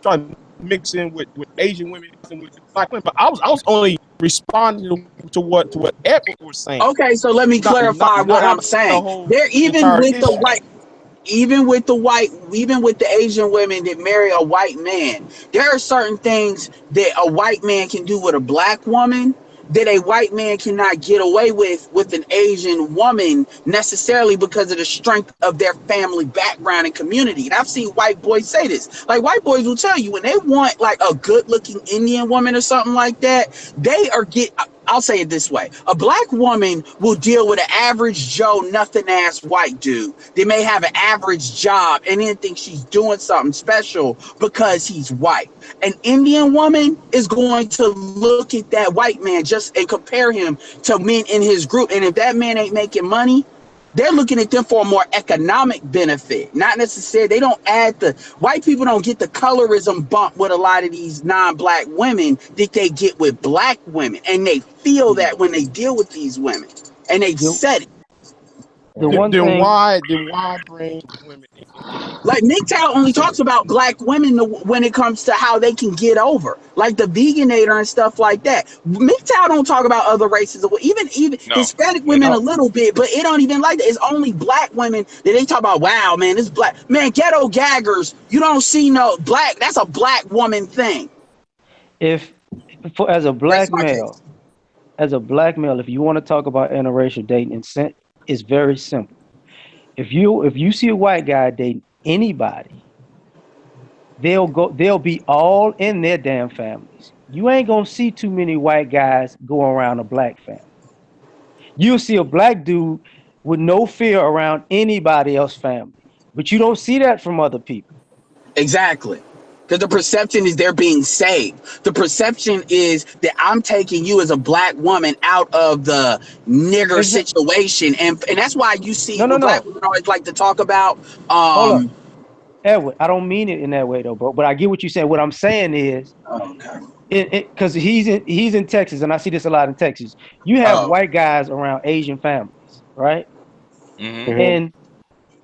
trying to mix in with Asian women and with black women. But I was only responding to what Edward was saying. Okay, so let me clarify what I'm saying. They're even with the Asian women that marry a white man. There are certain things that a white man can do with a black woman that a white man cannot get away with an Asian woman necessarily because of the strength of their family background and community. And I've seen white boys say this. Like, white boys will tell you when they want like a good looking Indian woman or something like that, I'll say it this way. A black woman will deal with an average Joe, nothing ass white dude. They may have an average job and then think she's doing something special because he's white. An Indian woman is going to look at that white man and compare him to men in his group. And if that man ain't making money, they're looking at them for a more economic benefit. Not necessarily, they don't white people don't get the colorism bump with a lot of these non-black women that they get with black women. And they feel that when they deal with these women. And they said it. Then why bring women in? Like MGTOW only talks about black women when it comes to how they can get over, like the Veganator and stuff like that. MGTOW don't talk about other races, even Hispanic women a little bit, but it don't even like that. It's only black women that they talk about. Wow, man, this black man, ghetto gaggers. You don't see no black. That's a black woman thing. As a black male, if you want to talk about interracial dating, it's very simple. If you see a white guy dating anybody, they'll be all in their damn families. You ain't gonna see too many white guys going around a black family. You'll see a black dude with no fear around anybody else's family, but you don't see that from other people. Exactly. Because the perception is they're being saved. The perception is that I'm taking you as a black woman out of the nigger situation. And that's why you see black women always like to talk about Edward, I don't mean it in that way though, bro. But I get what you're saying. What I'm saying is, because he's in Texas, and I see this a lot in Texas. You have white guys around Asian families, right? Mm-hmm. And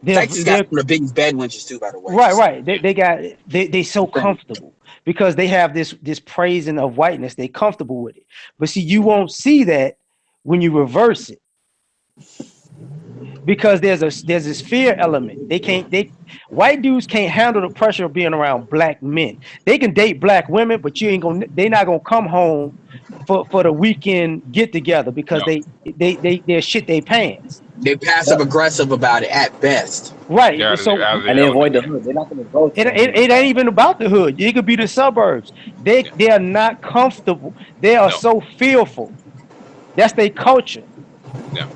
Texas got the biggest bed winches too, by the way. Right. They so comfortable because they have this praising of whiteness. They comfortable with it. But see, you won't see that when you reverse it. Because there's this fear element. White dudes can't handle the pressure of being around black men. They can date black women, but they're not gonna come home for the weekend get together because they're shit they pants. They're passive aggressive about it at best. Right. And they avoid the hood. They're not going to go. It ain't even about the hood. It could be the suburbs. They are not comfortable. They are so fearful. That's their culture. Yeah.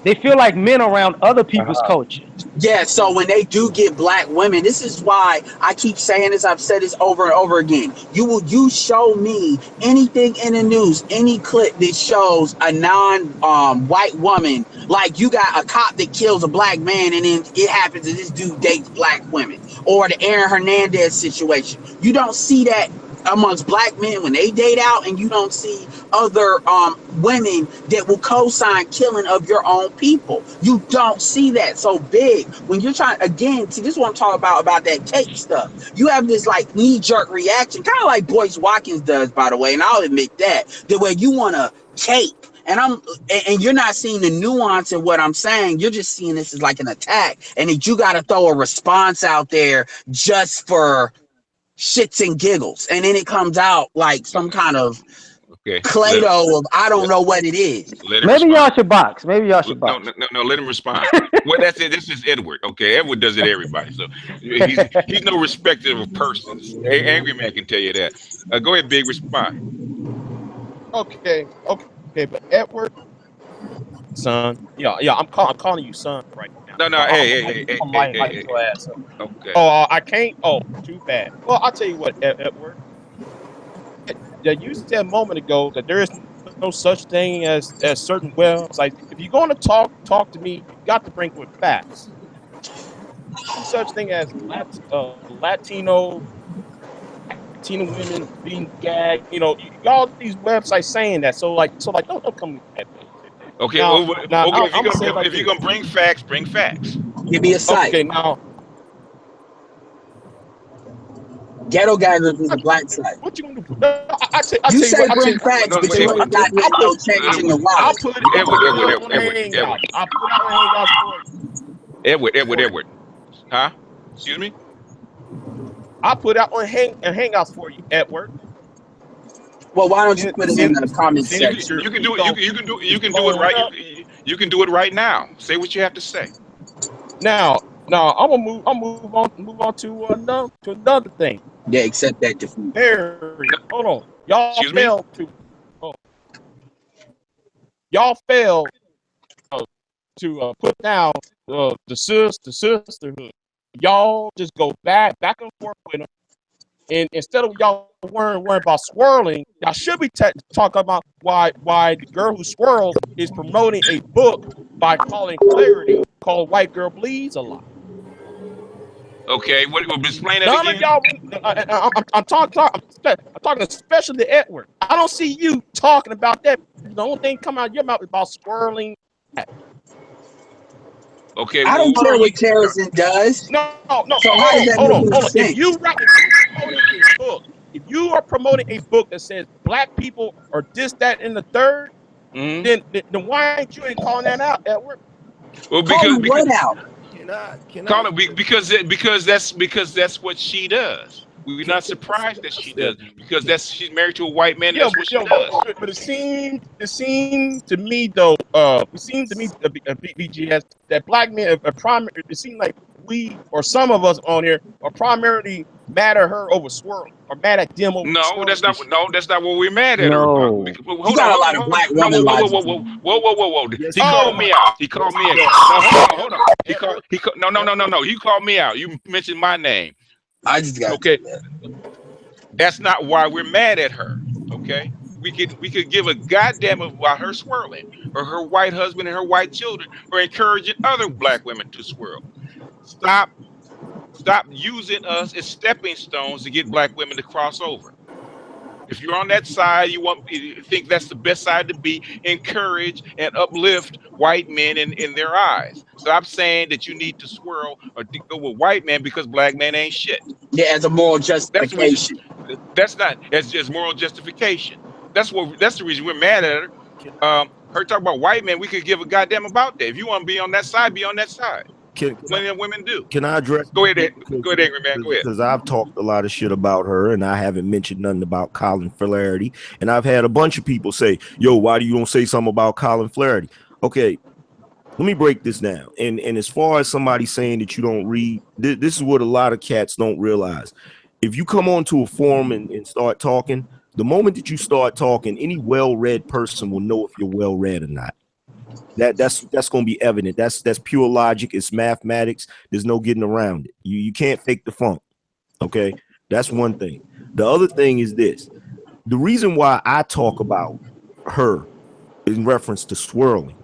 They feel like men around other people's culture. Yeah, so when they do get black women, this is why I keep saying this. I've said this over and over again. You show me anything in the news, any clip that shows a non-white woman, like you got a cop that kills a black man, and then it happens that this dude dates black women, or the Aaron Hernandez situation. You don't see that amongst black men when they date out, and you don't see other women that will co-sign killing of your own people. You don't see that so big when you're trying. Again, see, this is what I'm talking about that cake stuff. You have this like knee-jerk reaction, kind of like Boyce Watkins does, by the way, and I'll admit that the way you want to cake. And you're not seeing the nuance in what I'm saying. You're just seeing this as like an attack, and that you got to throw a response out there just for shits and giggles, and then it comes out like some kind of Play-Doh of I don't know what it is. Maybe y'all should box. Maybe y'all should box. No, let him respond. Well, that's it. This is Edward. Okay, Edward does it to everybody, so he's no respecter of persons. Angry Man can tell you that. Go ahead, Big, respond. Okay, but Edward, son, yeah, I'm calling you son right now. No, hey. Okay. Oh, I can't. Oh, too bad. Well, I'll tell you what, Edward. You said a moment ago that there is no such thing as certain wells. Like, if you're going to talk to me, you got to bring with facts. No such thing as Latino women being gagged. You know, all these websites saying that. So don't come with that. Okay, if you're gonna bring facts, bring facts. Give me a site. Okay, now. Ghetto Gaggers is a black site. What you gonna do? You say bring facts, but you ain't got no change in the wallet. I'll put Edward. Huh? Excuse me? I'll put out on Hangouts for you, Edward. Well, why don't you put it in the comment section? You can do it. You can do it right. You can do it right now. Say what you have to say. Now, I'm gonna move on to another thing. Yeah, accept that defeat. Hold on. Y'all failed to put down the sisterhood. Y'all just go back and forth with them. And instead of y'all worrying about swirling, y'all should be talking about why the girl who swirls is promoting a book by calling Clarity called White Girl Bleeds a Lot. Okay, explain that None again. of y'all. I'm talking especially to Edward. I don't see you talking about that. The only thing coming out of your mouth is about swirling. Okay, I don't care what Harrison does. No. So how does that hold on. sense? If you are promoting a book that says black people are this, that, and the third, then why ain't you calling that out, Edward? Well, because that's what she does. We're not surprised that she does because she's married to a white man. That's what she does. But it seems to me though, BGS, that black men are primary. It seems like we or some of us on here are primarily mad at her over swirling or mad at them over swirling. That's not what we're mad at her. Hold on. You got a lot of black women. Whoa. He called me out. He called me out. Hold on. No. You called me out. You mentioned my name. I just got okay. That's not why we're mad at her. Okay. We could give a goddamn about her swirling or her white husband and her white children or encouraging other black women to swirl. Stop Stop using us as stepping stones to get black women to cross over. If you're on that side, you think that's the best side to be. Encourage and uplift white men in their eyes. Stop saying that you need to swirl or go with white men because black men ain't shit. Yeah, as a moral That's the reason. justification. That's not as just moral justification. That's the reason we're mad at her. Her talk about white men, we could give a goddamn about that. If you want to be on that side, be on that side. Plenty of women do. Can I address? Go ahead, angry man. Go ahead. Because I've talked a lot of shit about her, and I haven't mentioned nothing about Colin Flaherty. And I've had a bunch of people say, "Yo, why do you don't say something about Colin Flaherty?" Okay, let me break this down. And as far as somebody saying that you don't read, this is what a lot of cats don't realize. If you come onto a forum and start talking, the moment that you start talking, any well-read person will know if you're well-read or not. That's going to be evident. That's pure logic. It's mathematics. There's no getting around it. You can't fake the funk. Okay, that's one thing. The other thing is this: the reason why I talk about her in reference to swirling,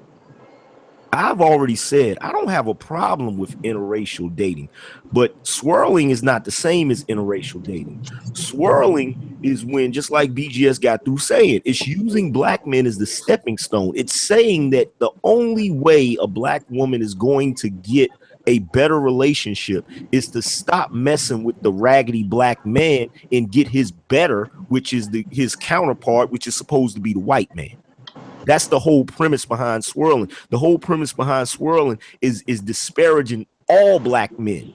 I've already said I don't have a problem with interracial dating, but swirling is not the same as interracial dating. Swirling is when, just like BGS got through saying, it's using black men as the stepping stone. It's saying that the only way a black woman is going to get a better relationship is to stop messing with the raggedy black man and get his better, which is his counterpart, which is supposed to be the white man. That's the whole premise behind swirling. The whole premise behind swirling is disparaging all black men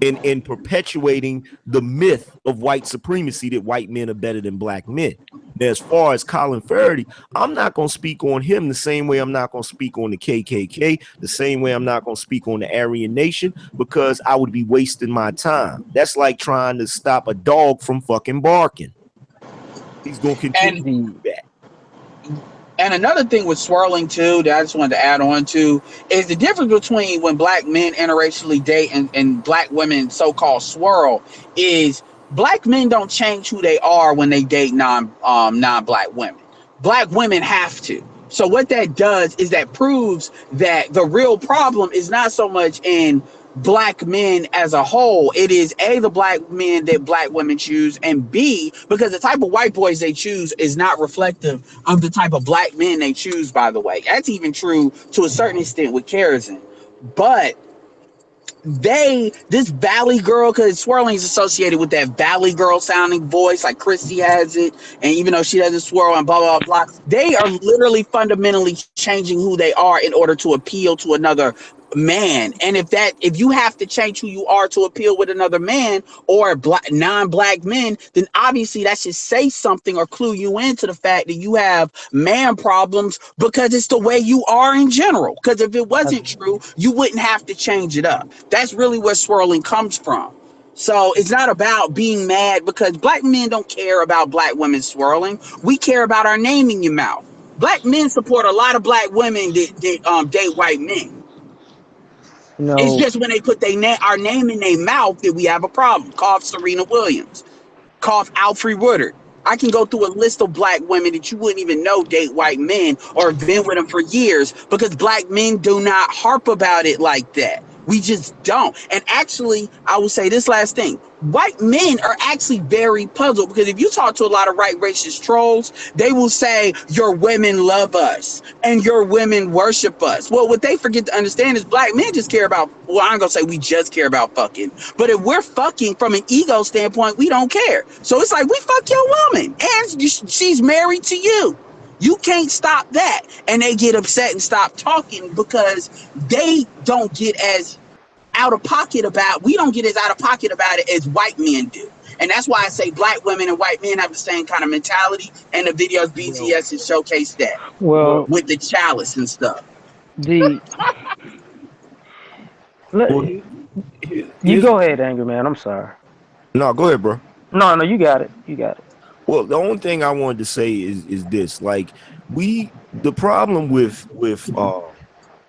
and perpetuating the myth of white supremacy that white men are better than black men. Now, as far as Colin Flaherty, I'm not going to speak on him the same way I'm not going to speak on the KKK, the same way I'm not going to speak on the Aryan Nation, because I would be wasting my time. That's like trying to stop a dog from fucking barking. He's going to continue to do that. And another thing with swirling too that I just wanted to add on to is the difference between when black men interracially date and black women so-called swirl is black men don't change who they are when they date non-black women. Black women have to. So what that does is that proves that the real problem is not so much in black men as a whole. It is A, the black men that black women choose, and B, because the type of white boys they choose is not reflective of the type of black men they choose, by the way. That's even true to a certain extent with Kerosene. But this Valley Girl, because swirling is associated with that Valley Girl sounding voice, like Christy has it, and even though she doesn't swirl and blah blah blah, they are literally fundamentally changing who they are in order to appeal to another man. And if you have to change who you are to appeal with another man or non-black men, then obviously that should say something or clue you into the fact that you have man problems, because it's the way you are in general. Because if it wasn't true, you wouldn't have to change it up. That's really where swirling comes from. So it's not about being mad, because black men don't care about black women swirling. We care about our name in your mouth. Black men support a lot of black women that date white men. No. It's just when they put our name in their mouth that we have a problem. Cough Serena Williams. Cough Alfre Woodard. I can go through a list of black women that you wouldn't even know date white men or have been with them for years, because black men do not harp about it like that. We just don't. And actually, I will say this last thing. White men are actually very puzzled, because if you talk to a lot of right racist trolls, they will say your women love us and your women worship us. Well, what they forget to understand is black men just care about, well, I'm going to say we just care about fucking. But if we're fucking from an ego standpoint, we don't care. So it's like, we fuck your woman and she's married to you. You can't stop that. And they get upset and stop talking because they don't get as out of pocket about, we don't get as out of pocket about it as white men do. And that's why I say black women and white men have the same kind of mentality. And the videos BTS has showcased that. Well, with the chalice and stuff. You go ahead, Angry Man. I'm sorry. No, go ahead, bro. No, you got it. You got it. Well, the only thing I wanted to say is this: like, the problem with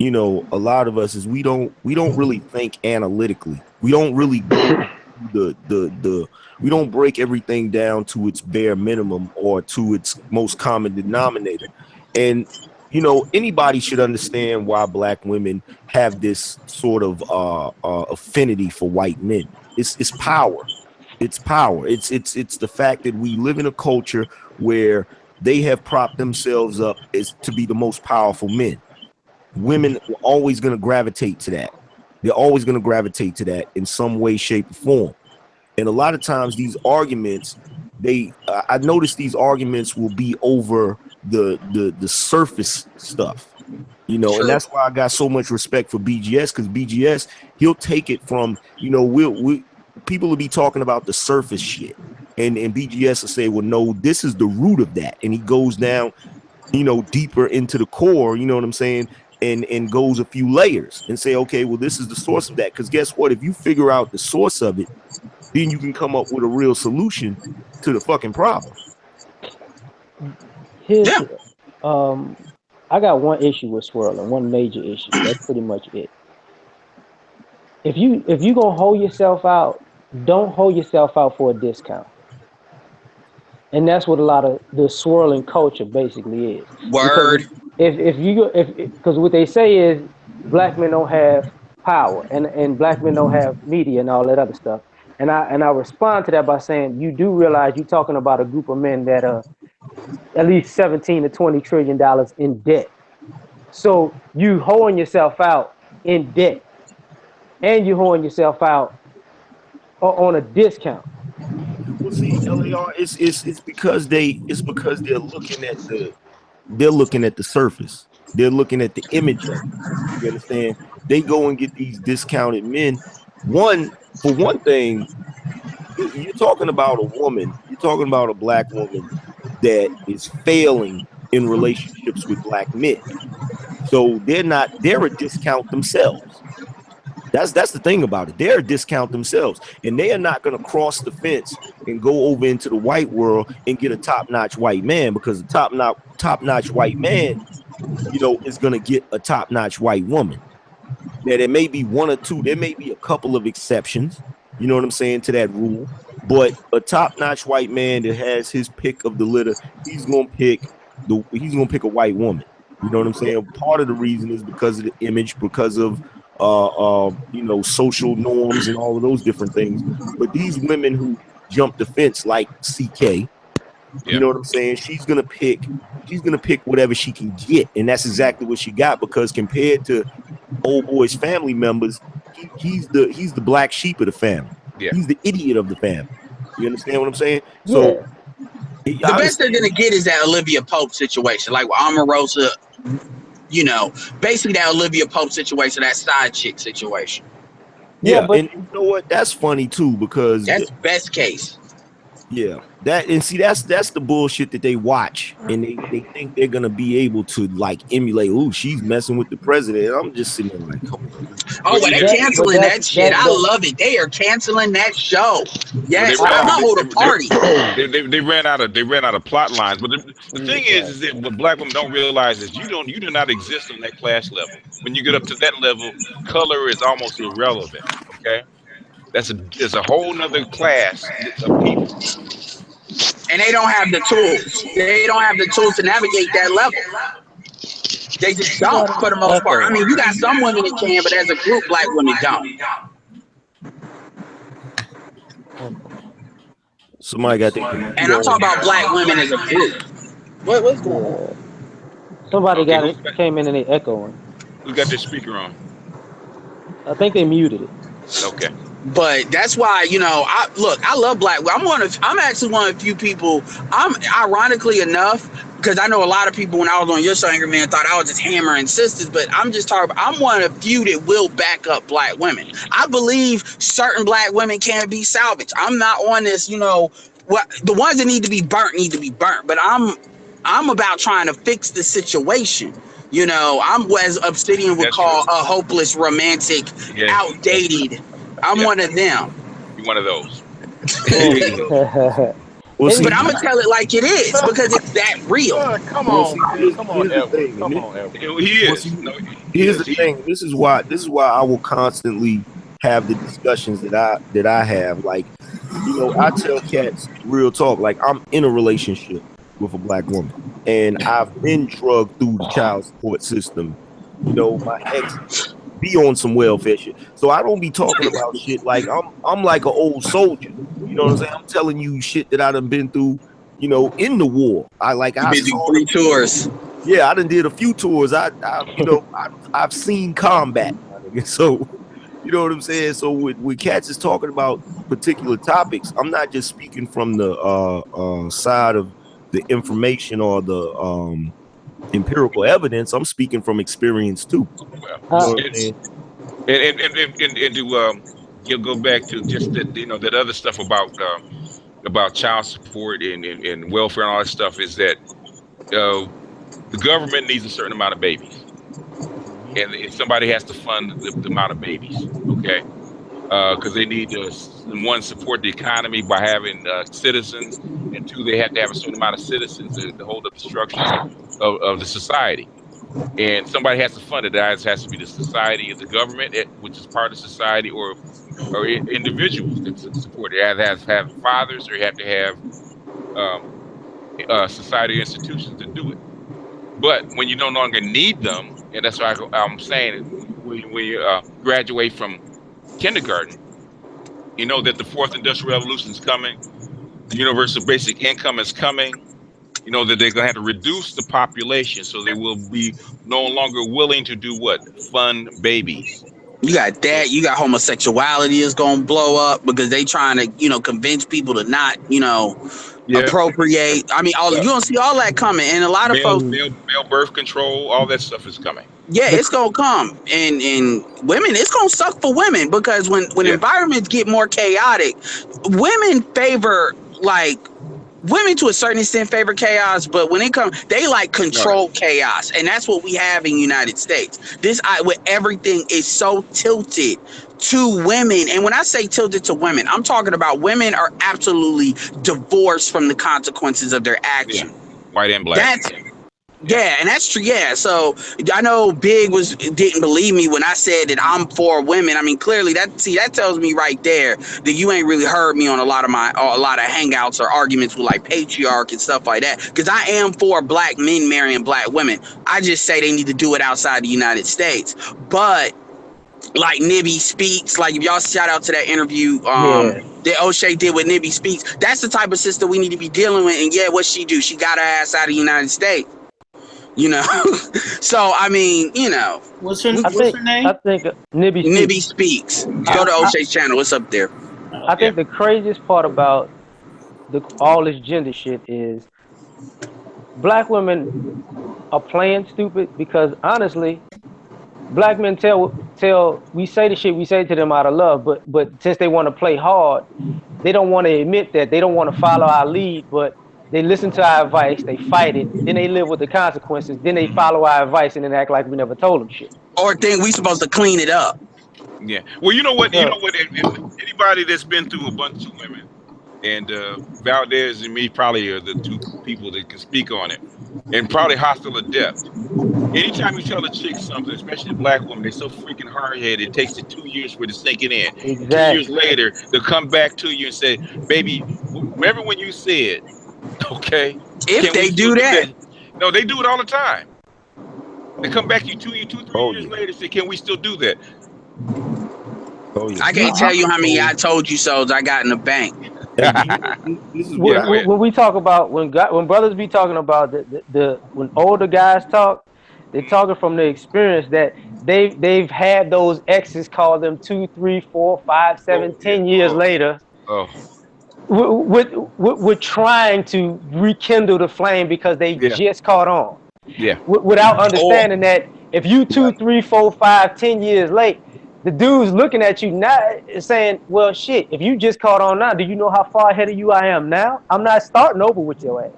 you know, a lot of us is we don't really think analytically. We don't really go we don't break everything down to its bare minimum or to its most common denominator. And you know, anybody should understand why black women have this sort of affinity for white men. It's power. It's power. It's the fact that we live in a culture where they have propped themselves up as to be the most powerful men. Women are always going to gravitate to that. They're always going to gravitate to that in some way, shape, or form. And a lot of times these arguments, I notice these arguments will be over the surface stuff, you know. True. And that's why I got so much respect for BGS, because BGS, he'll take it from, you know, people will be talking about the surface shit, and BGS will say, well, no, this is the root of that, and he goes down, you know, deeper into the core, you know what I'm saying, and goes a few layers and say, okay, well, this is the source of that, because guess what, if you figure out the source of it, then you can come up with a real solution to the fucking problem. I got one issue with swirling, one major issue. That's pretty much it. If you gonna hold yourself out, don't hold yourself out for a discount. And that's what a lot of the swirling culture basically is. Word. Because what they say is black men don't have power, and black men don't have media and all that other stuff. And I respond to that by saying, you do realize you're talking about a group of men that are at least $17 to $20 trillion in debt. So you holding yourself out in debt, and you holding yourself out on a discount. Well, see, LAR, it's because they're looking at the surface. They're looking at the image of it. You understand? They go and get these discounted men. For one thing, you're talking about a woman. You're talking about a black woman that is failing in relationships with black men. So they're a discount themselves. That's the thing about it. They're a discount themselves, and they are not going to cross the fence and go over into the white world and get a top-notch white man, because the top-notch white man, you know, is going to get a top-notch white woman. Now, there may be one or two, there may be a couple of exceptions, you know what I'm saying, to that rule. But a top-notch white man that has his pick of the litter, he's gonna pick a white woman. You know what I'm saying? Part of the reason is because of the image, because of you know, social norms and all of those different things. But these women who jump the fence, like CK, you know what I'm saying? She's gonna pick whatever she can get, and that's exactly what she got. Because compared to old boy's family members, he's the black sheep of the family. Yeah. He's the idiot of the family. You understand what I'm saying? So the best they're gonna get is that Olivia Pope situation, like with Omarosa, you know, basically that Olivia Pope situation, that side chick situation. Yeah, but and you know what? That's funny too, because that's best case. Yeah, that's the bullshit that they watch, and they think they're gonna be able to like emulate. Ooh, she's messing with the president. I'm just sitting there like, come on. Oh, but they're canceling that shit. I love it. They are canceling that show. Yes, I'm gonna hold a party. They ran out of plot lines. But the thing is that what black women don't realize is you do not exist on that class level. When you get up to that level, color is almost irrelevant. Okay. There's a whole nother class of people. And they don't have the tools. They don't have the tools to navigate that level. They just don't, for the most part. I mean, you got some women that can, but as a group, black women don't. Somebody got the. And I'm talking about black women as a group. What's going on? Somebody came in and they echoing. Who got their speaker on? I think they muted it. Okay. But that's why, you know, I love black. I'm actually one of the few people. I'm ironically enough, because I know a lot of people when I was on your show, Angry Man, thought I was just hammering sisters, but I'm just talking. I'm one of the few that will back up black women. I believe certain black women can be salvaged. I'm not on this, you know, what the ones that need to be burnt. But I'm about trying to fix the situation. You know, I'm what Obsidian would call a hopeless romantic, outdated. I'm one of them. You're one of those. But I'm gonna tell it like it is because it's that real. Come on, Edward. He is. Here's the thing. This is why I will constantly have the discussions that I have. Like, you know, I tell cats real talk. Like, I'm in a relationship with a black woman. and I've been drugged through the child support system. You know, my ex be on some welfare shit. So I don't be talking about shit like I'm like an old soldier. You know what I'm saying? I'm telling you shit that I done been through, you know, in the war. I been through saw 3 tours. Yeah, I done did a few tours. You know, I've seen combat. So, you know what I'm saying? So with cats is talking about particular topics, I'm not just speaking from the side of the information or the empirical evidence. I'm speaking from experience too. You know what I'm saying? And to go back to just that, you know, that other stuff about child support and welfare and all that stuff is that the government needs a certain amount of babies, and somebody has to fund the amount of babies. Okay. Because they need to, one, support the economy by having citizens, and two, they have to have a certain amount of citizens to hold up the structures of the society. And somebody has to fund it. That has to be the society of the government, which is part of society, or individuals that support it. You have to have fathers, or you have to have society institutions to do it. But when you no longer need them, and that's why I'm saying, when you graduate from kindergarten, you know that the fourth industrial revolution is coming. The universal basic income is coming. You know that they're going to have to reduce the population, so they will be no longer willing to do what? Fund babies. You got that. You got homosexuality is gonna blow up because they trying to, you know, convince people to not, you know, appropriate. I mean, you gonna see all that coming, and a lot of folks. Male birth control, all that stuff is coming. Yeah, it's gonna come, and women, it's gonna suck for women because when environments get more chaotic, women favor women to a certain extent favor chaos, but when it comes, they like control chaos, and that's what we have in the United States. With everything is so tilted to women, and when I say tilted to women, I'm talking about women are absolutely divorced from the consequences of their action. White and black. Yeah, and that's true. Yeah, so I know Big didn't believe me when I said that I'm for women. I mean, clearly that tells me right there that you ain't really heard me on a lot of hangouts or arguments with like patriarch and stuff like that. Because I am for black men marrying black women. I just say they need to do it outside the United States. But like Nibby Speaks, like if y'all shout out to that interview that O'Shea did with Nibby Speaks, that's the type of sister we need to be dealing with. And yeah, what she do? She got her ass out of the United States. You know, so I mean, you know, what's her name? I think Nibby Speaks. Go to O'Shea's channel. It's up there. I think the craziest part about all this gender shit is black women are playing stupid because honestly, black men we say the shit we say to them out of love, but since they want to play hard, they don't want to admit that. They don't want to follow our lead, but they listen to our advice, they fight it, then they live with the consequences, then they follow our advice and then act like we never told them shit. Or think we supposed to clean it up. Yeah. Well, you know what? Anybody that's been through a bunch of women, and Valdez and me probably are the two people that can speak on it, and probably hostile to death. Anytime you tell a chick something, especially a black woman, they're so freaking hard-headed, it takes it 2 years for it to sink it in. Exactly. 2 years later, they'll come back to you and say, baby, remember when you said, okay. If they do that. No, they do it all the time. They come back to you 3 years later and say, can we still do that? Oh, yeah. I can't tell you how many I told you so's I got in the bank. When we talk about when brothers be talking about when older guys talk, they're talking from the experience that they've had those exes call them 2, 3, 4, 5, 7, 10 years later. We're trying to rekindle the flame because they just caught on. Yeah. Without understanding that if you 2, 3, 4, 5, 10 years late, the dude's looking at you now saying, well, shit, if you just caught on now, do you know how far ahead of you I am now? I'm not starting over with your ass.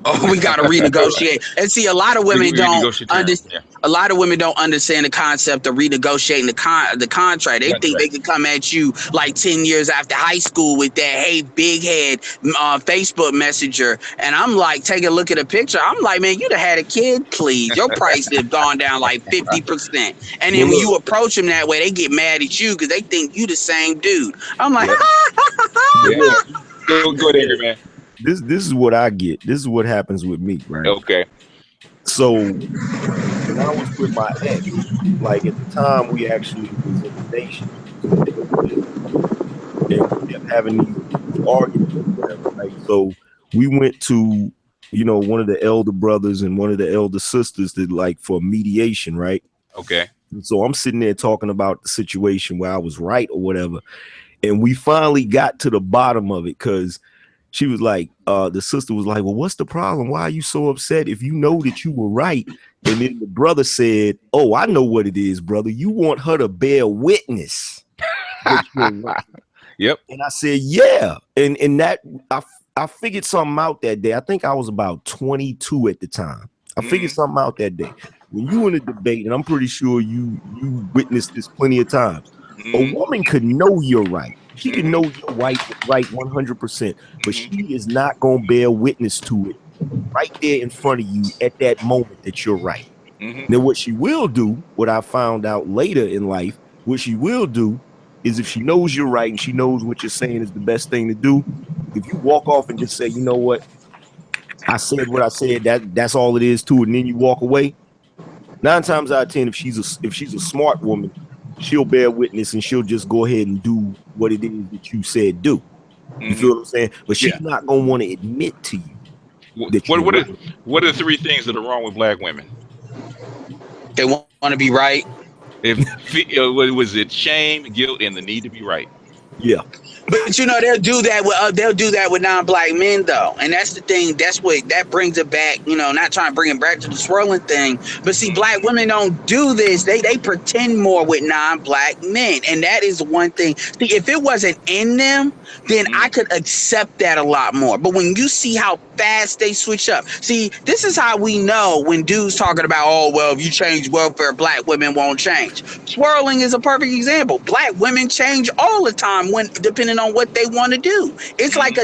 Oh, we got to renegotiate. And see, a lot of women don't understand. A lot of women don't understand the concept of renegotiating the contract. They think they can come at you like 10 years after high school with that, hey, big head Facebook messenger. And I'm like, take a look at a picture. I'm like, man, you'd have had a kid, please. Your price has gone down like 50%. And then when you approach them that way, they get mad at you because they think you the same dude. I'm like, go there, man. this is what I get. This is what happens with me, right? Okay. So when I was with my ex, like at the time we actually was in the nation, and we kept having these arguments or whatever, right? So we went to, one of the elder brothers and one of the elder sisters that like for mediation, right? Okay. And so I'm sitting there talking about the situation where I was right or whatever. And we finally got to the bottom of it because she was like, the sister was like, well, what's the problem? Why are you so upset if you know that you were right? And then the brother said, oh, I know what it is, brother. You want her to bear witness. Yep. And I said, yeah. And that I figured something out that day. I think I was about 22 at the time. I figured something out that day. When you in a debate, and I'm pretty sure you witnessed this plenty of times, a woman could know you're right. She can know you're right 100%, but she is not going to bear witness to it right there in front of you at that moment that you're right. Then what she will do, what I found out later in life, what she will do is if she knows you're right and she knows what you're saying is the best thing to do, if you walk off and just say, you know what, I said what I said, that's all it is to it, and then you walk away, 9 times out of 10, if she's a smart woman, she'll bear witness and she'll just go ahead and do what it is that you said do. You feel what I'm saying? But she's not gonna want to admit to you. What are 3 things that are wrong with black women? They want to be right. Was it shame, guilt, and the need to be right? Yeah. But they'll do that with non-black men though, and that's the thing. That's what that brings it back. Not trying to bring it back to the swirling thing, but see, black women don't do this. They pretend more with non-black men, and that is one thing. See, if it wasn't in them, then I could accept that a lot more. But when you see how fast they switch up, see, this is how we know when dudes talking about, oh well, if you change welfare, black women won't change. Swirling is a perfect example. Black women change all the time when depending on what they want to do. It's like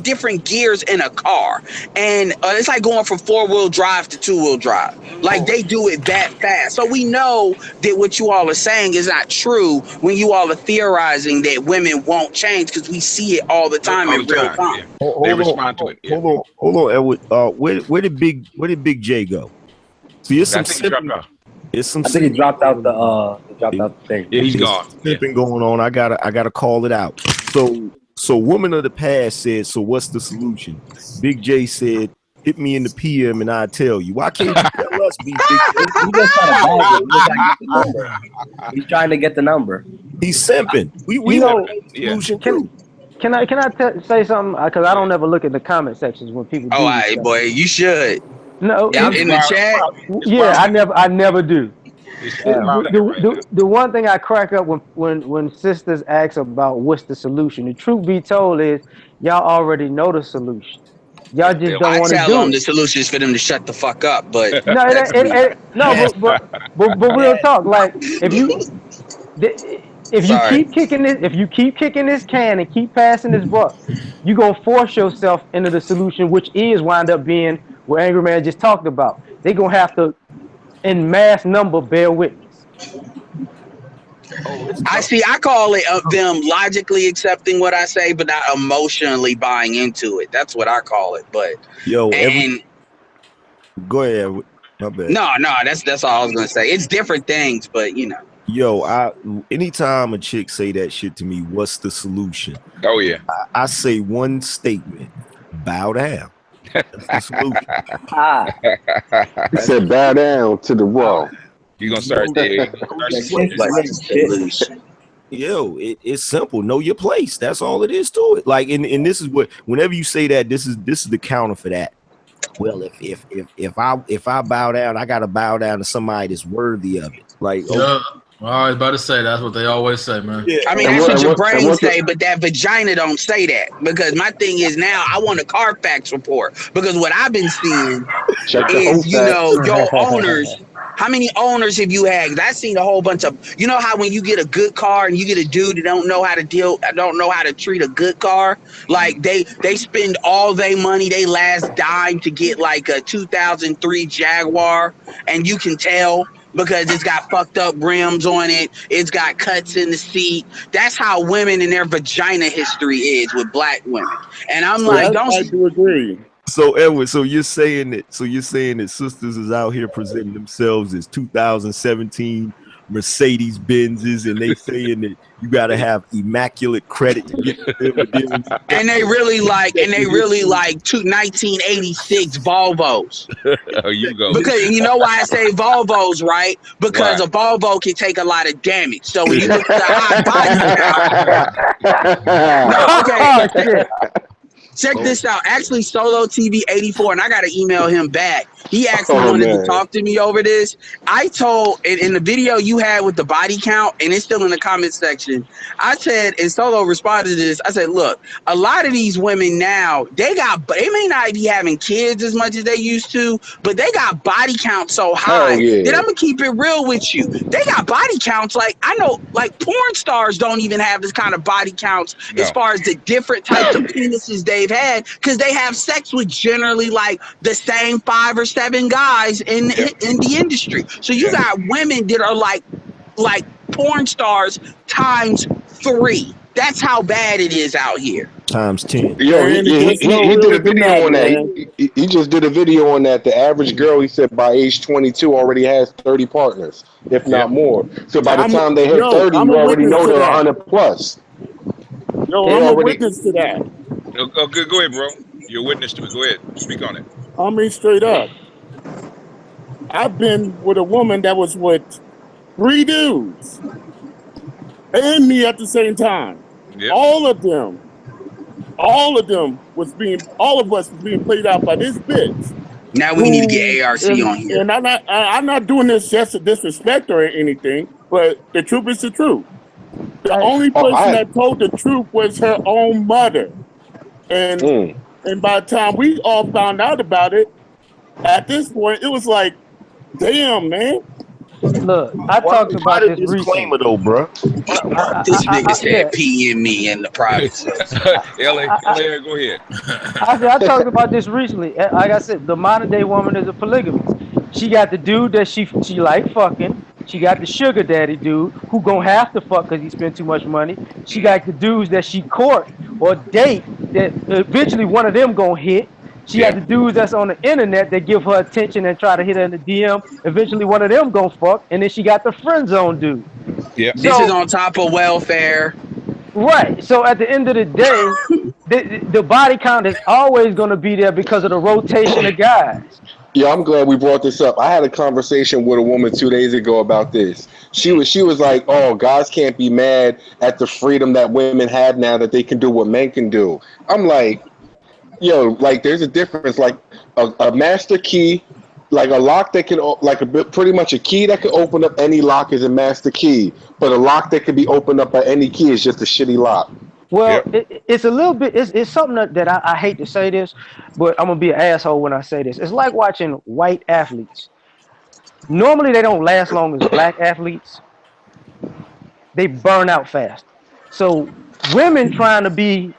different gears in a car, and it's like going from 4-wheel drive to 2-wheel drive. Like they do it that fast. So we know that what you all are saying is not true when you all are theorizing that women won't change, because we see it all the time in real time. Yeah. They respond to it. Yeah. Hold on, Edward. Where did Big J go? See, it's some simping. I think he dropped out the thing. Yeah, he's gone. Simping going on. I gotta call it out. So woman of the past said, so what's the solution? Big J said, hit me in the PM and I'll tell you. Why can't you tell us, Big J? He's trying to get the number. He's simping. We know the solution too. Can I say something? Because I don't ever look at the comment sections when people. Oh, all right, boy, you should. No, in the chat. Yeah, I never do. The one thing I crack up when sisters ask about what's the solution, the truth be told is y'all already know the solution. Y'all just don't want to do it. I tell them the solution is for them to shut the fuck up, but but real talk. Like if you keep kicking this can and keep passing this buck, you gonna force yourself into the solution, which is wind up being what Angry Man just talked about. They gonna have to, in mass number, bear witness. I call it them logically accepting what I say, but not emotionally buying into it. That's what I call it. But go ahead. My bad. No, that's all I was gonna say. It's different things, but anytime a chick say that shit to me, what's the solution? Oh yeah. I say one statement: bow down. That's the solution. He said, bow down to the wall. You're gonna start there. Yo, it's simple. Know your place. That's all it is to it. Like, and this is what, whenever you say that, this is the counter for that. Well, if I bow down, I gotta bow down to somebody that's worthy of it. Like, yeah. Well, I was about to say that's what they always say, man. Yeah. I mean, that's what your brain say, but that vagina don't say that. Because my thing is now I want a Carfax report, because what I've been seeing is your owners. How many owners have you had? I've seen a whole bunch of. You know how when you get a good car and you get a dude that don't know how to treat a good car, like they spend all their money, they last dime to get like a 2003 Jaguar, and you can tell because it's got fucked up rims on it. It's got cuts in the seat. That's how women in their vagina history is with black women. And I'm like, I do agree. So Edward, so you're saying that sisters is out here presenting themselves as 2017 Mercedes Benzes, and they saying that you got to have immaculate credit to get them. And they really like 1986 Volvos. Oh, you go. Because you know why I say Volvos, right? Because Why? a Volvo can take a lot of damage. So when you look at the high body count, no, okay. Check this out. Actually, Solo TV 84, and I got to email him back. He actually wanted to talk to me over this. I told in the video you had with the body count, and it's still in the comment section. I said, and Solo responded to this. I said, look, a lot of these women now, they may not be having kids as much as they used to, but they got body count so high that I'm gonna keep it real with you. They got body counts like I know, like porn stars don't even have this kind of body counts as far as the different types of penises they've had, because they have sex with generally like the same 5 or 7 guys in the industry. So you got women that are like porn stars times 3. That's how bad it is out here. Times 10. Yo, he did a video on that. He just did a video on that. The average girl, he said, by age 22 already has 30 partners, if not more. So by the time they hit 30, you already know they're 100 plus. Yo, I'm a witness to that. Oh, good. Go ahead, bro. You're a witness to it. Go ahead. Speak on it. I mean, straight up. I've been with a woman that was with 3 dudes and me at the same time. Yep. All of us was being played out by this bitch. Now we need to get ARC on here. And I'm not doing this just to disrespect her or anything, but the truth is the truth. The only person that told the truth was her own mother. And by the time we all found out about it, at this point, it was like, damn, man. Look, I talked about this recently. Though, bro. This nigga said PM me in the private. LA, go ahead. I talked about this recently. Like I said, the modern day woman is a polygamist. She got the dude that she like fucking. She got the sugar daddy dude who gonna have to fuck because he spent too much money. She got the dudes that she court or date that eventually one of them gonna hit. She got the dudes that's on the internet that give her attention and try to hit her in the DM. Eventually one of them gonna fuck, and then she got the friend zone dude. Yeah. This is on top of welfare. Right. So at the end of the day, the body count is always gonna be there because of the rotation of guys. Yeah, I'm glad we brought this up. I had a conversation with a woman 2 days ago about this. She was like, "Oh, guys can't be mad at the freedom that women have now that they can do what men can do." I'm like, yo, like there's a difference. Like a master key, like a lock that can, like pretty much a key that can open up any lock is a master key, but a lock that can be opened up by any key is just a shitty lock. Well, it's a little bit, it's something that I hate to say this, but I'm going to be an asshole when I say this. It's like watching white athletes. Normally, they don't last long as black athletes. They burn out fast. So women trying to be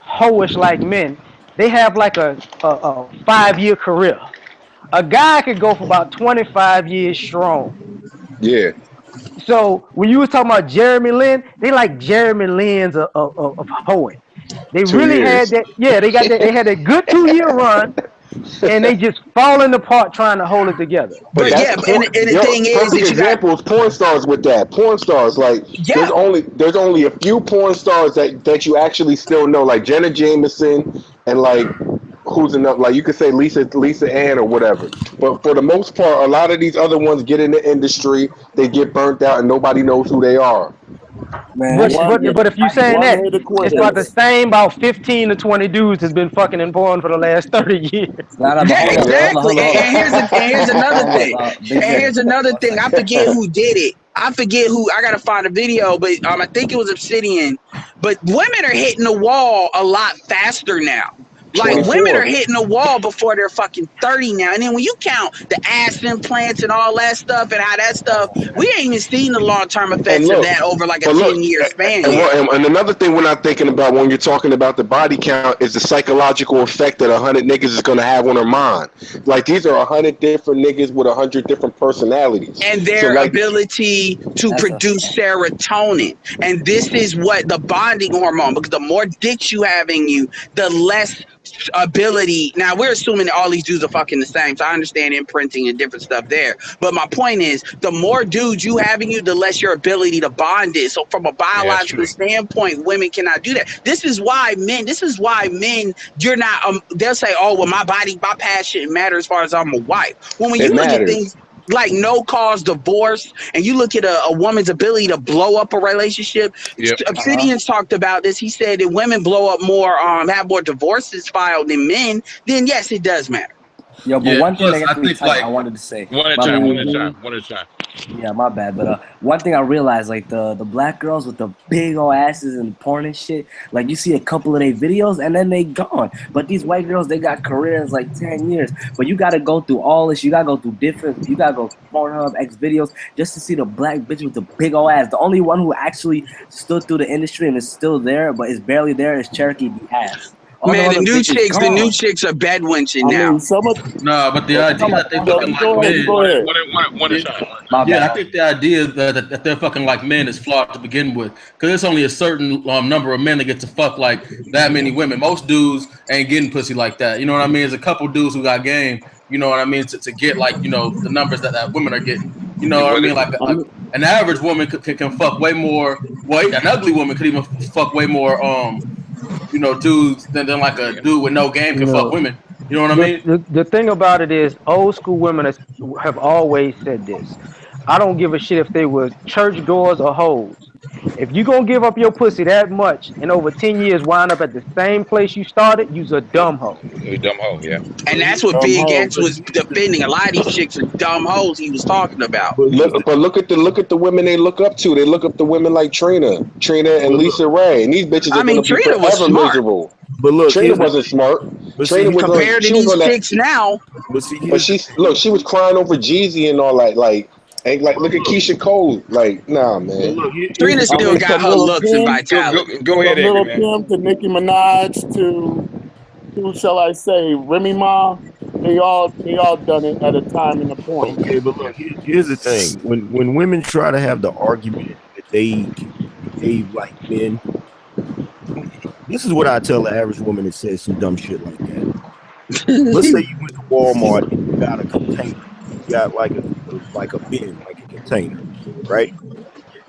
hoish like men, they have like a 5-year career. A guy could go for about 25 years strong. Yeah. So when you was talking about Jeremy Lin, they like Jeremy Lin's of hoeing. They 2 really years. had that. Yeah, they had a good 2-year run, and they just falling apart trying to hold it together. But yeah, and the thing is, perfect examples, porn stars with that. Porn stars, like there's only a few porn stars that you actually still know, like Jenna Jameson and like who's enough, like you could say Lisa Ann or whatever. But for the most part, a lot of these other ones get in the industry, they get burnt out, and nobody knows who they are. Man, but if you're saying that, it's about the same about 15 to 20 dudes has been fucking in porn for the last 30 years. Exactly. And here's another thing. And here's another thing. I forget who did it. I gotta find a video, but I think it was Obsidian. But women are hitting the wall a lot faster now. Like 24. women are hitting the wall before they're fucking 30 now. And then when you count the ass implants and all that stuff and how that stuff, we ain't even seen the long-term And effects of look, that over like a but look, 10-year span and, yet. and another thing we're not thinking about when you're talking about the body count is the psychological effect that 100 niggas is gonna have on her mind. Like these are 100 different niggas with 100 different personalities, And so their like, ability to produce serotonin. And this is what the bonding hormone, because the more dicks you have in you, the less ability. Now, we're assuming that all these dudes are fucking the same, so I understand imprinting and different stuff there. But my point is, the more dudes you have in you, the less your ability to bond is. So from a biological standpoint, women cannot do that. This is why men, you're not, they'll say, oh, well, my body, my passion matters as far as I'm a wife. Well, when it you look at matters. things like no cause divorce, and you look at a woman's ability to blow up a relationship. Obsidian's talked about this. He said that women blow up more, have more divorces filed than men. Then yes, it does matter. Yo, but one thing that gets me tight, like I wanted to say. one at a time, one at a time, one at a time. Yeah, my bad. But one thing I realized, like the black girls with the big old asses and porn and shit, like you see a couple of their videos and then they gone. But these white girls, they got careers like 10 years. But you got to go through all this. You got to go through you got to go through Pornhub, X videos, just to see the black bitch with the big old ass. The only one who actually stood through the industry and is still there, but is barely there, is Cherokee B. Ass. Man, the new chicks are bedwenching now. No, but the idea that they fucking like men. One at a time. Yeah, I think the idea that they're fucking like men is flawed to begin with, because there's only a certain number of men that get to fuck like that many women. Most dudes ain't getting pussy like that. You know what I mean? There's a couple dudes who got game. You know what I mean? To get like, you know, the numbers that women are getting. You know what I mean? Like an average woman can fuck way more. Well, an ugly woman could even fuck way more. You know, dudes than like a dude with no game can fuck women. You know what I mean? The thing about it is, old school women have always said this. I don't give a shit if they were church goers or hoes. If you gonna give up your pussy that much and over 10 years wind up at the same place you started, you's a dumb hoe. A dumb hoe, yeah. And that's what Big X was defending. A lot of these chicks are dumb hoes he was talking about. But look at the women they look up to. They look up to women like Trina and Lisa Ray, and these bitches are gonna be Trina was forever smart. miserable. But look, Trina wasn't smart. Trina was compared to these chicks now. But she was crying over Jeezy and all that. Like look at Keisha Cole. Like, nah, man. Trina still got her looks and vitality. Go ahead, Little man. Kim to Nicki Minaj to who shall I say, Remy Ma. They all done it at a time and a point. Okay, but look, here's the thing: when women try to have the argument that they like men, this is what I tell the average woman that says some dumb shit like that. Let's say you went to Walmart and you got a container, you got like a bin, like a container, right?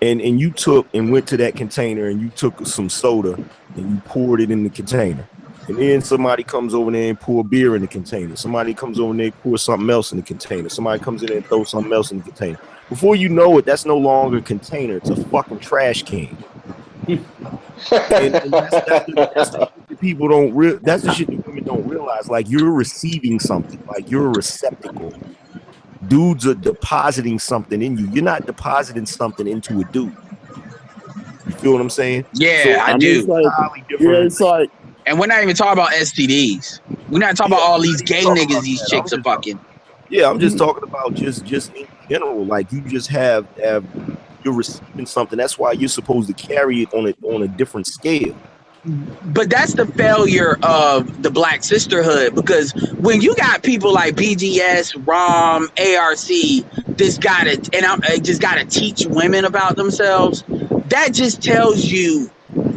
And you took and went to that container and you took some soda and you poured it in the container. And then somebody comes over there and pour beer in the container. Somebody comes over there and pour something else in the container. Somebody comes in there and throws something else in the container. Before you know it, that's no longer a container. It's a fucking trash can. and that's the shit people don't that's the shit that women don't realize. Like, you're receiving something. Like, you're a receptacle. Dudes are depositing something in you. You're not depositing something into a dude. You feel what I'm saying? Yeah, I do. It's like, and we're not even talking about STDs. We're not talking about all these gay niggas these chicks are fucking. Yeah, I'm just talking about just in general. Like, you just have you're receiving something. That's why you're supposed to carry it on a different scale. But that's the failure of the Black sisterhood, because when you got people like BGS, ROM, ARC, just gotta teach women about themselves, that just tells you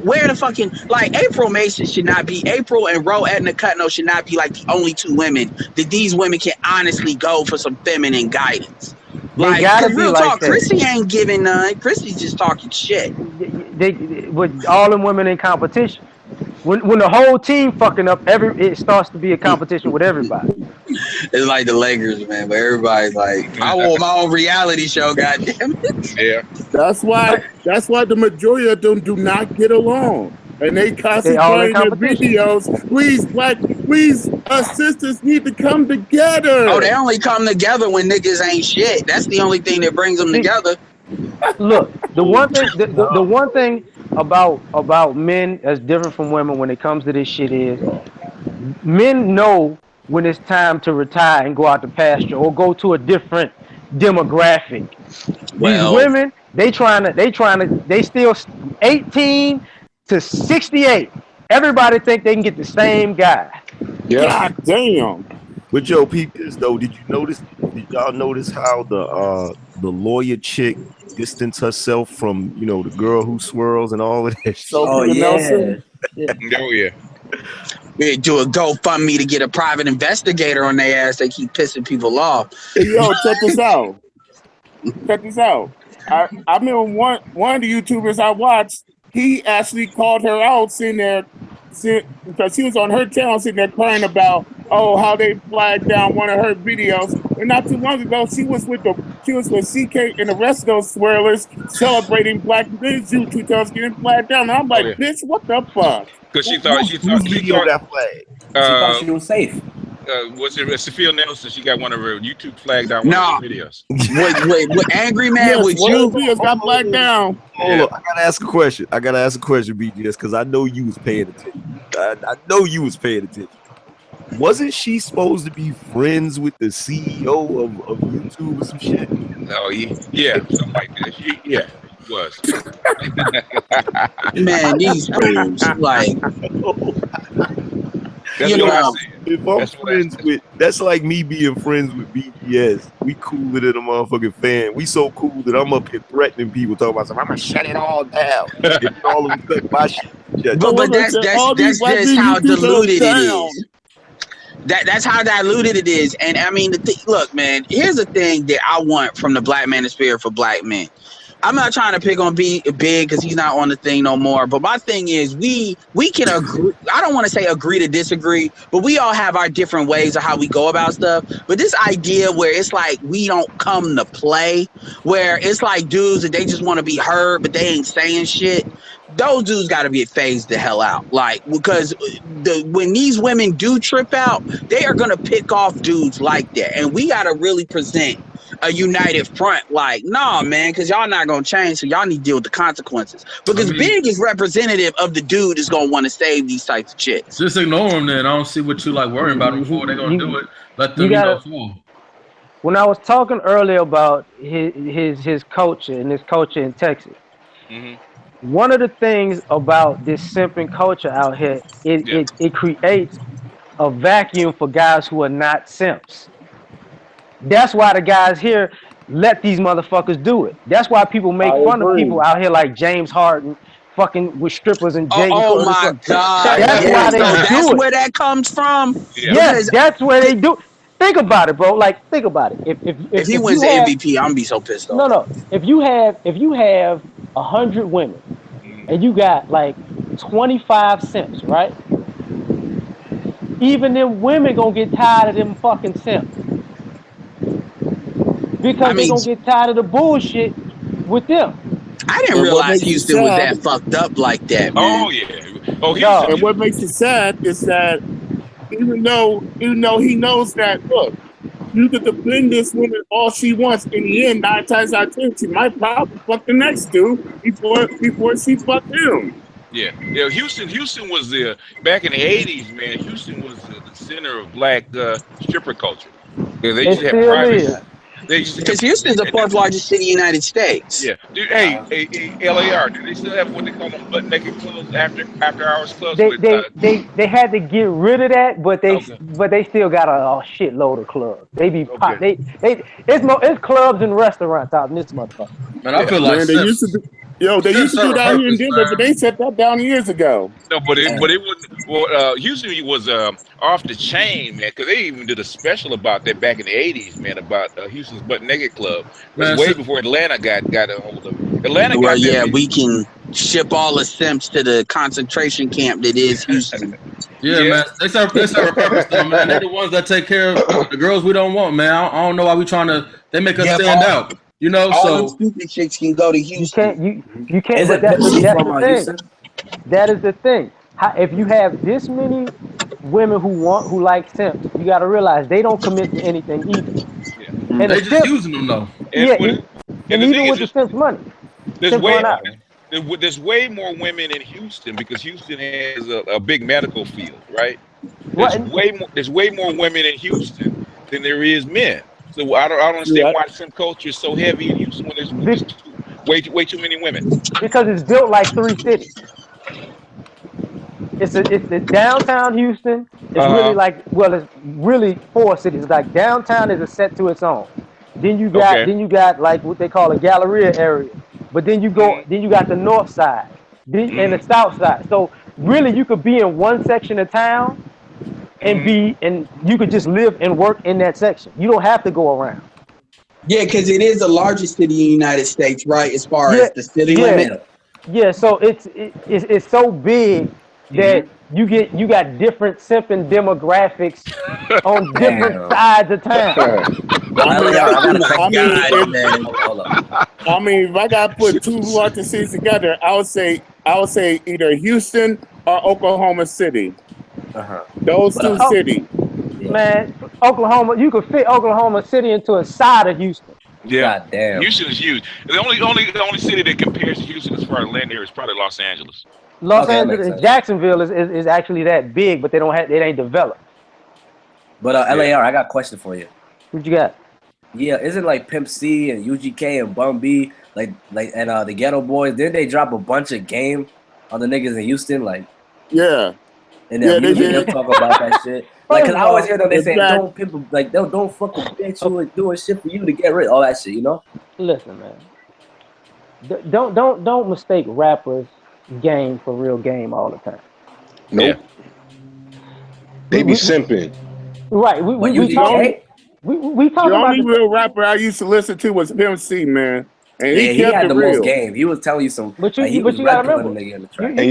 where the fucking, like, April Mason should not be, April and Ro Edna Cutno should not be like the only two women that these women can honestly go for some feminine guidance. Like, real talk, Chrissy ain't giving none. Chrissy's just talking shit. They with all them women in competition. When the whole team fucking up, it starts to be a competition with everybody. It's like the Lakers, man. But everybody's like, I want my own reality show. Goddamn it. Yeah. That's why the majority of them do not get along. And they constantly playing their videos. Please, us sisters need to come together. Oh, they only come together when niggas ain't shit. That's the only thing that brings them together. Look, the one thing about men that's different from women when it comes to this shit is men know when it's time to retire and go out to pasture or go to a different demographic. These women, they still 18 to 68. Everybody think they can get the same guy. God damn. But yo, peep this though. Did y'all notice how the lawyer chick distanced herself from, you know, the girl who swirls and all of that shit? Oh yeah. Oh yeah. They do a GoFundMe to get a private investigator on their ass. They keep pissing people off. Hey, yo, check this out. Check this out. I remember one of the YouTubers I watched, he actually called her out because she was on her channel sitting there crying about how they flagged down one of her videos. And not too long ago, she was with CK and the rest of those swirlers celebrating Black men's YouTube channels getting flagged down. And I'm like, bitch, what the fuck? Because she thought that flag. She thought she was safe. Was it Sophia Nelson? She got one of her YouTube flagged down one of her videos. Wait, Angry Man with you? Videos got flagged down. Hold on, I gotta ask a question, BGS, because I know you was paying attention. I know you was paying attention. Wasn't she supposed to be friends with the CEO of YouTube or some shit? Oh, yeah, something like that. Yeah, it was. Man, these fools, like, that's what I said. If I'm friends with, that's like me being friends with BGS. We cooler than a motherfucking fan. We so cool that I'm up here threatening people, talking about something. I'm gonna shut it all down. If all of them cut my shit. But that's just how diluted it is. That's how diluted it is. And I mean, look, man, here's the thing that I want from the Black Manosphere for Black men. I'm not trying to pick on Big because he's not on the thing no more. But my thing is, we can agree. I don't want to say agree to disagree, but we all have our different ways of how we go about stuff. But this idea where it's like we don't come to play, where it's like dudes that they just want to be heard, but they ain't saying shit. Those dudes got to be phased the hell out. Like, because when these women do trip out, they are going to pick off dudes like that. And we got to really present a united front. Like, nah, man, because y'all not going to change. So y'all need to deal with the consequences. Because Big is representative of the dude that's going to want to save these types of chicks. Just ignore them then. I don't see what you like worrying about them before they're going to do it. Let them, fall. When I was talking earlier about his culture and his culture in Texas, one of the things about this simping culture out here, it creates a vacuum for guys who are not simps. That's why the guys here let these motherfuckers do it. That's why people make fun of people out here like James Harden fucking with strippers and Jay. Oh my God. That's why they do it. That's where that comes from? Yes, that's where they do it. Think about it, bro. Like, think about it. If he wins the MVP, I'm gonna be so pissed off. No. If you have 100 women and you got like 25 simps, right? Even them women gonna get tired of them fucking simps. Because they gonna get tired of the bullshit with them. I didn't realize Houston was that fucked up like that, man. Oh yeah. Oh, Houston. And what makes it sad is that even though he knows that, look, you could defend this woman all she wants. In the end, 9 times out of 10, she might probably fuck the next dude before she fucked him. Yeah. Houston was back in the '80s, man. Houston was the center of Black stripper culture. Yeah, they used to have private. Because Houston's the 4th largest city in the United States. Yeah, dude. Hey, LAR. Do they still have what they call them butt naked clubs after hours clubs? They had to get rid of that, but they still got a shitload of clubs. They be pop. It's clubs and restaurants out in this motherfucker. Man, I feel like they used to do that here in Denver, but they shut that down years ago. No, but it wasn't. Well, Houston was off the chain, man, because they even did a special about that back in the '80s, man, about Houston's butt naked club. Man, way before Atlanta got a hold of Atlanta. We can ship all the simps to the concentration camp that is Houston. Yeah, man, they serve a purpose, though, man. They're the ones that take care of the girls we don't want, man. I don't know why we trying to. They make us stand out. You know, all the stupid chicks can go to Houston. You can't. But that's the thing. That is the thing. If you have this many women who like simps, you got to realize they don't commit to anything either. Yeah. And they just using them though. And even with the simps money, there's way more women in Houston because Houston has a big medical field, right? There's way more women in Houston than there is men. So I don't understand why simp culture is so heavy in Houston when there's way too many women. Because it's built like 3 cities. It's downtown Houston. It's really it's really 4 cities. Like downtown is a set to its own. Then you got like what they call a Galleria area. But then you got the north side, and the south side. So really you could be in one section of town and you could just live and work in that section. You don't have to go around. Yeah, because it is the largest city in the United States, right? As far as the city limit. Yeah, so it's so big that you got different simping demographics on different sides of town. I mean, if I gotta put 2 larger cities together, I would say either Houston or Oklahoma City. Those 2 cities. Man, Oklahoma, you could fit Oklahoma City into a side of Houston. Yeah, God damn. Houston is huge. The only city that compares to Houston as far as land area is probably Los Angeles. Los Angeles and Jacksonville is actually that big, but it ain't developed. But LAR, I got a question for you. What you got? Yeah, isn't like Pimp C and UGK and Bun B and the Ghetto Boys? Didn't they drop a bunch of game on the niggas in Houston? Like, yeah. And their music, they'll talk about that shit. Like, cause I always hear them, they say, don't pimp, like, don't fuck a bitch who is doing shit for you to get rid of all that shit, you know? Listen, man. Don't mistake rappers game for real game all the time. Nope. They be simping. Right. We talking the about only real rapper I used to listen to was Pimp C, man. And he kept had it the real. most game. He was telling you some. But you was gotta remember. And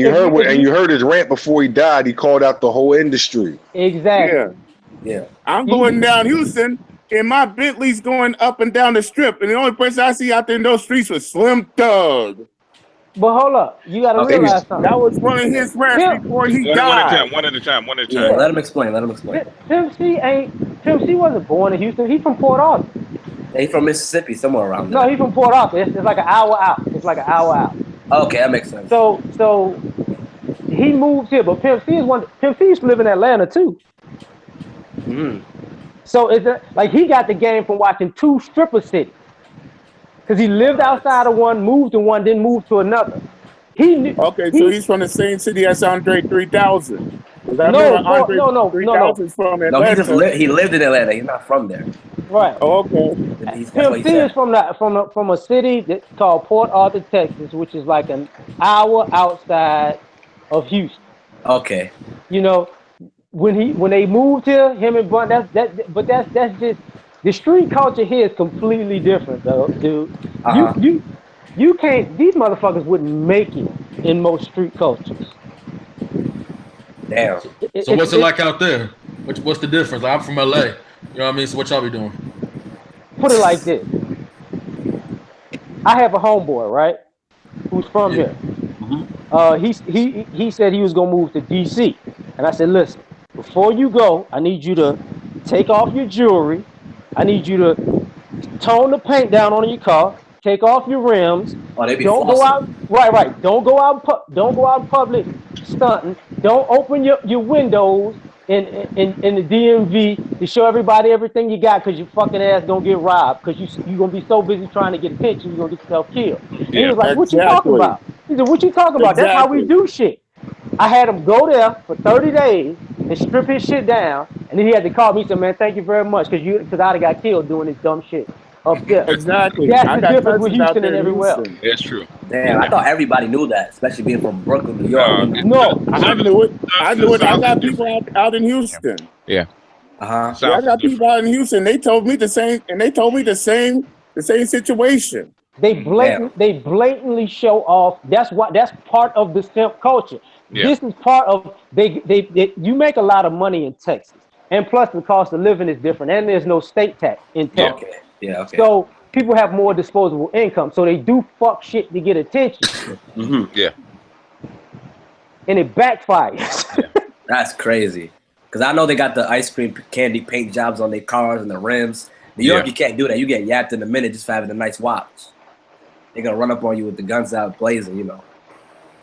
you heard his rant before he died. He called out the whole industry. Exactly. Yeah. I'm going down Houston, and my Bentley's going up and down the strip, and the only person I see out there in those streets was Slim Thug. But hold up, you gotta realize something. That was one of his raps before he died. One at a time. Yeah, let him explain. Pimp C wasn't born in Houston. He's from Port Arthur. He's from Mississippi, somewhere around there. No, he's from Port Arthur. It's like an hour out. Okay, that makes sense. So he moved here, but Pimp C used to live in Atlanta too. So it's like he got the game from watching 2 stripper cities. Because he lived outside of one, moved to one, then moved to another. So he's from the same city as Andre 3000. No. 3000's from Atlanta. No, he lived in Atlanta. He's not from there. Right. Oh, okay. Pimp C is from a city that's called Port Arthur, Texas, which is like an hour outside of Houston. Okay. You know, when they moved here, him and Bun, that's just the street culture here is completely different, though, dude. You can't. These motherfuckers wouldn't make it in most street cultures. Damn. So what's it like out there? What's the difference? I'm from LA. You know what I mean? So what y'all be doing? Put it like this. I have a homeboy, right? Who's from here. He said he was gonna move to DC. And I said, listen, before you go, I need you to take off your jewelry. I need you to tone the paint down on your car. Take off your rims. Don't go out. Right. Don't go out in public stunting. Don't open your windows in the DMV to show everybody everything you got, because your fucking ass gonna get robbed. Because you gonna be so busy trying to get attention, you're gonna get yourself killed. And he was like, "What you talking about?" He said, "What you talking about? That's how we do shit." I had him go there for 30 days and strip his shit down, and then he had to call me. He said, "Man, thank you very much, because I'd have got killed doing this dumb shit up there." Exactly. That's the difference with Houston and everywhere else. That's true. Damn, I thought everybody knew that, especially being from Brooklyn, New York. No, I knew it. I got people out in Houston. Yeah. I got people out in Houston. They told me the same, and they told me the same situation. They blatantly show off. That's part of the simp culture. Yeah. This is part of you make a lot of money in Texas, and plus the cost of living is different, and there's no state tax in Texas. Okay. So people have more disposable income, so they do fuck shit to get attention. Yeah. And it backfires. That's crazy. Because I know they got the ice cream candy paint jobs on their cars and the rims. New York, you can't do that. You get yapped in a minute just for having a nice watch. They're gonna run up on you with the guns out blazing, you know.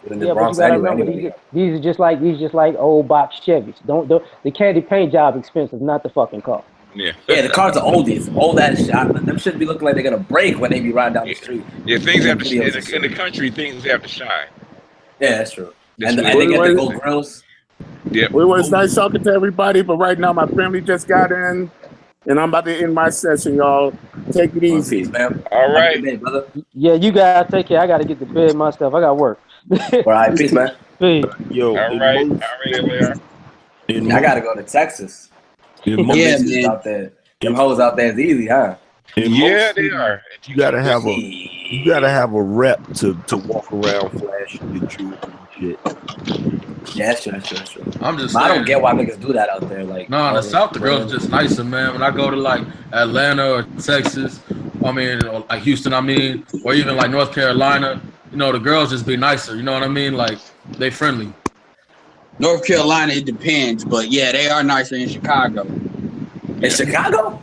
In the Yeah, but Bronx you gotta anyway. remember these are just like old box Chevys. Don't the candy paint job expensive, not the fucking car. Yeah. Yeah, the cars are oldies. Old ass shot. Them should be looking like they're gonna break when they be riding down the street. Yeah, things In have the to videos and shit. in the country. Things have to shine. Yeah, that's true. That's And what they it get the is. gold grills. Yep. Well, it was nice talking to everybody, but right now my family just got in, and I'm about to end my session, y'all. Take it easy. Peace, man. All right. Have a good day, brother. Yeah, you gotta take care. I gotta get to bed myself. I got work. All right, peace, man. Peace. Yo, All right. LR. Yeah, I gotta go to Texas. Them Yeah, bitches man. out there. Them hoes out there is easy, huh? Yeah, they are. You gotta have a rep to walk around flashing the jewels and shit. Yeah, that's true. I'm just But I don't saying. get why niggas do that out there. Like, No, in the South, the girls are just nicer, man. When I go to like Atlanta or Texas, or like Houston, or even like North Carolina, the girls just be nicer. You know what I mean? Like they friendly. North Carolina, it depends, but yeah, they are nicer in Chicago. In Chicago?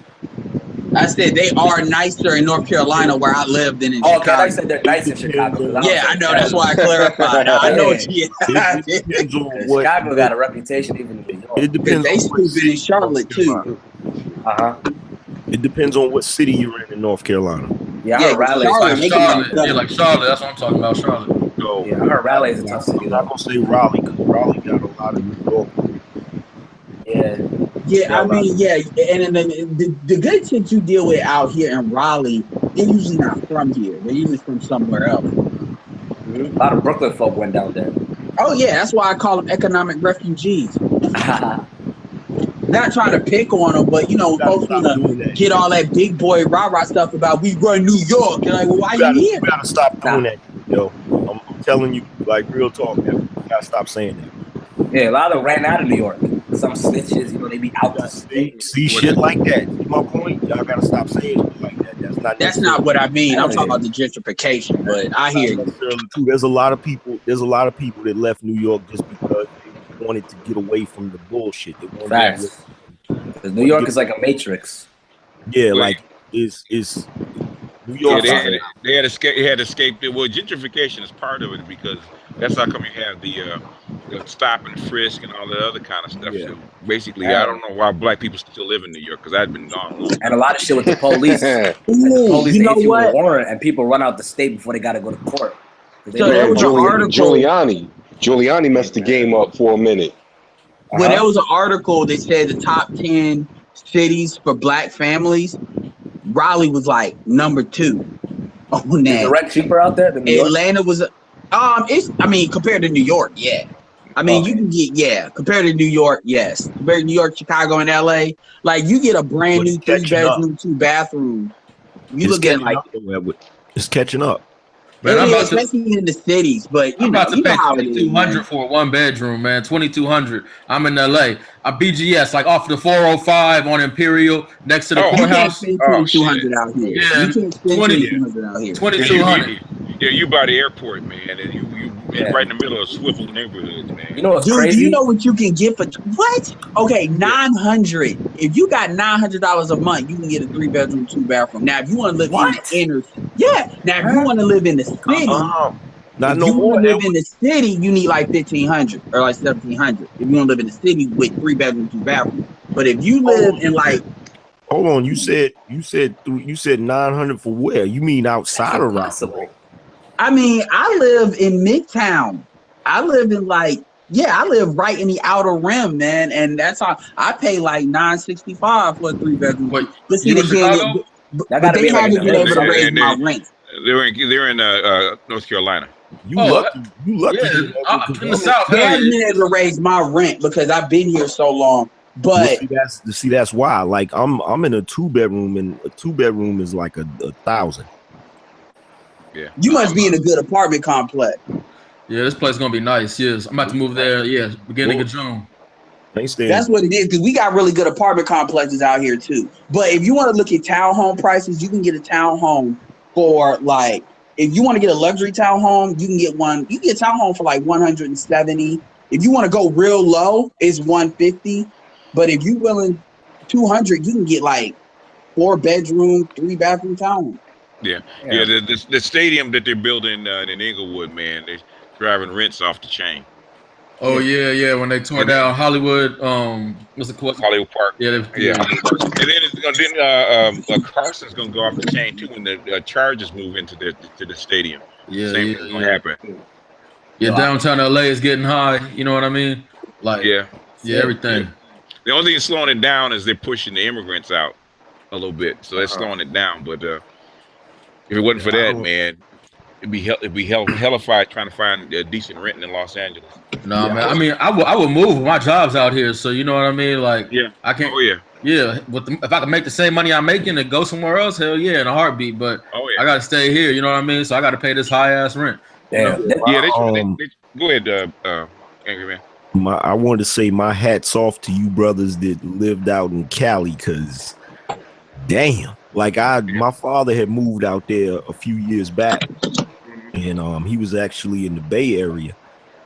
I said they are nicer in North Carolina where I lived than in Chicago. Okay, I said they're nice in Chicago. Yeah, I know. That's why I clarified. I know what you. Chicago got a reputation even in New York. It depends. They stupid in Charlotte too. It depends on what city you're in North Carolina. Yeah, I heard Raleigh. Charlotte. Yeah, like Charlotte. That's what I'm talking about, Charlotte. So, yeah, I heard Raleigh is a tough city. I'm not gonna say Raleigh because Raleigh got a lot of New York. Yeah. Yeah, I mean, yeah, and then the good chicks you deal with out here in Raleigh, they're usually not from here. They're usually from somewhere else. A lot of Brooklyn folk went down there. Oh yeah, that's why I call them economic refugees. Not trying to pick on them, but folks wanna get all that big boy rah-rah stuff about we run New York. And like, well, why you here? You gotta stop doing that, yo. I'm telling you, like real talk, man. You gotta stop saying that. Yeah, a lot of them ran out of New York. Some snitches, they be out the state. See shit like that. See my point? Y'all gotta stop saying shit like that. That's not what I mean. I'm talking about the gentrification, but I hear you. There's a lot of people that left New York just because they wanted to get away from the bullshit. They wanted Facts. Because New York is like a matrix. Yeah, like it's New York. Yeah, they had escaped it. Well, gentrification is part of it because that's how come you have the stop and frisk and all the other kind of stuff. Yeah. So basically, I don't know why black people still live in New York because I've been gone. And a lot of shit with the police. The police issue with warrant, and people run out the state before they got to go to court. So there was an article. Giuliani messed the game up for a minute. Well, there was an article that said the top 10 cities for black families. Raleigh was like number 2 on that. Is the rent cheaper out there than New York? Atlanta was, compared to New York, yeah. I mean, you can get, compared to New York, yes. Compared to New York, Chicago, and LA, like you get a brand new 3-bedroom, 2-bathroom. You look at like it's catching up. Man, especially in the cities, but I'm about to pay $2,200 for a 1-bedroom, man. $2,200. I'm in LA. I BGS like off the 405 on Imperial next to the courthouse. You can't spend $2,200 out here. Yeah, you can't spend $2,200 out here. $2,200. Yeah, you by the airport, man, and you right in the middle of Swivel neighborhoods, man. You know what's Dude, crazy? do you know what you can get for what? Okay, $900. If you got $900 a month, you can get a 3-bedroom, 2-bathroom. Now, if you want to live in the inner, Now, if you want to live in the city, in the city, you need like $1,500 or like $1,700. If you want to live in the city with 3-bedroom, 2-bathroom. But if you live in like, hold on, you said 900 for where? You mean outside of Raleigh? I mean, I live in Midtown. I live in I live right in the outer rim, man, and that's how I pay like $965 for a 3-bedroom. Wait, but see, they haven't been able to raise my rent. They're in North Carolina. You lucky. Yeah, in the South. They haven't been able to raise my rent because I've been here so long. But that's why. Like I'm in a 2-bedroom, and a 2-bedroom is like $1,000. Yeah. You must be in a good apartment complex. Yeah, this place is gonna be nice. Yes, I'm about to move there. Yeah, beginning of June. That's what it is, because we got really good apartment complexes out here too. But if you want to look at townhome prices, you can get a townhome for like, if you want to get a luxury townhome, you can get one. You can get a townhome for like $170. If you want to go real low, it's $150. But if you willing $200, you can get like 4-bedroom, 3-bathroom townhome. Yeah. The stadium that they're building in Inglewood, man. driving rents off the chain. Oh yeah. When they tore down Hollywood, what's it called? Hollywood Park. Yeah. And then it's gonna Carson's gonna go off the chain too when the Chargers move into the stadium. Same thing's gonna happen. Yeah, downtown LA is getting high. You know what I mean? Like everything. Yeah. The only thing slowing it down is they're pushing the immigrants out a little bit, so that's slowing it down. But if it wasn't for that, man, it'd be hellified trying to find a decent rent in Los Angeles. No, man. I mean, I would move. My job's out here, so you know what I mean. Like, I can't. Oh yeah. Yeah, if I can make the same money I'm making and go somewhere else, hell yeah, in a heartbeat. But I gotta stay here. You know what I mean? So I gotta pay this high ass rent. Damn. You know? Yeah. They go ahead, Angry Man. I wanted to say my hat's off to you brothers that lived out in Cali, cause damn, like my father had moved out there a few years back, and he was actually in the Bay Area,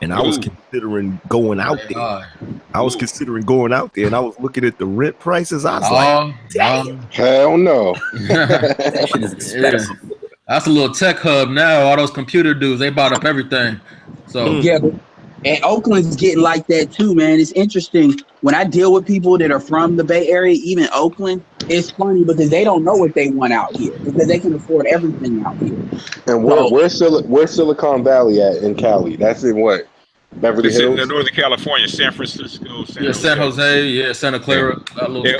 and I was considering going out there. I was considering going out there, and I was looking at the rent prices. I was like, damn. Hell no. That shit is expensive. That's a little tech hub now. All those computer dudes, they bought up everything. So yeah. And Oakland's getting like that too, man. It's interesting when I deal with people that are from the Bay Area, even Oakland. It's funny because they don't know what they want out here because they can afford everything out here. And where's Silicon Valley at in Cali? That's in what? Beverly Hills? In Northern California, San Francisco, San Jose, Santa Clara.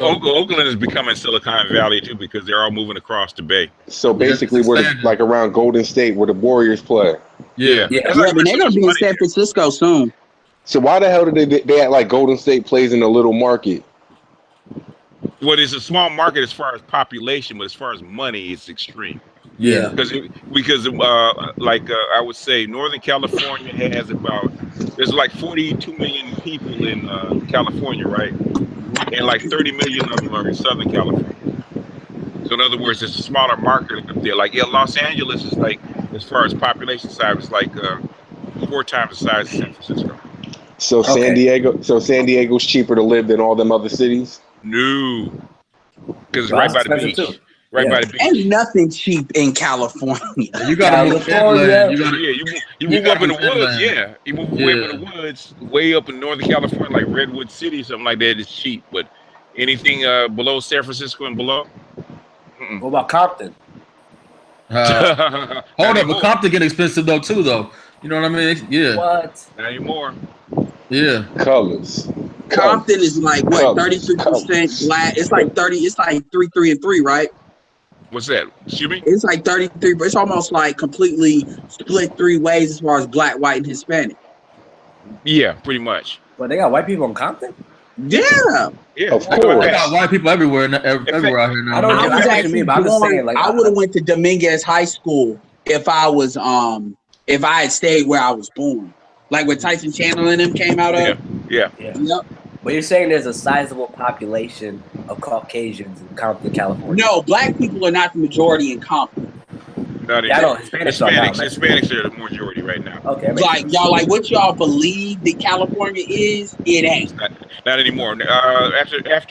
Oakland is becoming Silicon Valley too because they're all moving across the Bay. So basically, we're like around Golden State where the Warriors play. Yeah, but they're gonna be in San Francisco soon. So why the hell did they act like Golden State plays in a little market? Well, it's a small market as far as population, but as far as money, it's extreme. Yeah, because I would say Northern California has there's like 42 million people in California, right? And like 30 million of them are in Southern California. So in other words, it's a smaller market up there. Like Los Angeles is like, as far as population size, it's like 4 times the size of San Francisco. So San Diego's cheaper to live than all them other cities? No, because it's right by the beach. Right by the beach. Ain't nothing cheap in California. You gotta move inland. You move up in the woods. Yeah, you move way up in the woods, way up in Northern California, like Redwood City, something like that. Is cheap, but anything below San Francisco and below. What about Compton? Hold up, but Compton get expensive too, though. You know what I mean? Yeah. What? Not anymore. Yeah. Colors. Compton is like what, 33% black. It's like 30. It's like 3 and 3, right? What's that? Excuse me? It's like 33, but it's almost like completely split 3 ways as far as black, white, and Hispanic. Yeah, pretty much. But they got white people in Compton? Yeah. Yeah, of course. They got white people everywhere out here now. I don't know what that mean, but I'm just saying, like, I would have went to Dominguez High School if I was if I had stayed where I was born. Like when Tyson Chandler and them came out of. Yeah. Yep. But you're saying there's a sizable population of Caucasians in Compton, California? No, black people are not the majority in Compton. Not Hispanics are the majority right now. Okay. Like y'all, like what y'all believe that California is, it ain't. Not anymore. After that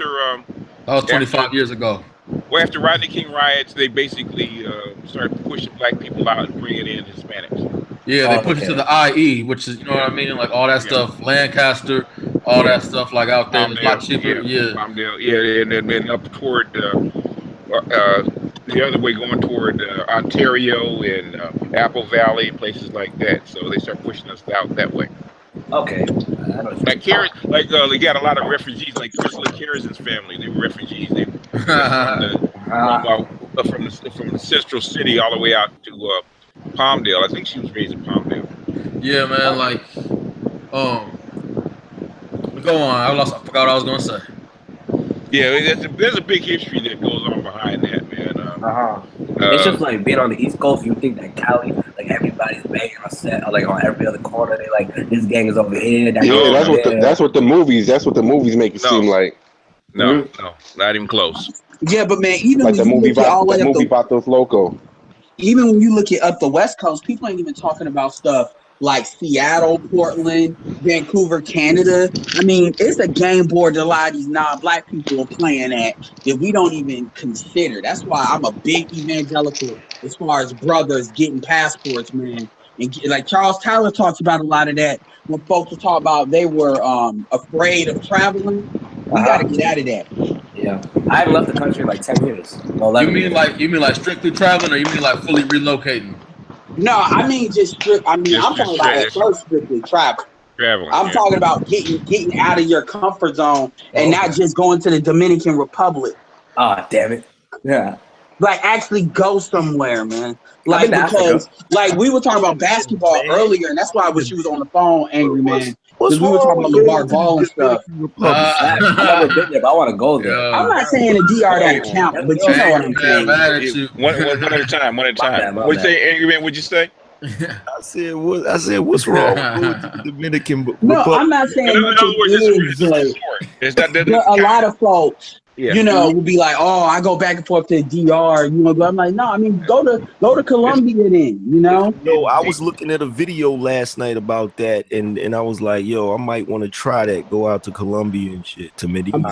was 25 years ago. Well, after Rodney King riots, they basically started pushing black people out and bringing in Hispanics. Yeah, they pushed it to the IE, which is, you know what I mean, like all that stuff, Lancaster, all that stuff, like out there, a lot cheaper. Yeah, and then up toward the other way, going toward Ontario and Apple Valley, places like that. So they start pushing us out that way. Okay. Like they got a lot of refugees, like Priscilla Carrison's family. They were refugees. They from the central city all the way out to Palmdale. I think she was raised in Palmdale. Yeah, man. Like, go on. I forgot what I was gonna say. Yeah, there's a big history that goes on behind that, man. It's just like being on the East Coast. You think that Cali, like everybody's banging on set, like on every other corner. They like this gang is over here. That's what the movies make it seem like. No, not even close. Yeah, but man, even like the movie Vatos Loco. Even when you look at up the West Coast, people ain't even talking about stuff like Seattle, Portland, Vancouver, Canada. I mean, it's a game board that a lot of these non-black people are playing at that we don't even consider. That's why I'm a big evangelical as far as brothers getting passports, man. And like Charles Tyler talks about a lot of that when folks were talking about they were afraid of traveling. We got to get out of that. Yeah, I haven't left the country in like 10 years. Well, You 11 mean years. like strictly traveling, or you mean like fully relocating? No, I mean just strict. I mean, I'm talking about at first strictly travel. Traveling. I'm talking about getting out of your comfort zone and not just going to the Dominican Republic. Ah, damn it. Yeah. Like actually go somewhere, man. Like been to because Africa. like we were talking about basketball earlier, and that's why when she was on the phone, angry man, What's because we were talking about LeVar Ball and stuff. I've never been there, but I want to go there. I'm not saying the DR don't count, but you know what I'm saying. One at a time. One at a time. What you say, angry man? What'd you say? I said, what's wrong with the Dominican Republic? No, I'm not saying but a lot of folks, you know, would be like, oh, I go back and forth to the DR. You know, but I'm like, no, I mean, go to Colombia then. You know. No, I was looking at a video last night about that, and I was like, yo, I might want to try that. Go out to Colombia and shit to Medellin.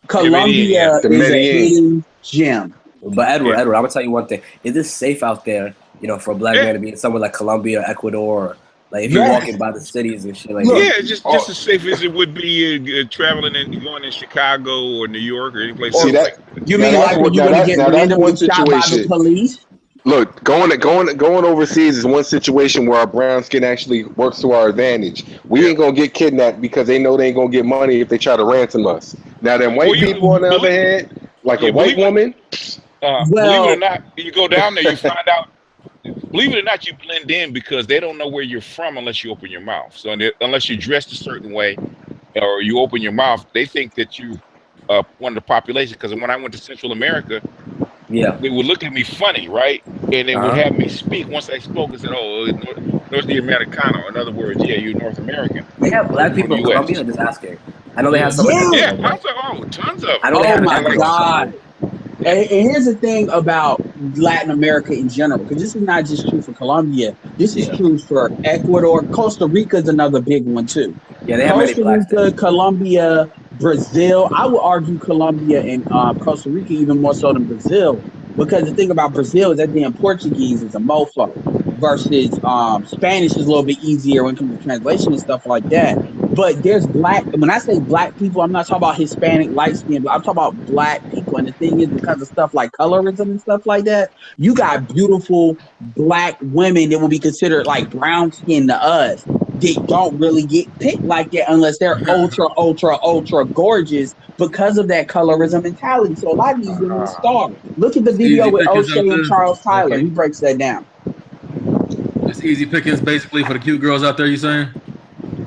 Colombia is a hidden gem. But Edward, I'm gonna tell you one thing: is it safe out there? You know, for a black man to be in somewhere like Colombia, or Ecuador, like if you're walking by the cities and shit like that. Just as safe as it would be traveling and going in Chicago or New York or any place. See that? You mean like when you're gonna get randomly shot by the police? Look, going overseas is one situation where our brown skin actually works to our advantage. We ain't gonna get kidnapped because they know they ain't gonna get money if they try to ransom us. Now, them white people on the other hand, like a white woman. Believe it or not, you go down there, you find out. Believe it or not, you blend in because they don't know where you're from unless you open your mouth. So unless you're dressed a certain way or you open your mouth, they think that you one of the population. Because when I went to Central America, they would look at me funny, right? And they would have me speak. Once I spoke, and said, "Oh, North Americano." In other words, yeah, you're North American. They have black people in Colombia. Just asking. I know they have some. Tons of. Oh my God. And here's the thing about Latin America in general, because this is not just true for Colombia. This is true for Ecuador. Costa Rica is another big one too. Yeah, they have Costa Rica, Colombia, Brazil. I would argue Colombia and Costa Rica even more so than Brazil, because the thing about Brazil is that damn Portuguese is a mofo versus Spanish is a little bit easier when it comes to translation and stuff like that. But there's black, when I say black people, I'm not talking about Hispanic, light skin, but I'm talking about black people. And the thing is, because of stuff like colorism and stuff like that, you got beautiful black women that will be considered like brown skin to us. They don't really get picked like that unless they're ultra gorgeous because of that colorism mentality. So a lot of these women starve. Look at the video with O'Shea and Charles Tyler. He breaks that down. It's easy pickings basically for the cute girls out there, you saying?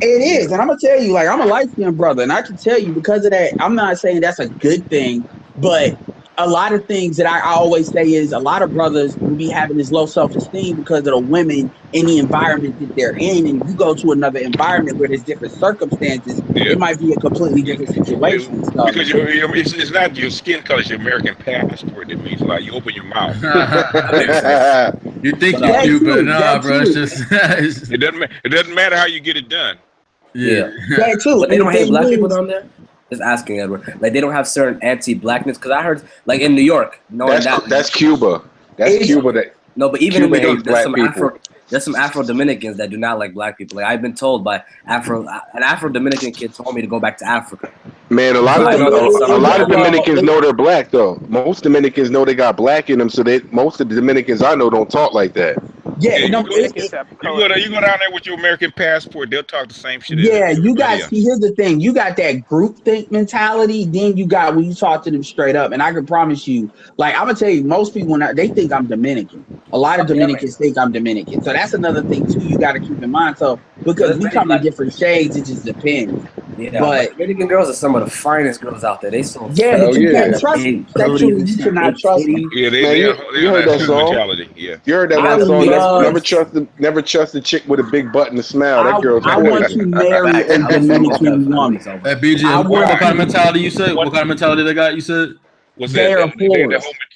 It is, and I'm gonna tell you, like, I'm a light-skinned brother, and I can tell you because of that. I'm not saying that's a good thing, but a lot of things that I always say is a lot of brothers will be having this low self-esteem because of the women in the environment that they're in, and you go to another environment where there's different circumstances, it might be a completely different situation. So. Because it's not your skin color, it's your American passport that means like you open your mouth. You think you're cute, but nah, bro. It's just it doesn't matter how you get it done. Yeah. But they don't hate black people down there? Just asking, Edward. Like, they don't have certain anti-blackness? Because I heard, like, in New York, that's Cuba. That's Cuba. No, but even Cuba in New York, hates there's some Afro-Dominicans that do not like black people. Like, I've been told by an Afro-Dominican kid told me to go back to Africa. Man, a lot of Dominicans know they're black, though. Most Dominicans know they got black in them, so most of the Dominicans I know don't talk like that. Yeah, you go down there with your American passport, they'll talk the same shit. Yeah, you guys see. Here's the thing: you got that group think mentality. Then you got when you talk to them straight up, and I can promise you, like I'm gonna tell you, most people they think I'm Dominican. A lot of Dominicans think I'm Dominican, so that's another thing too. You got to keep in mind. So because we come in different shades, it just depends. Yeah, but Dominican girls are some of the finest girls out there. They so but you can't trust them. Sexually, you cannot trust them. Yeah, you heard that song. Yeah, you heard that one song. Never trust a chick with a big butt and a smile. That girl's I want to marry a Dominican woman. Hey, BG, what kind of mentality you said? What kind of mentality they got? You said they're the whole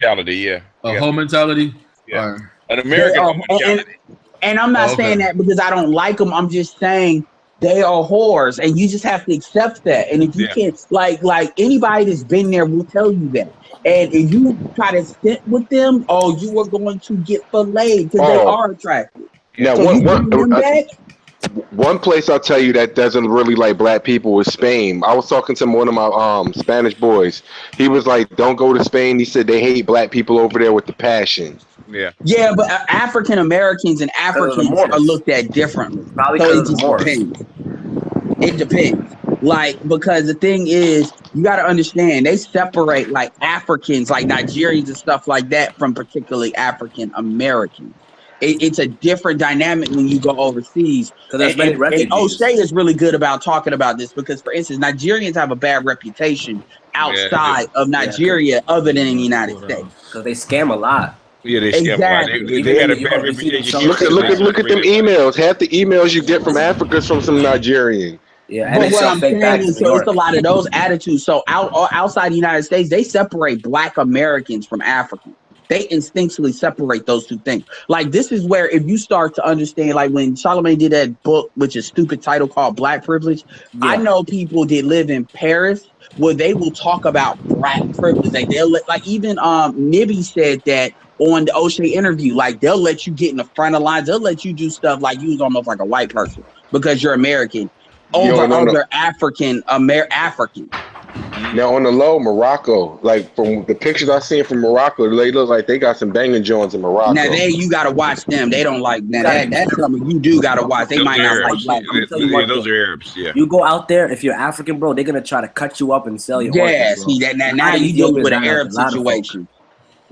mentality. Yeah, a whole mentality. Yeah, right. An American mentality. And I'm not saying that because I don't like them. I'm just saying they are whores, and you just have to accept that. And if you can't, like anybody that's been there will tell you that. And if you try to sit with them, you are going to get filleted because they are attractive. Now, So you bring them back? one place I'll tell you that doesn't really like black people is Spain. I was talking to one of my Spanish boys. He was like, "Don't go to Spain." He said they hate black people over there with the passion. Yeah. Yeah, but African Americans and Africans are looked at differently. Probably So it because of the just Moors. depends. It depends. Like, because the thing is, you got to understand, they separate like Africans, like Nigerians and stuff like that, from particularly African Americans. It's a different dynamic when you go overseas. Because there's many And refugees. O'Shea is really good about talking about this because, for instance, Nigerians have a bad reputation outside of Nigeria other than in the United States. Because they scam a lot. Yeah, they scam a lot. They had a bad reputation. Look at them emails. Half the emails you get from Africa is from some Nigerian. Yeah, but what I'm saying is, so it's a lot of those attitudes. So outside the United States, they separate Black Americans from Africans. They instinctually separate those two things. Like, this is where, if you start to understand, like when Charlamagne did that book, which is stupid title called Black Privilege, I know people that live in Paris where they will talk about Black privilege. Like they'll like even Nibby said that on the O'Shea interview, like they'll let you get in the front of lines. They'll let you do stuff like you was almost like a white person because you're American over other African. Now on the low, Morocco, like from the pictures I seen from Morocco, they look like they got some banging joints in Morocco. Now you gotta watch them. They don't like that. That's something you do gotta watch. They might not like Black. Those are Arabs. Yeah. You go out there, if you're African, bro, they're gonna try to cut you up and sell you. Yeah, see that now you deal with an Arab situation.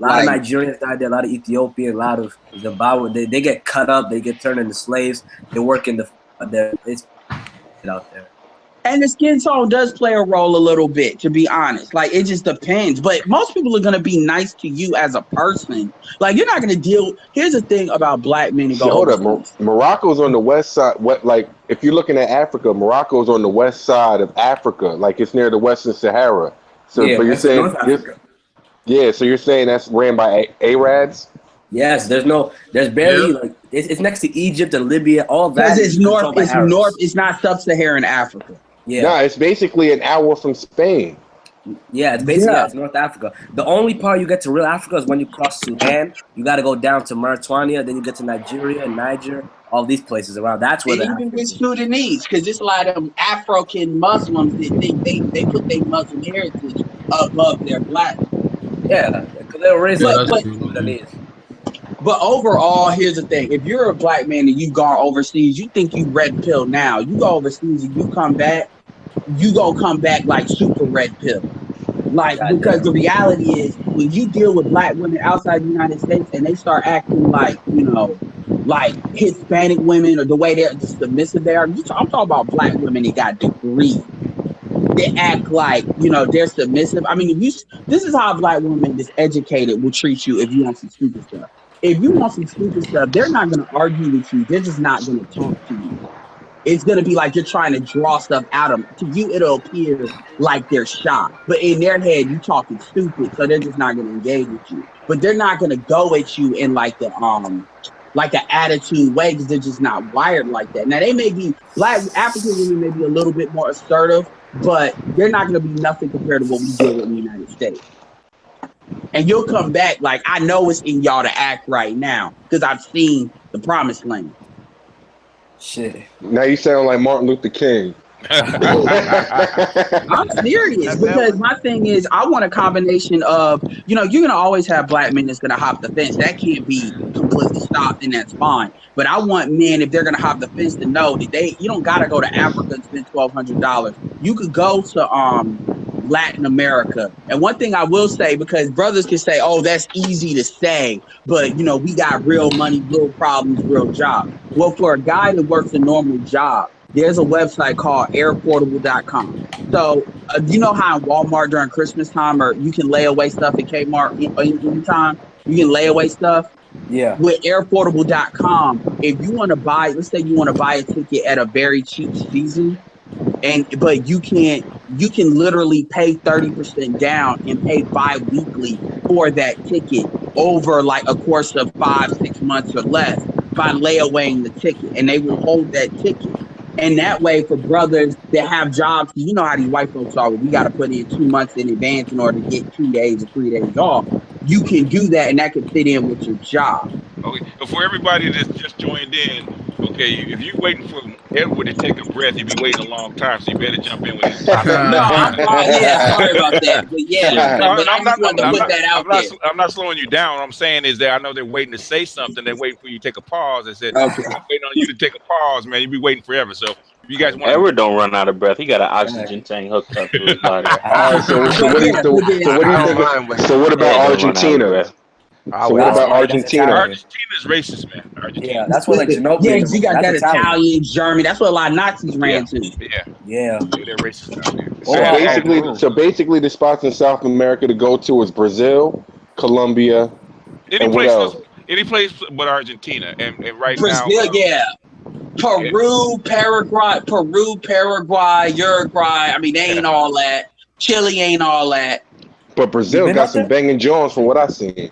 A lot of Nigerians died there, a lot of Ethiopians, a lot of Zimbabwe. They get cut up, they get turned into slaves. They work in it's out there. And the skin tone does play a role a little bit, to be honest. Like, it just depends. But most people are going to be nice to you as a person. Like, you're not going to deal. Here's the thing about Black men who go. Hold up. Morocco's on the west side. Like, if you're looking at Africa, Morocco's on the west side of Africa. Like, it's near the Western Sahara. So, yeah, but you're saying, so you're saying that's ran by Arabs? Yes, there's barely like it's next to Egypt and Libya, all that. Because it's north. It's north. It's not sub-Saharan Africa. Yeah. No, it's basically an hour from Spain. Yeah, it's basically it's North Africa. The only part you get to real Africa is when you cross Sudan. You got to go down to Mauritania, then you get to Nigeria, Niger, all these places around. That's where even with Sudanese, because there's a lot of them African Muslims that think they put their Muslim heritage above their Black. Yeah, because they were raised like Sudanese. But overall, here's the thing. If you're a Black man and you've gone overseas, you think you red pill now. You go overseas and you come back, you gonna come back like super red pill. Like, because the reality is, when you deal with Black women outside the United States and they start acting like, like Hispanic women or the way they're submissive they are, I'm talking about Black women that got degrees. They act like, they're submissive. I mean, this is how a Black woman that's educated will treat you if you want some stupid stuff. If you want some stupid stuff, they're not going to argue with you. They're just not going to talk to you. It's going to be like you're trying to draw stuff out of them. To you, it'll appear like they're shy. But in their head, you talking stupid, so they're just not going to engage with you. But they're not going to go at you in like the like an attitude way because they're just not wired like that. Now, they may be, Black African women may be a little bit more assertive, but they're not going to be nothing compared to what we deal with in the United States. And you'll come back like, I know it's in y'all to act right now because I've seen the promised land. Shit. Now you sound like Martin Luther King. I'm serious because my thing is I want a combination of, you're going to always have Black men that's going to hop the fence. That can't be completely stopped and that's fine. But I want men, if they're going to hop the fence, to know that you don't got to go to Africa and spend $1,200. You could go to Latin America. And one thing I will say, because brothers can say, oh, that's easy to say, but we got real money, real problems, real job. Well, for a guy that works a normal job, there's a website called airportable.com. So you know how in Walmart during Christmas time, or you can lay away stuff at Kmart anytime, you can lay away stuff. Yeah. With airportable.com, if you want to buy, let's say you want to buy a ticket at a very cheap season, but you can literally pay 30% down and pay bi-weekly for that ticket over like a course of 5-6 months or less by layawaying the ticket, and they will hold that ticket. And that way, for brothers that have jobs, you know how these white folks are, we got to put in 2 months in advance in order to get 2 days or 3 days off. You can do that, and that can fit in with your job. Okay. But for everybody that's just joined in, okay, if you're waiting for Edward to take a breath, you'll be waiting a long time, so you better jump in when he's popping. No, I'm yeah, sorry about that, but yeah, but I just wanted to put that out there. I'm not slowing you down. What I'm saying is that I know they're waiting to say something. They're waiting for you to take a pause. They said, okay. I'm waiting on you to take a pause, man. You'll be waiting forever. So if you guys want Edward don't run out of breath. He got an oxygen tank hooked up to his body. All right, so what do you think? So what about Argentina? So what about Argentina? Argentina's racist, man. Argentina. Yeah, that's what like Ginobili. Yeah, you got that Italian, Germany. That's what a lot of Nazis ran to. Yeah, they're racist down there. So basically, the spots in South America to go to is Brazil, Colombia, and what else? Any place but Argentina, and right Brazil, now, yeah. Peru, Paraguay, Uruguay. I mean, they ain't all that. Chile ain't all that. But Brazil got some banging Jones from what I seen.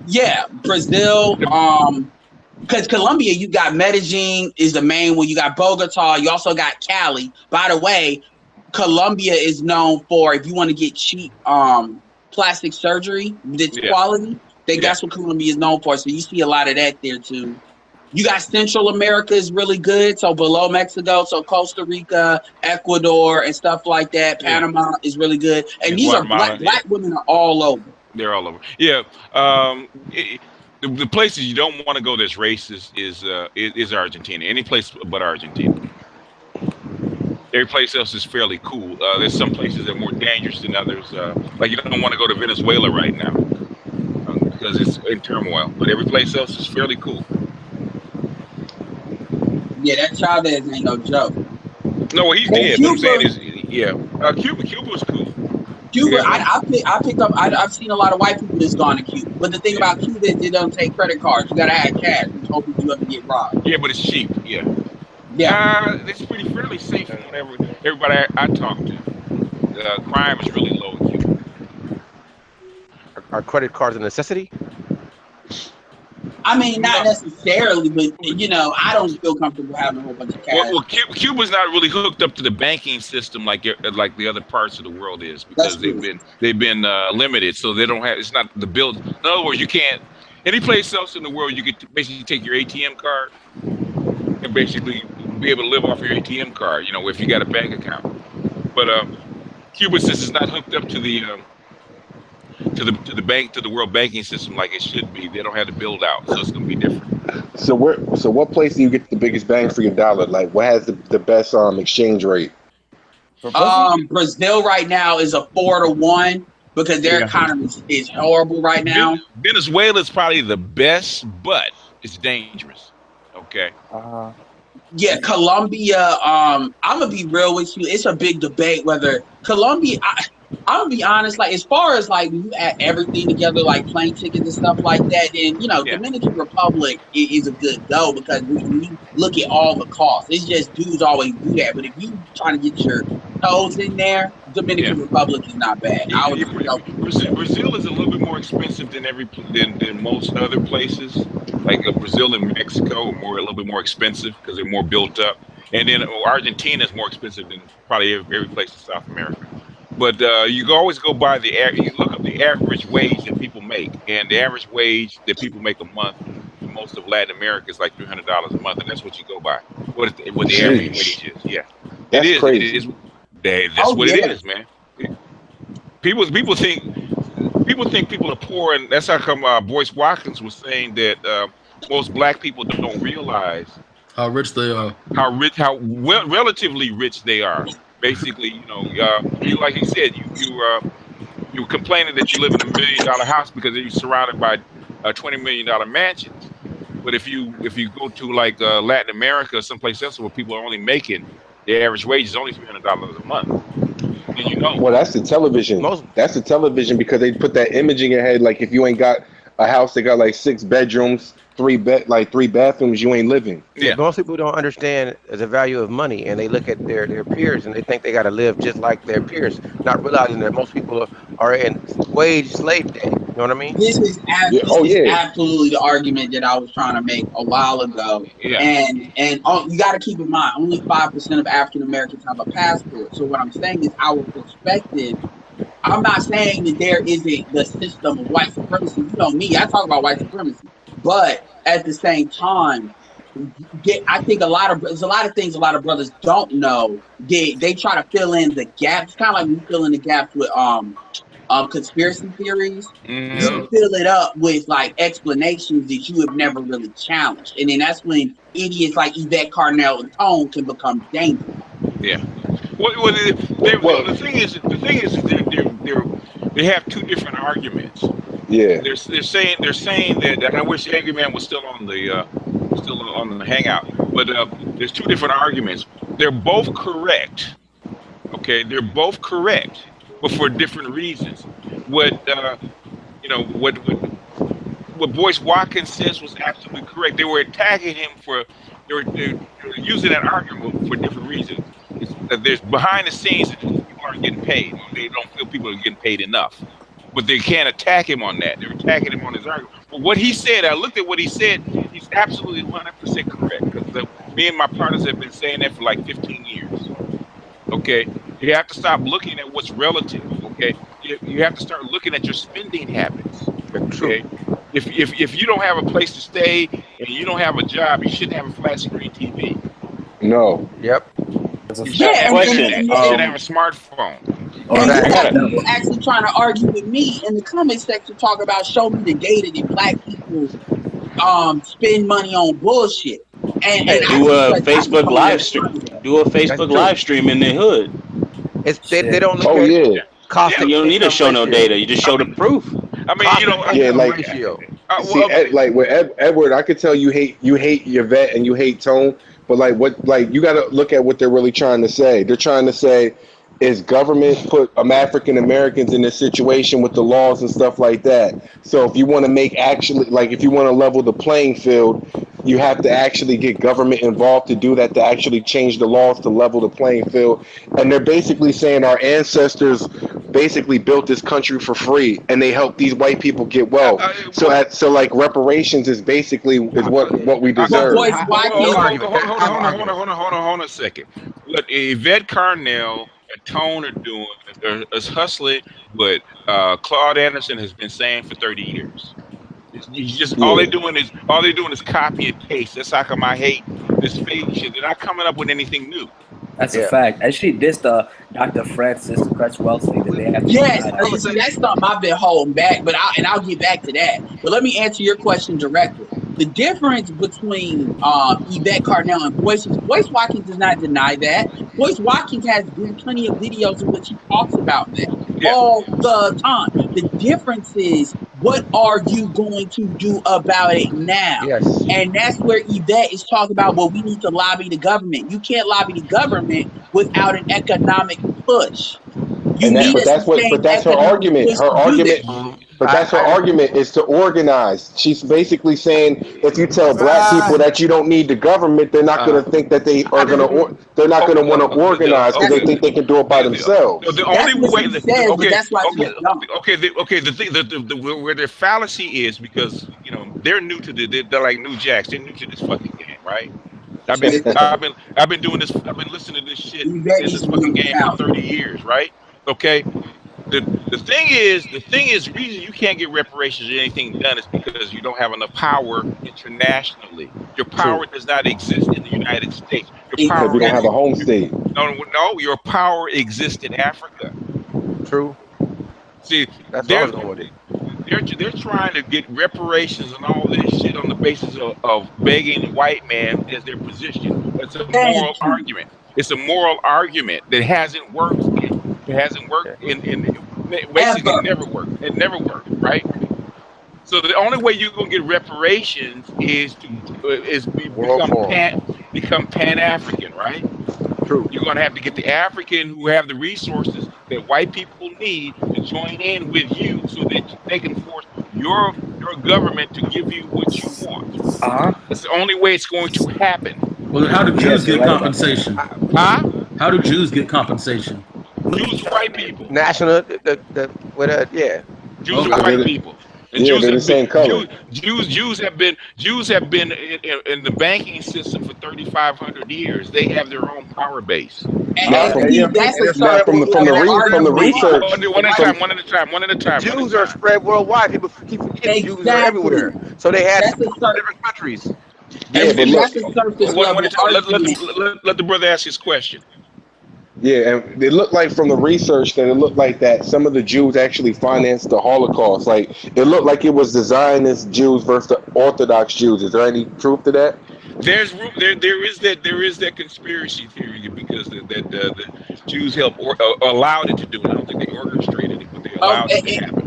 Yeah, Brazil. Because Colombia, you got Medellin is the main one. You got Bogota. You also got Cali. By the way, Colombia is known for, if you want to get cheap plastic surgery, that's quality. That's what Colombia is known for. So you see a lot of that there too. You got Central America is really good. So below Mexico, so Costa Rica, Ecuador, and stuff like that. Panama is really good. And these Guatemala, are black women are all over. They're all over. Yeah. The places you don't want to go that's racist is Argentina. Any place but Argentina. Every place else is fairly cool. There's some places that are more dangerous than others. Like you don't want to go to Venezuela right now because it's in turmoil. But every place else is fairly cool. Yeah, that Chavez ain't no joke. No, well, he's dead. What I'm saying is, Cuba's cool. Cuba, I picked up. I've seen a lot of white people that's gone to Cuba. But the thing about Cuba is they don't take credit cards. You gotta have cash, which hopefully you ever get robbed. Yeah, but it's cheap. Yeah. It's pretty fairly safe from whatever everybody I talk to. Crime is really low in Cuba. Are credit cards a necessity? I mean, not necessarily, but I don't feel comfortable having a whole bunch of cash. Well, Cuba's not really hooked up to the banking system like the other parts of the world is because they've been limited, so they don't have. It's not the build. In other words, you can't. Any place else in the world, you could basically take your ATM card and basically be able to live off your ATM card. If you got a bank account. But Cuba, since it's not hooked up to the world banking system like it should be, they don't have to build out, so it's gonna be different. So what place do you get the biggest bang for your dollar? Like what has the best exchange rate? Brazil right now is a 4-to-1 because their economy is horrible right now. Venezuela is probably the best, but it's dangerous. Okay. Yeah, Colombia. I'm gonna be real with you. It's a big debate whether Colombia. I'm gonna be honest. Like as far as like when you add everything together, like plane tickets and stuff like that, then Dominican Republic is a good go because when you look at all the costs, it's just dudes always do that. But if you trying to get your toes in there, Dominican Republic is not bad. Brazil is a little bit more expensive than than most other places. Like Brazil and Mexico are a little bit more expensive because they're more built up, and then Argentina is more expensive than probably every place in South America. But you can always go by you look up the average wage that people make, and the average wage that people make a month in most of Latin America is like $300 a month, and that's what you go by. What the average wage is? Yeah, that's crazy. It is. That's what it is, man. People think people are poor, and that's how come Boyce Watkins was saying that most black people don't realize how rich they are, how relatively rich they are. Basically, like he said, you complaining that you live in $1 million house because you're surrounded by $20 million mansions. But if you go to like Latin America or someplace else where people are only making the average wage is only $300 a month, then Well, that's the television. That's the television because they put that image in your head. Like if you ain't got a house that got like 6 bedrooms, 3 bathrooms, you ain't living. Yeah, most people don't understand the value of money, and they look at their peers and they think they got to live just like their peers, not realizing that most people are in wage slave day. You know what I mean? This is absolutely the argument that I was trying to make a while ago. Yeah. And you got to keep in mind, only 5% of African Americans have a passport. So what I'm saying is our perspective. I'm not saying that there isn't the system of white supremacy. You know me, I talk about white supremacy. But at the same time, I think there's a lot of things a lot of brothers don't know. They try to fill in the gaps, kind of like we fill in the gaps with conspiracy theories. Mm-hmm. You fill it up with like explanations that you have never really challenged, and then that's when idiots like Yvette Carnell and Tone can become dangerous. Yeah. Well, the thing is they have two different arguments. Yeah. They're saying that, and I wish Angry Man was still on the hangout. But there's two different arguments. They're both correct. Okay, they're both correct, but for different reasons. What Boyce Watkins says was absolutely correct. They were attacking him they were using that argument for different reasons. There's behind the scenes that people aren't getting paid. They don't feel people are getting paid enough. But they can't attack him on that. They're attacking him on his argument. But what he said, I looked at what he said, he's absolutely 100% correct. Because me and my partners have been saying that for like 15 years. Okay? You have to stop looking at what's relative. Okay? You have to start looking at your spending habits. Okay? If you don't have a place to stay and you don't have a job, you shouldn't have a flat screen TV. No. Yep. You should have a smartphone. And you got people actually trying to argue with me in the comment section, talk about show me the data that black people spend money on bullshit. And do a Facebook live stream. Do a Facebook live stream in the hood. They don't look at cost. You don't need to show no data. You just show the proof. I mean, ratio. Like with Edward, I could tell you hate Yvette and you hate Tone, but you got to look at what they're really trying to say. They're trying to say, is government put African Americans in this situation with the laws and stuff like that. So if you want to if you want to level the playing field, you have to actually get government involved to do that, to actually change the laws to level the playing field. And they're basically saying our ancestors basically built this country for free, and they helped these white people get wealth. So reparations is basically what we deserve. Hold on a second. What Yvette Carnell and Tone are doing is hustling what Claude Anderson has been saying for 30 years. All they're doing is copy and paste. That's how come I hate this fake shit. They're not coming up with anything new. That's a fact. Actually, Dr. Francis Crutch-Wellesley that they have. That's something I've been holding back, but I'll get back to that. But let me answer your question directly. The difference between Yvette Carnell and Boyce Watkins does not deny that. Boyce Watkins has been plenty of videos in which he talks about that all the time. The difference is, what are you going to do about it now? Yes. And that's where Yvette is talking about, well, we need to lobby the government. You can't lobby the government without an economic push. But that's her argument. But that's her argument, is to organize. She's basically saying, if you tell black people that you don't need the government, they're not going to think that they are going to. They're not going to want to organize because they think they can do it by themselves. The only way. Where their fallacy is, because they're new to they're like new jacks. They're new to this fucking game, right? I've been doing this. I've been listening to this shit in this fucking game for 30 years, right? Okay. The thing is, the reason you can't get reparations or anything done is because you don't have enough power internationally. Your power does not exist in the United States. Because we don't have a home state. No, your power exists in Africa. True. See, they're trying to get reparations and all this shit on the basis of begging the white man as their position. It's a moral argument. It's a moral argument that hasn't worked yet. It hasn't worked basically never worked. It never worked, right? So the only way you're gonna get reparations is become Pan-African, right? True. You're gonna have to get the African who have the resources that white people need to join in with you, so that they can force your government to give you what you want. That's the only way it's going to happen. Well, then how do Jews get compensation? How do Jews get compensation? Jews are white people. National, Jews are white people. And Jews they're the same color. Jews have been in the banking system for 3,500 years. They have their own power base. From the research. One at a time. Jews are spread worldwide. People keep forgetting Jews are everywhere. So they had different countries. Yeah, but look, that's a surface level argument. Let the brother ask his question. yeah, and it looked like from the research that it looked like that some of the Jews actually financed the Holocaust. Like it looked like it was Zionist Jews versus the Orthodox Jews. Is there any truth to that? There is that conspiracy theory because the Jews helped or allowed it to do it. I don't think they orchestrated it, but they allowed it to happen.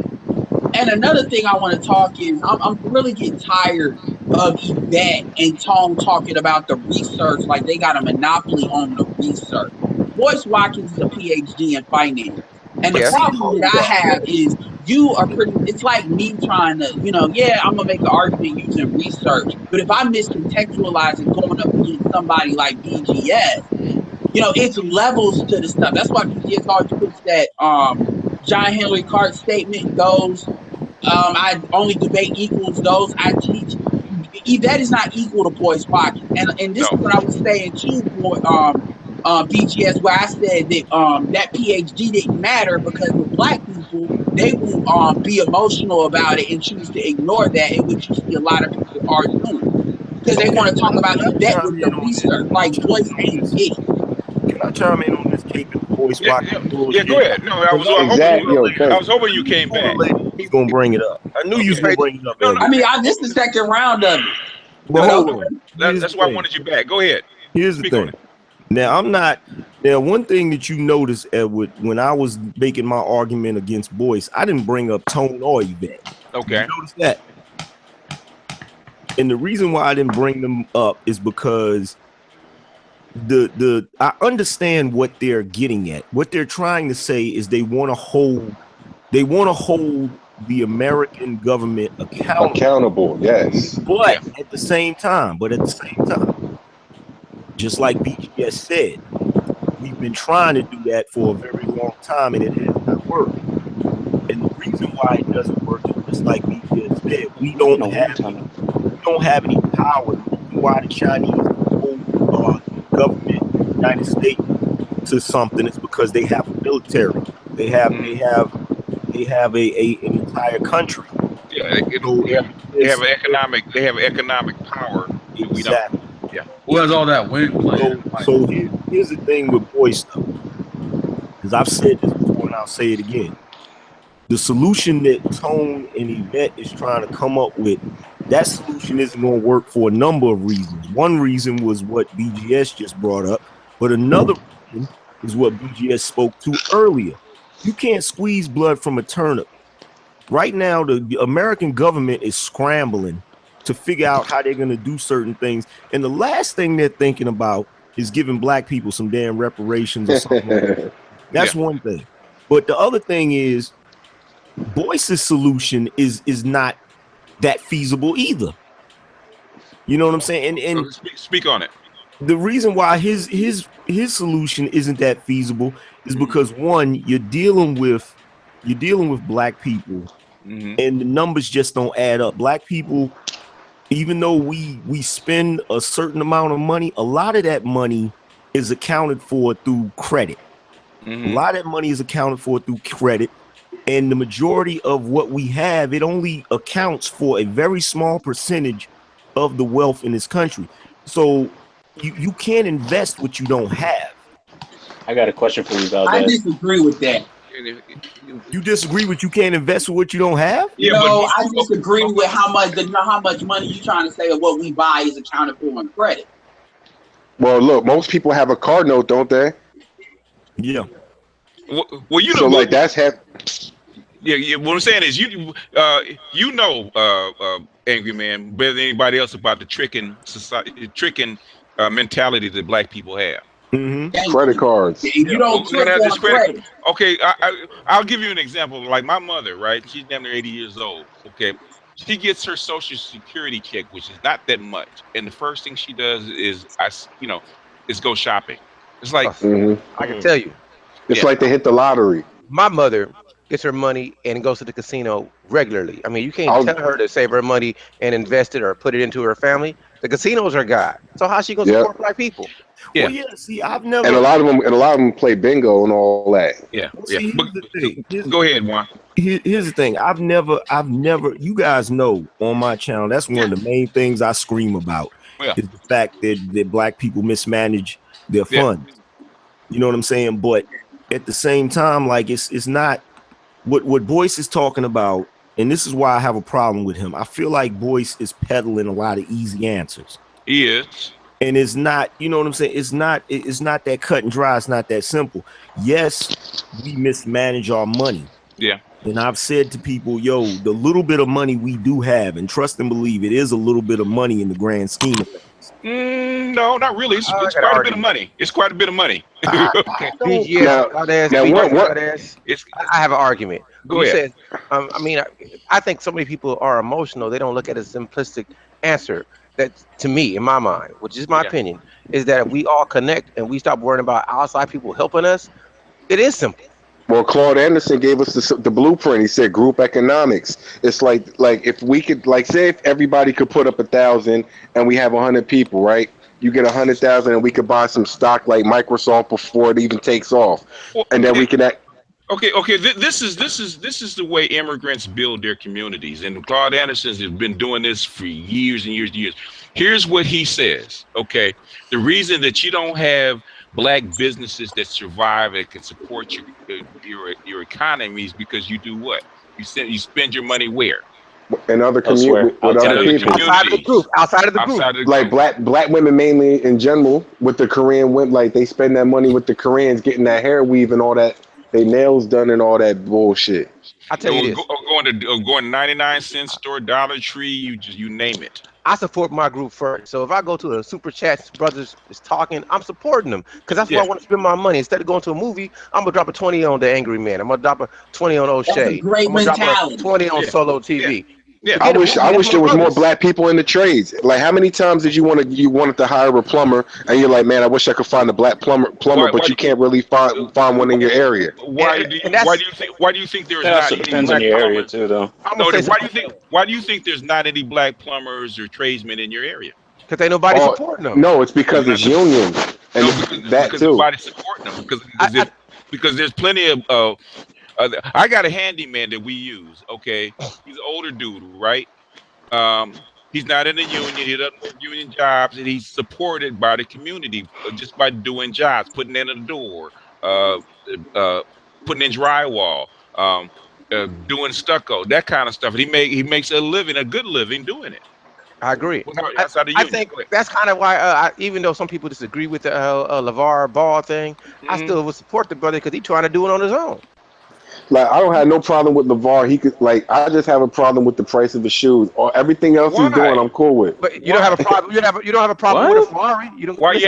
And another thing I want to talk is I'm really getting tired of Yvette and Tone talking about the research like they got a monopoly on the research. Boyce Watkins is a PhD in finance. And the problem that I have is you are it's like me trying to, I'm going to make an argument using research. But if I miscontextualize it going up against somebody like BGS, it's levels to the stuff. That's why BGS always puts that John Henry Clark statement goes, I only debate equals those I teach. That is not equal to Boyce Watkins. And this is what I was saying too, BGS, where I said that that PhD didn't matter because with black people, they will be emotional about it and choose to ignore that, in which you see a lot of people are doing. Because they want to talk about Yvette with the research, like Boyce ain't it. Can I chime in on this Cape and Boyce Watkins bullshit? Yeah, go ahead. No, I was hoping you came back. He's gonna bring it up. I knew you was gonna bring it up. I mean, this is the second round of it. Well, hold on. That's why I wanted you back. Go ahead. Here's the thing. Now, one thing that you notice, Edward, when I was making my argument against Boyce, I didn't bring up Tone or Yvette. Okay. You notice that? And the reason why I didn't bring them up is because I understand what they're getting at. What they're trying to say is they want to hold the American government accountable. Yes. But at the same time, just like BGS said, we've been trying to do that for a very long time and it has not worked. And the reason why it doesn't work is just like BGS said, we don't have any power. The reason why the Chinese hold government, the United States, to something is because they have a military. They have an entire country. Yeah, they have economic power. Exactly. Yeah. Who has all that wind playing? So here's the thing with Boyce, though, because I've said this before and I'll say it again. The solution that Tone and Yvette is trying to come up with, that solution isn't going to work for a number of reasons. One reason was what BGS just brought up, but another reason is what BGS spoke to earlier. You can't squeeze blood from a turnip. Right now, the American government is scrambling to figure out how they're going to do certain things. And the last thing they're thinking about is giving black people some damn reparations or something like that. That's one thing. But the other thing is Boyce's solution is not that feasible either. You know what I'm saying? And speak on it. The reason why his solution isn't that feasible is because one, you're dealing with black people, and the numbers just don't add up. Black people, even though we spend a certain amount of money, a lot of that money is accounted for through credit. A lot of that money is accounted for through credit, and the majority of what we have, it only accounts for a very small percentage of the wealth in this country. So you can't invest what you don't have. I got a question for you about that. I disagree with that. You disagree with you can't invest with what you don't have? Yeah, no, I disagree with how much money you trying to say of what we buy is accounted for in credit. Well, look, most people have a car note, don't they? Yeah. Well, you know, so like that's half. Yeah. What I'm saying is, Angry Man, better than anybody else about the tricking mentality that black people have. Credit cards. You don't trick on credit. Okay, I'll give you an example. Like my mother, right? She's damn near 80 years old. Okay, she gets her Social Security check, which is not that much, and the first thing she does is go shopping. It's like I can tell you, it's like they hit the lottery. My mother gets her money and goes to the casino regularly. I mean, you can't tell her to save her money and invest it or put it into her family. The casino's her guy. So how's she gonna support black people? Yeah. Well, yeah. See, I've never. And a lot of them play bingo and all that. Yeah. See, go ahead, Juan. Here's the thing. I've never. You guys know on my channel. That's one of the main things I scream about. is the fact that black people mismanage their funds. You know what I'm saying? But at the same time, like it's not what Boyce is talking about, and this is why I have a problem with him. I feel like Boyce is peddling a lot of easy answers. He is. And it's not, you know what I'm saying? It's not that cut and dry. It's not that simple. Yes, we mismanage our money. Yeah. And I've said to people, yo, the little bit of money we do have, and trust and believe it is a little bit of money in the grand scheme of things. No, not really. It's quite a bit of money. It's quite a bit of money. I have an argument. Go ahead. I mean, I think so many people are emotional. They don't look at a simplistic answer. That, to me, in my mind, which is my opinion, is that if we all connect and we stop worrying about outside people helping us, it is simple. Well, Claude Anderson gave us the blueprint. He said group economics. It's like if we could, like, say if everybody could put up 1,000 and we have 100 people, right? You get 100,000 and we could buy some stock like Microsoft before it even takes off, and then we can act. Okay. This is the way immigrants build their communities, and Claude Anderson has been doing this for years and years and years. Here's what he says. Okay, the reason that you don't have black businesses that survive and can support your economy is because you do what? You spend your money where? In other communities, with other people, outside of the group, like black women mainly in general, with the Korean women, like they spend that money with the Koreans getting that hair weave and all that. They nails done and all that bullshit. I tell you this. Going 99-cent store, Dollar Tree, you name it. I support my group first. So if I go to a super chat, brothers is talking, I'm supporting them because that's where I want to spend my money. Instead of going to a movie, I'm gonna drop a 20 on the Angry Man. I'm gonna drop a 20 on O'Shea. That's a great I'm gonna mentality. drop a 20 on Solo TV. Yeah. I wish there was more black people in the trades. Like, how many times did you wanted to hire a plumber and you're like, man, I wish I could find a black plumber, but you can't really find one in your area. Why do you think there's not any depends black on your area plumbers? too, though. Why do you think there's not any black plumbers or tradesmen in your area? Because ain't nobody supporting them. No, it's because it's unions, and because nobody's supporting them. Because there's plenty of. I got a handyman that we use. Okay, he's an older dude, right? He's not in the union. He doesn't work union jobs, and he's supported by the community just by doing jobs, putting in a door, putting in drywall, doing stucco, that kind of stuff. And he makes a living, a good living, doing it. I agree. I think that's kind of why, even though some people disagree with the Lavar Ball thing, I still would support the brother because he's trying to do it on his own. Like, I don't have no problem with Lavar. He could, like, I just have a problem with the price of the shoes. Or everything else he's doing, I'm cool with. But you don't have a problem. You don't have a problem with a Ferrari. You don't. Why do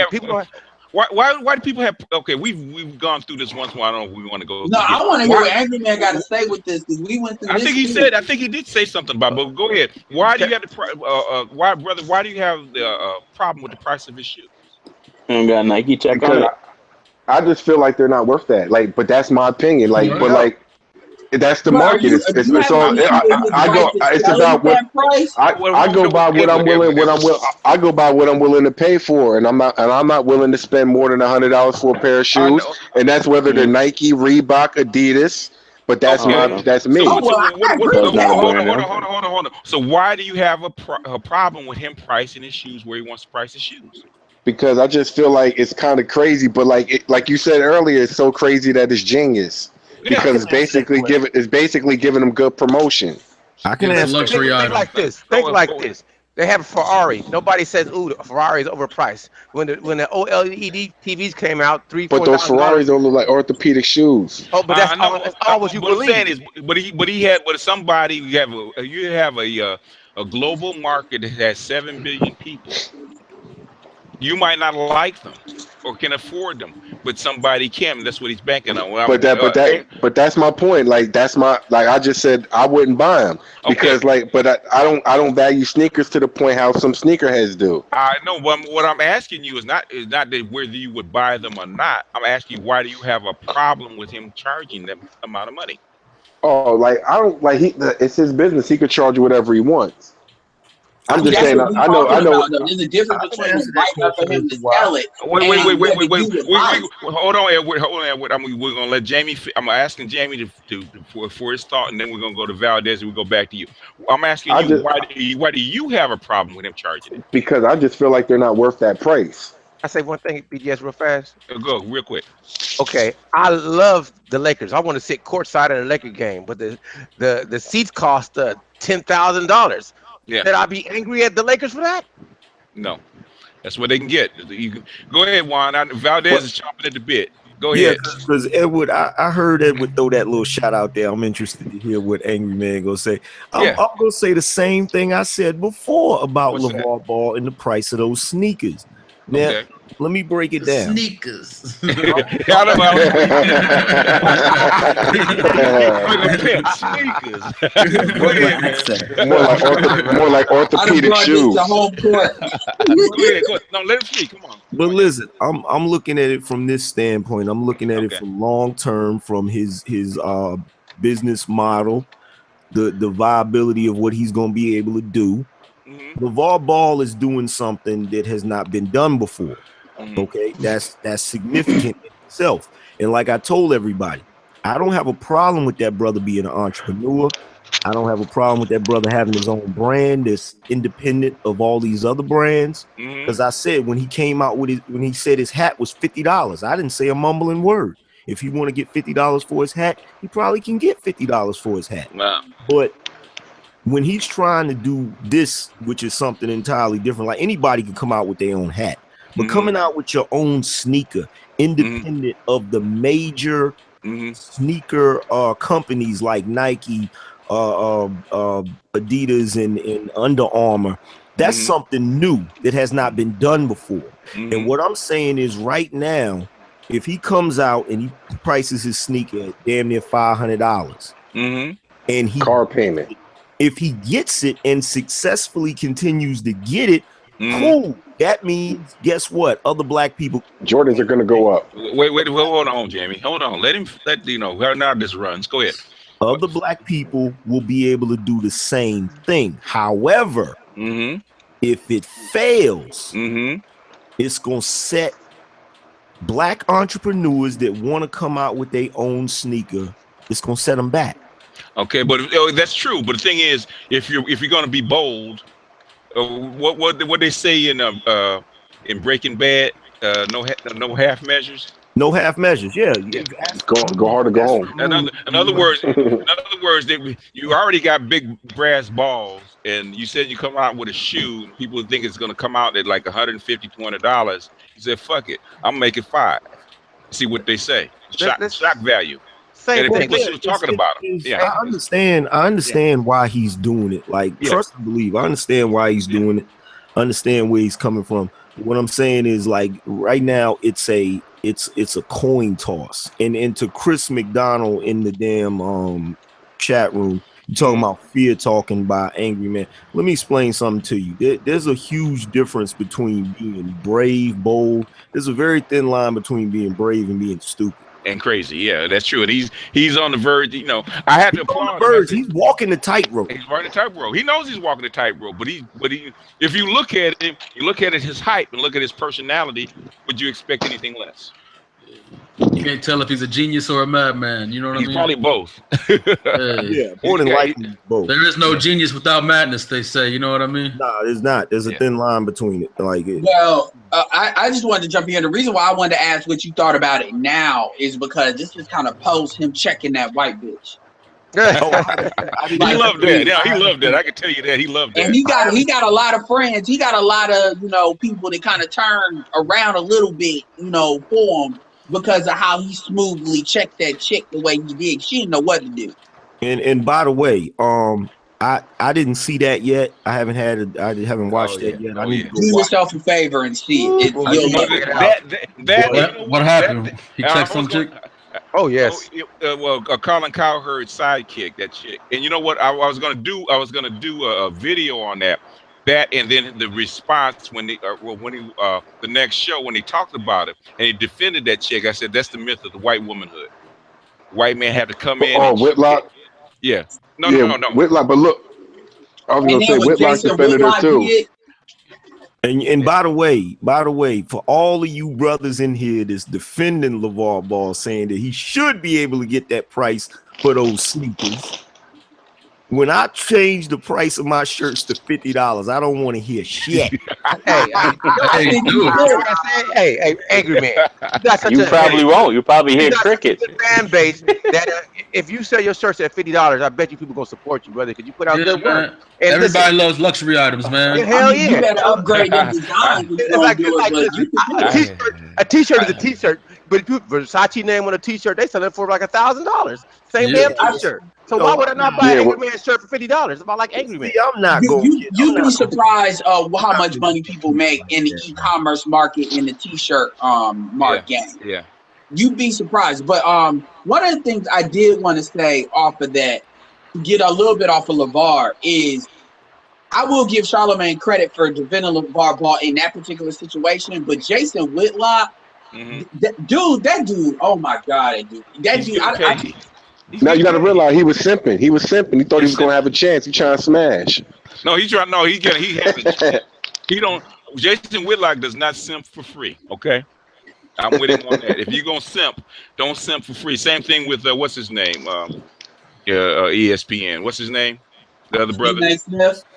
people have? Okay, we've gone through this once. I don't know if we want to go. No, I want to hear what Angry Man got to say with this because we went through. I think he did say something about it, but go ahead. Why do you have the why do you have the problem with the price of his shoes? You got a Nike check on it. I just feel like they're not worth that. Like, but that's my opinion. Like, but like, that's the market. It's all. I go. It's about what I go by. What I'm willing. I go by what I'm willing to pay for, and I'm not willing to spend more than $100 for a pair of shoes, and that's whether they're Nike, Reebok, Adidas. But that's that's me. Hold on. So why do you have a problem with him pricing his shoes where he wants to price his shoes? Because I just feel like it's kind of crazy, but like you said earlier, it's so crazy that it's genius. Because it's basically giving them good promotion. I can ask luxury items. Think like this. They have a Ferrari. Nobody says, "Ooh, the Ferrari is overpriced." When the OLED TVs came out, but those Ferraris don't look like orthopedic shoes. Oh, but that's all what you believe. You have a global market that has 7 billion people. You might not like them or can afford them, but somebody can. That's what he's banking on. But that's my point. Like, I just said I wouldn't buy them because I don't value sneakers to the point how some sneakerheads do. I know. What I'm asking you is not that whether you would buy them or not. I'm asking you, why do you have a problem with him charging that amount of money? Oh, like I don't like it's his business. He could charge whatever he wants. I'm just That's saying. what we I know. talking about, though. There's a difference between him writing up for him to sell it Wait, and what to do with Vice. hold on, Edward. We're gonna let Jamie. I'm asking Jamie for his thought, and then we're gonna go to Valdez, and we go back to you. I'm asking you, why do you have a problem with him charging it? Because I just feel like they're not worth that price. I say one thing, BGS, real fast. Go real quick. Okay, I love the Lakers. I want to sit courtside at a Laker game, but the seats cost $10,000. Yeah. Should I be angry at the Lakers for that? No, that's what they can get. Go ahead, Juan. Valdez is chomping at the bit. Go ahead. Yeah, because Edward, I heard Edward throw that little shot out there. I'm interested to hear what Angry Man gonna say. I'm gonna say the same thing I said before about Lavar Ball and the price of those sneakers. Now, let me break it down. Sneakers. More like orthopedic shoes. Go ahead. No, let him speak. Come on. But listen, I'm looking at it from this standpoint. I'm looking at it from long term, from his business model, the viability of what he's going to be able to do. Lavar Ball is doing something that has not been done before. Okay, that's significant in itself. And like I told everybody, I don't have a problem with that brother being an entrepreneur. I don't have a problem with that brother having his own brand that's independent of all these other brands. Because I said when he came out with when he said his hat was $50, I didn't say a mumbling word. If you want to get $50 for his hat, he probably can get $50 for his hat. Wow. But when he's trying to do this, which is something entirely different, like anybody can come out with their own hat, but coming out with your own sneaker, independent of the major sneaker companies like Nike, Adidas, and Under Armour, that's something new that has not been done before. And what I'm saying is right now, if he comes out and he prices his sneaker at damn near $500, and he car payment, if he gets it and successfully continues to get it, cool. That means, guess what? Other black people, Jordans are going to go up. Wait, hold on, Jamie. Hold on. Let now this runs. Go ahead. Other black people will be able to do the same thing. However, if it fails, it's going to set black entrepreneurs that want to come out with their own sneaker, it's going to set them back. Okay, but that's true. But the thing is, if you're going to be bold, what they say in Breaking Bad, no half measures. No half measures. Yeah. Go hard or go home. In other words, you already got big brass balls, and you said you come out with a shoe. People think it's going to come out at like $150, $200. You said, "Fuck it, I'm gonna make it $5." See what they say. Shock value. Same thing. People talking about him. Yeah, I understand why he's doing it. Like, trust and believe. I understand why he's doing it. I understand where he's coming from. What I'm saying is, like, right now, it's a coin toss. And to Chris McDonald in the damn chat room, you talking about fear talking by Angry Man. Let me explain something to you. There's a huge difference between being brave, bold. There's a very thin line between being brave and being stupid. And crazy, yeah, that's true. And he's on the verge. You know, I had to applaud him. He's walking the tightrope. He's walking the tightrope. He knows he's walking the tightrope. But if you look at him, his hype and look at his personality, would you expect anything less? You can't tell if he's a genius or a madman. You know what I mean? He's probably both. Yeah, more than likely both. There is no genius without madness, they say. You know what I mean? Nah, there's not. There's a thin line between it. Well, I just wanted to jump in. The reason why I wanted to ask what you thought about it now is because this is kind of post him checking that white bitch. He loved that. Yeah, he loved that. I can tell you that he loved that. And he got a lot of friends. He got a lot of people that kind of turn around a little bit, for him because of how he smoothly checked that chick the way he did. She didn't know what to do. And by the way, I didn't see that yet. I haven't watched that yet. I need to do yourself a favor and see it. What happened? He checked some chick. Oh yes. Colin Cowherd's sidekick, that chick. And you know what? I was gonna do a video on that, and then the response when the next show when he talked about it and he defended that chick. I said that's the myth of the white womanhood. White man had to come in. Oh, Whitlock. Yeah. No. Whitlock. But look, I was And gonna then say what Whitlock Jason defended her Whitlock too. did. And by the way, for all of you brothers in here that's defending LaVar Ball, saying that he should be able to get that price for those sneakers. When I change the price of my shirts to $50, I don't want to hear shit. Hey, angry man. You got such You probably won't. You probably hear crickets. a fan base that if you sell your shirts at $50, I bet you people gonna support you, brother, because you put out good work. Man. And Everybody loves luxury items, man. hell You yeah. better upgrade the design. A t-shirt is a t-shirt, but if you Versace name on a t-shirt, they sell it for like $1,000. Same damn t-shirt. So why would I not buy an Angry Man shirt for $50? About like Angry Man. I'm not going. You'd be surprised how much money people make in the e-commerce market in the t-shirt game. Yeah. You'd be surprised. But one of the things I did want to say off of that, get a little bit off of LaVar, is I will give Charlamagne credit for defending LaVar Ball in that particular situation, but Jason Whitlock, that dude, oh my God, that dude. Now you got to realize he was simping. He thought he was gonna have a chance. He trying to smash. No, he's trying. No, he has a he don't. Jason Whitlock does not simp for free. Okay, I'm with him on that. If you're gonna simp, don't simp for free. Same thing with what's his name? ESPN. What's his name? The other brother.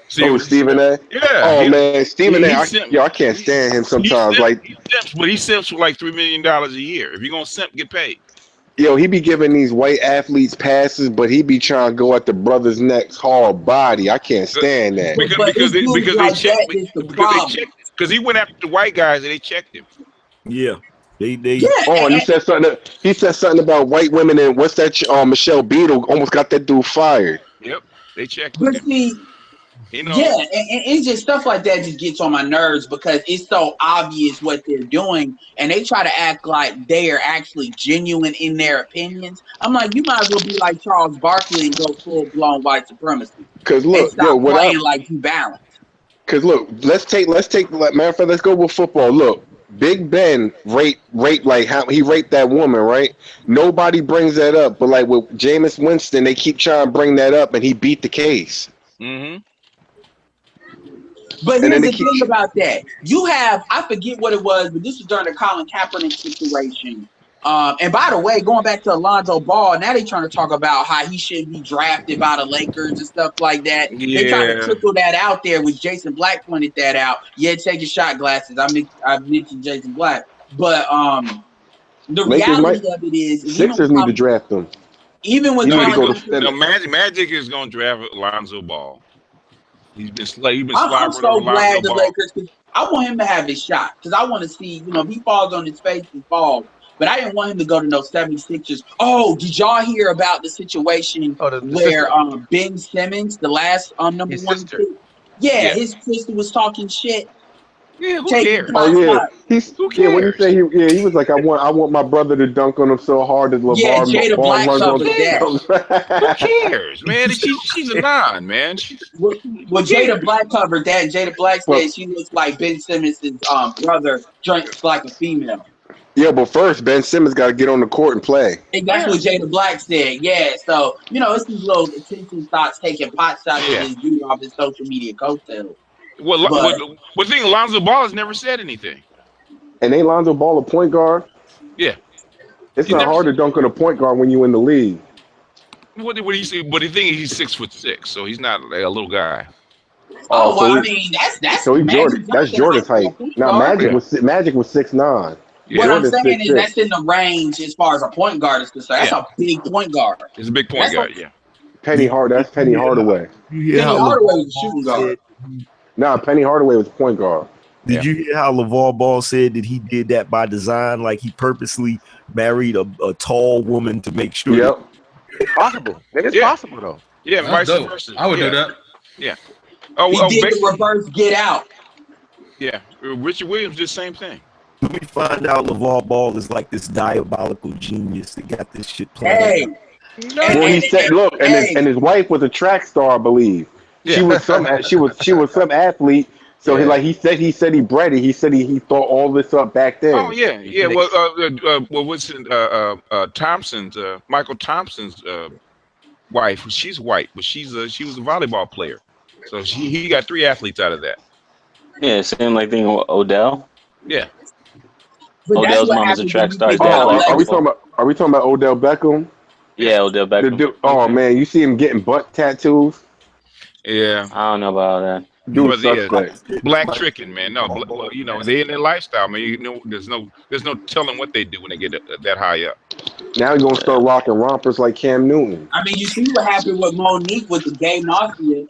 Stephen A. Yeah. Oh man, Stephen A. I can't He stand him sometimes. He simps for like $3 million a year. If you're gonna simp, get paid. Yo, he be giving these white athletes passes, but he be trying to go at the brother's neck's hard body. I can't stand that. Because he went after the white guys and they checked him. Yeah. They and he said something. He said something about white women, and what's that? Michelle Beadle almost got that dude fired. Yep, they checked. But see, and it's just stuff like that just gets on my nerves because it's so obvious what they're doing, and they try to act like they are actually genuine in their opinions. I'm like, you might as well be like Charles Barkley and go full blown white supremacy. Because look, playing like you balance. Because look, let's take. Matter of fact, let's go with football. Look. Big Ben raped like how he raped that woman, right? Nobody brings that up, but like with Jameis Winston, they keep trying to bring that up, and he beat the case. Mm-hmm. But here's the thing about that: you have I forget what it was, but this was during the Colin Kaepernick situation. And by the way, going back to Alonzo Ball, now they trying to talk about how he should be drafted by the Lakers and stuff like that. Yeah. They trying to trickle that out there, which Jason Black pointed that out. Yeah, take your shot glasses. I mentioned Jason Black, but the reality of it is Sixers need to draft them. Even with Magic is going to draft Alonzo Ball. He's been I'm so glad the Lakers. I want him to have his shot because I want to see, if he falls on his face, he falls. But I didn't want him to go to no 76ers. Oh, did y'all hear about the situation where Ben Simmons, the last number one pick? Yeah, his sister was talking shit. Yeah, who cares? Oh yeah, who cares? When you say he was like, I want my brother to dunk on him so hard that LaVar. Yeah, Jada Black covered that. Who cares, man? She's a non, man. Well, Jada Black covered that. Jada Black said she looks like Ben Simmons' brother, drinks like a female. Yeah, but first Ben Simmons got to get on the court and play. And that's what Jada Black said. Yeah, so it's these little attention thoughts taking pot shots at this dude off his social media coattails. Well, thing Lonzo Ball has never said anything. And ain't Lonzo Ball a point guard? Yeah, it's not hard to dunk on a point guard when you in the league. What do you say? But the thing is, he's 6'6", so he's not like a little guy. I mean that's so Jordan. That's Jordan's height. Now Magic was 6'9". Yeah. What I'm saying is that's in the range as far as a point guard is concerned. That's a big point guard. It's a big point guard, yeah. That's Penny Hardaway. Penny Hardaway was a shooting guard. No, Penny Hardaway was a point guard. Did you hear how LaVar Ball said that he did that by design? Like he purposely married a tall woman to make sure. Yep. It's possible. It's possible though. Yeah, vice versa. I would do that. Yeah. He did the reverse get out. Yeah. Richard Williams did the same thing. We find out LaVar Ball is like this diabolical genius that got this shit playing. He said, look, and his wife was a track star, I believe. Yeah. She was some athlete. So he said he bred it. He said he thought all this up back then. Oh yeah. Well, what's Thompson's Michael Thompson's wife? She's white, but she was a volleyball player. So he got 3 athletes out of that. Yeah, same like thing with Odell. Yeah. But that's Odell's what mom is a happens track when you star. His pick dad out played Are we legacy. talking about Odell Beckham? Yeah, Odell Beckham. Oh man, you see him getting butt tattoos? Yeah. I don't know about that. Dude, But yeah, suspect. black tricking, man. No, well, you know, they in their lifestyle, man. You know, there's no telling what they do when they get that high up. Now he's gonna start rocking rompers like Cam Newton. I mean, you see what happened with Monique with the gay mafia.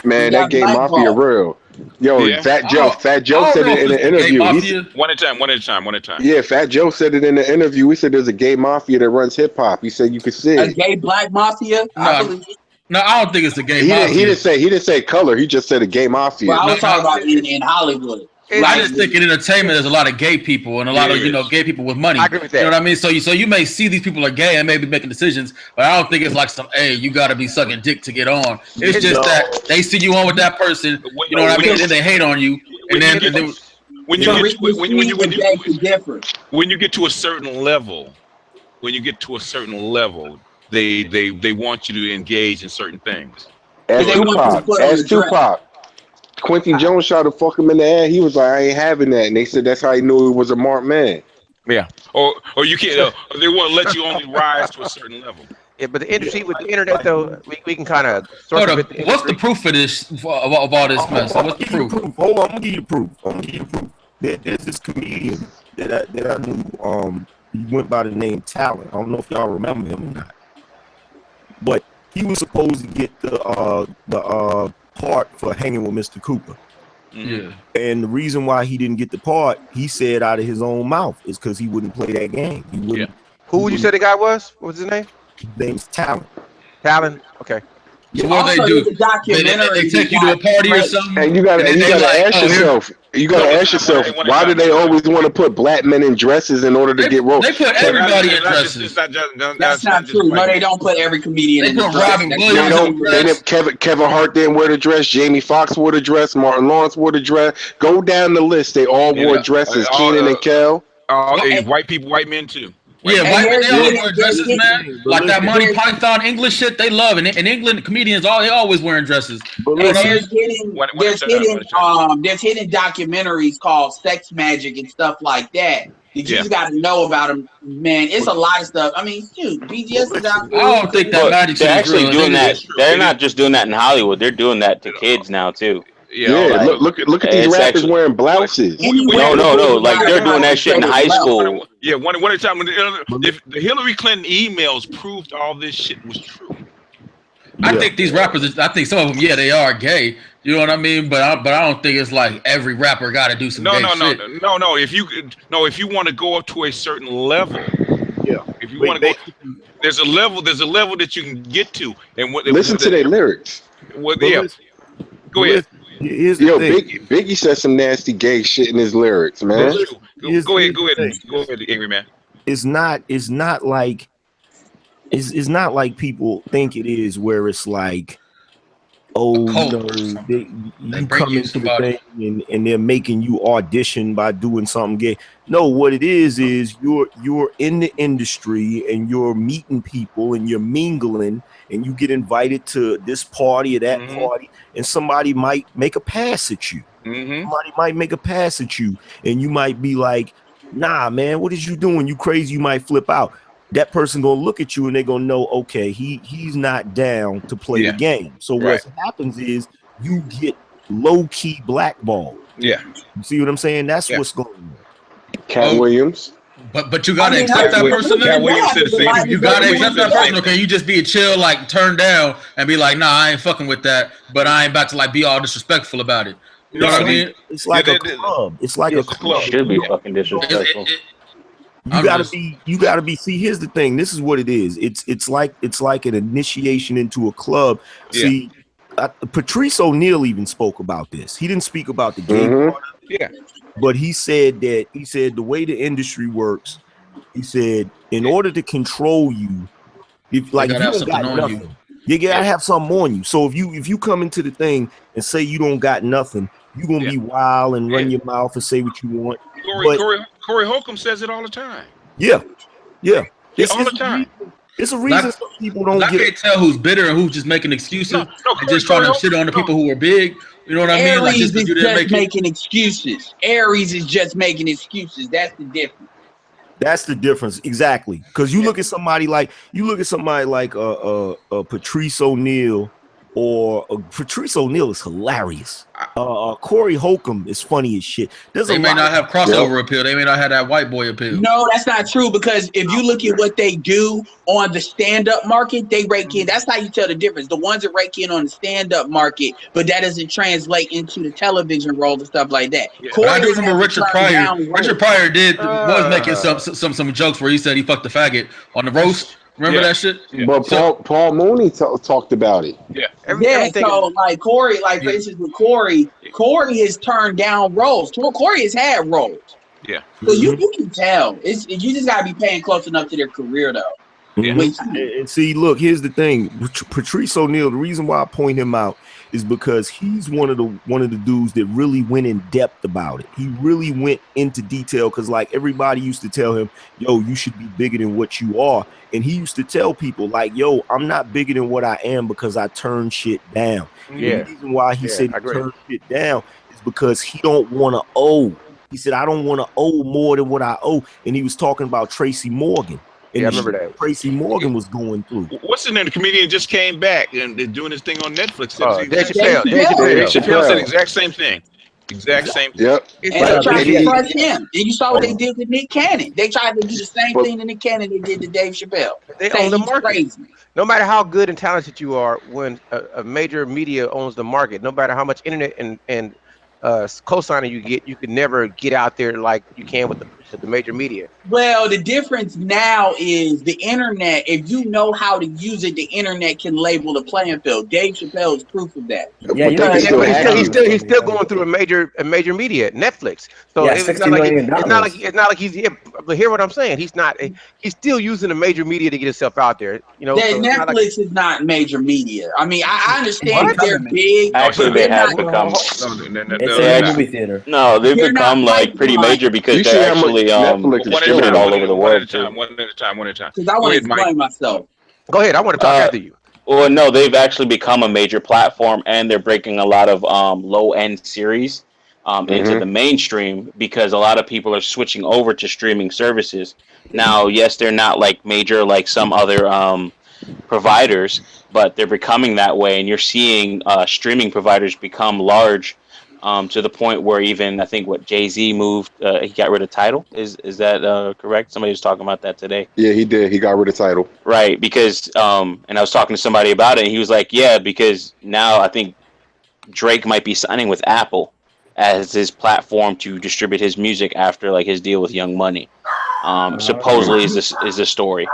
Man, that got gay mafia blackballed. real. Yo, Yeah. Fat Joe said it in an interview. One at a time. Yeah, Fat Joe said it in the interview. He said there's a gay mafia that runs hip hop. He said you could see A it. gay black mafia? I believe it. No, I don't think it's the gay He mafia. didn't say color. He just said a gay mafia. Well, I was talking about in Hollywood. I just think in entertainment, there's a lot of gay people and a lot of gay people with money. I agree with that. You know what I mean? So you may see these people are gay and maybe making decisions, but I don't think it's like hey, you got to be sucking dick to get on. It's just that they see you on with that person. You know what I mean? And then they hate on you, and then when you get to a certain level, they want you to engage in certain things. As Tupac. Quincy Jones tried to fuck him in the ass. He was like, I ain't having that. And they said that's how he knew he was a marked man. Yeah. Or you can't, they won't let you only rise to a certain level. Yeah, but the industry with the internet, though, we can kind of sort of. What's the proof for this, of all this mess? What's the proof? Hold on, I'm gonna give you the proof. There's this comedian that I knew. He went by the name Talent. I don't know if y'all remember him or not. But he was supposed to get the part for hanging with Mr. Cooper. Yeah. And the reason why he didn't get the part, he said out of his own mouth, is because he wouldn't play that game. He wouldn't. Who would you say the guy was? What was his name? His name's Talent. Talent. Okay. So what they do? They take you to a party or something, and you gotta ask yourself. You gotta ask yourself, why do they always want to put black men in dresses in order to get rolled? They put everybody in dresses. That's not true. No, they don't put every comedian in the dress. Kevin Hart didn't wear the dress. Jamie Foxx wore the dress. Martin Lawrence wore the dress. Go down the list. They all wore dresses. Keenan and Kel. White men too. Yeah, white men, they always wear dresses, man. Like that Monty Python English shit, they love. And in England, comedians, they always wearing dresses. There's hidden documentaries called Sex Magic and stuff like that. You just got to know about them, man. It's a lot of stuff. I mean, shoot, BGS is out there. I don't think that magic they're actually doing that. They're not just doing that in Hollywood. They're doing that to kids now too. Yeah, look at these rappers wearing blouses. No. Like they're doing that shit in high school. Yeah, one at a time. If the Hillary Clinton emails proved all this shit was true. I think these rappers, I think some of them, they are gay. You know what I mean? But I don't think it's like every rapper got to do some gay shit. No. If you want to go up to a certain level, if you want to go, there's a level that you can get to, and listen to their lyrics. Go ahead. Biggie said some nasty gay shit in his lyrics, man. Go ahead, angry man. It's not like people think it is, where it's like, you come into the thing and they're making you audition by doing something gay. No, what it is you're in the industry and you're meeting people and you're mingling and you get invited to this party or that party, and somebody might make a pass at you. Somebody might make a pass at you, and you might be like, nah, man, what is you doing? You crazy? You might flip out. That person gonna look at you and they're gonna know, okay, he's not down to play the game. So what happens is you get low-key blackballed. Yeah. You see what I'm saying? That's what's going on. Cat Williams. But you gotta accept that person. You gotta accept that person. Okay, you just be a chill, like turn down and be like, nah, I ain't fucking with that, but I ain't about to like be all disrespectful about it. You know what I mean? It's like a club. It's like a club. Should be fucking disrespectful. You gotta be. See, here's the thing. This is what it is. It's like an initiation into a club. See, Patrice O'Neal even spoke about this. He didn't speak about the game part of it. But he said the way the industry works, he said, in order to control you, if you don't got nothing, you gotta have something on you. So if you come into the thing and say you don't got nothing, you're gonna be wild and run your mouth and say what you want. Corey Holcomb says it all the time. Yeah. All the time. It's a reason some people don't I get. can't tell who's bitter and who's just making excuses and just trying to shit on the people who are big. You know what I mean? Like Aries just because is you didn't just make it. making excuses. Aries is just making excuses. That's the difference. That's the difference, exactly. Because you look at somebody like Patrice O'Neal, or Patrice O'Neal is hilarious. Corey Holcomb is funny as shit. They may not have crossover appeal. They may not have that white boy appeal. No, that's not true, because if you look at what they do on the stand-up market, they rake in. That's how you tell the difference. The ones that rake in on the stand-up market, but that doesn't translate into the television role and stuff like that. But I do remember Richard Pryor. Richard Pryor was making some jokes where he said he fucked a faggot on the roast. Remember that shit? But Paul Mooney talked about it. So like Corey, for instance with Corey has turned down roles. Corey has had roles. Yeah. So you can tell. You just gotta be paying close enough to their career though. And see, look, here's the thing. Patrice O'Neal, the reason why I point him out is because he's one of the dudes that really went in depth about it. He really went into detail, because like everybody used to tell him, yo, you should be bigger than what you are. And he used to tell people like, yo, I'm not bigger than what I am because I turn shit down. Yeah. And the reason why he said he turned shit down is because he don't want to owe. He said, I don't want to owe more than what I owe. And he was talking about Tracy Morgan. And I remember that. Tracy Morgan was going through. What's his name? The comedian just came back and they're doing his thing on Netflix. Dave Chappelle. Dave Chappelle said the exact same thing. Exact same thing. Yep. And they tried to crush him. And you saw what they did with Nick Cannon. They tried to do the same thing to Nick Cannon they did to Dave Chappelle. They own the market. No matter how good and talented you are, when a major media owns the market, no matter how much internet and co-signing you get, you can never get out there like you can with the major media. Well, the difference now is the internet. If you know how to use it, the internet can label the playing field. Dave Chappelle is proof of that. Yeah, he's still going through a major media, Netflix. So it's not like he's here. But hear what I'm saying? He's still using a major media to get himself out there. You know, so Netflix is not major media. I mean, I understand that they're big. Actually, they have become. It's a movie theater. No, they've become like pretty major because they're actually distributed all over the world. One at a time. Because I want to explain myself. Go ahead. I want to talk after you. Well, no, they've actually become a major platform, and they're breaking a lot of low-end series into the mainstream because a lot of people are switching over to streaming services. Now, yes, they're not like major like some other providers, but they're becoming that way, and you're seeing streaming providers become large to the point where even I think Jay-Z moved, he got rid of Tidal. Is that correct? Somebody was talking about that today. Yeah, he did. He got rid of Tidal. Right, because and I was talking to somebody about it, and he was like, yeah, because now I think Drake might be signing with Apple as his platform to distribute his music after like his deal with Young Money. Supposedly is the story.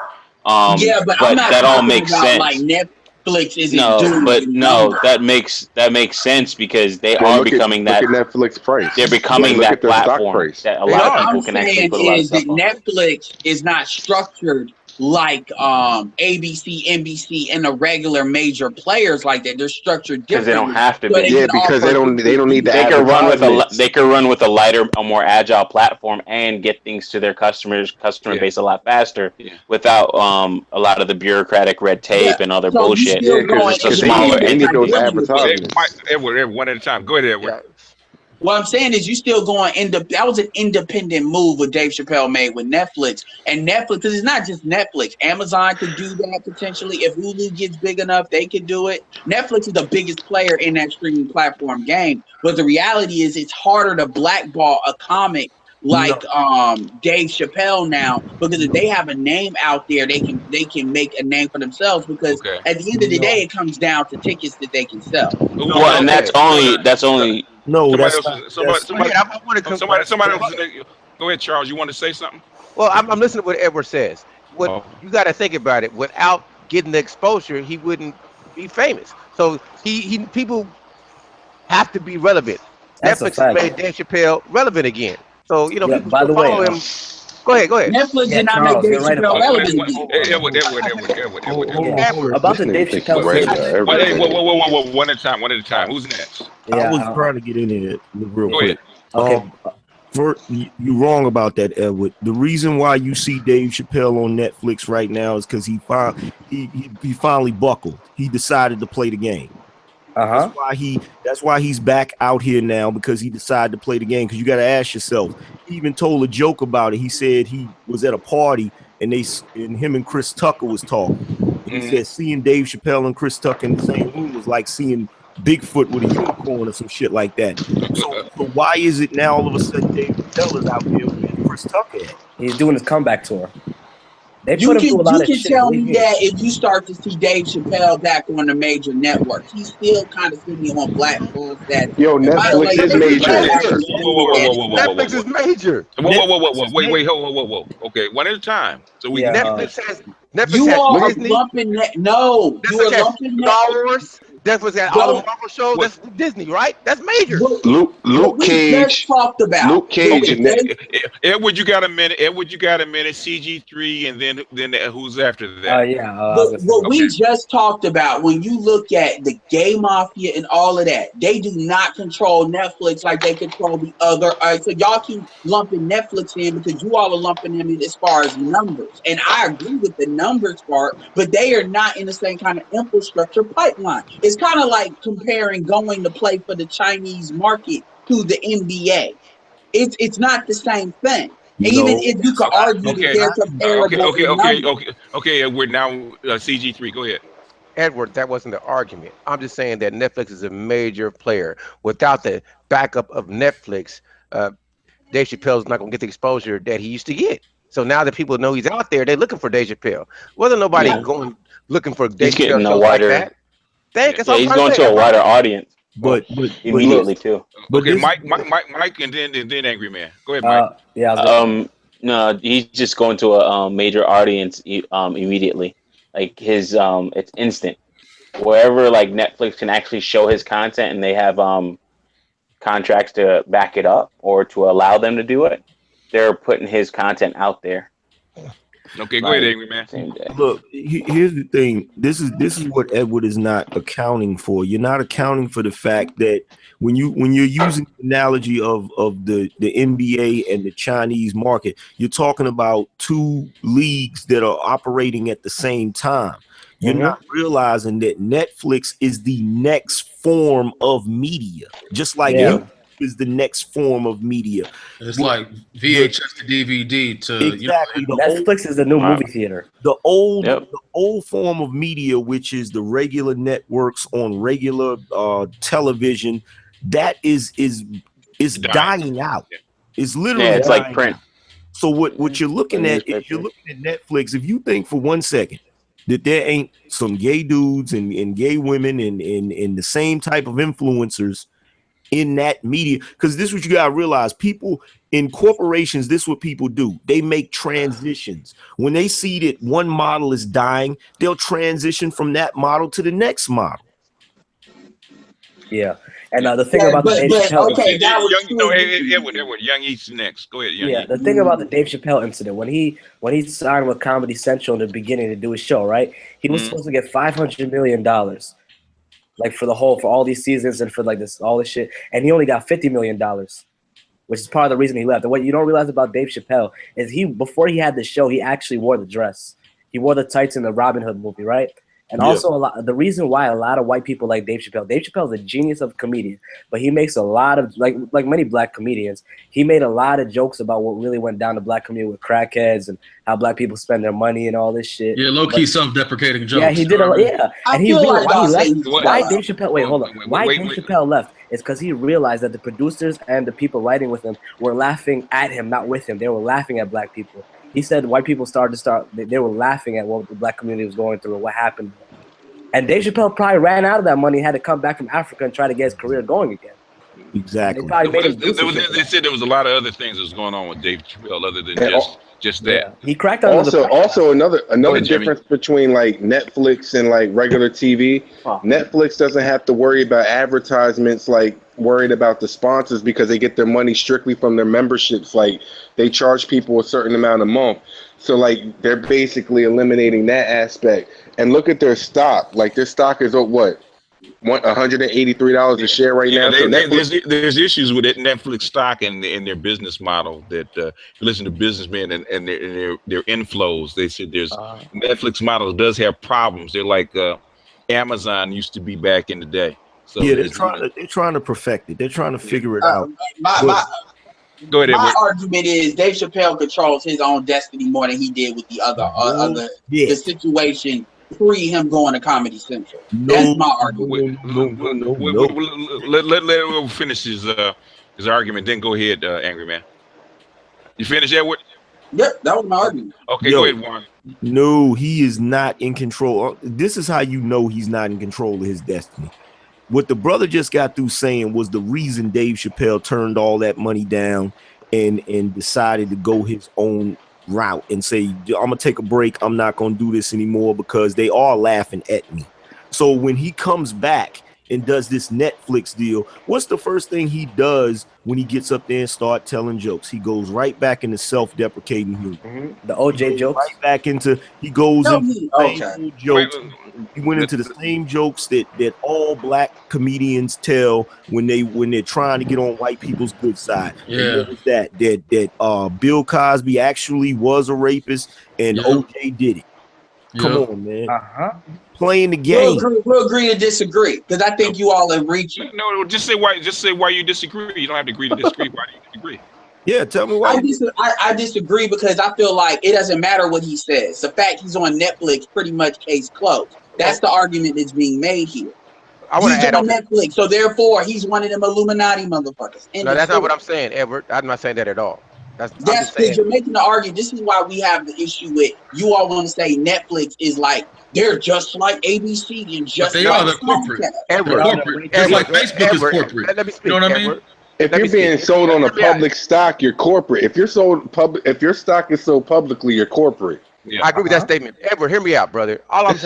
Yeah, but I'm not that all talking makes about, sense. like Netflix isn't doing that makes sense because they are becoming that. Look at Netflix price. They're becoming that platform that a lot of people can actually put a lot of stuff on. Netflix is not structured like ABC, NBC, and the regular major players like that. They're structured because they don't have to so be. Yeah, because they don't need the they can run with a lighter, a more agile platform and get things to their customer base a lot faster without a lot of the bureaucratic red tape and other bullshit. Because it's a smaller. They need those advertisements. Edward, one at a time. Go ahead, Edward. What I'm saying is you still going that was an independent move what Dave Chappelle made with Netflix. And Netflix, because it's not just Netflix. Amazon could do that potentially. If Hulu gets big enough, they could do it. Netflix is the biggest player in that streaming platform game. But the reality is it's harder to blackball a comic like Dave Chappelle now, because if they have a name out there, they can make a name for themselves, because at the end of the day it comes down to tickets that they can sell. Well, and that's only no, somebody else. Go ahead, Charles. You want to say something? Well, I'm listening to what Edward says. You got to think about it. Without getting the exposure, he wouldn't be famous. So people have to be relevant. Netflix has made Dave Chappelle relevant again. So people by the way, follow him. Go ahead. Netflix did not make Dave Chappelle relevant. Edward. About the Dave Chappelle. One at a time. Who's next? I was trying to get in here real quick. Okay. You're wrong about that, Edward. The reason why you see Dave Chappelle on Netflix right now is because he finally buckled. He decided to play the game. That's why he's back out here now, because he decided to play the game. Because you got to ask yourself. He even told a joke about it. He said he was at a party and him and Chris Tucker was talking. And he said seeing Dave Chappelle and Chris Tucker in the same room was like seeing Bigfoot with a unicorn or some shit like that. So why is it now all of a sudden Dave Chappelle is out there with Chris Tucker at? He's doing his comeback tour. They You put him can through a lot of shit. tell me that if you start to see Dave Chappelle back on the major networks, he's still kind of sitting on Black Bulls. That Netflix is major. Netflix is major. Whoa. Wait. Whoa. Okay, one at a time. So we Netflix has Disney. Lumping that. No, you are lumping Star Wars. Netflix got all the Marvel shows. That's Disney, right? That's major. Luke Cage. Talked about. Luke Cage. Edward, you got a minute. CG3, and then who's after that? What we just talked about, when you look at the gay mafia and all of that, they do not control Netflix like they control the other. So y'all keep lumping Netflix in because you all are lumping them in as far as numbers. And I agree with the numbers part, but they are not in the same kind of infrastructure pipeline. It's kind of like comparing going to play for the Chinese market to the NBA. It's not the same thing. Even if you could argue that they're comparable. Okay. We're now CG3. Go ahead. Edward, that wasn't the argument. I'm just saying that Netflix is a major player. Without the backup of Netflix, Dave Chappelle's not going to get the exposure that he used to get. So now that people know he's out there, they're looking for Dave Chappelle. Wasn't nobody going looking for Dave Chappelle shows like that? He's going to a wider audience. But immediately too. Okay, Mike, and then Angry Man. Go ahead, Mike. No, he's just going to a major audience immediately. Like his, it's instant. Wherever like Netflix can actually show his content, and they have contracts to back it up or to allow them to do it, they're putting his content out there. Okay, go ahead, Angry Man. Look, here's the thing. This is what Edward is not accounting for. You're not accounting for the fact that when you're using the analogy of the NBA and the Chinese market, you're talking about two leagues that are operating at the same time. You're not realizing that Netflix is the next form of media, just like YouTube is the next form of media. It's like VHS to DVD to exactly. Netflix is the new movie theater. The old form of media, which is the regular networks on regular television, that is dying out. It's literally it's dying like print. out. So what you're looking at is you're looking at Netflix. If you think for 1 second that there ain't some gay dudes and gay women and the same type of influencers in that media, because this is what you gotta realize. People in corporations, this is what people do. They make transitions. When they see that one model is dying, they'll transition from that model to the next model. Yeah. And the thing about the Dave Chappelle, Edward, Young East next. Go ahead, Young East. The thing about the Dave Chappelle incident, when he signed with Comedy Central in the beginning to do his show, right? He was supposed to get $500 million. Like for all these seasons and for like all this shit, and he only got $50 million, which is part of the reason he left. And what you don't realize about Dave Chappelle is before he had the show, he actually wore the dress. He wore the tights in the Robin Hood movie, right? And also the reason why a lot of white people like Dave Chappelle is a genius of a comedian, but he makes a lot of like many black comedians, he made a lot of jokes about what really went down to black community with crackheads and how black people spend their money and all this shit. Yeah, low-key self-deprecating jokes. Yeah, he did and he realized why Dave Chappelle Dave Chappelle left is because he realized that the producers and the people writing with him were laughing at him, not with him. They were laughing at black people. He said white people they were laughing at what the black community was going through and what happened. And Dave Chappelle probably ran out of that money, had to come back from Africa and try to get his career going again. Exactly. They said there was a lot of other things that was going on with Dave Chappelle other than just that. Yeah. He cracked on also another difference between like Netflix and like regular TV. Netflix doesn't have to worry about advertisements like worried about the sponsors because they get their money strictly from their memberships. Like they charge people a certain amount a month. So like they're basically eliminating that aspect. And look at their stock. Like their stock is what? $183 a share right now. So Netflix, there's issues with it, Netflix stock and their business model. That you listen to businessmen and their inflows. They said there's Netflix model does have problems. They're like Amazon used to be back in the day. So yeah, they're trying to perfect it. They're trying to figure it out. Go ahead, my argument is Dave Chappelle controls his own destiny more than he did with the the situation pre him going to Comedy Central. That's my argument. Let him finish his argument. Then go ahead, Angry Man. You finished, Edward? Yep, that was my argument. Okay, go ahead, Warren. No, he is not in control. This is how you know he's not in control of his destiny. What the brother just got through saying was the reason Dave Chappelle turned all that money down and decided to go his own route and say, I'm gonna take a break. I'm not gonna do this anymore because they are laughing at me. So when he comes back and does this Netflix deal, what's the first thing he does when he gets up there and start telling jokes? He goes right back into self-deprecating humor. The OJ jokes. Right back into he goes into the same jokes. He went into the same jokes that all black comedians tell when they're trying to get on white people's good side. Yeah. That Bill Cosby actually was a rapist and OJ did it. Come on, man. Playing the game. We'll agree to disagree because I think you all are reaching. No, just say why. Just say why you disagree. You don't have to agree to disagree. Why do you disagree? Yeah, tell me why. I disagree because I feel like it doesn't matter what he says. The fact he's on Netflix, pretty much case closed. That's the argument that's being made here. He's on Netflix, so therefore he's one of them Illuminati motherfuckers. No, that's not what I'm saying, Edward. I'm not saying that at all. That's because you're making the argument. This is why we have the issue with you all want to say Netflix is like they're just like ABC and just they like are the corporate. Edward, just like Facebook is corporate. Let me speak. You know what I mean? If you're being sold on a public stock, you're corporate. If you're sold public, if your stock is sold publicly, you're corporate. Yeah. I agree with that statement. Edward, hear me out, brother. All I'm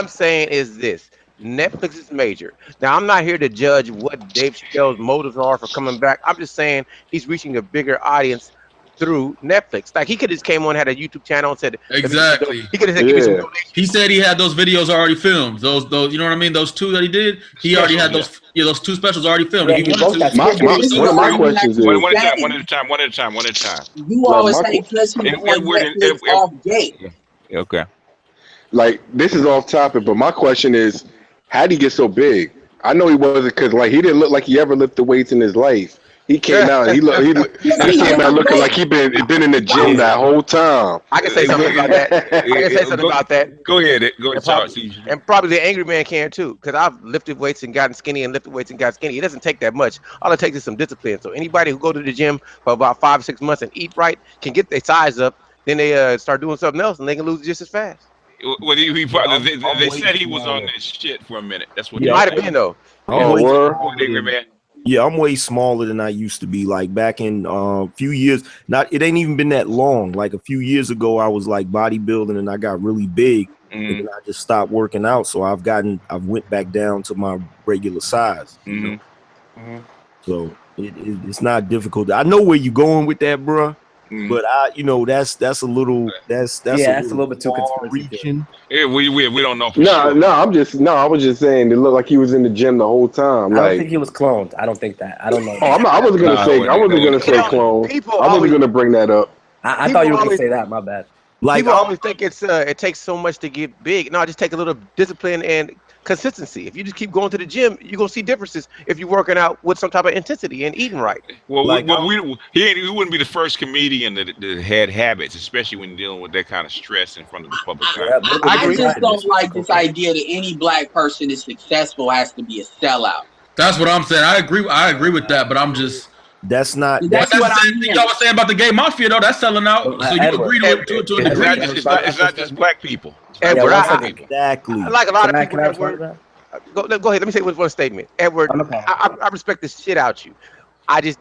saying is this. Netflix is major. Now, I'm not here to judge what Dave Chappelle's motives are for coming back. I'm just saying he's reaching a bigger audience through Netflix. Like he could have came on, had a YouTube channel and said exactly. He could have said, give me some donations. He said he had those videos already filmed. Those you know what I mean? Those two that he did. He already had those. Yeah, those two specials already filmed. One of my questions is one at a time. You always say because he's on Netflix off gate. Okay. Like this is off topic, but my question is, how did he get so big? I know he wasn't because like he didn't look like he ever lifted weights in his life. He came out. He came out looking like he been in the gym that whole time. I can say something about that. Go ahead. And probably the Angry Man can too, because I've lifted weights and gotten skinny and lifted weights and got skinny. It doesn't take that much. All it takes is some discipline. So anybody who go to the gym for about 5 or 6 months and eat right can get their size up. Then they start doing something else and they can lose just as fast. Well, they said he was on this shit for a minute. That's what. He might have been though. Angry Man. Yeah, I'm way smaller than I used to be. Like back in a few years, it ain't even been that long. Like a few years ago, I was like bodybuilding and I got really big, and then I just stopped working out. So I've went back down to my regular size. You know? So it's not difficult. I know where you're going with that, bro. But that's a little that's a little bit too reaching. Yeah, we don't know. I was just saying it looked like he was in the gym the whole time. I don't think he was cloned. I don't think that. I don't know. I wasn't gonna say clone. I wasn't gonna bring that up. I thought you were gonna say that. My bad. Like people always think it takes so much to get big. No, just take a little discipline and consistency. If you just keep going to the gym, you're gonna see differences if you're working out with some type of intensity and eating right. Well, he wouldn't be the first comedian that had habits, especially when dealing with that kind of stress in front of the public. I just don't like this idea that any black person is successful has to be a sellout. That's what I'm saying. I agree with that, but I'm just. That's not. That's what the same thing y'all was saying about the gay mafia, though. That's selling out. So you agree to it to a degree. It's not just black people. Edward, exactly. I like a lot of people. Edward, go ahead. Let me say one statement. Edward, I respect the shit out you. I just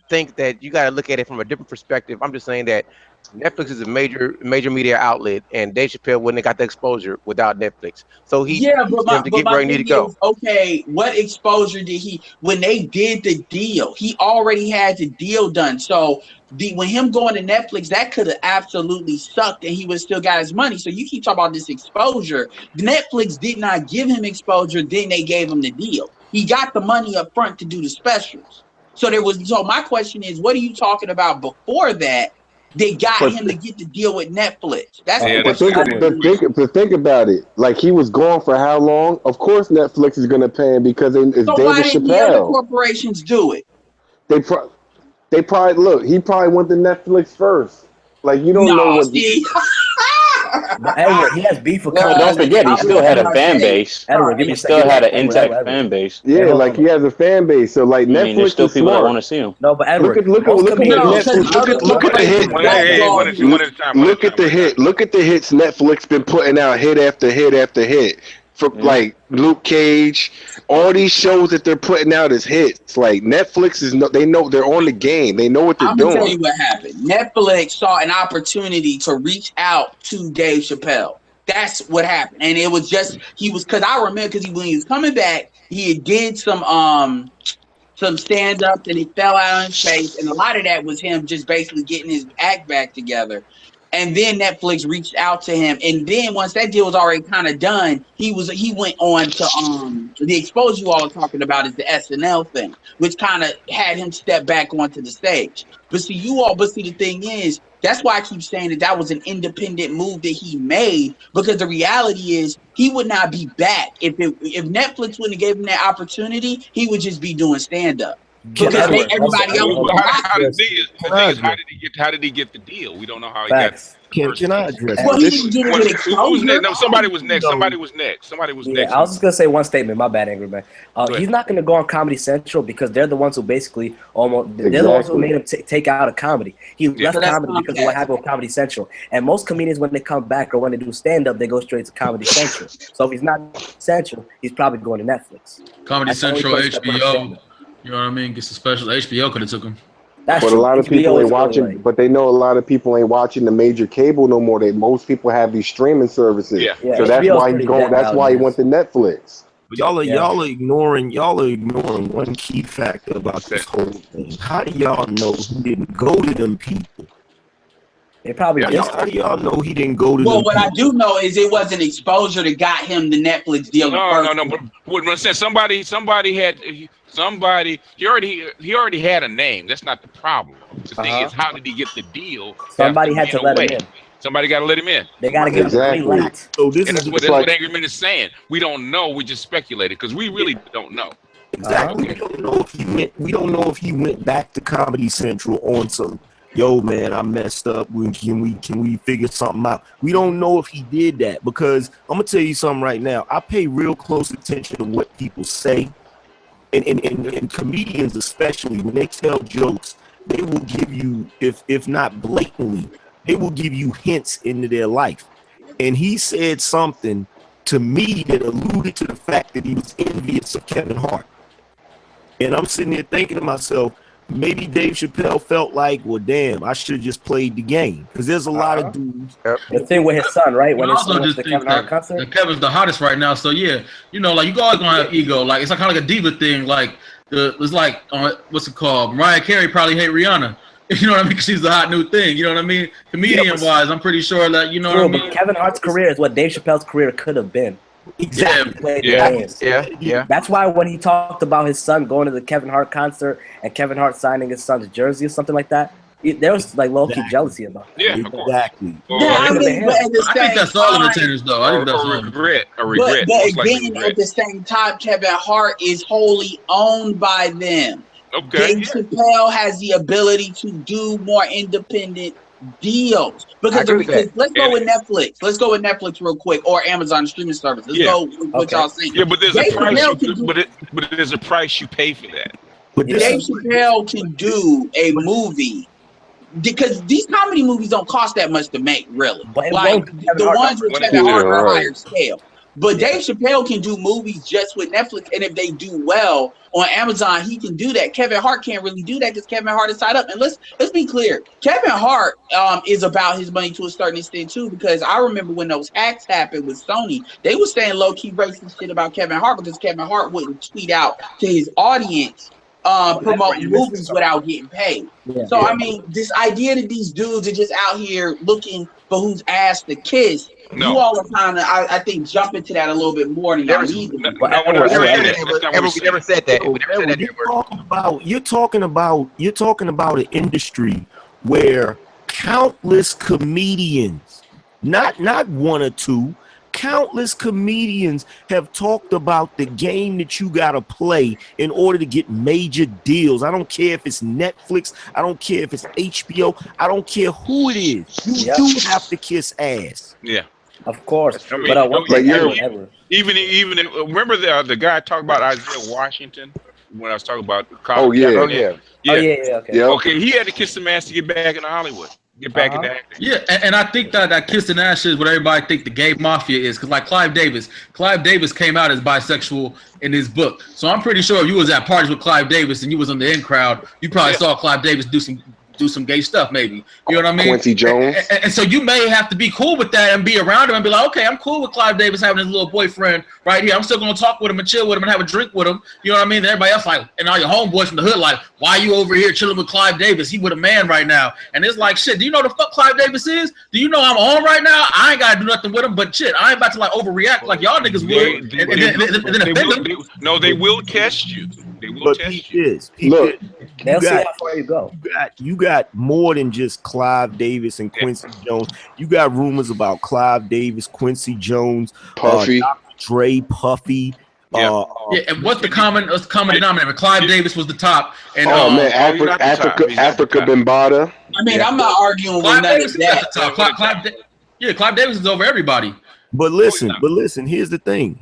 think that you got to look at it from a different perspective. I'm just saying that Netflix is a major media outlet, and Dave Chappelle wouldn't have got the exposure without Netflix. So he needs them to get where he need to go. Okay, what exposure did he? When they did the deal, he already had the deal done. So when him going to Netflix, that could have absolutely sucked, and he would still got his money. So you keep talking about this exposure. Netflix did not give him exposure. Then they gave him the deal. He got the money up front to do the specials. So my question is, what are you talking about before that? They got him to get the deal with Netflix. That's the question. But think about it. Like, he was gone for how long? Of course, Netflix is going to pay him because it's so David why didn't the other Chappelle. corporations do it? They probably look. He probably went to Netflix first. Like, you don't know what. But Edward, he has beef with. Don't forget, he still had a fan base. He still had an intact fan base. Yeah, like he has a fan base. So like Netflix there's still is people that smart. want to see him. No, but Edward, Look at the hit. Look at the hits Netflix been putting out hit after hit after hit. For like Luke Cage, all these shows that they're putting out as hits. Like Netflix they know they're on the game. They know what they're doing. I'm gonna tell you what happened. Netflix saw an opportunity to reach out to Dave Chappelle. That's what happened, and it was just because I remember when he was coming back, he did some stand ups and he fell out on his face, and a lot of that was him just basically getting his act back together. And then Netflix reached out to him, and then once that deal was already kind of done, he went on to the exposure you all are talking about is the SNL thing, which kind of had him step back onto the stage. But see, the thing is, that's why I keep saying that was an independent move that he made, because the reality is he would not be back if Netflix wouldn't have gave him that opportunity. He would just be doing stand up. Because everybody else. How did he get the deal? We don't know how he got. Can I address? Well, he didn't get it. Who's next? No, somebody was next. Somebody was next. I was just gonna say one statement. My bad, Angry Man. He's not gonna go on Comedy Central because they're the ones who basically they're the ones who made him take out of comedy. He left comedy because of what happened with Comedy Central. And most comedians, when they come back or when they do stand up, they go straight to Comedy Central. So if he's not Central, he's probably going to Netflix. Comedy Central, HBO. You know what I mean? Gets the special. HBO could have took him. But a lot of people ain't watching. But they know a lot of people ain't watching the major cable no more. Most people have these streaming services. So that's why he's going. That's why he went to Netflix. But y'all are ignoring one key factor about this whole thing. How do y'all know he didn't go to them people? They probably how do y'all know he didn't go to them what people? I do know is it wasn't exposure that got him the Netflix deal. No. But when I said somebody had. He already had a name. That's not the problem. The thing is, how did he get the deal? Somebody had to let him in. Somebody got to let him in. They got to give him a green light. So that's what Angry Man is saying. We don't know. We just speculated because we really don't know. Exactly. We don't know if he went back to Comedy Central on some. Yo, man, I messed up. Can we figure something out? We don't know if he did that because I'm gonna tell you something right now. I pay real close attention to what people say. And comedians especially, when they tell jokes, they will give you, if not blatantly, they will give you hints into their life. And he said something to me that alluded to the fact that he was envious of Kevin Hart. And I'm sitting there thinking to myself, maybe Dave Chappelle felt like, well, damn, I should have just played the game. Because there's a lot of dudes. The thing with his son, right? When I his son also went just to the think Kevin Hart concert. that Kevin's the hottest right now. So yeah, you know, like you always gonna have ego. Like it's like kind of like a diva thing. Like it's like what's it called? Mariah Carey probably hate Rihanna. You know what I mean? Because she's the hot new thing. You know what I mean? Comedian wise, I'm pretty sure that you know what I mean. Kevin Hart's career is what Dave Chappelle's career could have been. Exactly. Yeah. That's why when he talked about his son going to the Kevin Hart concert and Kevin Hart signing his son's jersey or something like that, there was like low-key jealousy about that. Yeah, exactly. I think that's all entertainers though. I think that's a regret. But again, at the same time, Kevin Hart is wholly owned by them. Okay. Dave Chappelle has the ability to do more independent deals because let's go with Netflix. Let's go with Netflix real quick or Amazon streaming service. Let's go with what y'all saying. Yeah, but there's a price. But there's a price you pay for that. But Dave Chappelle can do a movie because these comedy movies don't cost that much to make, really. But like the ones with Kevin Hart are higher scale. But Dave Chappelle can do movies just with Netflix, and if they do well on Amazon, he can do that. Kevin Hart can't really do that because Kevin Hart is tied up. And let's be clear, Kevin Hart is about his money to a certain extent too, because I remember when those hacks happened with Sony, they were saying low key racist shit about Kevin Hart because Kevin Hart wouldn't tweet out to his audience promote movies without getting paid. So I mean, this idea that these dudes are just out here looking for whose ass to kiss. No. You all are kind of, I think, jump into that a little bit more than y'all need to. We never said that. We never said that. You're talking about an industry where countless comedians, not one or two, countless comedians have talked about the game that you gotta play in order to get major deals. I don't care if it's Netflix, I don't care if it's HBO, I don't care who it is. You do have to kiss ass. Yeah. Of course. I mean, But even remember the guy talked about Isaiah Washington when I was talking about Okay. Okay, he had to kiss some ass to get back into Hollywood. Get back into acting. Yeah, and I think that kissing ass shit is what everybody think the gay mafia is. Because like Clive Davis came out as bisexual in his book. So I'm pretty sure if you was at parties with Clive Davis and you was in the in crowd, you probably saw Clive Davis do some gay stuff, maybe. You know what I mean? Quincy Jones. And so you may have to be cool with that and be around him and be like, okay, I'm cool with Clive Davis having his little boyfriend right here. I'm still gonna talk with him and chill with him and have a drink with him. You know what I mean? And everybody else like, and all your homeboys from the hood like, why are you over here chilling with Clive Davis? He with a man right now. And it's like, shit, do you know the fuck Clive Davis is? Do you know I'm on right now? I ain't gotta do nothing with him, but shit, I ain't about to like overreact like y'all niggas would. No, they will test you. They will test you. They'll see how far you go. You got more than just Clive Davis and Quincy Jones. You got rumors about Clive Davis, Quincy Jones, Puffy, Dr. Dre, Puffy. And what's the common denominator? Clive Davis was the top. And Africa Bambaataa. I mean, I'm not arguing Clive with none Davis of that. is at the top. Clive Davis is over everybody. But listen, here's the thing.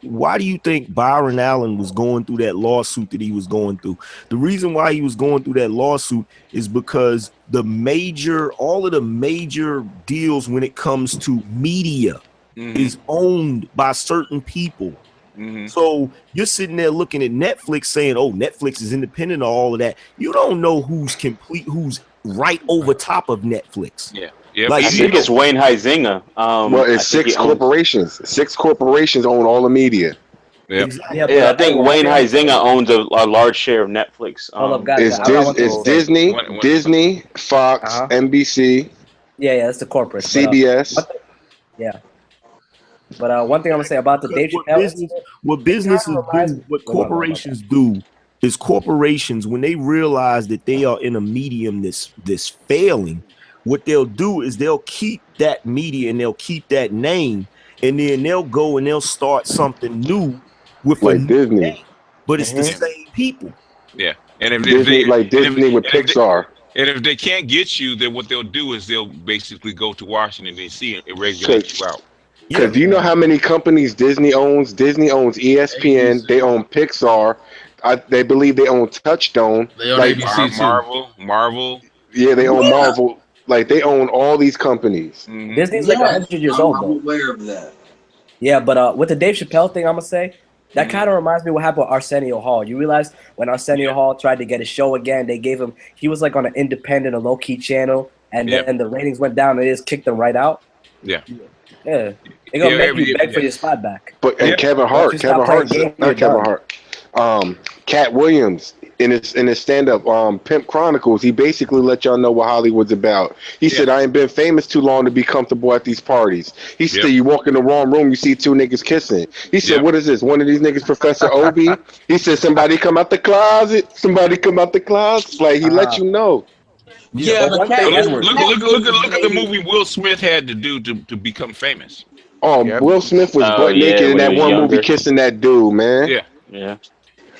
Why do you think Byron Allen was going through that lawsuit that he was going through? The reason why he was going through that lawsuit is because all of the major deals when it comes to media is owned by certain people. So you're sitting there looking at Netflix saying, oh, Netflix is independent of all of that. You don't know who's right over top of Netflix. Yeah, like, I think it's Wayne Huizinga. Well, it's six corporations. Six corporations own all the media. Yeah, I think Wayne Huizinga owns a large share of Netflix. It's Disney, Fox, NBC. Yeah, that's the corporate. CBS. But one thing I'm gonna say about the Dave Chappelle, what corporations do is corporations, when they realize that they are in a medium that's failing, what they'll do is they'll keep that media and they'll keep that name, and then they'll go and they'll start something new with like Disney, name, but it's the same people. Yeah, and if Disney with Pixar. And if they can't get you, then what they'll do is they'll basically go to Washington D.C. and regulate you out. Because do you know how many companies Disney owns? Disney owns ESPN. They own Pixar. They believe they own Touchstone. They own ABC too. Marvel. Yeah, they own Marvel. Like, they own all these companies. Disney's like 100 years old, though. I'm aware of that. Yeah, but with the Dave Chappelle thing, I'm gonna say that kind of reminds me of what happened with Arsenio Hall. You realize when Arsenio Hall tried to get a show again, they gave him. He was like on an independent, a low key channel, and then the ratings went down, and they just kicked him right out. Yeah. They're gonna make you beg for your spot back. But and Kevin Hart, Cat Williams in his stand-up Pimp Chronicles, he basically let y'all know what Hollywood's about. He said, I ain't been famous too long to be comfortable at these parties. He said, you walk in the wrong room, you see two niggas kissing. He said, what is this? One of these niggas Professor Obi? He said, somebody come out the closet. Like, he let you know. Yeah, but look at the movie Will Smith had to do to become famous. Will Smith was butt naked in that one movie kissing that dude, man. Yeah.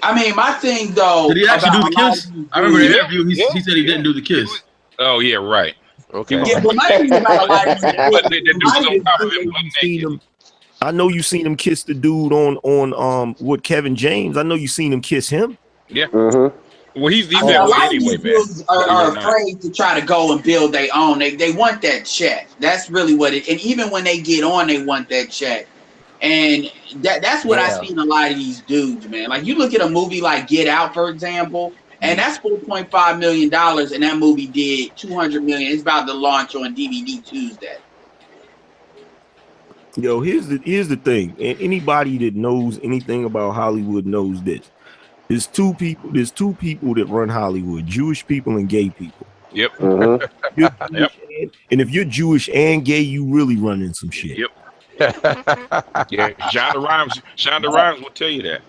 I mean, my thing though. Did he actually do the kiss? I remember in the interview he said he didn't do the kiss. Oh yeah, right. Okay. Yeah, but my thing about I know you seen him kiss the dude on with Kevin James. I know you seen him kiss him. Yeah. Well, he's I mean, that a way lot of anyway, these man. dudes Believe it are or not. afraid to try to go and build their own. They want that check. That's really what it. And even when they get on, they want that check. And that's what I see in a lot of these dudes, man. Like you look at a movie like Get Out, for example, and that's $4.5 million, and that movie did 200 million. It's about to launch on DVD Tuesday. Yo, here's the thing, and anybody that knows anything about Hollywood knows this. There's two people that run Hollywood: Jewish people and gay people. Yep. Yep. And if you're Jewish and gay, you really running some shit. Yep. Yeah, Shonda Rhimes will tell you that.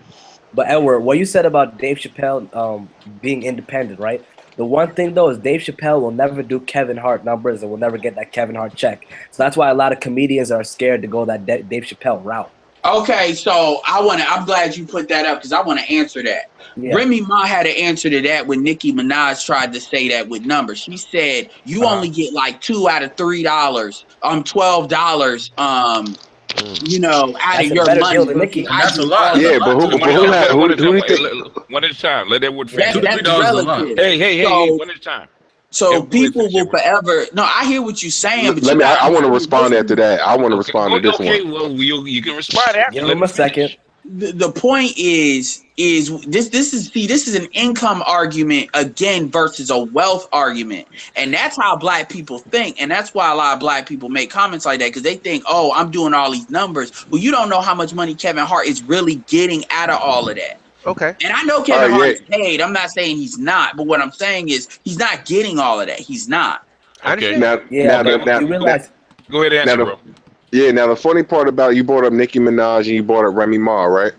But Edward, what you said about Dave Chappelle being independent, right? The one thing though is Dave Chappelle will never do Kevin Hart numbers and will never get that Kevin Hart check. So that's why a lot of comedians are scared to go that Dave Chappelle route. Okay, so I'm glad you put that up because I want to answer that. Yeah. Remy Ma had an answer to that when Nicki Minaj tried to say that with numbers. She said you only get like $2 out of $3, $12, out of your money. That's a lot. Yeah, but who do you think? One at a time. Let Edward finish. That's relative. Hey, one at a time. So people will forever. No, I hear what you're saying, but I want to respond after that. I want to respond to this one. Okay, well, you can respond after. Give him a second. The point is this is an income argument again versus a wealth argument, and that's how black people think, and that's why a lot of black people make comments like that because they think, oh, I'm doing all these numbers, well, you don't know how much money Kevin Hart is really getting out of all of that. Okay. And I know Kevin Hart is paid. I'm not saying he's not, but what I'm saying is he's not getting all of that. He's not. Okay. Now, go ahead and answer, bro. Yeah, now the funny part about you brought up Nicki Minaj and you brought up Remy Ma, right?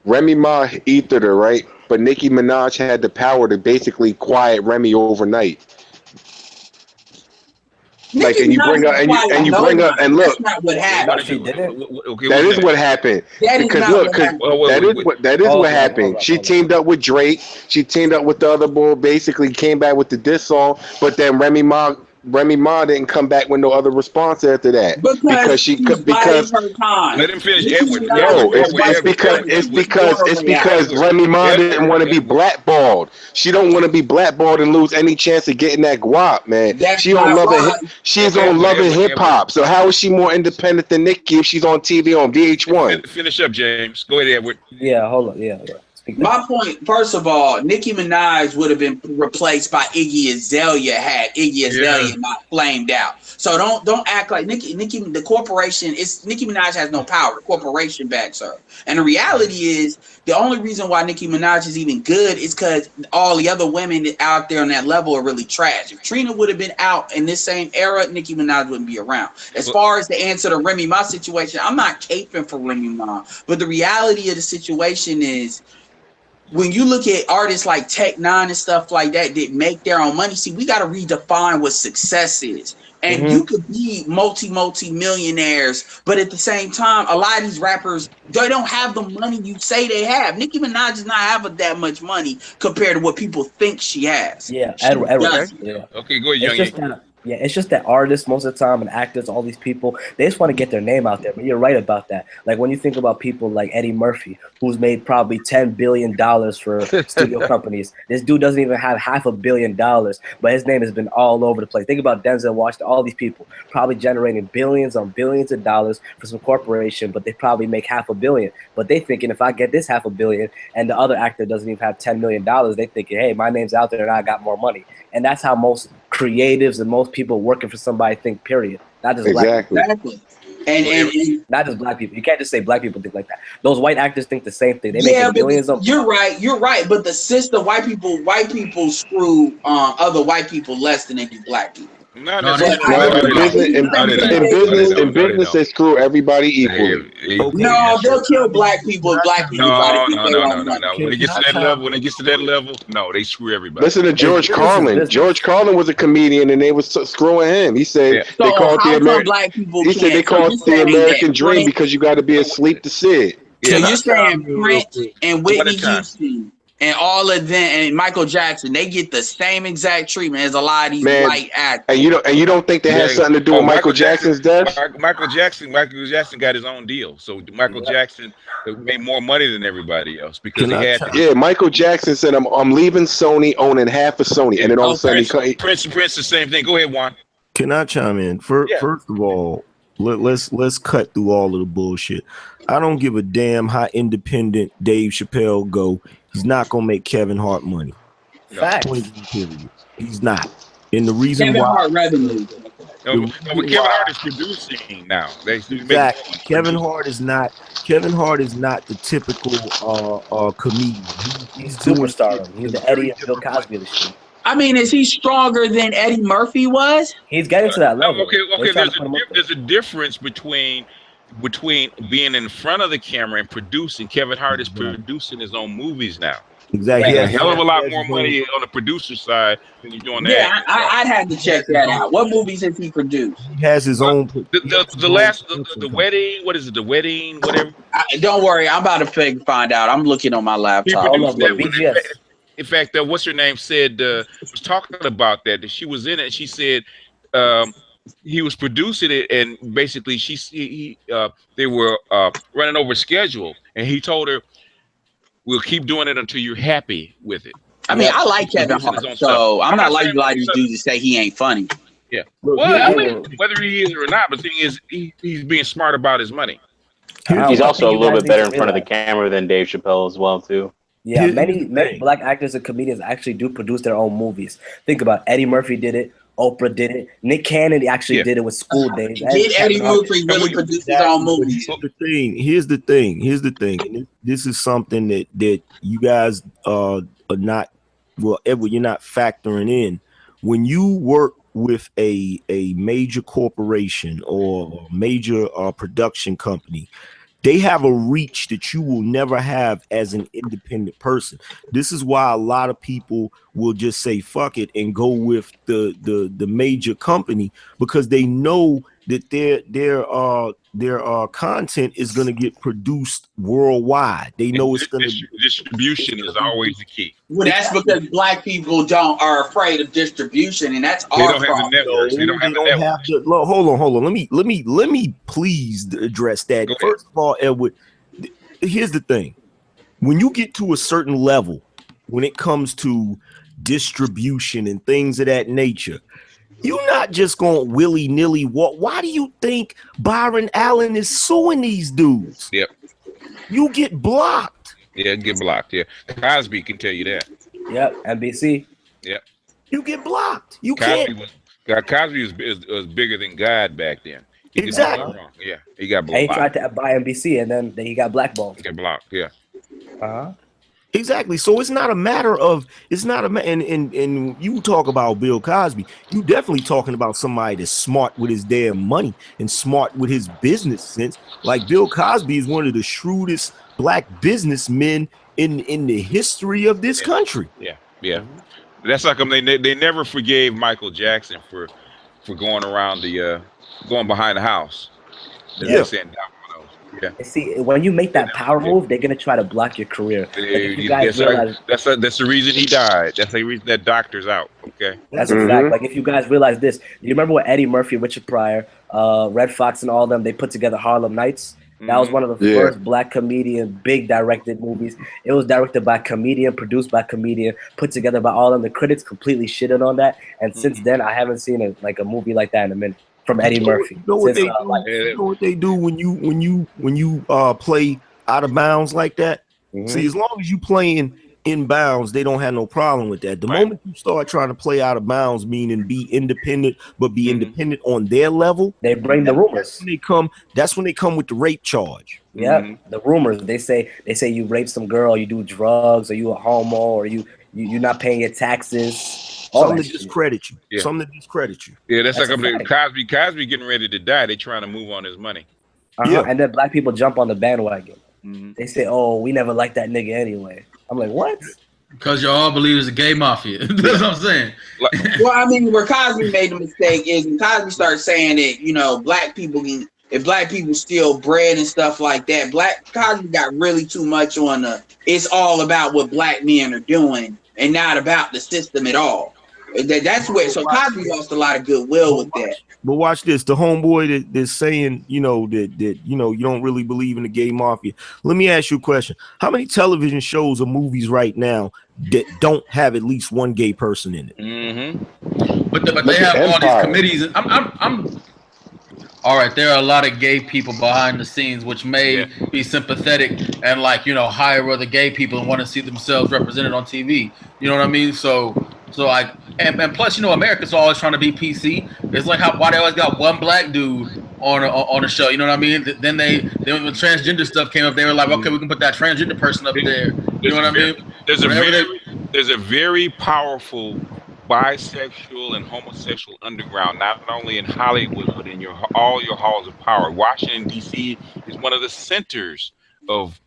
Remy Ma ethered her, right? But Nicki Minaj had the power to basically quiet Remy overnight. Like, and you bring up, and look, that's not what happened. That is what happened. Because look, that is what happened. She teamed up with Drake. She teamed up with the other boy. Basically, came back with the diss song. But then Remy Ma didn't come back with no other response after that because let him finish. Edward. No, it's because Remy Ma didn't want to be blackballed. She don't want to be blackballed and lose any chance of getting that guap, man. She's on loving hip hop. So how is she more independent than Nicki if she's on TV on VH1? Finish up, James. Go ahead, Edward. Yeah, hold on. Yeah. My point, first of all, Nicki Minaj would have been replaced by Iggy Azalea had Iggy Azalea not flamed out. So don't act like Nicki the corporation Nicki Minaj has no power. The corporation backs her. And the reality is the only reason why Nicki Minaj is even good is because all the other women out there on that level are really trash. If Trina would have been out in this same era, Nicki Minaj wouldn't be around. As far as the answer to Remy Ma situation, I'm not caping for Remy Ma, but the reality of the situation is when you look at artists like Tech Nine and stuff like that make their own money, see, we got to redefine what success is. And you could be multi-millionaires, but at the same time, a lot of these rappers, they don't have the money you say they have. Nicki Minaj does not have that much money compared to what people think she has. Yeah, Edward. Yeah. Okay, go ahead, young. It's just that artists most of the time and actors, all these people, they just want to get their name out there. But you're right about that. Like when you think about people like Eddie Murphy, who's made probably $10 billion for studio companies. This dude doesn't even have $500 million, but his name has been all over the place. Think about Denzel Washington, all these people probably generating billions on billions of dollars for some corporation, but they probably make $500 million. But they thinking if I get this $500 million and the other actor doesn't even have $10 million, they thinking, hey, my name's out there and I got more money. And that's how most creatives and most people working for somebody think, period. Not just black people. Exactly. And not just black people. You can't just say black people think like that. Those white actors think the same thing. They make billions of. You're right. But the system, white people screw other white people less than they do black people. In business, they screw everybody equally. No, they'll kill black people if black people try to keep their own money. When it gets to that level, no, they screw everybody. Listen to George Carlin. George Carlin was a comedian, and they was screwing him. He said they called the American dream because you got to be asleep to see it. So you're saying Prince and Whitney Houston and all of them, and Michael Jackson, they get the same exact treatment as a lot of these white actors. And you don't think that has something to do with Michael Jackson's death? Michael Jackson got his own deal, so Michael Jackson made more money than everybody else because he had. Yeah, Michael Jackson said, "I'm leaving Sony, owning half of Sony," and then all of a sudden Prince, the same thing. Go ahead, Juan. Can I chime in? First of all, let's cut through all of the bullshit. I don't give a damn how independent Dave Chappelle go. He's not gonna make Kevin Hart money. Fact. He's not. And the reason Kevin why Hart revenue. No, but Kevin Hart is producing now. Exactly. Kevin Hart is not the typical comedian. He's superstar. He's the Eddie and Bill Cosby of the shit. I mean, is he stronger than Eddie Murphy was? He's getting to that level. Okay. There's a difference between being in front of the camera and producing. Kevin Hart is producing his own movies now. Exactly. He has a hell of a lot more money on the producer side than he's doing that. Yeah, I'd have to check that out. What movies has he produced? He has his own. The wedding. What is it? The wedding. Whatever. Don't worry, I'm about to find out. I'm looking on my laptop. In fact, what's her name said was talking about that she was in it. And she said he was producing it, and basically they were running over schedule, and he told her, "We'll keep doing it until you're happy with it." I mean, I like Kevin Hart, so I'm not like these dudes to say he ain't funny. Yeah. Well, I mean, whether he is or not, but the thing is, he's being smart about his money. He's also a little bit better in front of the camera than Dave Chappelle as well, too. Yeah, many black actors and comedians actually do produce their own movies. Think about Eddie Murphy did it. Oprah did it. Nick Cannon actually did it with School Days. Did Eddie Murphy really produce his own movies? Here's the thing. And this is something that you guys are not, you're not factoring in. When you work with a major corporation or major production company, they have a reach that you will never have as an independent person. This is why a lot of people will just say fuck it and go with the major company, because they know that their content is going to get produced worldwide. They know it's going to distribution is always the key. Well, that's because black people are afraid of distribution, and that's they our don't problem. have the networks. They don't have the networks. Hold on. Let me please address that. First of all, Edward, here's the thing. When you get to a certain level, when it comes to distribution and things of that nature, you're not just going willy-nilly walk. Why do you think Byron Allen is suing these dudes? Yep. You get blocked. Yeah, get blocked. Yeah. Cosby can tell you that. Yep. NBC. Yep. You get blocked. You Cosby can't. Cosby was bigger than God back then. He exactly. Wrong. Yeah. He got blocked. And he tried to buy NBC, and then he got blackballed. He got blocked. Yeah. Exactly. So it's not a matter of and you talk about Bill Cosby, you definitely talking about somebody that's smart with his damn money and smart with his business sense. Like Bill Cosby is one of the shrewdest black businessmen in the history of this country. Yeah. That's like they never forgave Michael Jackson for going around going behind the house. Yeah. Yeah. See, when you make that power move, they're gonna try to block your career. That's the reason he died. That's the reason that doctor's out. Okay. That's a fact. Like if you guys realize this, you remember when Eddie Murphy, Richard Pryor, Red Fox, and all of them, they put together Harlem Nights. That was one of the first black comedian, big directed movies. It was directed by a comedian, produced by a comedian, put together by all of them. The critics completely shitted on that, and since then, I haven't seen a movie like that in a minute. From Eddie Murphy. You know what they do when you play out of bounds like that? See, as long as you playing in bounds, they don't have no problem with that. The moment you start trying to play out of bounds, meaning be independent, but be independent on their level, they bring the rumors. That's when they come with the rape charge. Yeah, the rumors. They say you raped some girl, you do drugs, or you a homo, or you're not paying your taxes. Something to discredit you. Yeah. Something to discredit you. Yeah, that's like Cosby getting ready to die. They trying to move on his money. And then black people jump on the bandwagon. They say, "Oh, we never liked that nigga anyway." I'm like, what? Because y'all all believe it's a gay mafia. That's what I'm saying. Well, I mean, where Cosby made the mistake is when Cosby started saying that, black people can if black people steal bread and stuff like that, Black Cosby got really too much on the. It's all about what black men are doing and not about the system at all. That's where. So Cosby lost a lot of goodwill with that. But watch this, the homeboy that's saying, you know, that you know, you don't really believe in the gay mafia. Let me ask you a question. How many television shows or movies right now that don't have at least one gay person in it? Mm-hmm. But they have all these committees. I'm all right, there are a lot of gay people behind the scenes, which may be sympathetic and like, you know, hire other gay people and want to see themselves represented on TV. You know what I mean? So like, and plus, you know, America's always trying to be PC. It's like why they always got one black dude on a show. You know what I mean? Then when transgender stuff came up, they were like, okay, we can put that transgender person up there. You know what I mean? There's a very powerful bisexual and homosexual underground, not only in Hollywood but in all your halls of power. Washington D.C. is one of the centers of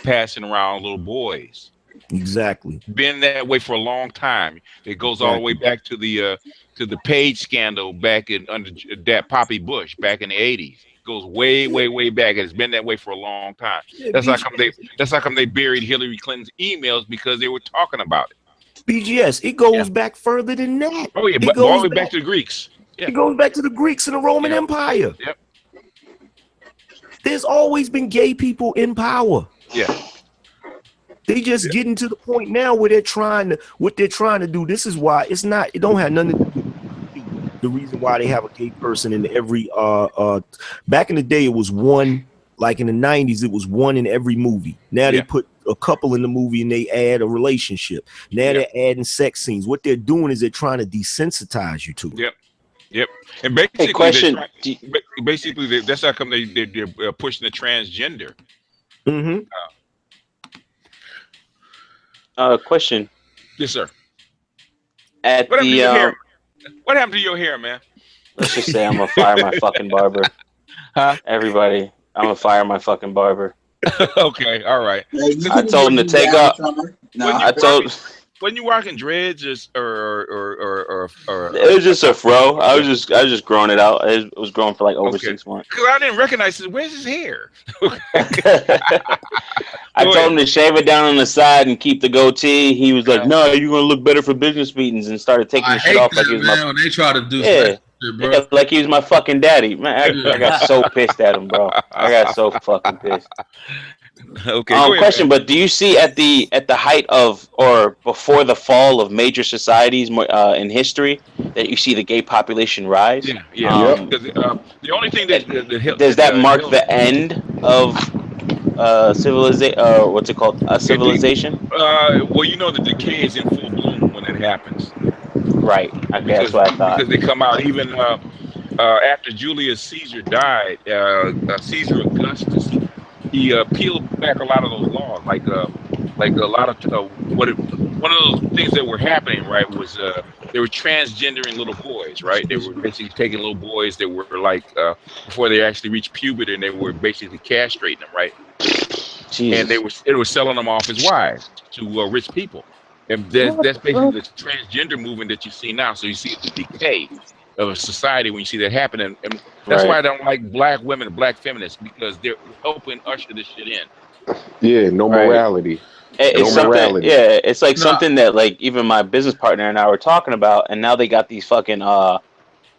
passing around little boys. Exactly. Been that way for a long time. It goes all the way back to the Page scandal back in under that Poppy Bush back in the 80s. It goes way back, and it's been that way for a long time. That's how come they buried Hillary Clinton's emails, because they were talking about it. BGS, it goes back further than that. Oh yeah, but all the way back to the Greeks. Yeah. It goes back to the Greeks and the Roman Empire. Yep. There's always been gay people in power. Yeah. They just getting to the point now where what they're trying to do. This is why it don't have nothing to do with the reason why they have a gay person in every back in the day it was one, like in the 90s it was one in every movie. Now they put a couple in the movie and they add a relationship. Now they're adding sex scenes. What they're doing is they're trying to desensitize you to it. Yep. And basically, that's how come they're pushing the transgender. Mm-hmm. Question. Yes, sir. What happened to your hair? What happened to your hair, man? Let's just say I'm gonna fire my fucking barber. Huh? Everybody, I'm gonna fire my fucking barber. Okay, all right. I told him to take off. When you rocking dreads or it was just a fro. I was just growing it out. It was growing for like over 6 months. Because I didn't recognize it. Where's his hair? I told him to shave it down on the side and keep the goatee. He was like, "No, you're gonna look better for business meetings," and started taking the shit off like he was when they try to do shit, bro. Like he was my fucking daddy. Man, I got so pissed at him, bro. I got so fucking pissed. Okay. Question, but do you see at the height of or before the fall of major societies in history that you see the gay population rise? Yeah. The only thing that does that mark the end of civilization? What's it called? Civilization? Well, you know, the decay is in full bloom when it happens. Right. Okay, that's what I thought. Because they come out even after Julius Caesar died. Caesar Augustus. He peeled back a lot of those laws, like a lot of one of those things that were happening, right, was they were transgendering little boys, right? They were basically taking little boys that were like before they actually reached puberty, and they were basically castrating them, right? Jesus. And they were selling them off as wives to rich people, and that's basically the transgender movement that you see now. So you see the decay of a society when you see that happen, and that's why I don't like black women and black feminists, because they're helping usher this shit in. Yeah, no morality. It's something. Yeah, it's like something that like even my business partner and I were talking about, and now they got these fucking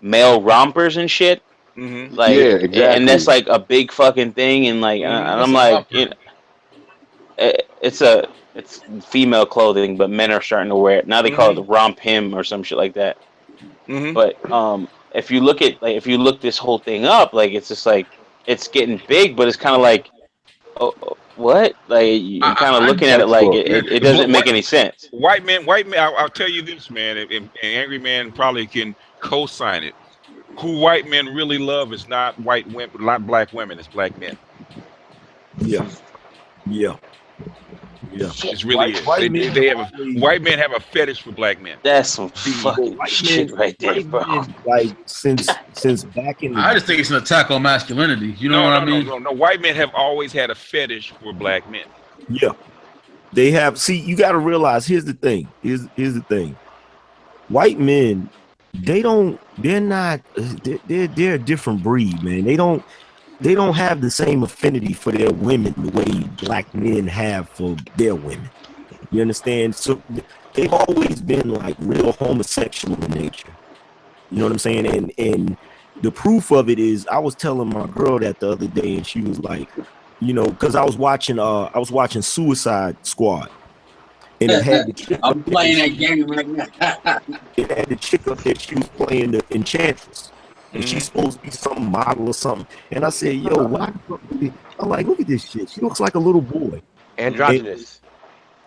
male rompers and shit. Mm-hmm. Like, yeah, exactly. And that's like a big fucking thing, and like, and I'm like, you know, it's female clothing, but men are starting to wear it now. They call it the romp him or some shit like that. Mm-hmm. But if you look this whole thing up, like it's just like it's getting big, but it's kind of like, what? Like you're kind of looking at it like it doesn't make any sense. White men. I'll tell you this, man, and Angry Man probably can co-sign it. Who white men really love is not white women, not black women. It's black men. Yeah. It really is. White men have a fetish for black men. That's some fucking shit right there, bro. Like since back in. I just think it's an attack on masculinity. You know what I mean? No. White men have always had a fetish for black men. Yeah, they have. See, you got to realize. Here's the thing. Here's the thing. White men, they're not. They're a different breed, man. They don't. they don't have the same affinity for their women the way black men have for their women. You understand? So they've always been like real homosexual in nature. You know what I'm saying? And the proof of it is, I was telling my girl that the other day, and she was like, you know, because I was watching Suicide Squad, and it had the chick I'm playing that game right now. it had the chick up there. She was playing the Enchantress, and she's supposed to be some model or something. And I said, "Yo, why?" I'm like, "Look at this shit. She looks like a little boy." Androgynous.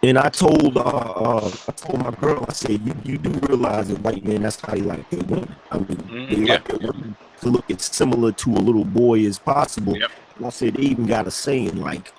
And I told my girl, I said, you do realize that white men, that's how they like their women. I mean, they like their women to look as similar to a little boy as possible. Yep. And I said, they even got a saying like,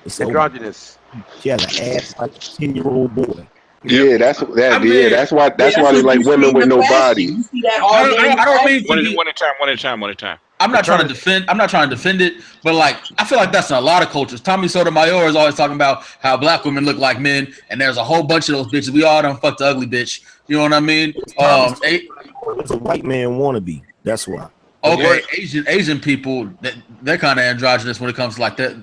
it's androgynous. She has an ass like a 10-year-old boy. Yeah, that's why they like women with no body. You see that all day. I don't mean one at a time. I'm not trying to defend it, but like I feel like that's in a lot of cultures. Tommy Sotomayor is always talking about how black women look like men, and there's a whole bunch of those bitches. We all done fucked the ugly bitch. You know what I mean? It's a white man wannabe. That's why. Okay, Asian people, they're kind of androgynous when it comes to like their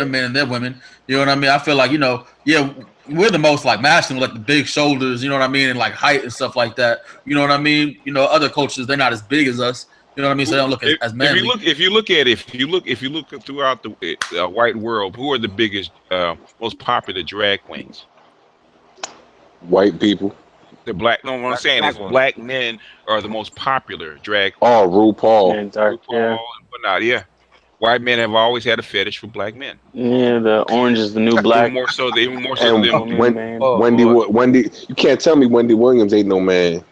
men and their women. You know what I mean? I feel like, you know, yeah, we're the most like masculine, like the big shoulders, you know what I mean, and like height and stuff like that. You know what I mean? You know, other cultures, they're not as big as us. You know what I mean? So they don't look as manly. If you look throughout the white world, who are the biggest, most popular drag queens? White people. The black. No, what I'm saying is black men are the most popular drag. Oh, RuPaul. RuPaul and whatnot. Yeah, white men have always had a fetish for black men. Yeah, the orange is the new black. Even more so than Wendy. You can't tell me Wendy Williams ain't no man.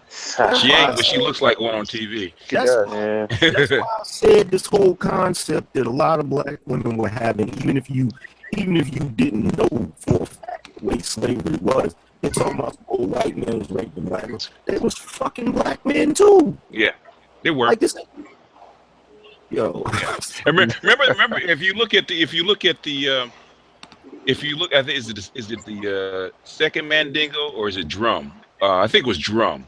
She ain't, but she looks like one on TV. That's why I said this whole concept that a lot of black women were having, even if you didn't know for a fact the way slavery was. They're talking about old white men was raping black men. They was fucking black men too. Yeah, they were. Like this. Yo, remember, if you look at the, I think is it the second Mandingo or is it Drum? I think it was Drum.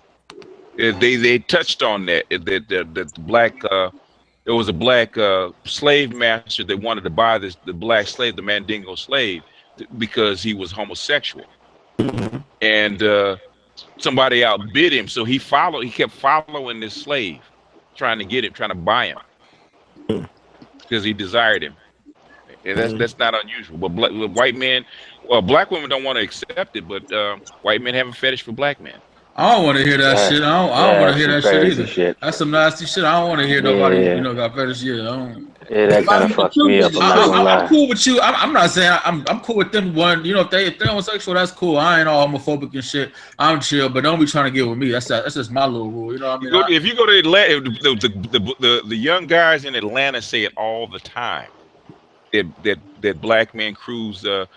They touched on that the black there was a black slave master that wanted to buy the black slave, the Mandingo slave, because he was homosexual, and somebody outbid him, so he kept following this slave, trying to buy him because he desired him, and that's not unusual. But white men, black women don't want to accept it, but white men have a fetish for black men. I don't want to hear that shit. I don't want to hear that shit either. Shit. That's some nasty shit. I don't want to hear nobody, got fetish. Yeah, that kind of fucks me up. I'm cool with you. I'm not saying I'm cool with them. If they're homosexual, that's cool. I ain't all homophobic and shit. I'm chill, but don't be trying to get with me. That's just my little rule. You know what I mean? If you go to Atlanta, the young guys in Atlanta say it all the time. That black men cruise the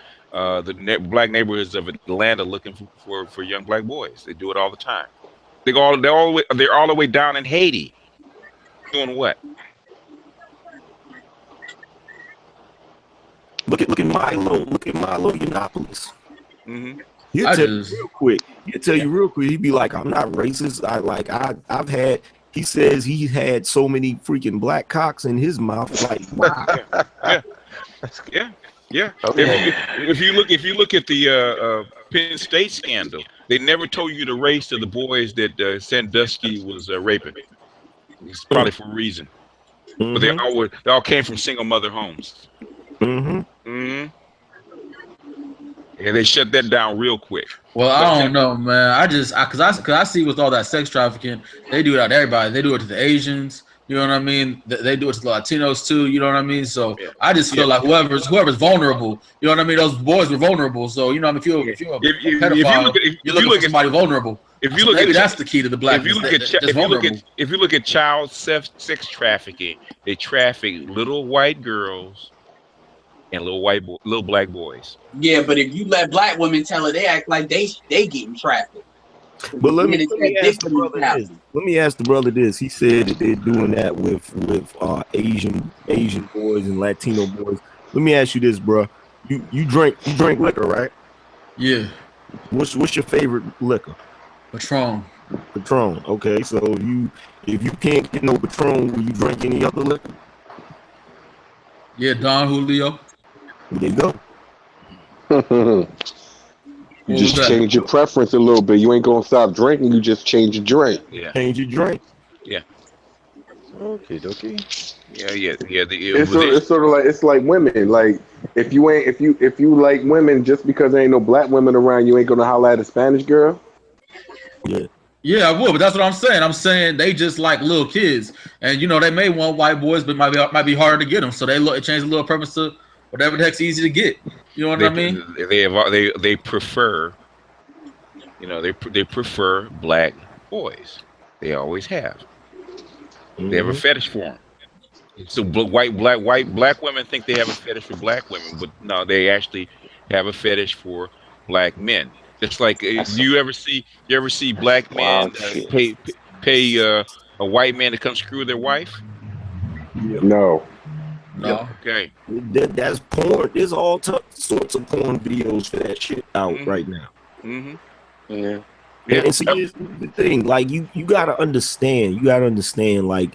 black neighborhoods of Atlanta looking for young black boys. They do it all the time. They're all the way down in Haiti. Doing what? Look at Milo. Look at Milo Yiannopoulos. Mm-hmm. He'll tell you real quick. He'd be like, "I'm not racist. I've had." He says he had so many freaking black cocks in his mouth. Like, wow. Yeah. Okay. If you look at the Penn State scandal, they never told you the race of the boys that Sandusky was raping. It's probably for a reason. But they all came from single mother homes. Yeah, they shut that down real quick. Well, I don't know, man. Cause I see with all that sex trafficking, they do it to everybody. They do it to the Asians. You know what I mean? They do it to the Latinos too. You know what I mean? So I just feel like whoever's vulnerable. You know what I mean? Those boys were vulnerable. So you know, if you're a pedophile, you're looking at somebody vulnerable. If you look maybe at that's the key to the black. If you look at child sex trafficking, they traffic little white girls and little black boys. Yeah, but if you let black women tell it, they act like they getting trafficked. But let me ask the brother this. He said that they're doing that with Asian boys and Latino boys. Let me ask you this, bro. You drink liquor, right? Yeah. What's your favorite liquor? Patron. Okay, so if you can't get no Patron, will you drink any other liquor? Yeah, Don Julio. There you go. You just change your preference a little bit. You ain't gonna stop drinking. You just change your drink. Yeah. Change your drink. Yeah. Okay, dokie. Yeah. It's sort of like it's like women. Like if you like women, just because there ain't no black women around, you ain't gonna holler at a Spanish girl. Yeah. Yeah, I would, but that's what I'm saying. I'm saying they just like little kids, and they may want white boys, but it might be harder to get them. So they change the little purpose to whatever the heck's easy to get. You know what I mean? They prefer, they prefer black boys. They always have. They have a fetish for them. So black women think they have a fetish for black women, but no, they actually have a fetish for black men. It's like, do you ever see black men pay a white man to come screw their wife? Yeah. No. No. Okay. That's porn. There's all sorts of porn videos for that shit out right now. Mm-hmm. Yeah. And see, here's the thing. Like you gotta understand. You gotta understand. Like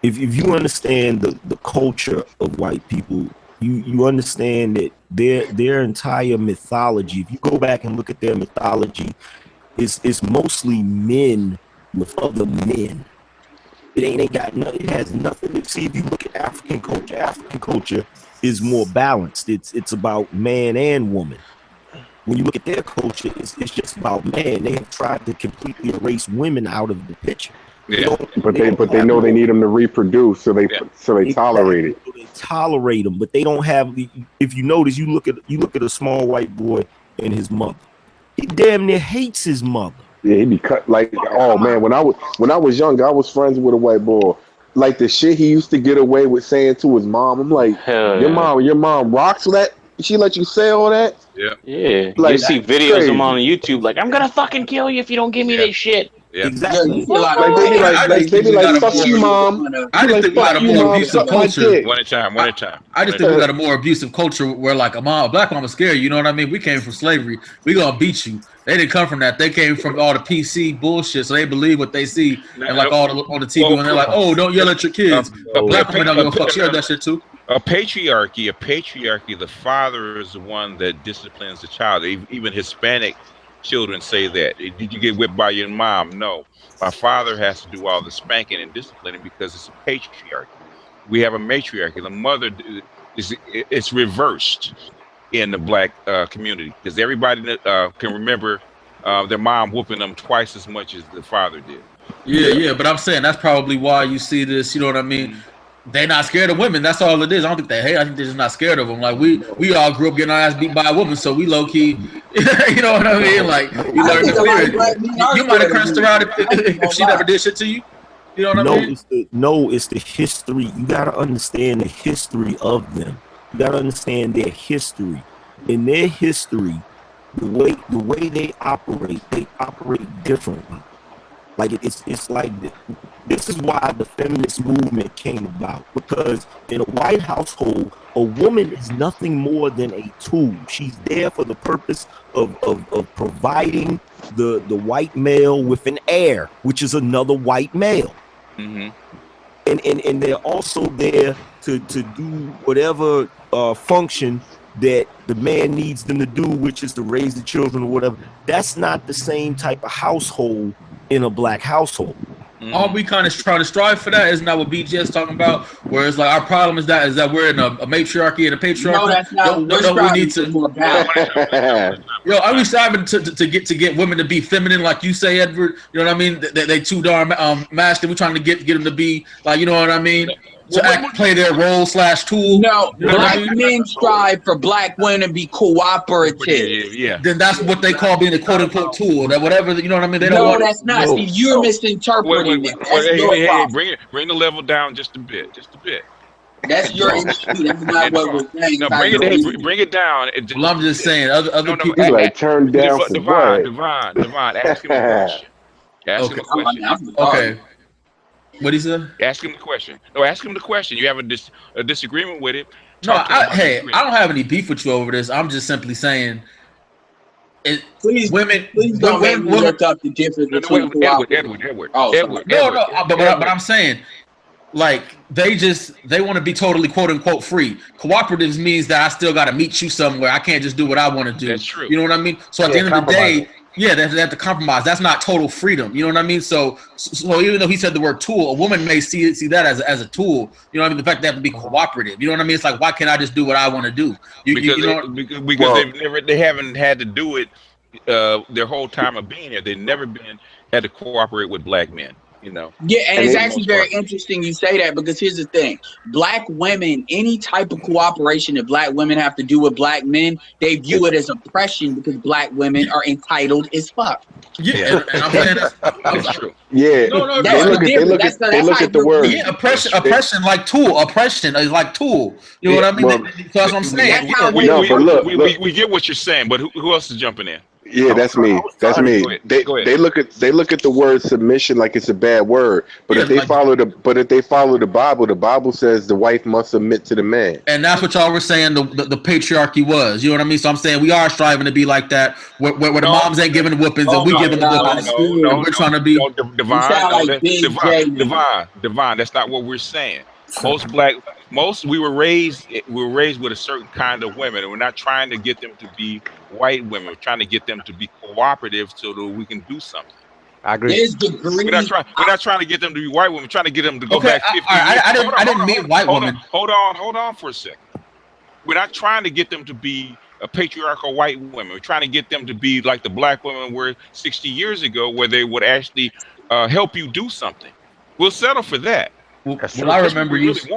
if you understand the culture of white people, you understand that their entire mythology. If you go back and look at their mythology, it's mostly men with other men. It ain't got nothing. It has nothing to see. If you look at African culture is more balanced. It's about man and woman. When you look at their culture, it's just about man. They have tried to completely erase women out of the picture. Yeah. But they know they need them to reproduce, so they tolerate it. They tolerate them, but they don't have. If you notice, you look at a small white boy and his mother. He damn near hates his mother. Yeah, he be cut like, oh man. When I was younger, I was friends with a white boy. Like the shit he used to get away with saying to his mom. I'm like, your mom rocks that. She let you say all that. Yeah. Yeah. Like, you see videos of them on YouTube like, I'm gonna fucking kill you if you don't give me this shit. Yeah. Exactly. Like they be like, fuck you, mom. I just think we got a more abusive culture. One at a time. I just think we got a more abusive culture where like a black mama scare you. You know what I mean? We came from slavery. We gonna beat you. They didn't come from that. They came from all the PC bullshit. So they believe what they see and like all on the TV when they're like, oh, don't yell at your kids. Black women don't give a fuck. She heard that shit too. A patriarchy. The father is the one that disciplines the child. Even Hispanic children say that. Did you get whipped by your mom? No. My father has to do all the spanking and disciplining because it's a patriarchy. We have a matriarchy. The mother it's reversed in the black community because everybody can remember their mom whooping them twice as much as the father did. Yeah, but I'm saying that's probably why you see this. You know what I mean? They're not scared of women. That's all it is. I don't think they hate. I think they're just not scared of them. Like we all grew up getting our ass beat by a woman, so we low key, you know what I mean? Like we learned to fear it. You might have cursed her out if she never did shit to you. You know what I mean? It's the history. You gotta understand the history of them. You gotta understand their history. In their history, the way they operate differently. Like it's like this is why the feminist movement came about, because in a white household, a woman is nothing more than a tool. She's there for the purpose of providing the white male with an heir, which is another white male. Mm-hmm. And they're also there to do whatever function that the man needs them to do, which is to raise the children or whatever. That's not the same type of household in a black household. All we kind of trying to strive for that, isn't that what BG is talking about? Where it's like our problem is that we're in a matriarchy and a patriarchy. No, that's not. We need to. Yo, are we striving to get women to be feminine, like you say, Edward? You know what I mean? They too darn masculine. We're trying to get them to be like, you know what I mean? To play their role / tool. No, black men strive for black women to be cooperative. Yeah. Then that's what they call being a quote unquote tool. That whatever, you know what I mean? They don't No, want. that's not. See, you're misinterpreting it. That's your problem. Bring the level down just a bit. That's your issue. That's not what we're saying. No, bring it down. Well, I'm just saying, other people like turn down for Devon, ask him a question. Ask him a question. Okay. What he said? Ask him the question. No, ask him the question. You have a disagreement with it. I don't have any beef with you over this. I'm just simply saying, please don't make me look up the difference between Edward. No, but I'm saying, like they want to be totally quote unquote free. Cooperatives means that I still got to meet you somewhere. I can't just do what I want to do. That's true. You know what I mean? So at the end of the day, yeah, they have to compromise. That's not total freedom. You know what I mean? So even though he said the word tool, a woman may see that as a tool. You know what I mean? The fact they have to be cooperative. You know what I mean? It's like, why can't I just do what I want to do? Because they haven't had to do it their whole time of being here. They've never had to cooperate with black men. You know. Yeah, and it's actually very interesting you say that, because here's the thing. Black women, any type of cooperation that black women have to do with black men, they view it as oppression because black women are entitled as fuck. Yeah, and I'm saying that's true. Yeah, they look at the word. Yeah, oppression like tool. Oppression is like tool. You know what I mean? Well, that's what I'm saying. We get what you're saying, but who else is jumping in? Yeah, that's me. That's me. They look at the word submission like it's a bad word. But if they follow the the Bible says the wife must submit to the man. And that's what y'all were saying the patriarchy was. You know what I mean? So I'm saying we are striving to be like that, where the moms ain't giving the whoopings and we giving the whoopings. We're trying to be divine. That's not what we're saying. We were raised with a certain kind of women, and we're not trying to get them to be white women. We're trying to get them to be cooperative so that we can do something. I agree. We're not trying to get them to be white women. We're trying to get them to go back 50 years. I didn't mean white women. Hold on for a second. We're not trying to get them to be a patriarchal white women. We're trying to get them to be like the black women were 60 years ago, where they would actually help you do something. We'll settle for that. Well, I remember using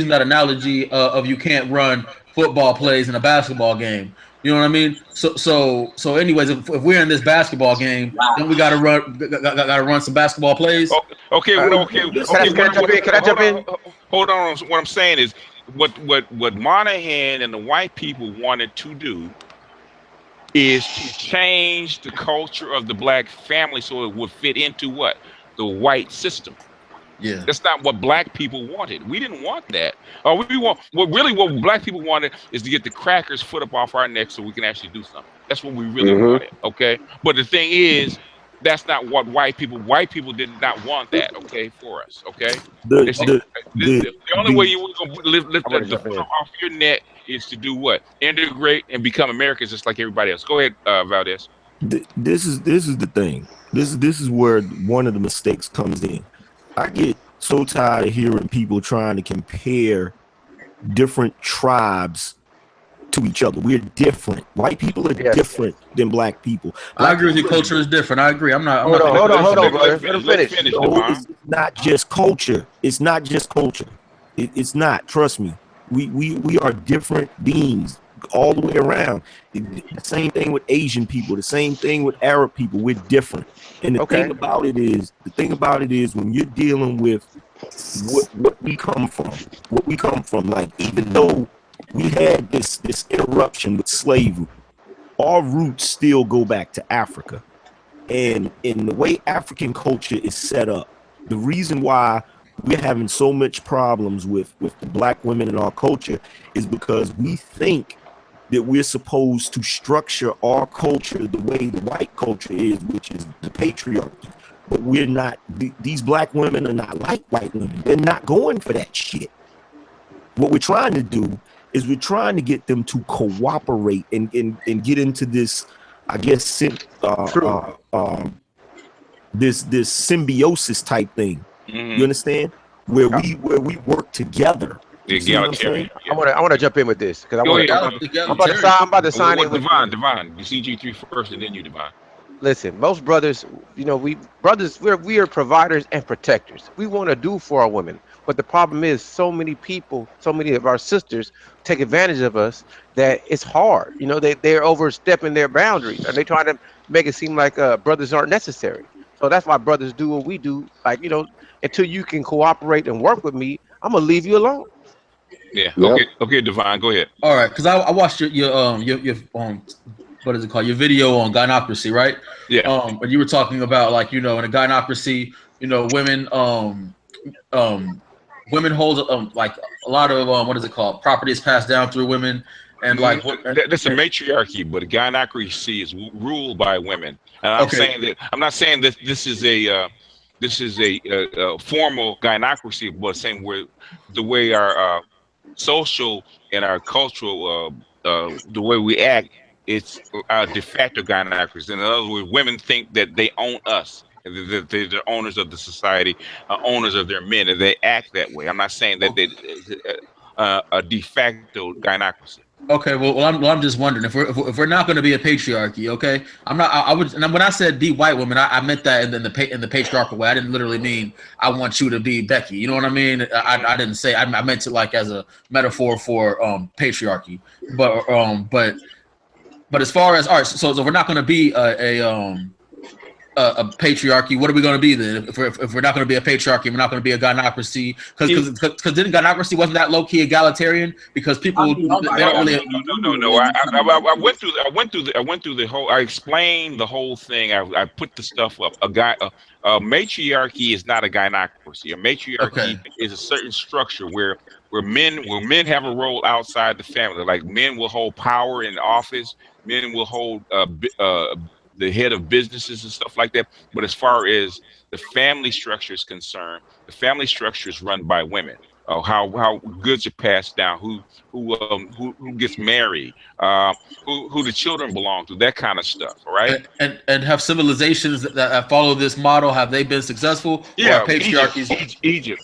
that analogy of you can't run football plays in a basketball game. You know what I mean? So anyways, if we're in this basketball game, then we gotta run some basketball plays. Okay. Can I jump in? Hold on. What I'm saying is, what Monahan and the white people wanted to do is to change the culture of the black family so it would fit into what? The white system. Yeah, that's not what black people wanted. We didn't want that. What black people wanted is to get the crackers foot up off our necks so we can actually do something. That's what we really wanted. Okay, but the thing is, that's not what white people did not want that. Okay, for us. Okay, the only way you were gonna lift the foot off your neck is to do what? Integrate and become Americans just like everybody else. Go ahead, Valdez. This is the thing. This is where one of the mistakes comes in. I get so tired of hearing people trying to compare different tribes to each other. We're different. White people are different than black people. I agree with you. Culture is different. I agree. Hold on, brother. Let him finish. It's not just culture. It's not just culture. It's not. Trust me. We are different beings all the way around. The same thing with Asian people. The same thing with Arab people. We're different. And the thing about it is, when you're dealing with what we come from, like, even though we had this interruption with slavery, our roots still go back to Africa. And in the way African culture is set up, the reason why we're having so much problems with the black women in our culture is because we think that we're supposed to structure our culture the way the white culture is, which is the patriarchy. But we're not. These black women are not like white women. They're not going for that shit. What we're trying to do is we're trying to get them to cooperate and get into this, I guess, this symbiosis type thing. You understand? Where we work together. I want to jump in with this because I'm about to sign in with Divine. You CG3 first, and then you Divine. Listen, most brothers, we are providers and protectors. We want to do for our women, but the problem is so many of our sisters take advantage of us that it's hard. They're overstepping their boundaries, and they try to make it seem like brothers aren't necessary. So that's why brothers do what we do. Like, until you can cooperate and work with me, I'm gonna leave you alone. Yeah. Okay, Divine, go ahead. All right, because I watched your what is it called? Your video on gynocracy, right? Yeah. But you were talking about, like, in a gynocracy, women hold like a lot of what is it called? Property is passed down through women, and like that's a matriarchy, but a gynocracy is ruled by women. And I'm not saying that this is a this is a formal gynocracy, but same where the way our social and our cultural the way we act, it's de facto gynocracy. In other words, women think that they own us, and that they're the owners of the society, owners of their men, and they act that way. I'm not saying that they a de facto gynocracy. Okay, well, I'm just wondering if we're not going to be a patriarchy. Okay, I'm not. I would. And when I said the white woman, I meant that in the patriarchal way. I didn't literally mean I want you to be Becky. You know what I mean? I didn't say. I meant it like as a metaphor for patriarchy. But as far as all right, so we're not going to be a patriarchy. What are we going to be then? If we're not going to be a patriarchy, we're not going to be a gynocracy. Because didn't gynocracy wasn't that low key egalitarian? Because people they don't really. No. I went through the whole. I explained the whole thing. I put the stuff up. A matriarchy is not a gynocracy. A matriarchy is a certain structure where men have a role outside the family. Like men will hold power in office. Men will hold the head of businesses and stuff like that. But as far as the family structure is concerned, the family structure is run by women. How goods are passed down, who gets married, who the children belong to, that kind of stuff. All right. And have civilizations that follow this model, have they been successful? Yeah, or patriarchies? Egypt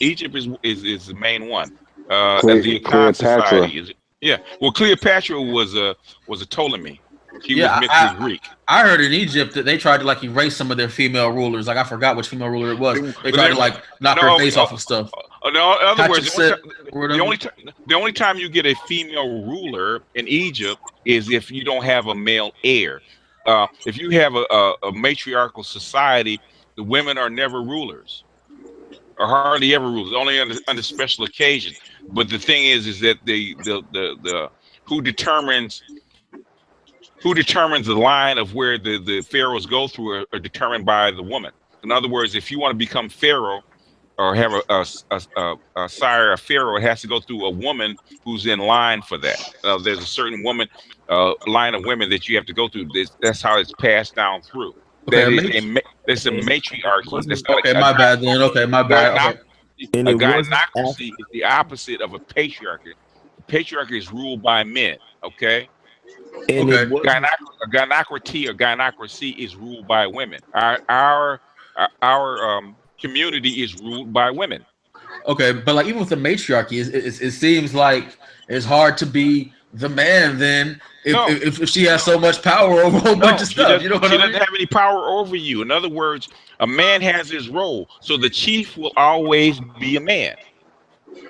is the main one. The Akan society is. Yeah. Well, Cleopatra was a Ptolemy. She was mixed with Greek. I heard in Egypt that they tried to like erase some of their female rulers. Like I forgot which female ruler it was. They tried to like knock her face off of stuff. In other words, the only time you get a female ruler in Egypt is if you don't have a male heir. If you have a matriarchal society, the women are never rulers, or hardly ever rulers, only under special occasions. But the thing is that the who determines the line of where the pharaohs go through are determined by the woman. In other words, if you want to become pharaoh or have a sire, a pharaoh, it has to go through a woman who's in line for that. There's a certain line of women that you have to go through. That's how it's passed down through. Okay, it's a matriarchy. That's not my bad then. Okay, my bad. A gynocracy is the opposite of a patriarchy. Patriarchy is ruled by men. Okay. A gynocracy or gynocracy is ruled by women. Our community is ruled by women. Okay, but like even with the matriarchy, it seems like it's hard to be the man then if she has so much power over a whole bunch of stuff. You know what I mean? She doesn't have any power over you. In other words, a man has his role, so the chief will always be a man.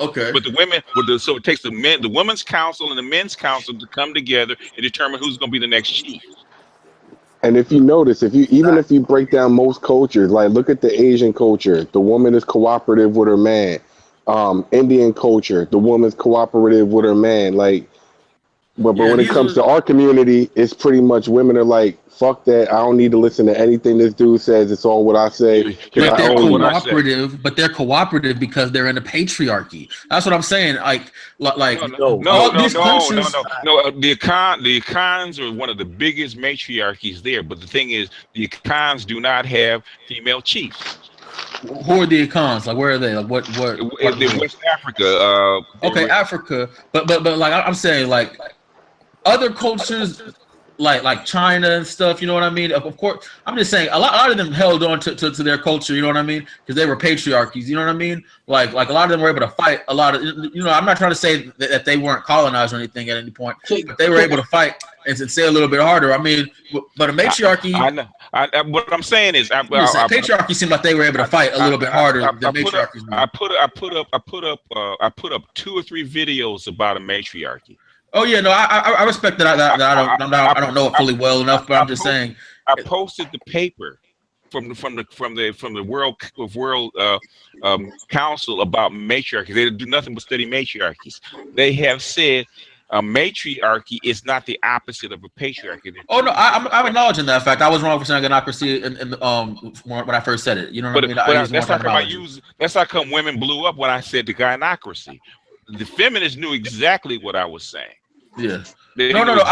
Okay. But the women, so it takes the women's council and the men's council to come together and determine who's going to be the next chief. And if you notice, if you break down most cultures, like look at the Asian culture, the woman is cooperative with her man. Indian culture, the woman's cooperative with her man. Like, but when it comes to our community, it's pretty much women are like, fuck that. I don't need to listen to anything this dude says. It's all what I say. But they're cooperative. But they're cooperative because they're in a patriarchy. That's what I'm saying. No. The Akans are one of the biggest matriarchies there. But the thing is, the Akans do not have female chiefs. Who are the Akans? Like, where are they? Like, what? In West Africa. Okay, Africa. But like I'm saying, like other cultures. Like China and stuff, you know what I mean? Of course, I'm just saying a lot of them held on to their culture, you know what I mean? Because they were patriarchies, you know what I mean? Like a lot of them were able to fight a lot of, you know, I'm not trying to say that they weren't colonized or anything at any point, but they were able to fight and say a little bit harder. I mean, but a matriarchy. What I'm saying is, patriarchy seemed like they were able to fight a little bit harder than matriarchies. I put up 2 or 3 videos about a matriarchy. Oh yeah, no, I respect that. I don't know it fully well enough, but I'm just saying. I posted the paper from the World Council about matriarchy. They do nothing but study matriarchies. They have said a matriarchy is not the opposite of a patriarchy. Oh no, I'm acknowledging that fact. I was wrong for saying gynocracy when I first said it. You know what I mean? That's how come women blew up when I said the gynocracy. The feminists knew exactly what I was saying. Yeah. No.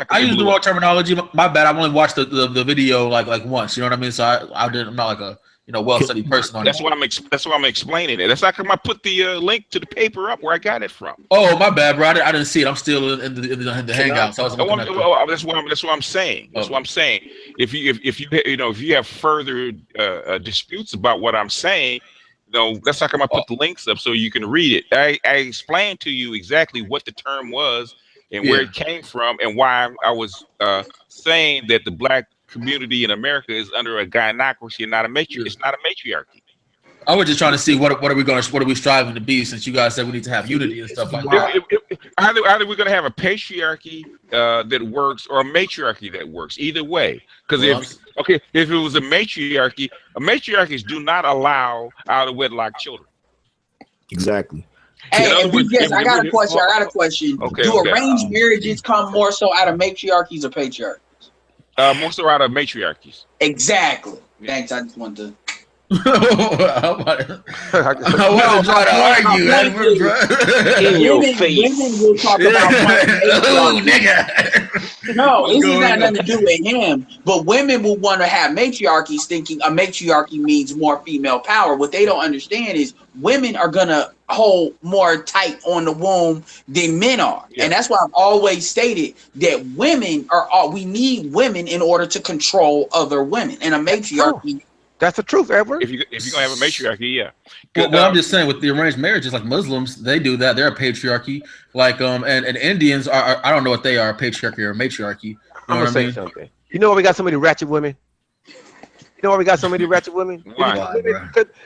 I use the wrong terminology. My bad. I've only watched the video like once. You know what I mean? So I'm not like a well-studied person on That's it. what I'm explaining it. That's how come I put the link to the paper up where I got it from. Oh, my bad, bro. I didn't see it. I'm still in the hangout, so I was looking at that's what I'm saying. That's what I'm saying. If you have further disputes about what I'm saying, that's how come I put the links up so you can read it. I explained to you exactly what the term was and where it came from and why I was saying that the black community in America is under a gynocracy and not a matriarchy. It's not a matriarchy. I was just trying to see what are we striving to be, since you guys said we need to have unity and stuff like that. Either we're going to have a patriarchy that works or a matriarchy that works. Either way, because if it was a matriarchies do not allow out of wedlock children. Exactly. Hey, I got a question. Okay, do arranged marriages come more so out of matriarchies or patriarchies? More so out of matriarchies. Exactly. Thanks. I just wanted to. I wasn't trying to argue. In your face. Women will talk about nigga. No, this has got nothing to do with him. But women will want to have matriarchies, thinking a matriarchy means more female power. What they don't understand is women are gonna hold more tight on the womb than men are, and that's why I've always stated that women we need women in order to control other women. And a matriarchy. That's the truth, Edward. If you're gonna have a matriarchy, yeah. Well, I'm just saying with the arranged marriages, like Muslims, they do that. They're a patriarchy. Like and Indians are I don't know what they are, a patriarchy or a matriarchy. I'm gonna say something. You know why we got so many ratchet women? You know why we got so many ratchet women? Why?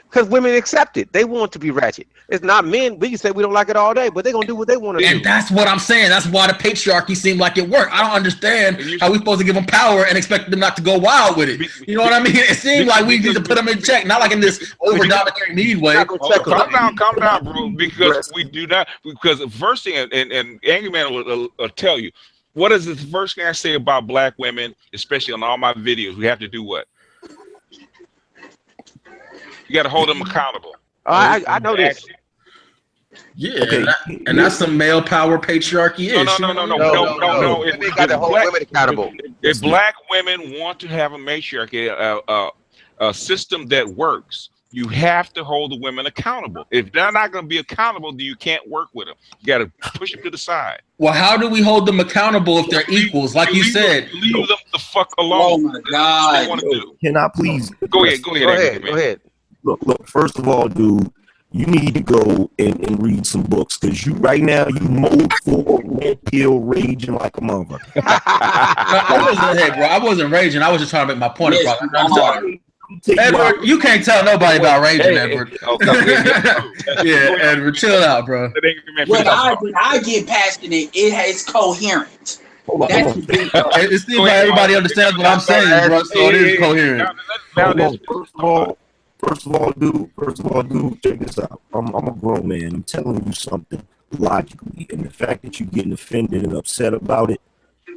Because women accept it. They want to be ratchet. It's not men. We can say we don't like it all day, but they're gonna do what they want to do. And that's what I'm saying. That's why the patriarchy seemed like it worked. I don't understand how we're supposed to give them power and expect them not to go wild with it. You know what I mean? It seemed like we need to put them in check, not like in this over-dominating need way. Calm down, bro. Because we do not. Because the first thing, and Angry Man will tell you, what is the first thing I say about black women, especially on all my videos? We have to do what? You got to hold them accountable. I know this. Yeah, okay. and that's some male power patriarchy. No. They got to hold women accountable. If black women want to have a matriarchy, a system that works, you have to hold the women accountable. If they're not going to be accountable, then you can't work with them. You got to push them to the side. Well, how do we hold them accountable if they're equals? Like you said, leave them the fuck alone. Oh my God! Can I please? Go ahead. Look. First of all, dude, you need to go and read some books because you mode for red pill raging like a mother. I wasn't raging. I was just trying to make my point across. I'm sorry. Edward, you can't tell nobody about raging, Edward. Yeah, Edward, chill out, bro. When I get passionate, it's coherent. It seems like everybody understands what I'm saying, bro. So it is coherent. First of all, dude, check this out. I'm a grown man. I'm telling you something logically, and the fact that you're getting offended and upset about it,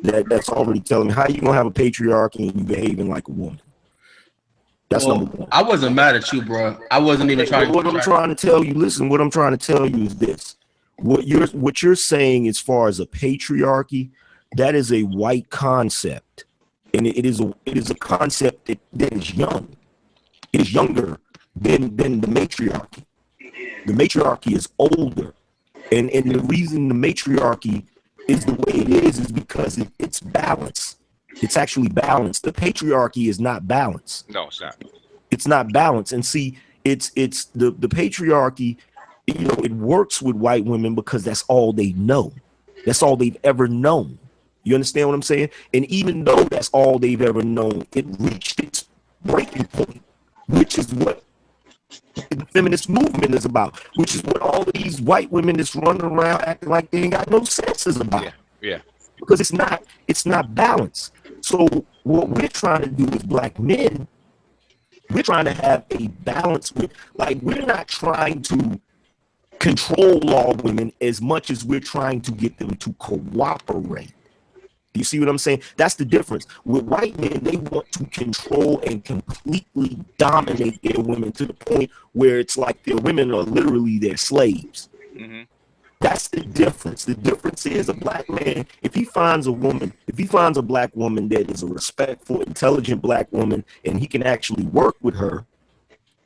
that's already telling me how you gonna have a patriarchy and you behaving like a woman. That's number one. I wasn't mad at you, bro. I wasn't even trying to. What I'm trying to tell you, listen. What I'm trying to tell you is this: what you're saying as far as a patriarchy, that is a white concept, and it is a concept that is young. It is younger than the matriarchy. The matriarchy is older, and the reason the matriarchy is the way it is because it's balanced. It's actually balanced. The patriarchy is not balanced. No, it's not. It's not balanced. And see, it's the patriarchy, it works with white women because that's all they know. That's all they've ever known. You understand what I'm saying? And even though that's all they've ever known, it reached its breaking point, which is what the feminist movement is about, which is what all of these white women that's running around acting like they ain't got no sense is about. Yeah. Because it's not balanced. So what we're trying to do as black men, we're trying to have a balance with, we're not trying to control all women as much as we're trying to get them to cooperate. You see what I'm saying? That's the difference. With white men, they want to control and completely dominate their women to the point where it's like their women are literally their slaves. Mm-hmm. That's the difference. The difference is a black man, if he finds a black woman that is a respectful, intelligent black woman, and he can actually work with her,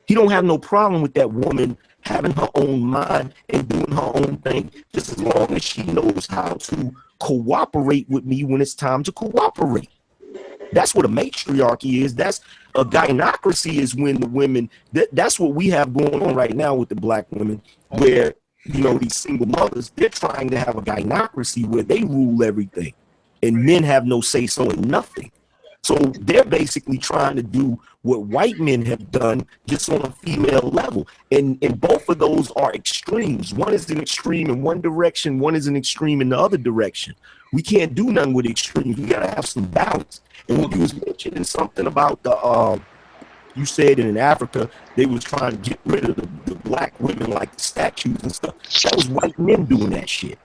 He don't have no problem with that woman having her own mind and doing her own thing, just as long as she knows how to cooperate with me when it's time to cooperate. That's what a matriarchy is. That's a gynocracy, is when the women, that's what we have going on right now with the black women, where, you know, these single mothers, they're trying to have a gynocracy where they rule everything and men have no say so in nothing. So they're basically trying to do what white men have done, just on a female level. And both of those are extremes. One is an extreme in one direction, one is an extreme in the other direction. We can't do nothing with extremes. We gotta have some balance. And when you was mentioning something about the you said in Africa they was trying to get rid of the black women, like the statues and stuff. That was white men doing that shit.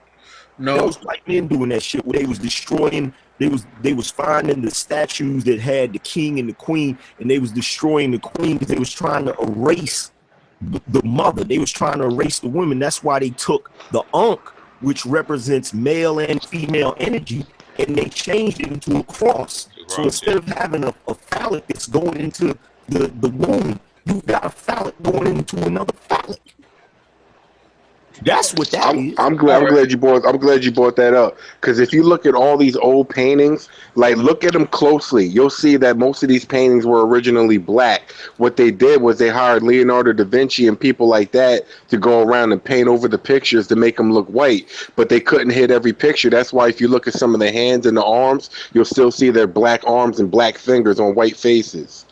No, that was white men doing that shit, where they was destroying. They was finding the statues that had the king and the queen, and they was destroying the queen because they was trying to erase the mother. They was trying to erase the women. That's why they took the Ankh, which represents male and female energy, and they changed it into a cross. So instead of having a phallic that's going into the womb, you've got a phallic going into another phallic. That's what that is. I'm glad you brought that up, because if you look at all these old paintings, like look at them closely, you'll see that most of these paintings were originally black. What they did was they hired Leonardo da Vinci and people like that to go around and paint over the pictures to make them look white, but they couldn't hit every picture. That's why if you look at some of the hands and the arms, you'll still see their black arms and black fingers on white faces.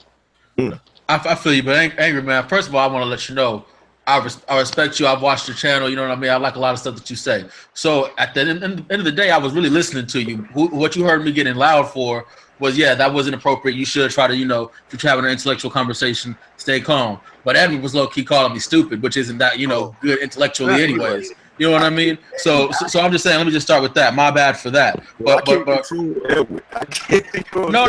I feel you, but Angry Man, first of all, I want to let you know, I respect you. I've watched your channel. You know what I mean? I like a lot of stuff that you say. So at the end of the day, I was really listening to you. What you heard me getting loud for was, yeah, that wasn't appropriate. You should try to, you know, if you're having an intellectual conversation, stay calm. But Edward was low-key calling me stupid, which isn't that, you know, good intellectually anyways. You know what I mean? So I'm just saying, let me just start with that. My bad for that. But no,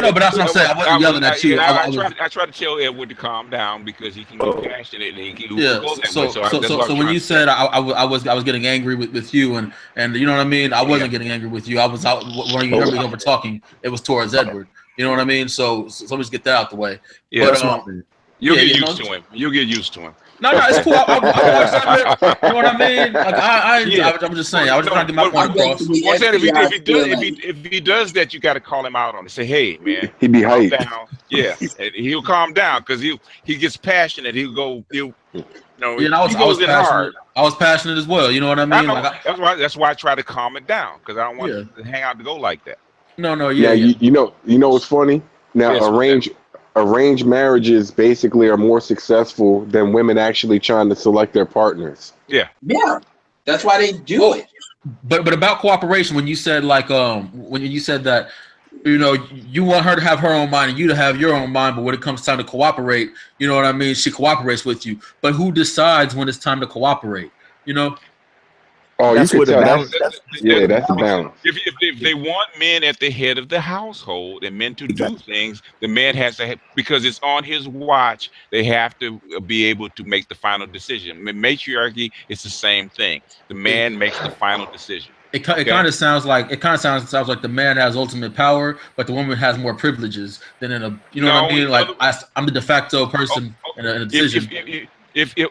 but that's what I'm saying. I wasn't yelling at you. I try to tell Edward to calm down because he can get passionate and he can go that way. So when you said I was getting angry with you and you know what I mean, I wasn't getting angry with you. I was out when you heard me over talking. It was towards Edward. You know what I mean? So let me just get that out the way. Yeah, but, you'll get used to him. You'll get used to him. No, it's cool. I you know what I mean? Like I'm just saying. I was just trying to get my point across. If he does that, you got to call him out on it. Say, hey, man, he be hyped. Down. Yeah, he'll calm down because he gets passionate. He'll go. You know, yeah, I was passionate. I was passionate as well. You know what I mean? That's why I try to calm it down, because I don't want to hang out to go like that. No, You know what's funny? Now arranged marriages basically are more successful than women actually trying to select their partners. Yeah, that's why they do it. But about cooperation, when you said when you said that, you know, you want her to have her own mind and you to have your own mind, but when it comes time to cooperate, you know what I mean, she cooperates with you. But who decides when it's time to cooperate? You know. Oh, that's you could tell. That's a balance. If they want men at the head of the household and men to do things, the man has to because it's on his watch. They have to be able to make the final decision. Matriarchy is the same thing. The man makes the final decision. It kind of sounds like the man has ultimate power, but the woman has more privileges than in a. You know what I mean? Like I'm the de facto person in a decision. If you're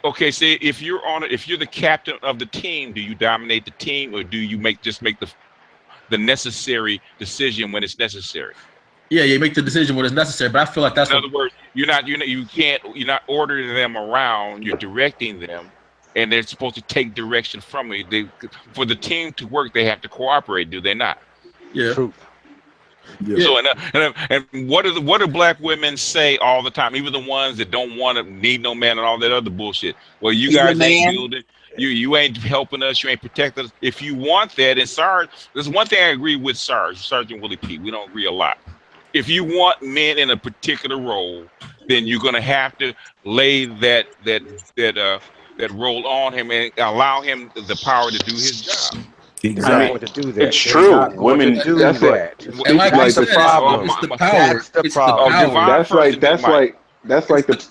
the captain of the team, do you dominate the team, or do you make the necessary decision when it's necessary? Yeah, you make the decision when it's necessary, but I feel like that's in other words, you're not ordering them around, you're directing them, and they're supposed to take direction from you. For the team to work, they have to cooperate, do they not? Yeah. True. Yeah. So and what do black women say all the time? Even the ones that don't want to need no man and all that other bullshit. Well, you guys ain't building. You ain't helping us. You ain't protecting us. If you want that, and Sarge, there's one thing I agree with Sergeant Willie P. We don't agree a lot. If you want men in a particular role, then you're gonna have to lay that role on him and allow him the power to do his job. Exactly. To do that. It's true. Women do that. And like I said, it's the power. That's the problem.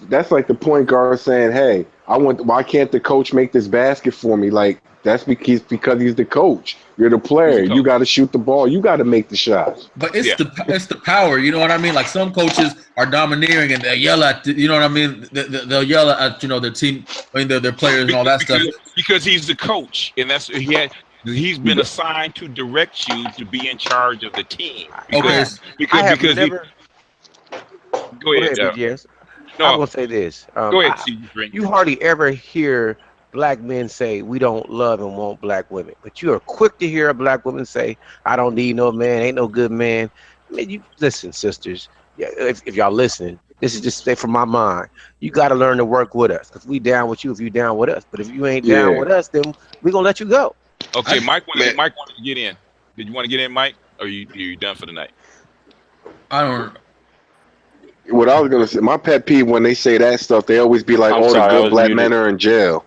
That's like the point guard saying, "Hey, why can't the coach make this basket for me?" Like that's because he's the coach. You're the player. You got to shoot the ball. You got to make the shots. But it's the power. You know what I mean? Like some coaches are domineering and they yell at you know what I mean? They'll yell at their team, their players and all that stuff. Because he's the coach, and he's been assigned to direct you to be in charge of the team. Because go ahead. Yes. No, I'm gonna say this. Go ahead. You hardly ever hear black men say we don't love and want black women, but you are quick to hear a black woman say, "I don't need no man, ain't no good man." Man, you listen, sisters. Yeah, if y'all listening, this is just from my mind. You got to learn to work with us because we down with you if you down with us. But if you ain't down with us, then we gonna let you go. Okay, Mike wanted to get in. Did you want to get in, Mike? Or you done for the night? I don't. What I was gonna say, my pet peeve when they say that stuff, they always be like, "Oh, the good black men are in jail."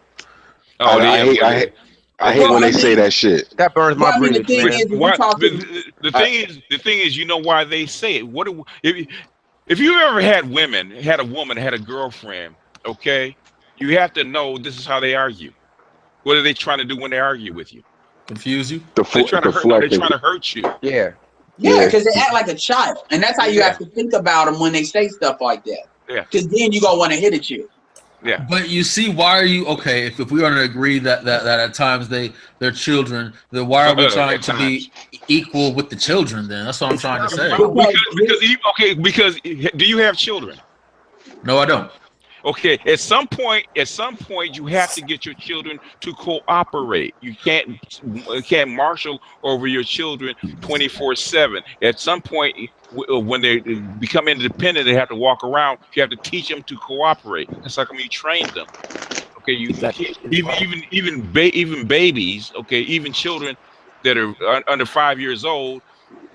Oh, I hate when they say that shit. That burns my bridge. The thing is, you know why they say it. If you ever had a woman, had a girlfriend, okay, you have to know this is how they argue. What are they trying to do when they argue with you? Confuse you? They're trying to hurt you. Yeah. Yeah, because they act like a child, and that's how you have to think about them when they say stuff like that. Yeah. Because then you gonna want to hit at you. Yeah. But you see, why are you okay? If we are to agree that at times they're children, then why are we trying to be equal with the children? Then that's what I'm trying to say. Because do you have children? No, I don't. Okay, at some point, you have to get your children to cooperate. You can't marshal over your children 24/7. At some point, when they become independent, they have to walk around. You have to teach them to cooperate. That's like when you train them. Okay, even babies. Okay, even children that are under 5 years old,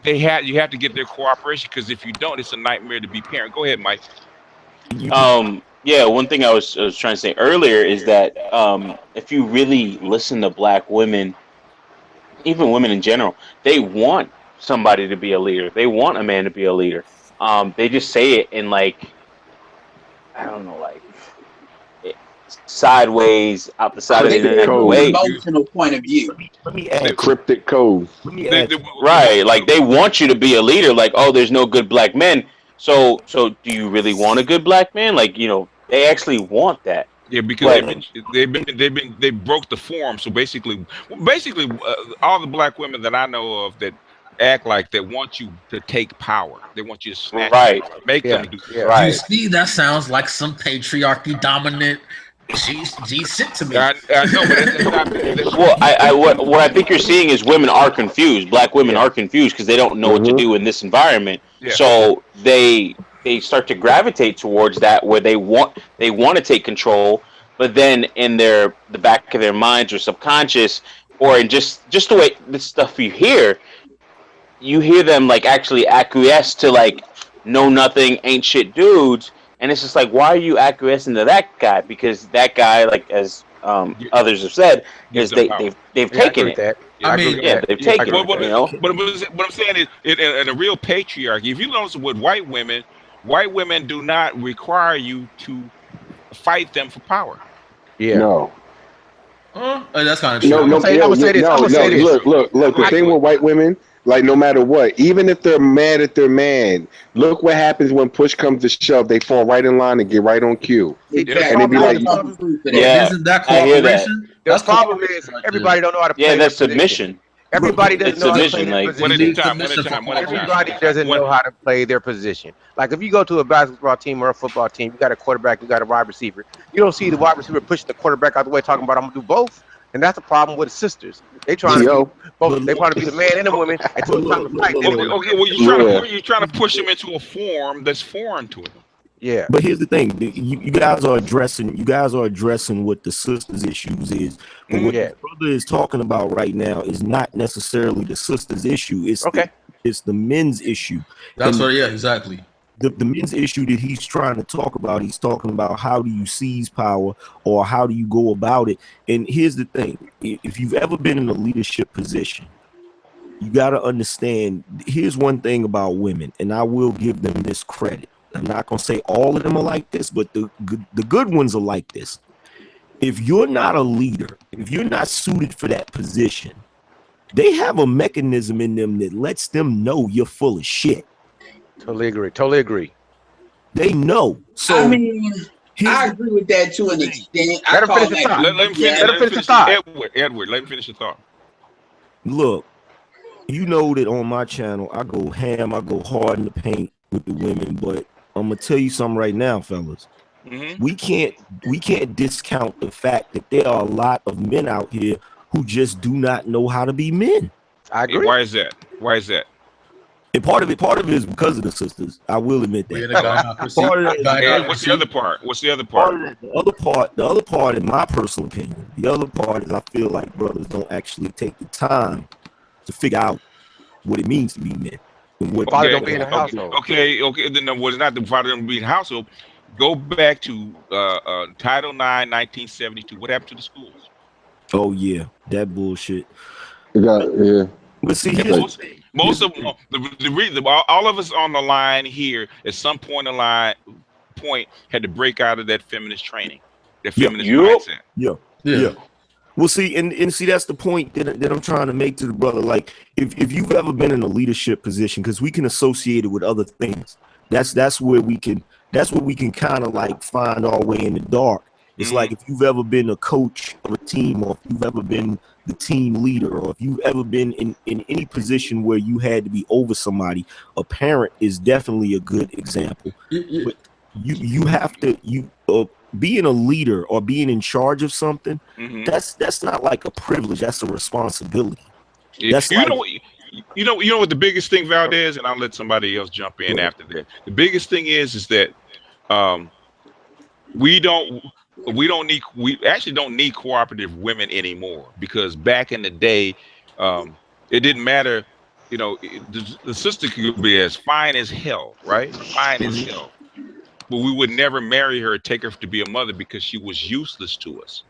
you have to get their cooperation, because if you don't, it's a nightmare to be parent. Go ahead, Mike. Yeah, one thing I was trying to say earlier is that if you really listen to black women, even women in general, they want somebody to be a leader. They want a man to be a leader. They just say it in like, I don't know, like sideways, out the side of the neck way. Emotional point of view. Let me add cryptic code. Right, like they want you to be a leader. Like, oh, there's no good black men. So do you really want a good black man? Like, they actually want that. Yeah, because they broke the form. So basically, all the black women that I know of that act like they want you to take power. They want you to snatch, make them do. You see, that sounds like some patriarchy dominant G shit to me. I know, but it's not. Well, what I think you're seeing is women are confused. Black women are confused because they don't know what to do in this environment. Yeah. So they start to gravitate towards that, where they want to take control, but then in the back of their minds or subconscious, or in just the way the stuff you hear them like actually acquiesce to like know nothing, ain't shit dudes. And it's just like, why are you acquiescing to that guy? Because that guy, like as others have said, is they've taken it. They've taken it. But what I'm saying is, in a real patriarchy, if you notice with white women do not require you to fight them for power. Yeah. No. That's kind of true. No. Look. The thing with white women, like no matter what, even if they're mad at their man, look what happens when push comes to shove. They fall right in line and get right on cue. And they be like, isn't that cooperation? The problem is everybody don't know how to play. Yeah, that's submission. Everybody doesn't know how to play their position. Everybody doesn't know how to play their position. Like if you go to a basketball team or a football team, you got a quarterback, you got a wide receiver. You don't see the wide receiver pushing the quarterback out the way, talking about I'm gonna do both. And that's the problem with the sisters. They trying to do both. They want to be the man and the woman. And time to fight. You're trying to push them into a form that's foreign to them. Yeah. But here's the thing: you guys are addressing what the sisters' issues is. But what the brother is talking about right now is not necessarily the sisters' issue. It's the men's issue. That's right. Yeah, exactly. The men's issue that he's trying to talk about, he's talking about how do you seize power or how do you go about it. And here's the thing: if you've ever been in a leadership position, you got to understand. Here's one thing about women, and I will give them this credit. I'm not gonna say all of them are like this, but the good ones are like this. If you're not a leader, if you're not suited for that position, they have a mechanism in them that lets them know you're full of shit. Totally agree. Totally agree. They know. So I mean, I agree with that to an extent. Let him finish his thought. Let him finish. Let him finish his thought. Edward, let him finish the thought. Look, you know that on my channel, I go ham, I go hard in the paint with the women, but I'm gonna tell you something right now, fellas. We can't discount the fact that there are a lot of men out here who just do not know how to be men. I agree. Why is that? Why is that? And part of it is because of the sisters. I will admit that. What's the other part? What's the other part? The other part, in my personal opinion, the other part is I feel like brothers don't actually take the time to figure out what it means to be men. And what father don't be in the household. Okay. Then was not the father don't be in the household. Go back to Title IX, 1972. What happened to the schools? Oh yeah, that bullshit. Yeah. But see, most of the reason all of us on the line here at some point had to break out of that feminist training, that feminist mindset. Yeah. Well, see, and see, that's the point that I'm trying to make to the brother. Like, if you've ever been in a leadership position, because we can associate it with other things. That's where we can kind of like find our way in the dark. It's like if you've ever been a coach of a team, or if you've ever been the team leader, or if you've ever been in any position where you had to be over somebody, a parent is definitely a good example. But you have to being a leader or being in charge of something. That's not like a privilege. That's a responsibility. That's you know what the biggest thing, Valdez, and I'll let somebody else jump in after that. The biggest thing is that we actually don't need cooperative women anymore, because back in the day, it didn't matter. You know, the sister could be as fine as hell, right? Fine as hell. But we would never marry her, take her to be a mother, because she was useless to us.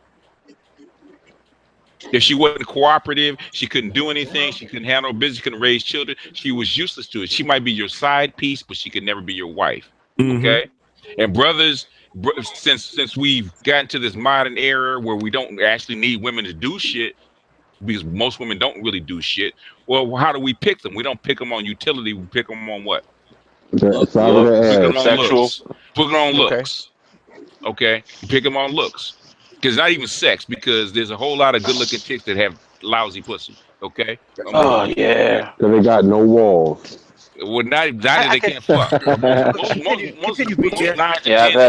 If she wasn't cooperative, she couldn't do anything. She couldn't handle business, couldn't raise children. She was useless to us. She might be your side piece, but she could never be your wife. Okay? And brothers, since we've gotten to this modern era where we don't actually need women to do shit, because most women don't really do shit. Well, how do we pick them? We don't pick them on utility. We pick them on what? Sexual. Put them on looks. Okay? You pick them on looks. Because not even sex, because there's a whole lot of good-looking chicks that have lousy pussy. Okay? Oh yeah. Because they got no walls. Well, not that they can't fuck. I've had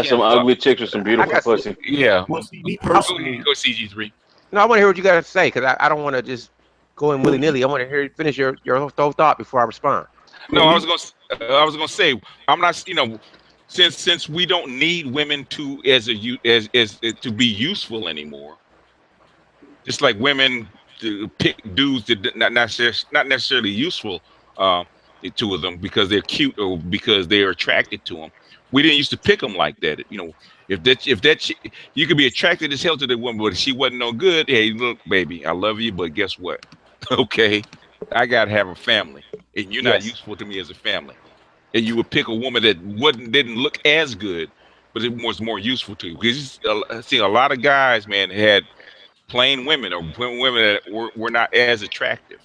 some ugly chicks with some beautiful pussy. Yeah. Go CG3. No, I want to hear what you got to say, because I don't want to just go in willy-nilly. I want to hear you finish your whole thought before I respond. No, I was gonna say, I'm not, since we don't need women to to be useful anymore. Just like women to pick dudes that not necessarily useful to them because they're cute or because they're attracted to them. We didn't used to pick them like that. If that you could be attracted as hell to the woman, but if she wasn't no good, hey, look, baby, I love you, but guess what? Okay, I gotta have a family, and you're not useful to me as a family. And you would pick a woman that didn't look as good, but it was more useful to you. Because I see a lot of guys, man, had plain women or women that were not as attractive.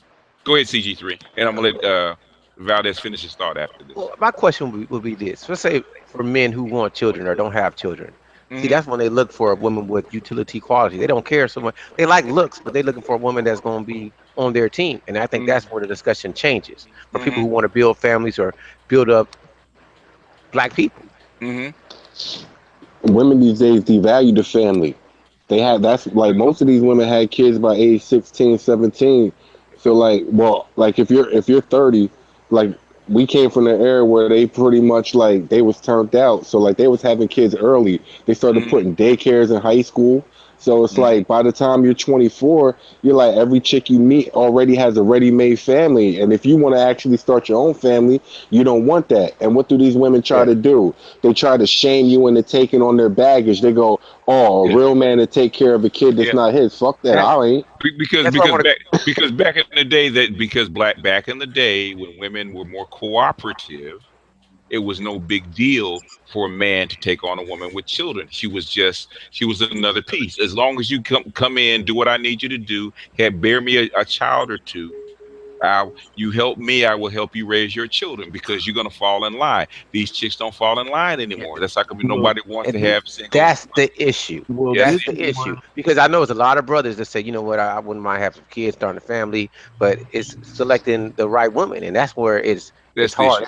Go ahead, CG3, and I'm gonna let Valdez finish his thought after this. Well, my question would be this: let's say for men who want children or don't have children, see, that's when they look for a woman with utility quality. They don't care so much. They like looks, but they're looking for a woman that's going to be on their team. And I think that's where the discussion changes for people who want to build families or build up black people. Women these days devalue the family. That's like most of these women had kids by age 16, 17. So like if you're 30, like we came from the era where they pretty much like they was turned out. So like they was having kids early. They started putting daycares in high school. So it's like by the time you're 24, you're like every chick you meet already has a ready-made family. And if you want to actually start your own family, you don't want that. And what do these women try to do? They try to shame you into taking on their baggage. They go, "Oh, a real man to take care of a kid that's not his. Fuck that. I ain't." Because back in the day back in the day when women were more cooperative, it was no big deal for a man to take on a woman with children. She was another piece. As long as you come in, do what I need you to do, bear me a child or two. You help me, I will help you raise your children, because you're gonna fall in line. These chicks don't fall in line anymore. That's how come nobody wants to have single. That's the issue. Well, that's the issue. Because I know there's a lot of brothers that say, you know what, I wouldn't mind having some kids, starting a family, but it's selecting the right woman, and that's where it's hard.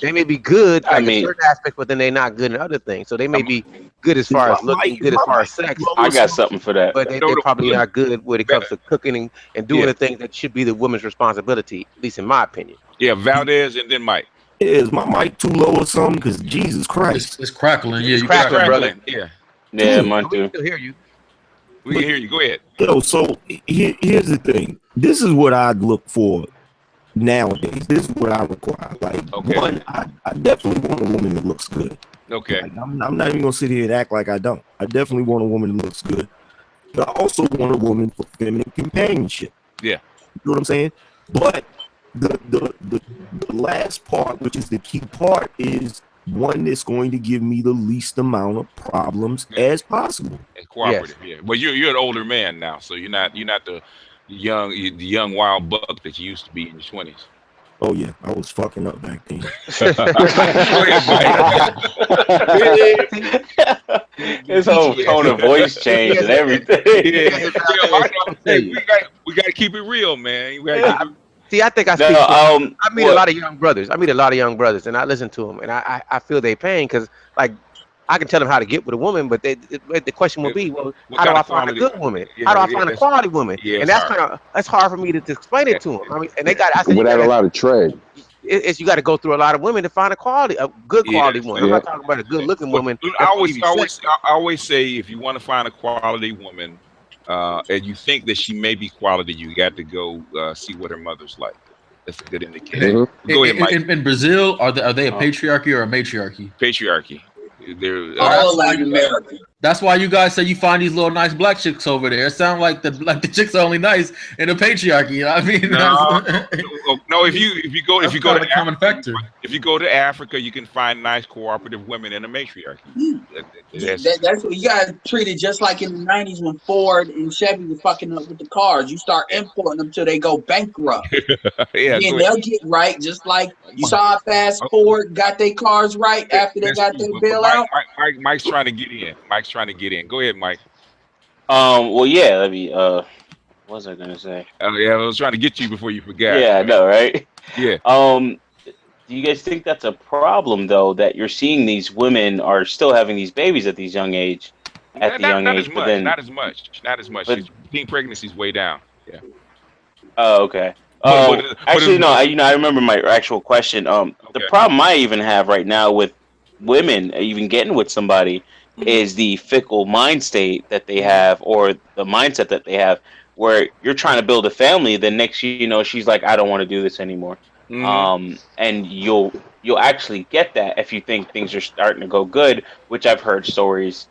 They may be good like in certain aspects, but then they're not good in other things. So they may be good as far as looking, good as far as sex. I got something for that. But they're probably not good when it comes to cooking and doing the things that should be the woman's responsibility, at least in my opinion. Yeah, Valdez and then Mike. Is my mic too low or something? Because Jesus Christ, it's crackling. Yeah, it's crackling, brother. Yeah, mine too. We can still hear you. We can hear you. Go ahead. Yo, so here's the thing. This is what I look for nowadays. This is what I require. Like, one, I definitely want a woman that looks good. Okay. Like, I'm not even gonna sit here and act like I don't. I definitely want a woman that looks good. But I also want a woman for feminine companionship. Yeah. You know what I'm saying? But the last part, which is the key part, is one that's going to give me the least amount of problems as possible. And cooperative, yeah. But you're an older man now, so you're not the young wild buck that you used to be in your 20s. Oh yeah, I was fucking up back then. His whole tone of voice changed and everything. We got to keep it real, man. See, I think I meet a lot of young brothers. And I listen to them, and I feel their pain, because like I can tell them how to get with a woman, but the question will be, well, how do I find a good woman? How do I find a quality woman? And that's hard for me to explain it to them. I mean, and they got without a lot of tread. You got to go through a lot of women to find a good quality woman. I'm not talking about a good looking woman. I always say, if you want to find a quality woman, and you think that she may be quality, you got to go see what her mother's like. That's a good indicator. Go ahead, Mike. In Brazil, are they a patriarchy or a matriarchy? Patriarchy. They're all Latin American. That's why you guys say you find these little nice black chicks over there. It sounds like the chicks are only nice in a patriarchy. You know what I mean? No. If you go to common factor. If you go to Africa, you can find nice cooperative women in a matriarchy. That's what you gotta treat it just like in the 90s when Ford and Chevy were fucking up with the cars. You start importing them till they go bankrupt. Yeah, and they'll get right, just like you saw Fast Ford got their cars right after they got their bailout. Mike's trying to get in. Go ahead, Mike. Well, yeah. Let me. What was I gonna say? Oh yeah, I was trying to get you before you forgot. Yeah, I know, right? Yeah. Do you guys think that's a problem, though, that you're seeing these women are still having these babies at these young age? Not as much. Teen pregnancy is way down. Yeah. Oh, okay. Actually, no. I remember my actual question. The problem I even have right now with women even getting with somebody is the fickle mind state that they have, or the mindset that they have, where you're trying to build a family, then next you know she's like, I don't want to do this anymore. And you'll actually get that if you think things are starting to go good, which I've heard stories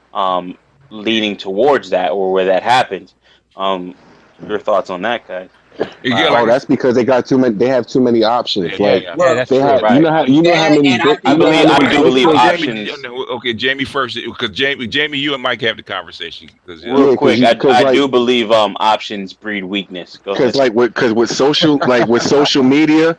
leaning towards that, or where that happens. Your thoughts on that, guys? That's because they got too many. They have too many options. That's they true, have. right. You know how many. I do believe options. Okay, Jamie first, because Jamie, you and Mike have the conversation. Real quick, I do believe options breed weakness. Because with social media,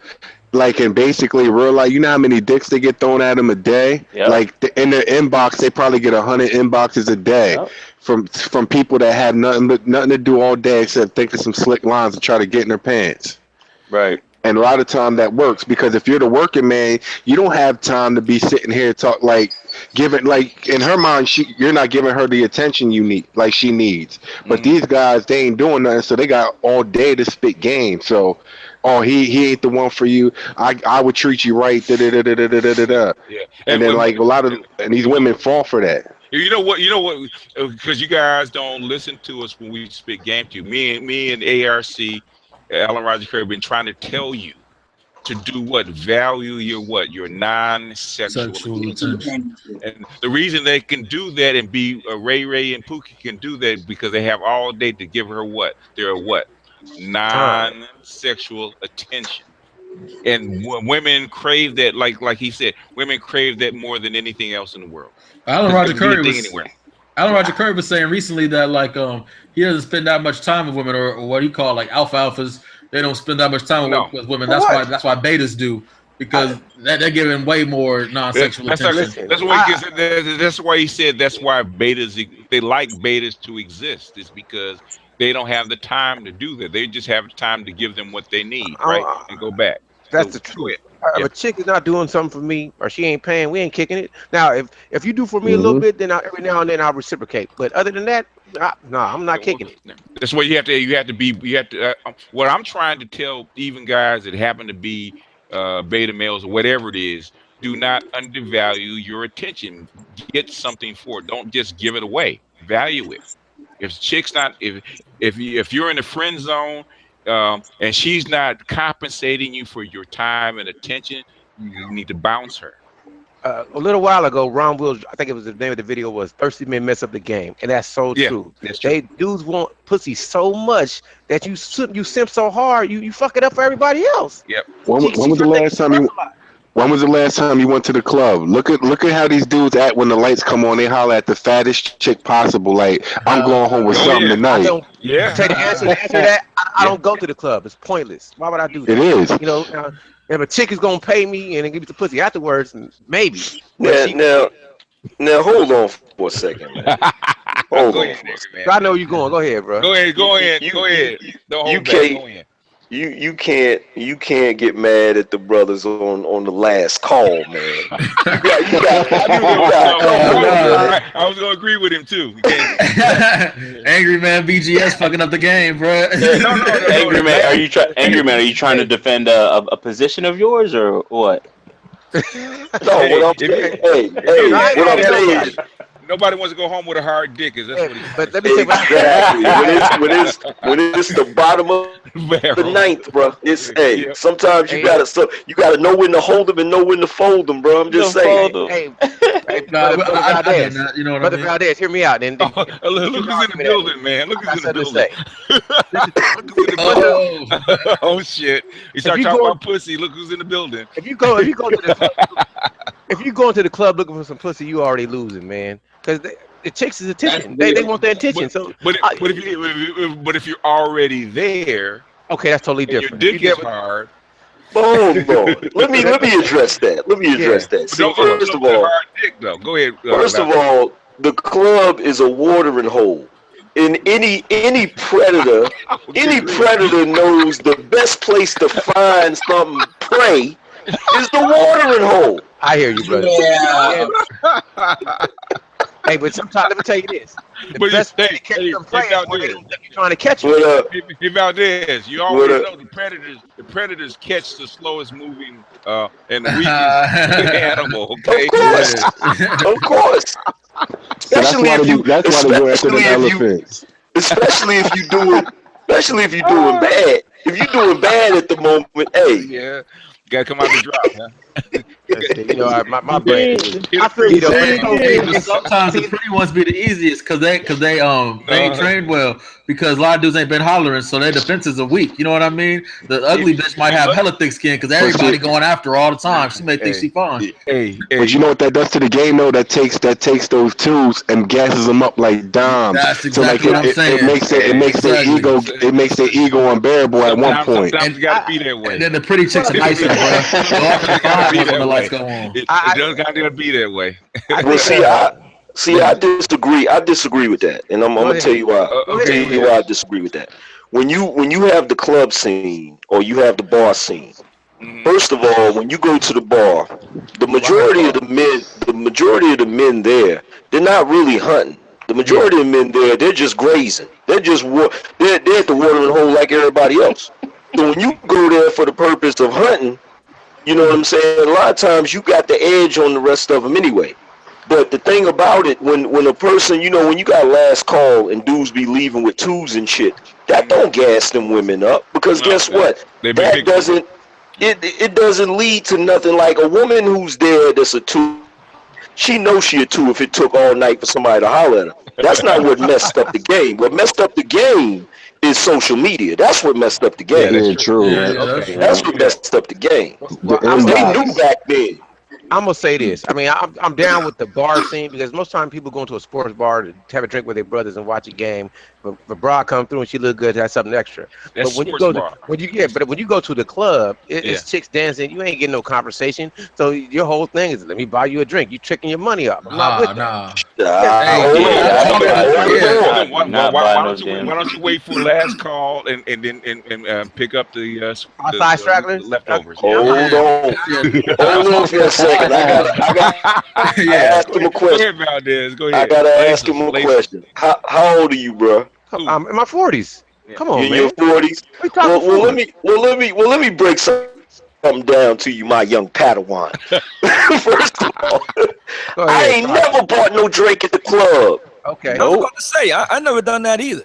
like, and basically real life, you know how many dicks they get thrown at them a day? Yep. Like in their inbox, they probably get 100 inboxes a day. Yep. From people that have nothing to do all day except think of some slick lines and try to get in their pants. Right. And a lot of time that works, because if you're the working man, you don't have time to be sitting here talk like giving, like, in her mind, you're not giving her the attention she needs. But these guys, they ain't doing nothing, so they got all day to spit game. So, he ain't the one for you. I would treat you right. Yeah. And then and these women fall for that. You know what? Because you guys don't listen to us when we spit game to you. Me and ARC, Alan Roger Curry, been trying to tell you to do what? Value your non-sexual attention. And the reason they can do that and be Ray and Pookie can do that because they have all day to give her what? Their what? Non-sexual attention. and women crave that, like he said, women crave that more than anything else in the world. Alan Roger Curry was saying recently that he doesn't spend that much time with women, or what he call alphas. They don't spend that much time with women. That's why betas do, because they're giving way more non-sexual attention. That's why he said that's why betas, they like betas to exist, is because they don't have the time to do that. They just have time to give them what they need, right, and go back. That's the truth. If a chick is not doing something for me, or she ain't paying, we ain't kicking it. Now, if you do for me a little bit, then every now and then I'll reciprocate. But other than that, no, I'm not kicking it. That's what you have to. What I'm trying to tell even guys that happen to be beta males or whatever it is, do not undervalue your attention. Get something for it. Don't just give it away. Value it. If chick's not, if you're in the friend zone, and she's not compensating you for your time and attention, you need to bounce her. A little while ago, Ron Wills, I think it was the name of the video, was "Thirsty Men Mess Up the Game," and that's so true. That's true. Dudes want pussy so much that you simp so hard, you fuck it up for everybody else. Yep. When was the last time you? When was the last time you went to the club? Look at how these dudes act when the lights come on. They holler at the fattest chick possible. Like, I'm going home with something tonight. Tell you the answer to that, I don't go to the club. It's pointless. Why would I do that? It is. You know, if a chick is gonna pay me and then give me the pussy afterwards, maybe. Now, hold on for a second, man. Hold on for a second. I know you going. Go ahead, bro. Go ahead. Go ahead. You can't get mad at the brothers on the last call, man. I was gonna agree with him too. Angry man, BGS fucking up the game, bro. Angry man, are you trying to defend a position of yours or what? What I'm saying is, nobody wants to go home with a hard dick. Is that what he's? But let me say exactly. when it's the bottom of the ninth, bro. It's sometimes you gotta know when to hold them and know when to fold them, bro. I'm just saying. Brother Valdez, hear me out. Then look who's in the building, man. Look who's in the building. Oh shit! You start talking about pussy. Look who's in the building. If you go into the club looking for some pussy, you already losing, man. Because the chicks is attention. They want their attention. But if you're already there, okay, that's totally different. Your dick is hard. Boom. Let me address that. See, first of all, go ahead. First of all, the club is a watering hole. And any predator, knows the best place to find some prey is the watering hole. I hear you, brother. Yeah. Hey, but sometimes let me tell you this: the best way to catch them prey is when they're trying to catch you. Hey Valdez, you already know the predators catch the slowest moving and the weakest animal. Okay, of course. Especially if you go after the elephants. Especially if you doing bad. If you're doing bad at the moment, you gotta come out the drop, huh? My brain. I feel you though. Sometimes the pretty ones be the easiest because they ain't trained well, because a lot of dudes ain't been hollering, so their defenses are weak. You know what I mean? The ugly bitch might have hella thick skin because everybody going after her all the time. She may think she fine. But you know what that does to the game though? That takes those twos and gasses them up like dimes. That's exactly what I'm saying. It makes their ego unbearable at one point. Sometimes you gotta be that way. And then the pretty chicks are nicer, bro. The lights go on. It does gotta be that way. Well, I disagree. I disagree with that, and I'm gonna tell you why. I disagree with that. When you have the club scene or you have the bar scene, first of all, when you go to the bar, the majority of the men there, they're not really hunting. The majority of the men there, they're just grazing. They're at the watering hole like everybody else. So when you go there for the purpose of hunting, you know what I'm saying? A lot of times you got the edge on the rest of them anyway. But the thing about it, when a person, when you got last call and dudes be leaving with twos and shit, that don't gas them women up, because guess what? That doesn't it doesn't lead to nothing. Like a woman who's there that's a two, she knows she a two if it took all night for somebody to holler at her. That's not what messed up the game. What messed up the game is social media. That's what messed up the game. Yeah, true. That's what messed up the game. Well, They knew back then. I'm gonna say this. I mean, I'm down with the bar scene because most time people go into a sports bar to have a drink with their brothers and watch a game. But bra come through and she look good, that's something extra. That's but when you sports go bar. but when you go to the club, it's chicks dancing. You ain't getting no conversation. So your whole thing is let me buy you a drink. You tricking your money up. I'm not with that. Why don't you wait for last call and then pick up the outside stragglers leftovers? Hold on. Hold on for a second. I got ask him a question. Go ahead, Valdez. Go ahead. I gotta ask him a question. How old are you, bro? I'm in my 40s. Come on, in man. your 40s. Well, let me break something down to you, my young Padawan. First of all, I ain't never bought no drink at the club. Okay. I was about to say I never done that either.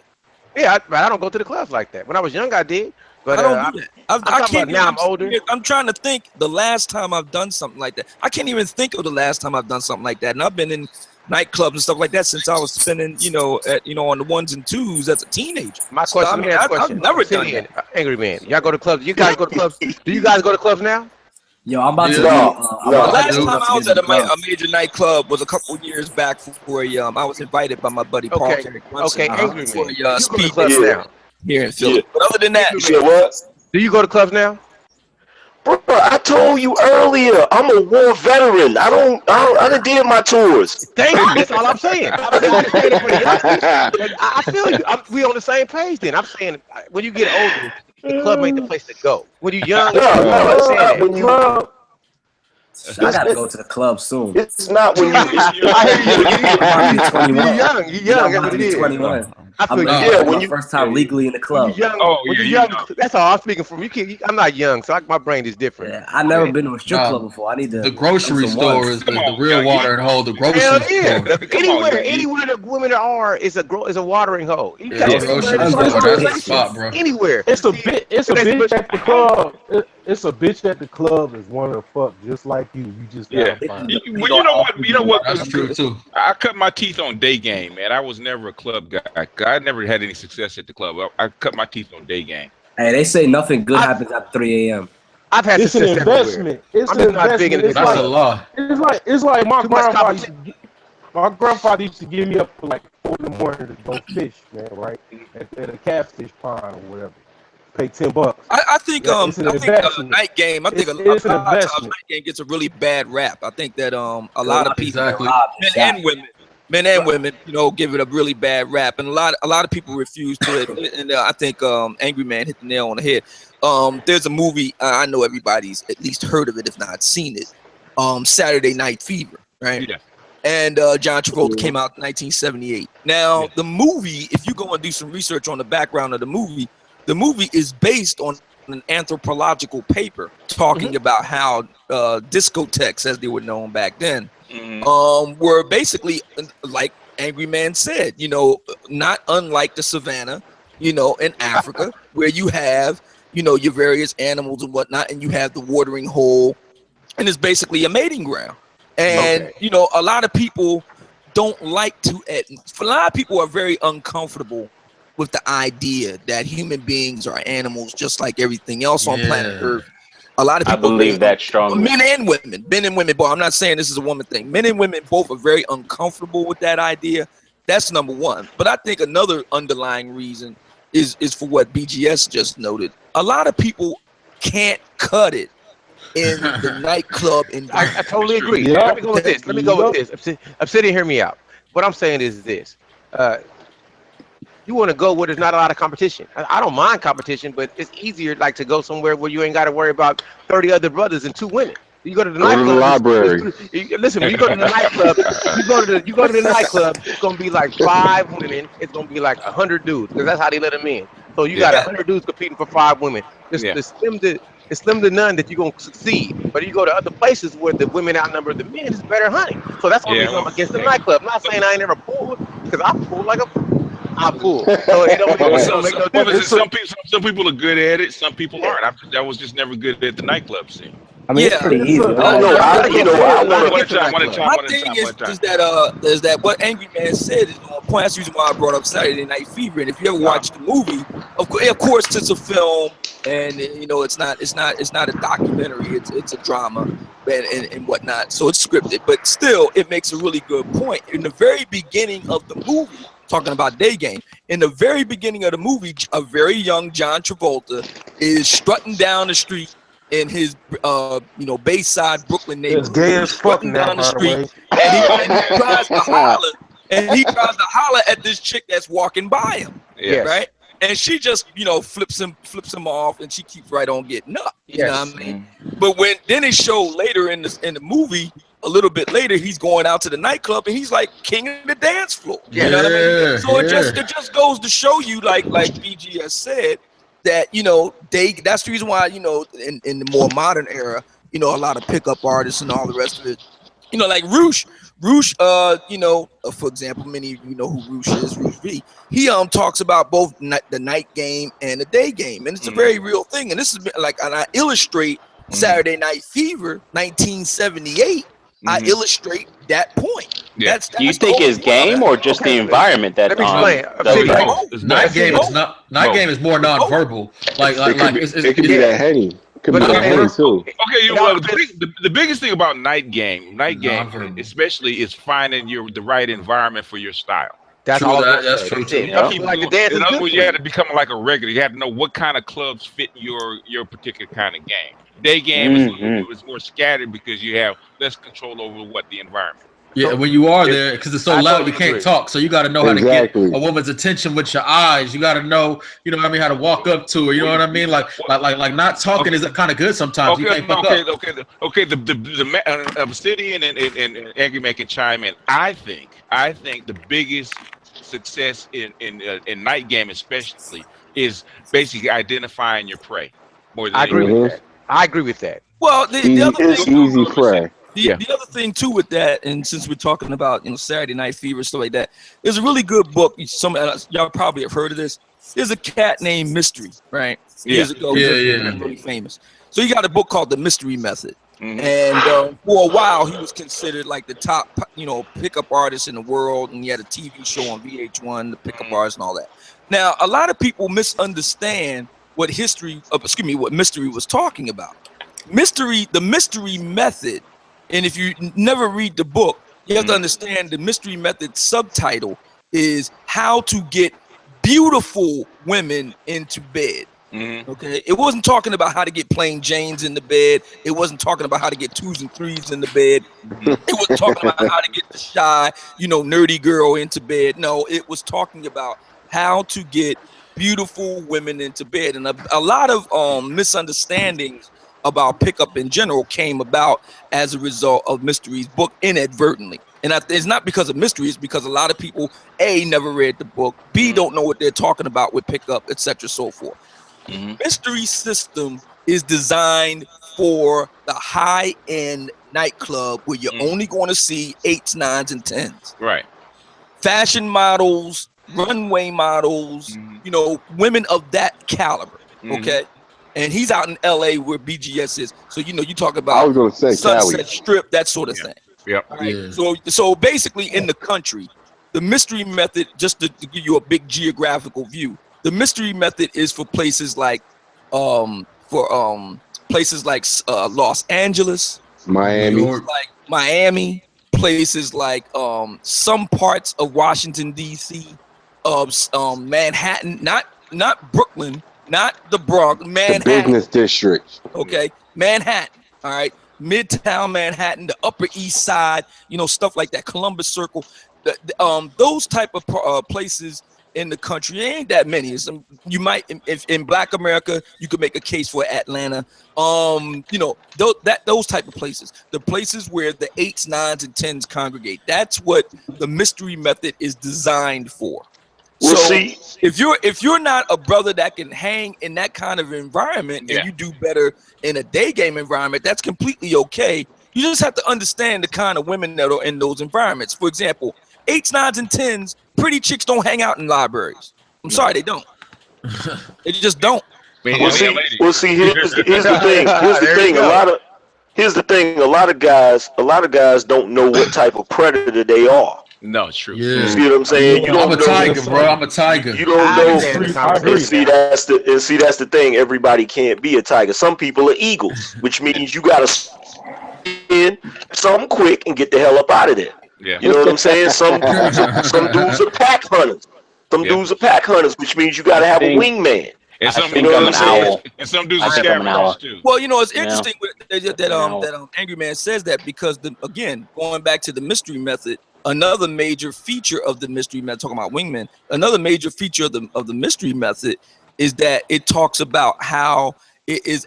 Yeah, but I don't go to the clubs like that. When I was young, I did. But I don't do that. I can't. Now I'm older. I'm trying to think the last time I've done something like that. I can't even think of the last time I've done something like that. And I've been in nightclubs and stuff like that since I was spending, on the ones and twos as a teenager. My question. I've never done that. Angry man, y'all go to clubs? You guys go to clubs? Do you guys go to clubs now? Yo, I'm about to. The last time I was at a major nightclub was a couple years back for I was invited by my buddy Paul. Okay, Angry man. For speed now here in Philly. But other than that, you said what? Do you go to clubs now? Bro, I told you earlier, I'm a war veteran. I done did my tours. Thank you. That's all I'm saying. I feel you. We on the same page then. I'm saying when you get older, the club ain't the place to go. When you young, I gotta go to the club soon. It's not when you. You're young. That's what it is. 21. I feel when you first time legally in the club. When you're young, that's all I'm speaking from. I'm not young, so my brain is different. Yeah, I've never been to a strip club before. I need to. The grocery store is the real water and hole. The grocery store. Anywhere the women are is a watering hole. Grocery store, that's the spot, bro. Anywhere. It's a bitch at the club. It's a bitch at the club is one of the fuck just like you. You just gotta find it. Well, you know what? That's true too. I cut my teeth on day game, man. I was never a club guy. I never had any success at the club. I cut my teeth on day game. Hey, they say nothing good happens at 3 a.m. I've had It's an investment. It's an investment. That's a law. It's like my grandfather used to give me up for like 4 in the morning to go fish, man. Right at a catfish pond or whatever. Pay $10. I think night game. I think a lot of times night game gets a really bad rap. I think that a lot of people, men and women, give it a really bad rap, and a lot of people refuse to admit. And I think Angry Man hit the nail on the head. There's a movie I know everybody's at least heard of it, if not seen it. Saturday Night Fever, right? Yeah. And John Travolta came out in 1978. Now the movie, if you go and do some research on the background of the movie is based on an anthropological paper talking about how discotheques, as they were known back then, were basically, like Angry Man said, not unlike the savannah, in Africa, where you have, your various animals and whatnot, and you have the watering hole, and it's basically a mating ground. And, a lot of people don't like to, a lot of people are very uncomfortable with the idea that human beings are animals just like everything else on planet Earth. A lot of people believe that strongly. Men and women, but I'm not saying this is a woman thing. Men and women both are very uncomfortable with that idea. That's number one. But I think another underlying reason is for what BGS just noted. A lot of people can't cut it in the nightclub environment. I totally agree. Yeah. Let me go with this. I'm sitting, hear me out. What I'm saying is this. You want to go where there's not a lot of competition. I don't mind competition, but it's easier to go somewhere where you ain't got to worry about 30 other brothers and 2 women. You go to the nightclub. Go to the library. Listen, when you go to the nightclub, you go to the nightclub, it's gonna be like 5 women. It's gonna be like 100 dudes, because that's how they let them in. So you got 100 dudes competing for 5 women. It's slim to none that you're gonna succeed. But you go to other places where the women outnumber the men, it's better hunting. So that's why I'm against the nightclub. I'm not saying I ain't never pulled, because I pulled like a. I'm cool. So it don't make no difference. Some people are good at it. Some people aren't. I was just never good at the nightclub scene. I mean, it's pretty easy. I know. I want to. My thing is that what Angry Man said is on point. That's the reason why I brought up Saturday Night Fever. And if you ever watch the movie, of course, it's a film, and it's not a documentary. It's a drama and whatnot. So it's scripted, but still, it makes a really good point. In the very beginning of the movie, talking about Day Game, in the very beginning of the movie, a very young John Travolta is strutting down the street in his Bayside Brooklyn neighborhood. It's gay as fuck now, down the by the street, way. and he tries to holler at this chick that's walking by him. Yes. Right? And she just, flips him off, and she keeps right on getting up. You know what I mean? But then it showed later in the movie, a little bit later, he's going out to the nightclub and he's like king of the dance floor. You know what I mean? So it just goes to show you, like BG has said, that that's the reason why in the more modern era, a lot of pickup artists and all the rest of it, like Roosh, for example, many of you know who Roosh is, Roosh V. He talks about both the night game and the day game, and it's a very real thing. And this is like, and I illustrate Saturday Night Fever, 1978. I illustrate that point. That's Do you think it's game or just the environment that? Let me explain. Night game is not. Night game is more non-verbal. It could be that Henny. Could be that Henny too. Okay, the biggest thing about night game, especially, is finding the right environment for your style. That's all. That's true. In other words, you had to become like a regular. You had to know what kind of clubs fit your particular kind of game. Day game is more scattered because you have less control over the environment. Yeah, when you are there, because it's so loud, you can't talk. So you got to know how to get a woman's attention with your eyes. You got to know, how to walk up to her. You know what I mean? Like not talking is kind of good sometimes. You can't fuck up. Okay. The Obsidian and Angry Man can chime in. I think the biggest success in night game, especially, is basically identifying your prey. More than I agree with that. Well, the other thing, easy prey. The other thing too with that, and since we're talking about Saturday Night Fever, stuff like that, there's a really good book. Some y'all probably have heard of this. There's a cat named Mystery, right? Years ago, really famous. So he got a book called The Mystery Method, and for a while he was considered like the top, pickup artist in the world, and he had a TV show on VH1, the pickup artist and all that. Now, a lot of people misunderstand what Mystery was talking about. The Mystery Method. And if you never read the book, you have to understand the Mystery Method subtitle is how to get beautiful women into bed. Okay, it wasn't talking about how to get plain Janes in the bed. It wasn't talking about how to get 2s and 3s in the bed. It wasn't talking about how to get the shy, nerdy girl into bed. No, it was talking about how to get beautiful women into bed. And a lot of misunderstandings about pickup in general came about as a result of Mystery's book inadvertently. And it's not because of Mystery, it's because a lot of people, A, never read the book, B, don't know what they're talking about with pickup, etc., so forth. Mystery's system is designed for the high-end nightclub where you're only going to see 8s, 9s, and 10s. Right. Fashion models, runway models, women of that caliber, okay? And he's out in LA where BGS is. So, you talk about I was gonna say Sunset Cali. Strip, that sort of thing. Yep. Right? So basically in the country, the Mystery Method, just to give you a big geographical view, the Mystery Method is for places like Los Angeles, Miami, places like some parts of Washington D.C., Manhattan, not Brooklyn, not the Bronx, Manhattan. The business district. Okay, Manhattan. All right, Midtown Manhattan, the Upper East Side, stuff like that. Columbus Circle, those type of places in the country. There ain't that many. You might, if in Black America, you could make a case for Atlanta. Those type of places, the places where the 8s, 9s, and 10s congregate. That's what the Mystery Method is designed for. We'll so see. if you're not a brother that can hang in that kind of environment and you do better in a day game environment, that's completely okay. You just have to understand the kind of women that are in those environments. For example, 8s, 9s, and 10s, pretty chicks don't hang out in libraries. I'm sorry, they don't. They just don't. We'll see. Here's the thing. A here's the thing: a lot of guys don't know what type of predator they are. No, it's true. Yeah. You see what I'm saying? You don't I'm a tiger, bro. I'm a tiger. You don't know. And see, that's the thing. Everybody can't be a tiger. Some people are eagles, which means you gotta in something quick and get the hell up out of there. Yeah. You know what I'm saying? Some dudes are pack hunters. Some dudes are pack hunters, which means you gotta have a wingman. And some you know what I'm saying? And some dudes are scavengers too. Well, it's interesting that Angry Man says that because again, going back to the mystery method, another major feature of the mystery method, talking about wingmen, another major feature of the mystery method is that it talks about how it is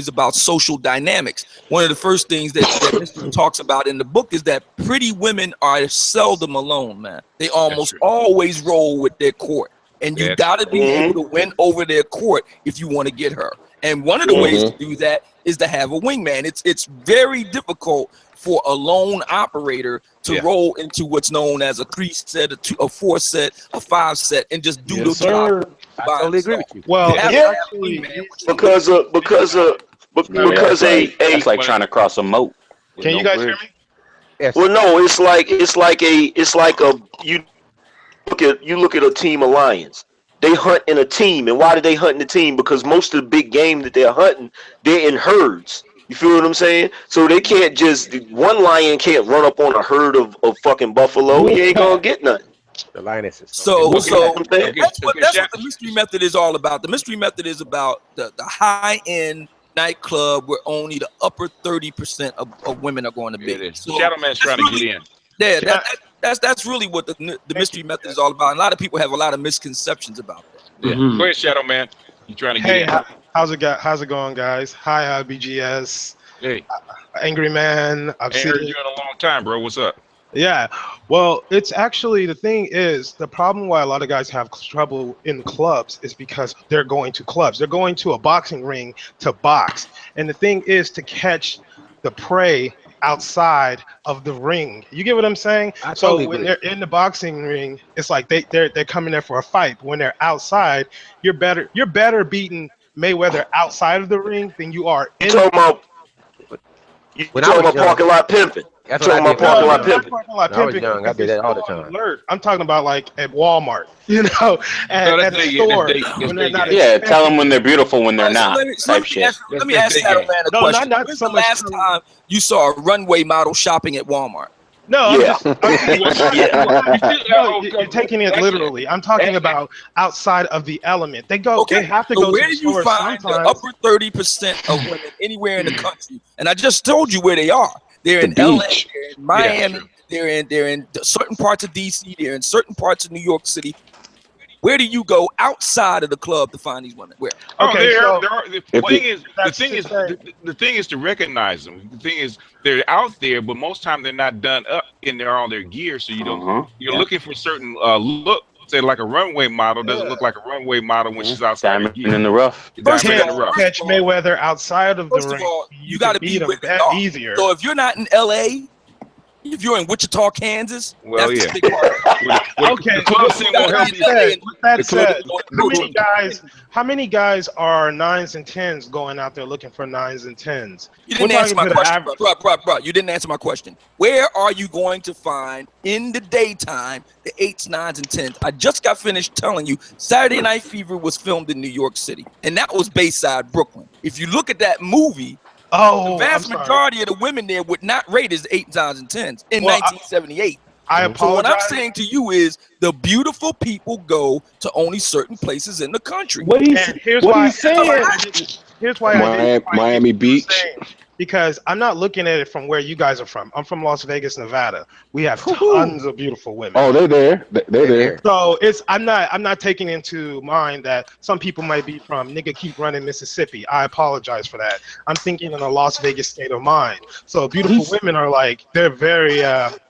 about social dynamics. One of the first things that mystery talks about in the book is that pretty women are seldom alone, man. They almost always roll with their court. And you got to be able to win over their court if you want to get her. And one of the ways to do that is to have a wingman. It's very difficult for a lone operator to roll into what's known as a 3 set, a 4 set, a 5 set, and just do the job. I totally agree with you. Well, because it's like trying to cross a moat. Can you guys hear me? Yes. Well, no, it's like you look at a team of lions. They hunt in a team, and why do they hunt in a team? Because most of the big game that they're hunting, they're in herds. You feel what I'm saying? So they can't one lion can't run up on a herd of fucking buffalo. He ain't gonna get nothing. The lionesses. So that's what the mystery method is all about. The mystery method is about the high-end nightclub where only the upper 30% of women are going to be. So Shadow Man's trying to get in. Yeah, that's really what the mystery method is all about. And a lot of people have a lot of misconceptions about that. Yeah. Go ahead, Shadow Man. You trying to get in? How's it going, guys? Hi, BGS. Hey, Angry Man. I've seen you in a long time, bro. What's up? Yeah, well, it's actually, the thing is, the problem why a lot of guys have trouble in clubs is because they're going to clubs. They're going to a boxing ring to box. And the thing is to catch the prey outside of the ring. You get what I'm saying? So when they're in the boxing ring, it's like they're coming there for a fight. When they're outside, you're better beating Mayweather outside of the ring than you are in the ring. You talking about parking lot pimping. That's what I did. When I was young, I did that all the time. I'm talking about like at Walmart, at the store. Tell them when they're beautiful, when they're not. Let me ask Shadow Man a question. When's the last time you saw a runway model shopping at Walmart? No, you're taking it literally. I'm talking about outside of the element. They have to go. Where do you find the upper 30% of women anywhere in the country? And I just told you where they are. They're in LA, they're in Miami, they're in certain parts of DC, they're in certain parts of New York City. Where do you go outside of the club to find these women? Where? The thing is to recognize them. The thing is they're out there, but most time they're not done up in all their gear. So you don't. You're looking for certain look. Say like a runway model doesn't look like a runway model when she's outside. Diamond in the rough. Catch Mayweather outside of the ring. First of all, you got to beat him easier. So if you're not in LA, if you're in Wichita, Kansas, well, that's the big part. Okay. The club scene won't help you. With that said, how many guys are 9s and 10s going out there looking for 9s and 10s? You didn't answer my question, bro. You didn't answer my question. Where are you going to find in the daytime the 8s, 9s, and 10s? I just got finished telling you Saturday Night Fever was filmed in New York City, and that was Bayside, Brooklyn. If you look at that movie, the vast majority of the women there would not rate as 8s, 9s, and 10s in 1978. I apologize. So what I'm saying to you is the beautiful people go to only certain places in the country. Here's why Miami Beach. Because I'm not looking at it from where you guys are from. I'm from Las Vegas, Nevada. We have tons of beautiful women. Oh, they're there. They're there. So I'm not taking into mind that some people might be from nigga keep running Mississippi. I apologize for that. I'm thinking in a Las Vegas state of mind. So beautiful women are like, they're very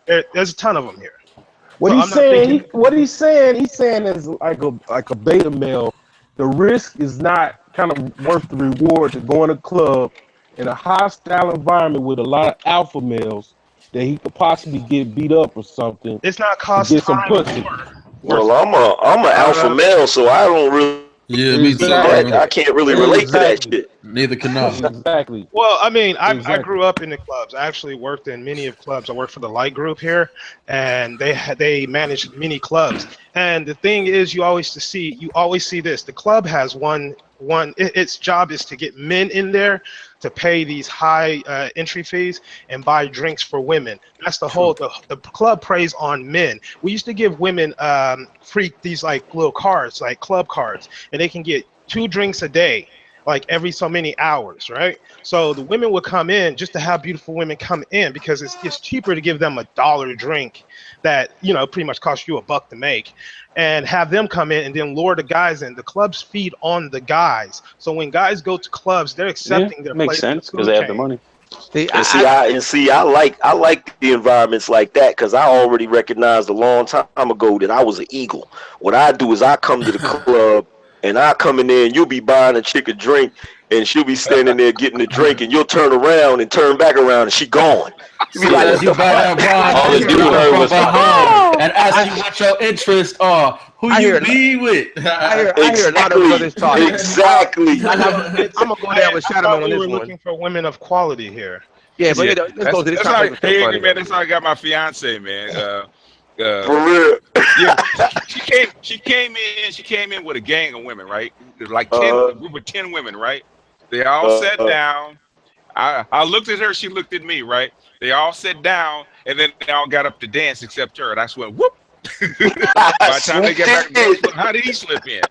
there's a ton of them here. What he's saying is like a beta male. The risk is not kind of worth the reward to go in a club in a hostile environment with a lot of alpha males that he could possibly get beat up or something. It's not cost get some pussy. Well, I'm a alpha male, so I don't really Yeah, me too. I can't really relate to that shit. Neither can I. Exactly. Well, I mean, I Exactly. grew up in the clubs. I actually worked in many of clubs. I worked for the Light Group here, and they managed many clubs. And the thing is, you always see this. The club has its job is to get men in there to pay these high entry fees and buy drinks for women. That's the whole. The club preys on men. We used to give women free these like little cards, like club cards, and they can get 2 drinks a day, like every so many hours, right? So the women would come in just to have beautiful women come in because it's cheaper to give them $1 drink that, you know, pretty much costs you $1 to make, and have them come in and then lure the guys in. The clubs feed on the guys. So when guys go to clubs, they're accepting their makes place in the sense because food they have the chain. money. I like the environments like that because I already recognized a long time ago that I was an eagle. What I do is I come to the club and I come in there and you'll be buying a chick a drink and she'll be standing there getting the drink and you'll turn around and turn back around and she gone. You'll be like, As you buy that all the dude heard was behind and ask you what your interests are, who you be with. I hear a lot of brothers talking. Exactly. I'm gonna go down with Shadowman on We this were one. looking for women of quality here. Yeah, but let's go to this topic. Hey, man, that's how I got my fiance, man. For real. Yeah, she came in with a gang of women, right? There's like 10, a group of 10 women, right? They all sat down. I looked at her, she looked at me, right? They all sat down, and then they all got up to dance except her. And I went, whoop. By the time they get back to dance, how did he slip in?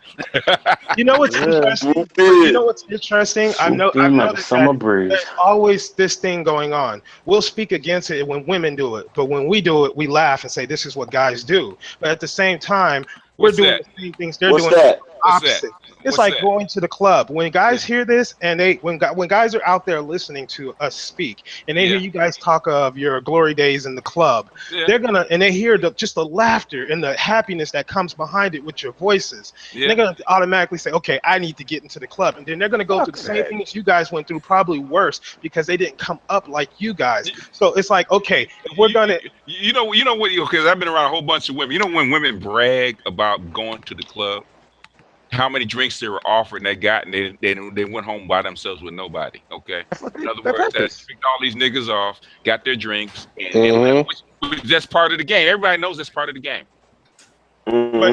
You know what's interesting? You know what's interesting? I've noticed that there's always this thing going on. We'll speak against it when women do it, but when we do it, we laugh and say this is what guys do. But at the same time, we're doing the same things they're doing. The opposite. It's like going to the club. When guys hear this, and when guys are out there listening to us speak, and they hear you guys talk of your glory days in the club, they're gonna, and they hear just the laughter and the happiness that comes behind it with your voices. They're gonna automatically say, "Okay, I need to get into the club," and then they're gonna go through the same things you guys went through, probably worse, because they didn't come up like you guys. So it's like, okay, if we're gonna, you know what? Because I've been around a whole bunch of women. You know when women brag about going to the club, how many drinks they were offered and they got, and they went home by themselves with nobody. Okay, in other words, they picked all these niggas off, got their drinks, and that's part of the game. Everybody knows that's part of the game. But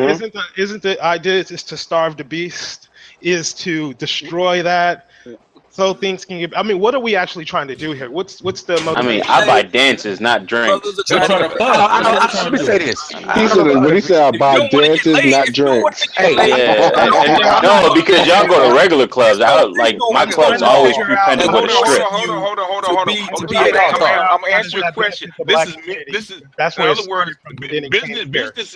isn't the idea is to starve the beast, is to destroy that, so things can get. I mean, what are we actually trying to do here? What's the motivation? I mean, I buy dances, not drinks. Let me say this. What he said, I buy dances, not drinks. No, because y'all go to regular clubs. Like my club's always pre-pended with a strip. Hold on. I'm gonna answer your question. This is. That's in other words,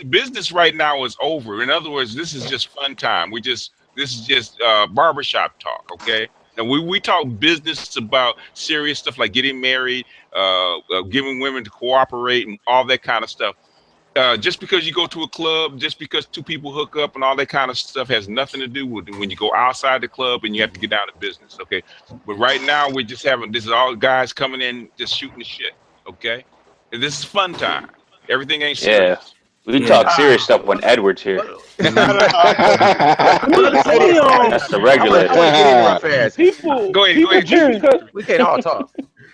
business right now is over. In other words, this is just fun time. This is just barbershop talk, okay? And we talk business about serious stuff like getting married, giving women to cooperate and all that kind of stuff. Just because you go to a club, just because 2 people hook up and all that kind of stuff has nothing to do with when you go outside the club and you have to get down to business, okay? But right now we're just this is all guys coming in just shooting the shit, okay? And this is fun time. Everything ain't serious. Yeah. We can talk serious stuff when Edward's here. That's the regulator. Go ahead. We can't all talk.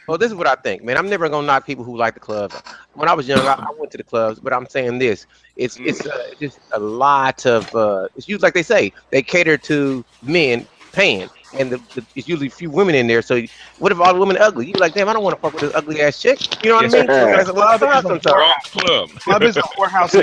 Well, this is what I think, man. I'm never gonna knock people who like the clubs. When I was young, I went to the clubs, but I'm saying this: it's just a lot of it's usually like they say they cater to men paying, and it's usually a few women in there. So what if all the women are ugly? You're like, damn, I don't want to fuck with this ugly ass chick. You know what I mean? That's a lot of club. Club is a whorehouse.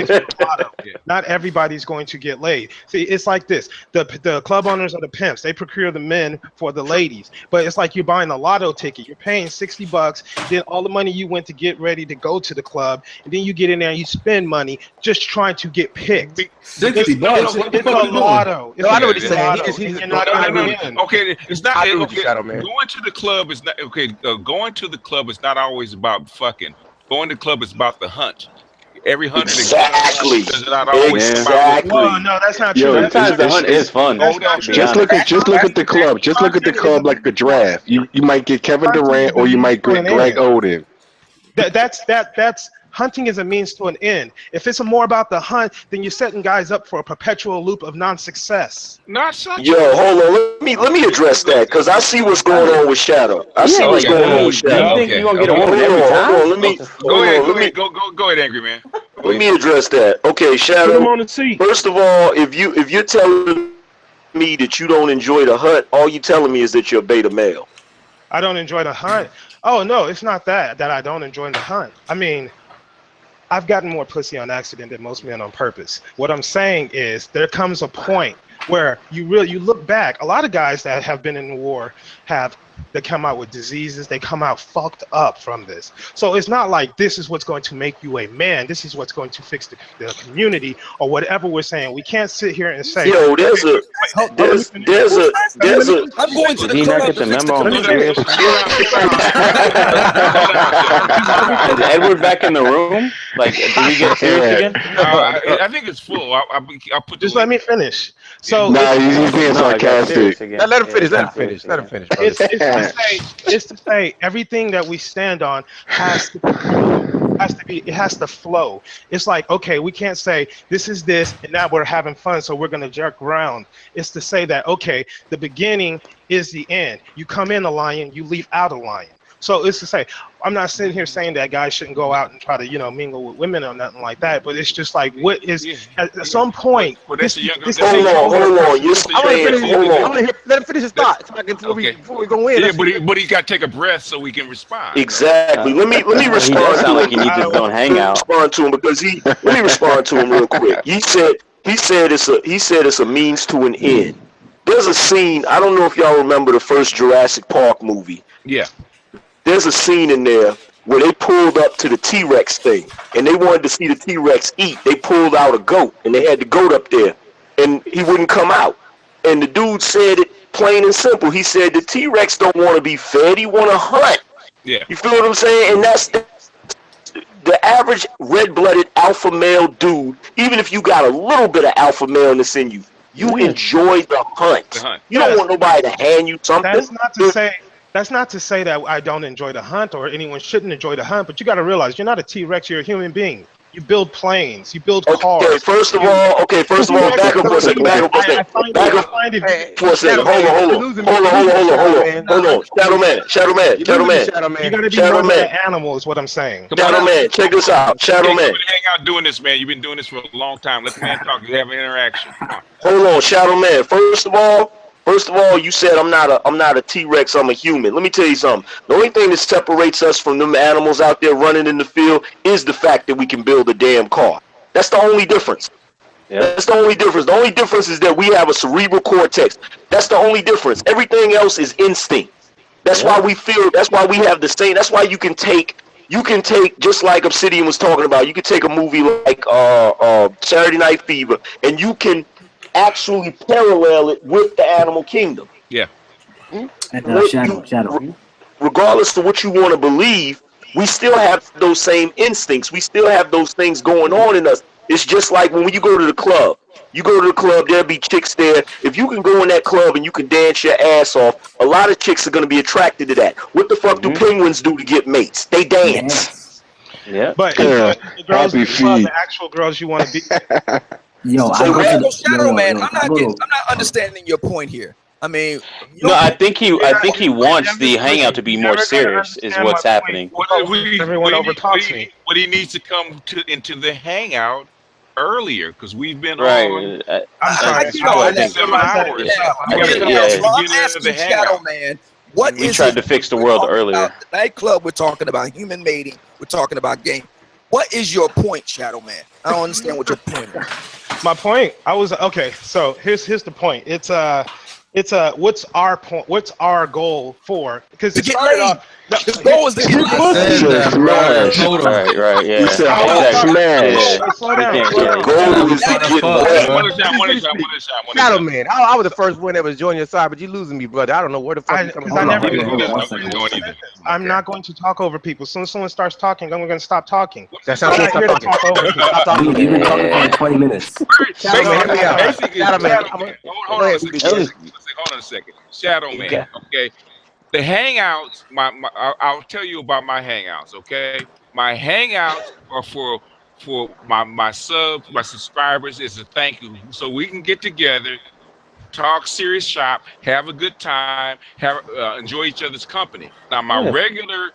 Not everybody's going to get laid. See, it's like this: the club owners are the pimps. They procure the men for the ladies. But it's like you're buying a lotto ticket. You're paying $60. Then all the money you went to get ready to go to the club, and then you get in there and you spend money just trying to get picked. $60. It's a lotto. No, I know what he's saying. Okay, it's not. Going to the club is not okay. Going to the club is not always about fucking. Going to the club is about the hunt. Every hunt exactly. Is not always about. No, that's not true. Sometimes the hunt is fun. Just look at the club. Just look at the club like a draft. You might get Kevin Durant or you might get Greg Oden. That's Hunting is a means to an end. If it's more about the hunt, then you're setting guys up for a perpetual loop of non-success. Not such. Yo, hold on. Let me address that because I see what's going on with Shadow. I see what's going on with Shadow. You think you're gonna get a woman every time? Hold on. Let me. Go ahead, Angry Man. Let me address that. Okay, Shadow. Put him on the seat. First of all, if you're telling me that you don't enjoy the hunt, all you telling me is that you're a beta male. I don't enjoy the hunt. Oh no, it's not that I don't enjoy the hunt. I mean, I've gotten more pussy on accident than most men on purpose. What I'm saying is there comes a point where you look back. A lot of guys that have been in war they come out with diseases. They come out fucked up from this. So it's not like this is what's going to make you a man. This is what's going to fix the community or whatever we're saying. We can't sit here and say, yo, there's a. I'm going to the club to fix the community. Is Edward back in the room? Like, did we get serious again? I think it's full. I'll put. Just let me finish. So he's being sarcastic. Let him finish. Let him finish. It's to say everything that we stand on has to flow. It's like, okay, we can't say this is this and now we're having fun, so we're gonna jerk around. It's to say that, okay, the beginning is the end. You come in a lion, you leave out a lion. So it's to say, I'm not sitting here saying that guys shouldn't go out and try to, mingle with women or nothing like that. But it's just like, what is at some point? Hold on. You're saying, let him finish his thought before we go in. Yeah, but he's got to take a breath so we can respond. Exactly. Let me respond. He does sound like he needs his own hangout. Respond to him because let me respond to him real quick. He said it's a means to an end. There's a scene. I don't know if y'all remember the first Jurassic Park movie. Yeah. There's a scene in there where they pulled up to the T-Rex thing, and they wanted to see the T-Rex eat. They pulled out a goat, and they had the goat up there, and he wouldn't come out. And the dude said it plain and simple. He said the T-Rex don't want to be fed. He want to hunt. Yeah. You feel what I'm saying? And that's the average red-blooded alpha male dude. Even if you got a little bit of alpha maleness in you, you enjoy the hunt. You don't want nobody to hand you something. That's not to say that I don't enjoy the hunt or anyone shouldn't enjoy the hunt, but you got to realize you're not a T-Rex, you're a human being. You build planes, you build cars. Okay, first of all, back up for a second. Hold on. Shadow Man. You gotta be more than an animal is what I'm saying. Shadow Man, check this out. Shadow Man. Hang out doing this, man. You've been doing this for a long time. Let the man talk. You have an interaction. Hold on, Shadow Man. First of all, you said I'm not a T-Rex, I'm a human. Let me tell you something. The only thing that separates us from them animals out there running in the field is the fact that we can build a damn car. That's the only difference. Yeah. That's the only difference. The only difference is that we have a cerebral cortex. That's the only difference. Everything else is instinct. That's why we feel, that's why we have the same, that's why you can take, just like Obsidian was talking about, you can take a movie like Saturday Night Fever, and you can actually parallel it with the animal kingdom. Yeah. Shadow. Regardless of what you want to believe, we still have those same instincts. We still have those things going on in us. It's just like when you go to the club. You go to the club, there'll be chicks there. If you can go in that club and you can dance your ass off, a lot of chicks are going to be attracted to that. What the fuck do penguins do to get mates? They dance. Yeah. But the girls, the actual girls you want to be. Yo, Shadow Man, I'm not understanding your point here. I mean, no, I think he wants the hangout to be more serious. Is what's happening. Everyone overtalks me. What he needs to come into the hangout earlier because we've been on. I'm sorry. 7 hours. I'm asking Shadow Man. We tried to fix the world earlier. The nightclub, we're talking about human mating. We're talking about game. What is your point, Shadow Man? I don't understand what your point is. My point, so here's the point. It's what's our point? What's our goal for? Because it started off. His goal is to get right, yeah. You said smash. Shadow Man, I was the first one that was joining your side, but you losing me, brother. I don't know where the fuck you're coming from. I'm not going to talk over people. As soon as someone starts talking, I'm going to stop talking. That sounds like you're talk over people. Stop talking. You've been talking for like 20 minutes. Shadow Man, hear me out. Shadow Man. Hold on a second. Shadow Man. Okay. The hangouts, I'll tell you about my hangouts, okay? My hangouts are for my subs, my subscribers, is a thank you. So we can get together, talk serious shop, have a good time, have enjoy each other's company. Now my regular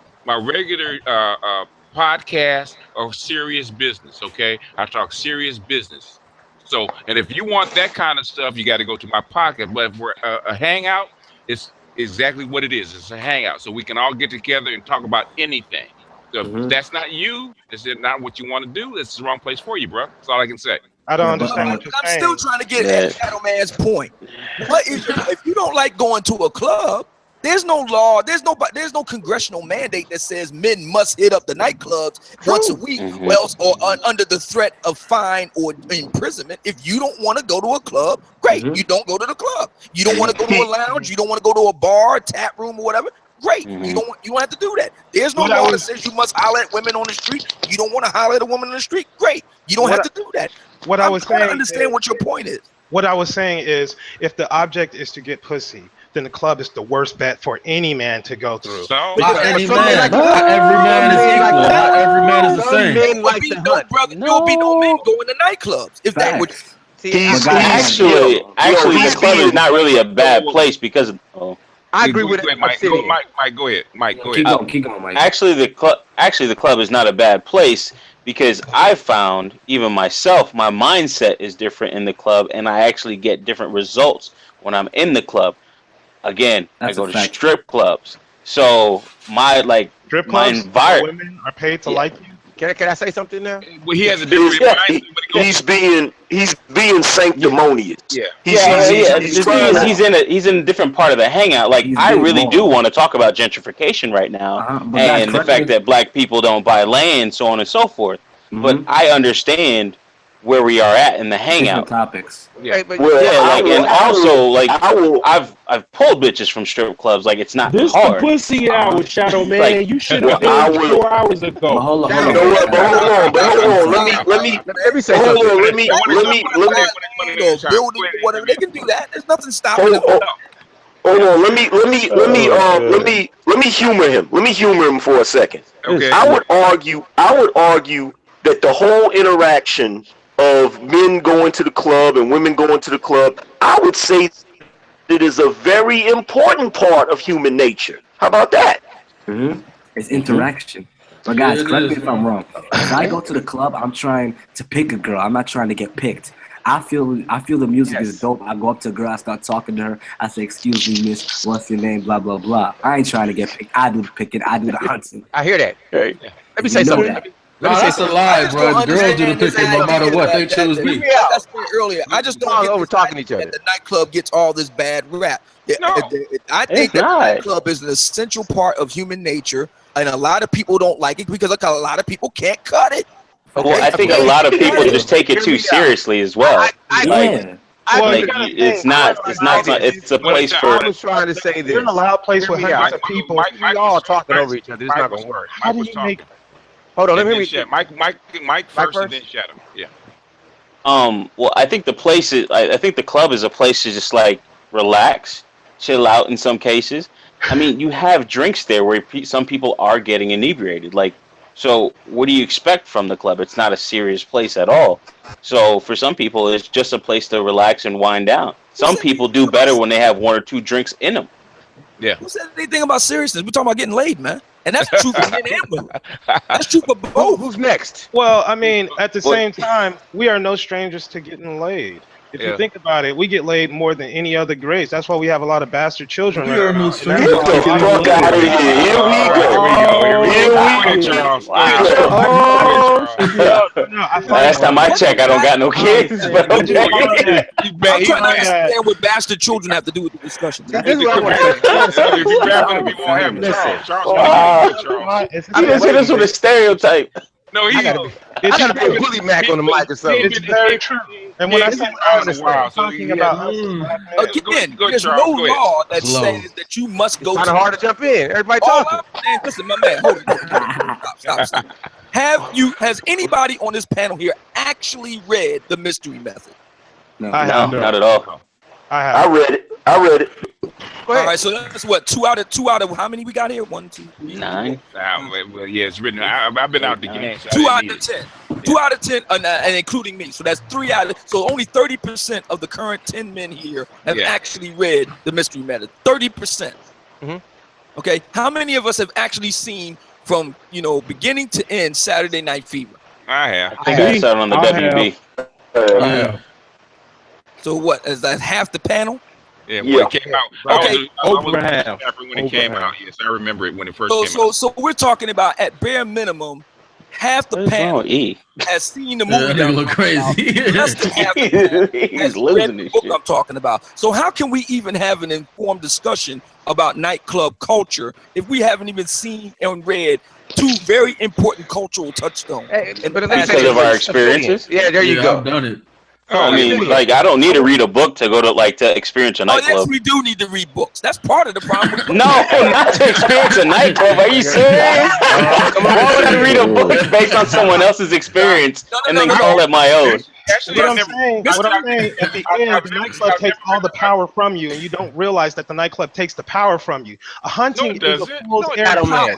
podcast are serious business, okay? I talk serious business. So, and if you want that kind of stuff, you got to go to my podcast. But for a hangout, it's exactly what it is. It's a hangout, so we can all get together and talk about anything. So if that's not you, is it not what you want to do? It's the wrong place for you, bro. That's all I can say. I don't understand what you're saying. I'm still trying to get at Shadow Man's point. What is if you don't like going to a club? There's no law. There's no congressional mandate that says men must hit up the nightclubs once a week, or under the threat of fine or imprisonment. If you don't want to go to a club, great. You don't go to the club. You don't want to go to a lounge. You don't want to go to a bar, tap room, or whatever. Great. You don't have to do that. There's no law that says you must holler at women on the street. You don't want to holler at a woman on the street. Great. You don't have to do that. What I was saying, understand what your point is. What I was saying is, if the object is to get pussy, then the club is the worst bet for any man to go through. So, not every man. Not every man is equal. Not every man is the same. There would be no brother. There would be no men going to nightclubs if that would. He's actually the club is not really a bad place because of. I agree with Mike. Mike, go ahead. Mike, go ahead. Keep going, Mike. Actually, the club is not a bad place because I found even myself, my mindset is different in the club, and I actually get different results when I'm in the club. Again, I go to strip clubs, so my strip my clubs. environment. Women are paid to like you. Can I say something now? Well, he has a different mindset. He's being sanctimonious. Yeah. He's in a different part of the hangout. Like I really do want to talk about gentrification right now, and the fact that black people don't buy land, so on and so forth. But I understand where we are at in the hangout. Topics. Yeah, and also I've pulled bitches from strip clubs. Like it's not this hard. The pussy hour, Shadow Man. You should have been 4 hours ago. Hold on. Let me say something. Building whatever they can do that. There's nothing stopping them. Hold on. Let me humor him. Let me humor him for a second. Okay. I would argue that the whole interaction of men going to the club and women going to the club, I would say it is a very important part of human nature. How about that? It's interaction. But guys, correct me if I'm wrong. If I go to the club, I'm trying to pick a girl. I'm not trying to get picked. I feel the music is dope. I go up to a girl, I start talking to her. I say, "Excuse me, miss, what's your name?" Blah blah blah. I ain't trying to get picked. I do the picking. I do the hunting. I hear that. Right. Let me say something. That's a lie, bro. Girls do the picking no matter what. They choose me. That's what earlier. I just don't get over talking to each other. The nightclub gets all this bad rap. I think that the nightclub is an essential part of human nature, and a lot of people don't like it because a lot of people can't cut it. Well, I think a lot of people just take it too seriously as well. It's a place for. I was trying to say this. You're in a loud place with hundreds of people. We all talking over each other. It's not gonna work. How do you make? Hold on, let me read. Mike first, and then Shadow. Yeah. Well, I think the place is. I think the club is a place to just relax, chill out. In some cases, I mean, you have drinks there where some people are getting inebriated. So what do you expect from the club? It's not a serious place at all. So for some people, it's just a place to relax and wind down. Some people do better when they have 1 or 2 drinks in them. Yeah. Who said anything about seriousness? We're talking about getting laid, man. And that's true for men and women. That's true for both. Who's next? Well, I mean, at the same time, we are no strangers to getting laid. If you think about it, we get laid more than any other grades. That's why we have a lot of bastard children. Get the fuck out of here. Here we go. Last time I checked, I don't got no kids. But okay. I'm trying to understand what bastard children have to do with the discussion. This is what I want to say. If you grab it, we won't have it. Charles. He just hit us with a stereotype. No, I gotta be a bully Mac on the mic or something. It's very true. And when I say I'm talking about again, there's no law that says that you must go. It's kind of hard to jump in. Everybody talking. Listen, my man, hold it. Stop. Has anybody on this panel here actually read The Mystery Method? No, not at all. I read it. Go Go ahead. All right, so that's what two out of how many we got here? 1, 2, 3, 9. Well, yeah, it's written. I've been out the game. So 2 out of 10. 2 out of 10, and including me. So that's 3 out of. So only 30% of the current 10 men here have actually read the Mystery Method. 30%. Okay, how many of us have actually seen from beginning to end Saturday Night Fever? I have. I think I saw it on the WB. So what? Is that half the panel? Yeah, when it came out. Okay. I was when it came out. Yes, I remember it when it first came out. So we're talking about at bare minimum, half the panel has seen the movie. That look crazy. Less than half the panel has read the book I'm talking about. So how can we even have an informed discussion about nightclub culture if we haven't even seen and read 2 very important cultural touchstones? Because of our experiences. Yeah, there you go. I've done it. I mean, like, I don't need to read a book to go to experience a nightclub. Yes, we do need to read books. That's part of the problem. No, not to experience a nightclub. Are you serious? Why would I read a book based on someone else's experience and then call it my own? What I'm saying, at the end, the nightclub takes all the power from you, and you don't realize that the nightclub takes the power from you. A hunting is a fool's errand. Yeah,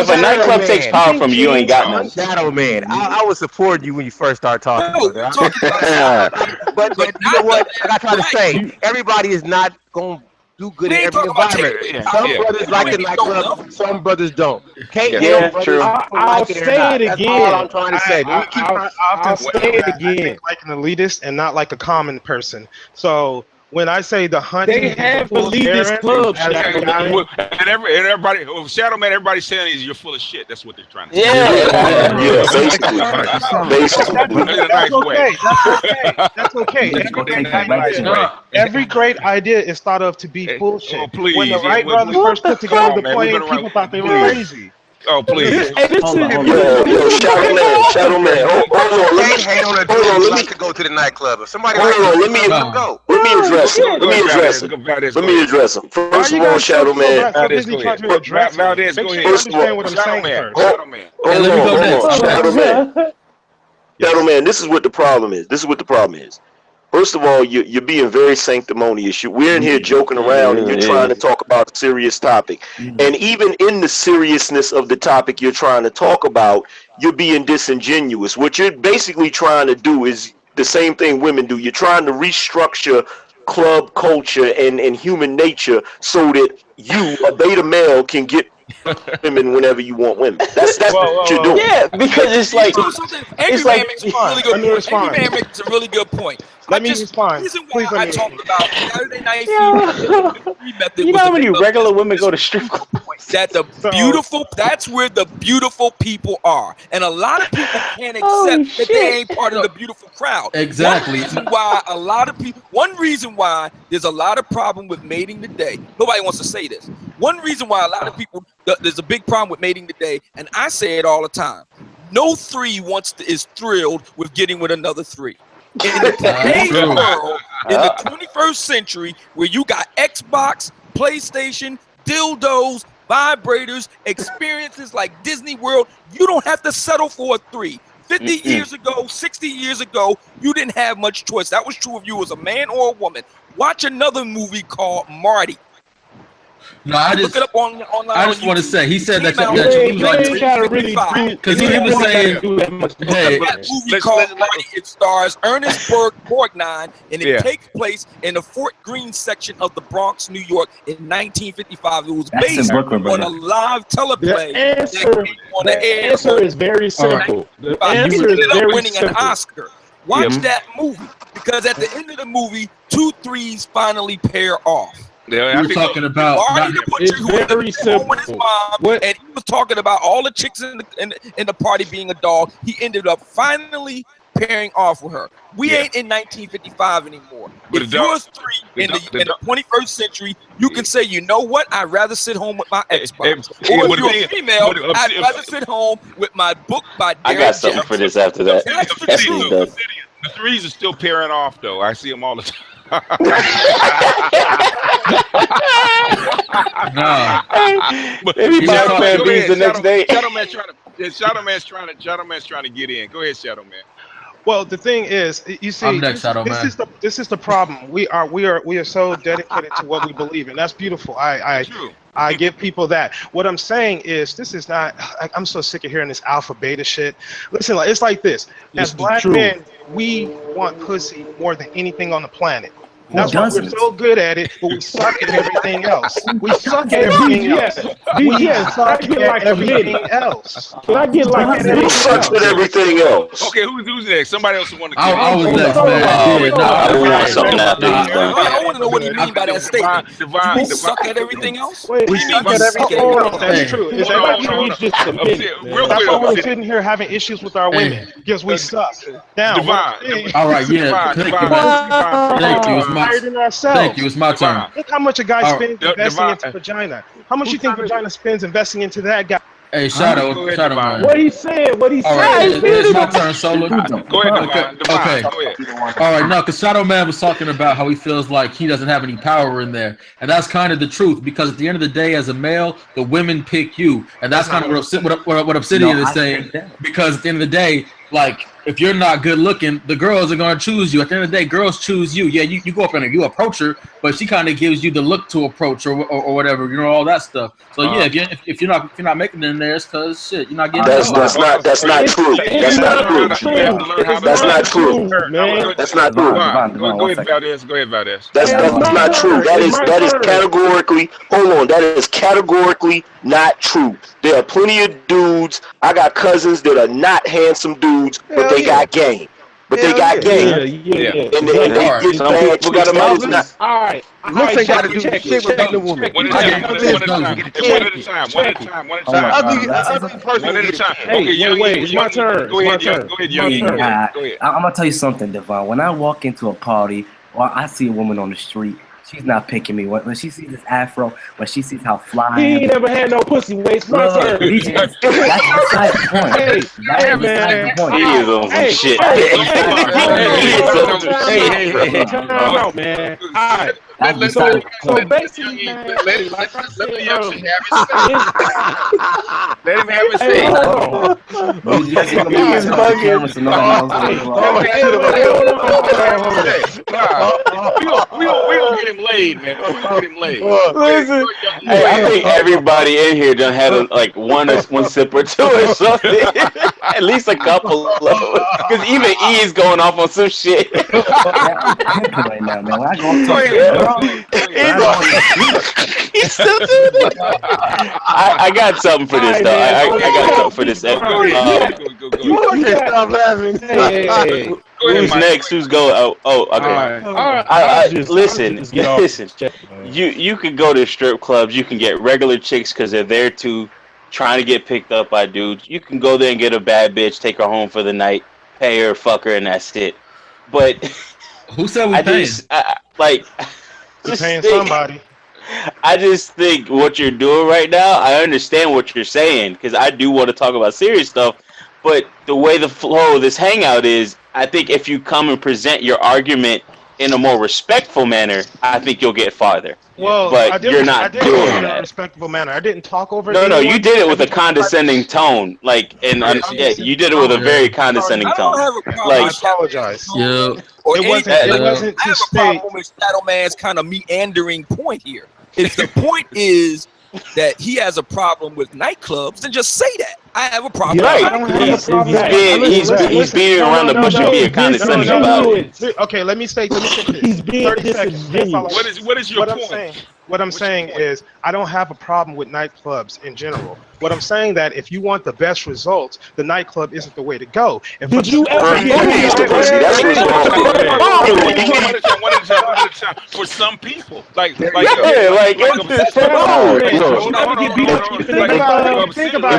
if a nightclub takes power from you, ain't got none. Shadow Man, I would support you when you first start talking about that. But you know what? I got to try to say, everybody is not going to do good in every environment. Some brothers like the nightclub, some brothers don't. True. I'll say it again. That's all I'm trying to say. I'll say it again. Like an elitist and not like a common person. So when I say the hunting, they have elitist clubs. And everybody, Shadow Man, everybody's saying is you're full of shit. That's what they're trying to say. Yeah, basically. That's okay. That's okay. Every great idea is thought of to be bullshit. Oh, please. When the Wright brothers first put together the plane, people thought they were crazy. Oh, please. Shadow Man. Hold on. Let me go to the nightclub. If somebody let me address him. First of all, Shadow Man. Valdez, go ahead. First of all, Shadow Man. Shadow Man, this is what the problem is. First of all, you're being very sanctimonious. We're in here joking around, and you're trying to talk about a serious topic. And even in the seriousness of the topic you're trying to talk about, you're being disingenuous. What you're basically trying to do is the same thing women do. You're trying to restructure club culture and human nature so that you, a beta male, can get women whenever you want women. That's what you're doing. Yeah, because it's like Angry Man makes a really good point. Let me respond. The reason why I talked about Saturday Night Fever method. You know how many regular women go to strip clubs? That's where the beautiful people are. And a lot of people can't accept that they ain't part of the beautiful crowd. Exactly. One reason why there's a lot of problem with mating today. Nobody wants to say this. One reason why a lot of people, there's a big problem with mating today, and I say it all the time. No 3 is thrilled with getting with another 3. In today's world, in the 21st century, where you got Xbox, PlayStation, dildos, vibrators, experiences like Disney World, you don't have to settle for a 3. 50 years ago, 60 years ago, you didn't have much choice. That was true of you as a man or a woman. Watch another movie called Marty. No, I just look it up online. I just want to say he said that you was like because he was saying that movie called Marty. It stars Ernest Borgnine and it takes place in the Fort Greene section of the Bronx, New York, in 1955. It was based on a live teleplay. The answer is very simple. The answer is very winning an Oscar. Watch that movie because at the end of the movie, 2 3s finally pair off. Yeah, we're talking about it's very simple. With his mom, and he was talking about all the chicks in the party being a dog. He ended up finally pairing off with her. We ain't in 1955 anymore. But if you're a 3 in the 21st century, you can say, you know what? I'd rather sit home with my Xbox. Or if you're a female, I'd rather sit home with my book by Derek I got something for this after that. The 3s are still pairing off, though. I see them all the time. The next day. Shadow Man's trying to get in. Go ahead, Shadow Man. Well, the thing is, you see, I'm next, Shadow Man. this is the problem. We are so dedicated to what we believe in. That's beautiful. I give people that. What I'm saying is, this is not. I'm so sick of hearing this alpha beta shit. Listen, it's like this. As black men, we want pussy more than anything on the planet. That's why we're so good at it, but we suck at everything else. We suck at everything else. We suck at everything else. Can I get like Who sucks at everything else? Okay, who's next? Somebody else want to get I was next, man. I want something after these guys. I want to know what he mean by that statement. We suck at everything else? We suck at everything else. That's true. Is that's why we're sitting here having issues with our women, because we suck. Now, all right, yeah. Thank you. Thank you. It's my turn. Look how much a guy spends investing into vagina. How much you think vagina spends investing into that guy? Hey, Shadow Man. What he said? What he said? All right, it's my turn, Solo. Go ahead, Okay. All right, no, because Shadow Man was talking about how he feels like he doesn't have any power in there, and that's kind of the truth. Because at the end of the day, as a male, the women pick you, and that's kind of what Obsidian is saying. Because at the end of the day, like, if you're not good looking, the girls are gonna choose you. At the end of the day, girls choose you. Yeah, you go up and you approach her, but she kind of gives you the look to approach or whatever, you know, all that stuff. So yeah, if you're not making it in there, it's because shit, you're not getting. That's not true. That's not true. That's not true. That's not true. Go ahead, Valdez. That's not true. That is categorically. Hold on. That is categorically not true. There are plenty of dudes. I got cousins that are not handsome dudes, but they got game. But they got game. Yeah. And they get bad chicks. All right. Looks ain't got to do shit with being a woman. One at a time. Hey, wait. It's my turn. Go ahead. I'm gonna tell you something, Devon. When I walk into a party or I see a woman on the street, she's not picking me. When she sees this afro, when she sees how fly he ain't never had no pussy waste. My turn. That's beside the point. Hey, man. He is on some shit. Turn out, man. All right. So basically, man, like I said, let him have his say. We don't get him laid, man. We don't get him laid. Listen, hey, I think everybody in here done had like one sip or two or something. At least a couple of them. Because even E is going off on some shit. Right now, man. When I go He's still doing it. I got something for this, though. I got something for this. Stop laughing. Who's next? Who's going? Oh, okay. All right. Listen. You can go to strip clubs. You can get regular chicks because they're there too, trying to get picked up by dudes. You can go there and get a bad bitch, take her home for the night, pay her, fuck her, and that's it. But who said we paying? You're paying somebody. I just think what you're doing right now, I understand what you're saying, because I do want to talk about serious stuff, but the way the flow of this hangout is, I think if you come and present your argument in a more respectful manner, I think you'll get farther. Well, but you're not doing it in that. a respectful manner. I didn't talk over. No, you did it with a condescending tone, you did it with a very condescending tone. I apologize. Yeah. It wasn't to state. I have a problem with Shadow Man's kind of meandering point here. If the point is that he has a problem with nightclubs, then just say that. I have a problem. Right. He's being around the bush and being condescending about it. Okay, let me say this. He's being 30 seconds. What is your point? What I'm saying is, I don't have a problem with nightclubs in general. What I'm saying that if you want the best results, the nightclub isn't the way to go. Did you ever for some people, think about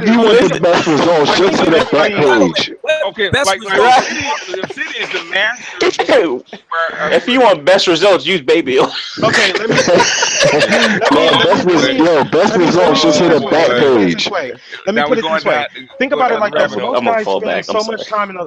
if you want the best results, just to the back page. Okay, Obsidian is the master. If you want best results, use baby oil. Okay, let me. Best results, just hit the back page. Let me put it this way. Think about it like this. Most guys spend so much time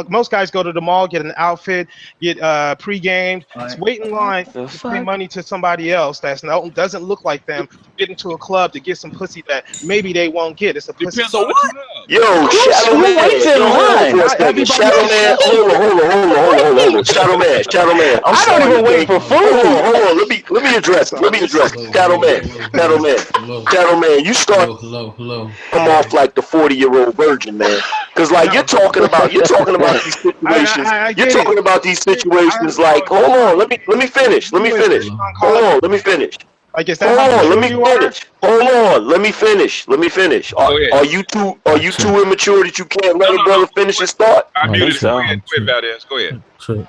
most guys go to the mall, get an outfit, get pre-gamed, wait in line to pay money to somebody else that doesn't look like them, get into a club to get some pussy that maybe they won't get. It's a pussy. So what? Yo, Shadow Man. Yo, hold on for a second. Shadow Man, hold on. Shadow Man. I'm sorry. I don't even wait for food. Hold on. Let me address it. Shadow Man. You start come off like the 40-year-old virgin, man. Because like you're talking about these situations. You're talking about these situations like, hold on, let me finish. Hold on, let me finish. Like, is that how mature you are? Hold on, let me finish. Are you too immature that you can't let a brother finish his thought? I muted. Go ahead, Valdez. Go ahead. Sure.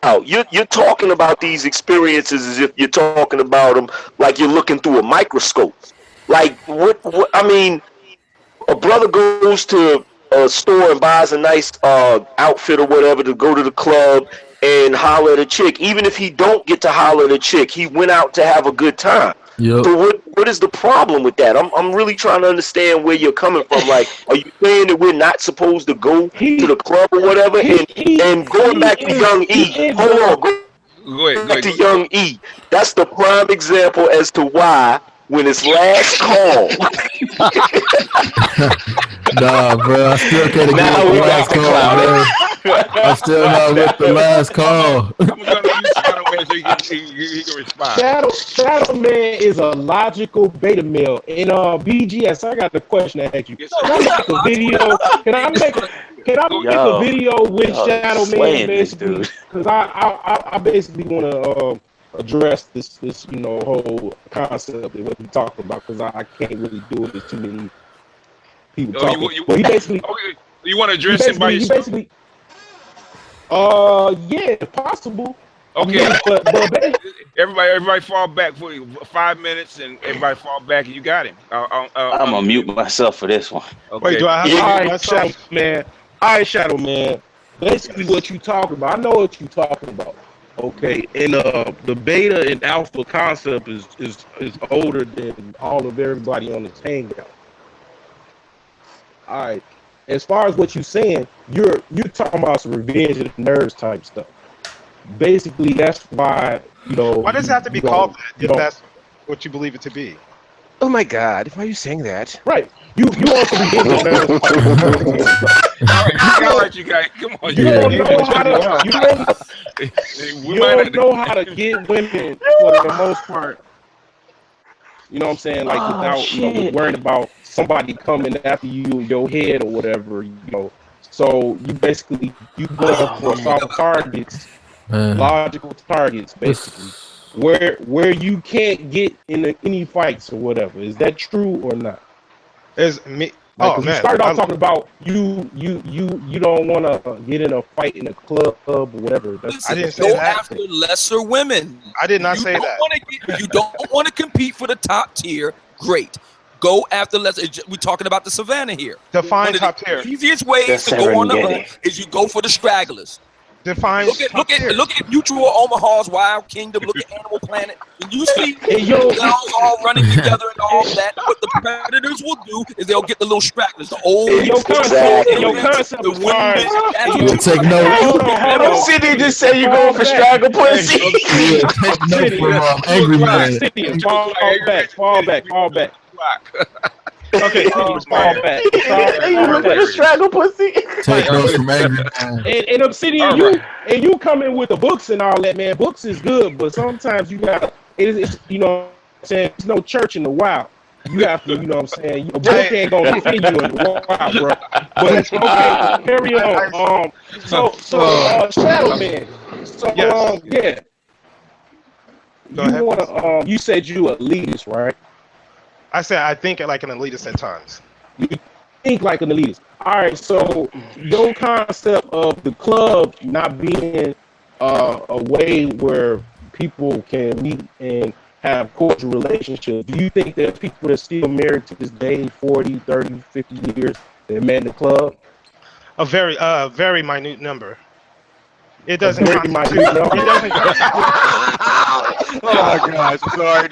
Oh, you're talking about these experiences as if you're talking about them like you're looking through a microscope. Like what I mean, a brother goes to a store and buys a nice outfit or whatever to go to the club and holler at a chick. Even if he don't get to holler at a chick, he went out to have a good time. Yep. So what is the problem with that? I'm really trying to understand where you're coming from. Like, are you saying that we're not supposed to go to the club or whatever? And going back to Young E, hold on, go back to Young E. That's the prime example as to why when it's last call. Nah, bro, I still can't get the last call, bro. I'm still not with the last call. I'm gonna use Shadow Man so he can respond. Shadow Man is a logical beta male. And BGS, I got the question to ask you. Can I make a video? Can I make a video with Shadow Man basically? Because I basically want to address this whole concept of what we talking about, because I can't really do it. There's too many people talking. But he basically, you want to address him by yourself? Basically, yeah, possible. Okay, I mean, but everybody fall back for 5 minutes, and everybody fall back, and you got him. I'm gonna mute myself for this one. Okay. Wait, do I have to mute myself? Shadow Man. All right, Shadow Man. Basically, what you talking about? I know what you talking about. Okay, and the beta and alpha concept is older than all of everybody on this hangout. All right, as far as what you're saying, you're talking about some revenge of the nerds type stuff. Basically, that's why Why does it have to be called that if that's what you believe it to be? Oh my God! Why are you saying that? Right. You want to revenge of the nerds. All right, you guys, come on. You don't know how to get women for the most part. You know what I'm saying? Like without worrying about somebody coming after you, your head or whatever. So you basically go for soft targets, logical targets, basically. Where you can't get in any fights or whatever. Is that true or not? Is me? Like, you started off talking about you don't want to get in a fight in a club or whatever. I didn't say that. After lesser women. I did not say that. If you don't want to compete for the top tier, great. Go after lesser. We're talking about the savannah here. Define top tier. The easiest way to go on the hunt is you go for the stragglers. Define. Look at Mutual Omaha's Wild Kingdom. Look at Animal Planet. When you see girls all running together and all that, what the predators will do is they'll get the little stragglers, the old. Your concept, the women. Take note. City just say you going for straggle pussy. Take note from Angry Man. Fall back. Okay, fall back. Straggle pussy. Take notes from Angry Man. And Obsidian, you come in with the books and all that, man. Books is good, but sometimes you got it's what I'm saying, there's no church in the wild. You have to, you know what I'm saying. A book ain't gonna defend you in the wild, bro. But okay, carry on. So Shadow Man. So yeah. You said you elitist, right? I said I think like an elitist at times. You think like an elitist. All right, so your concept of the club not being a way where people can meet and have cordial relationships, do you think that people that are still married to this day, 40, 30, 50 years, that met in the club? A very minute number. It doesn't constitute. Oh gosh, sorry.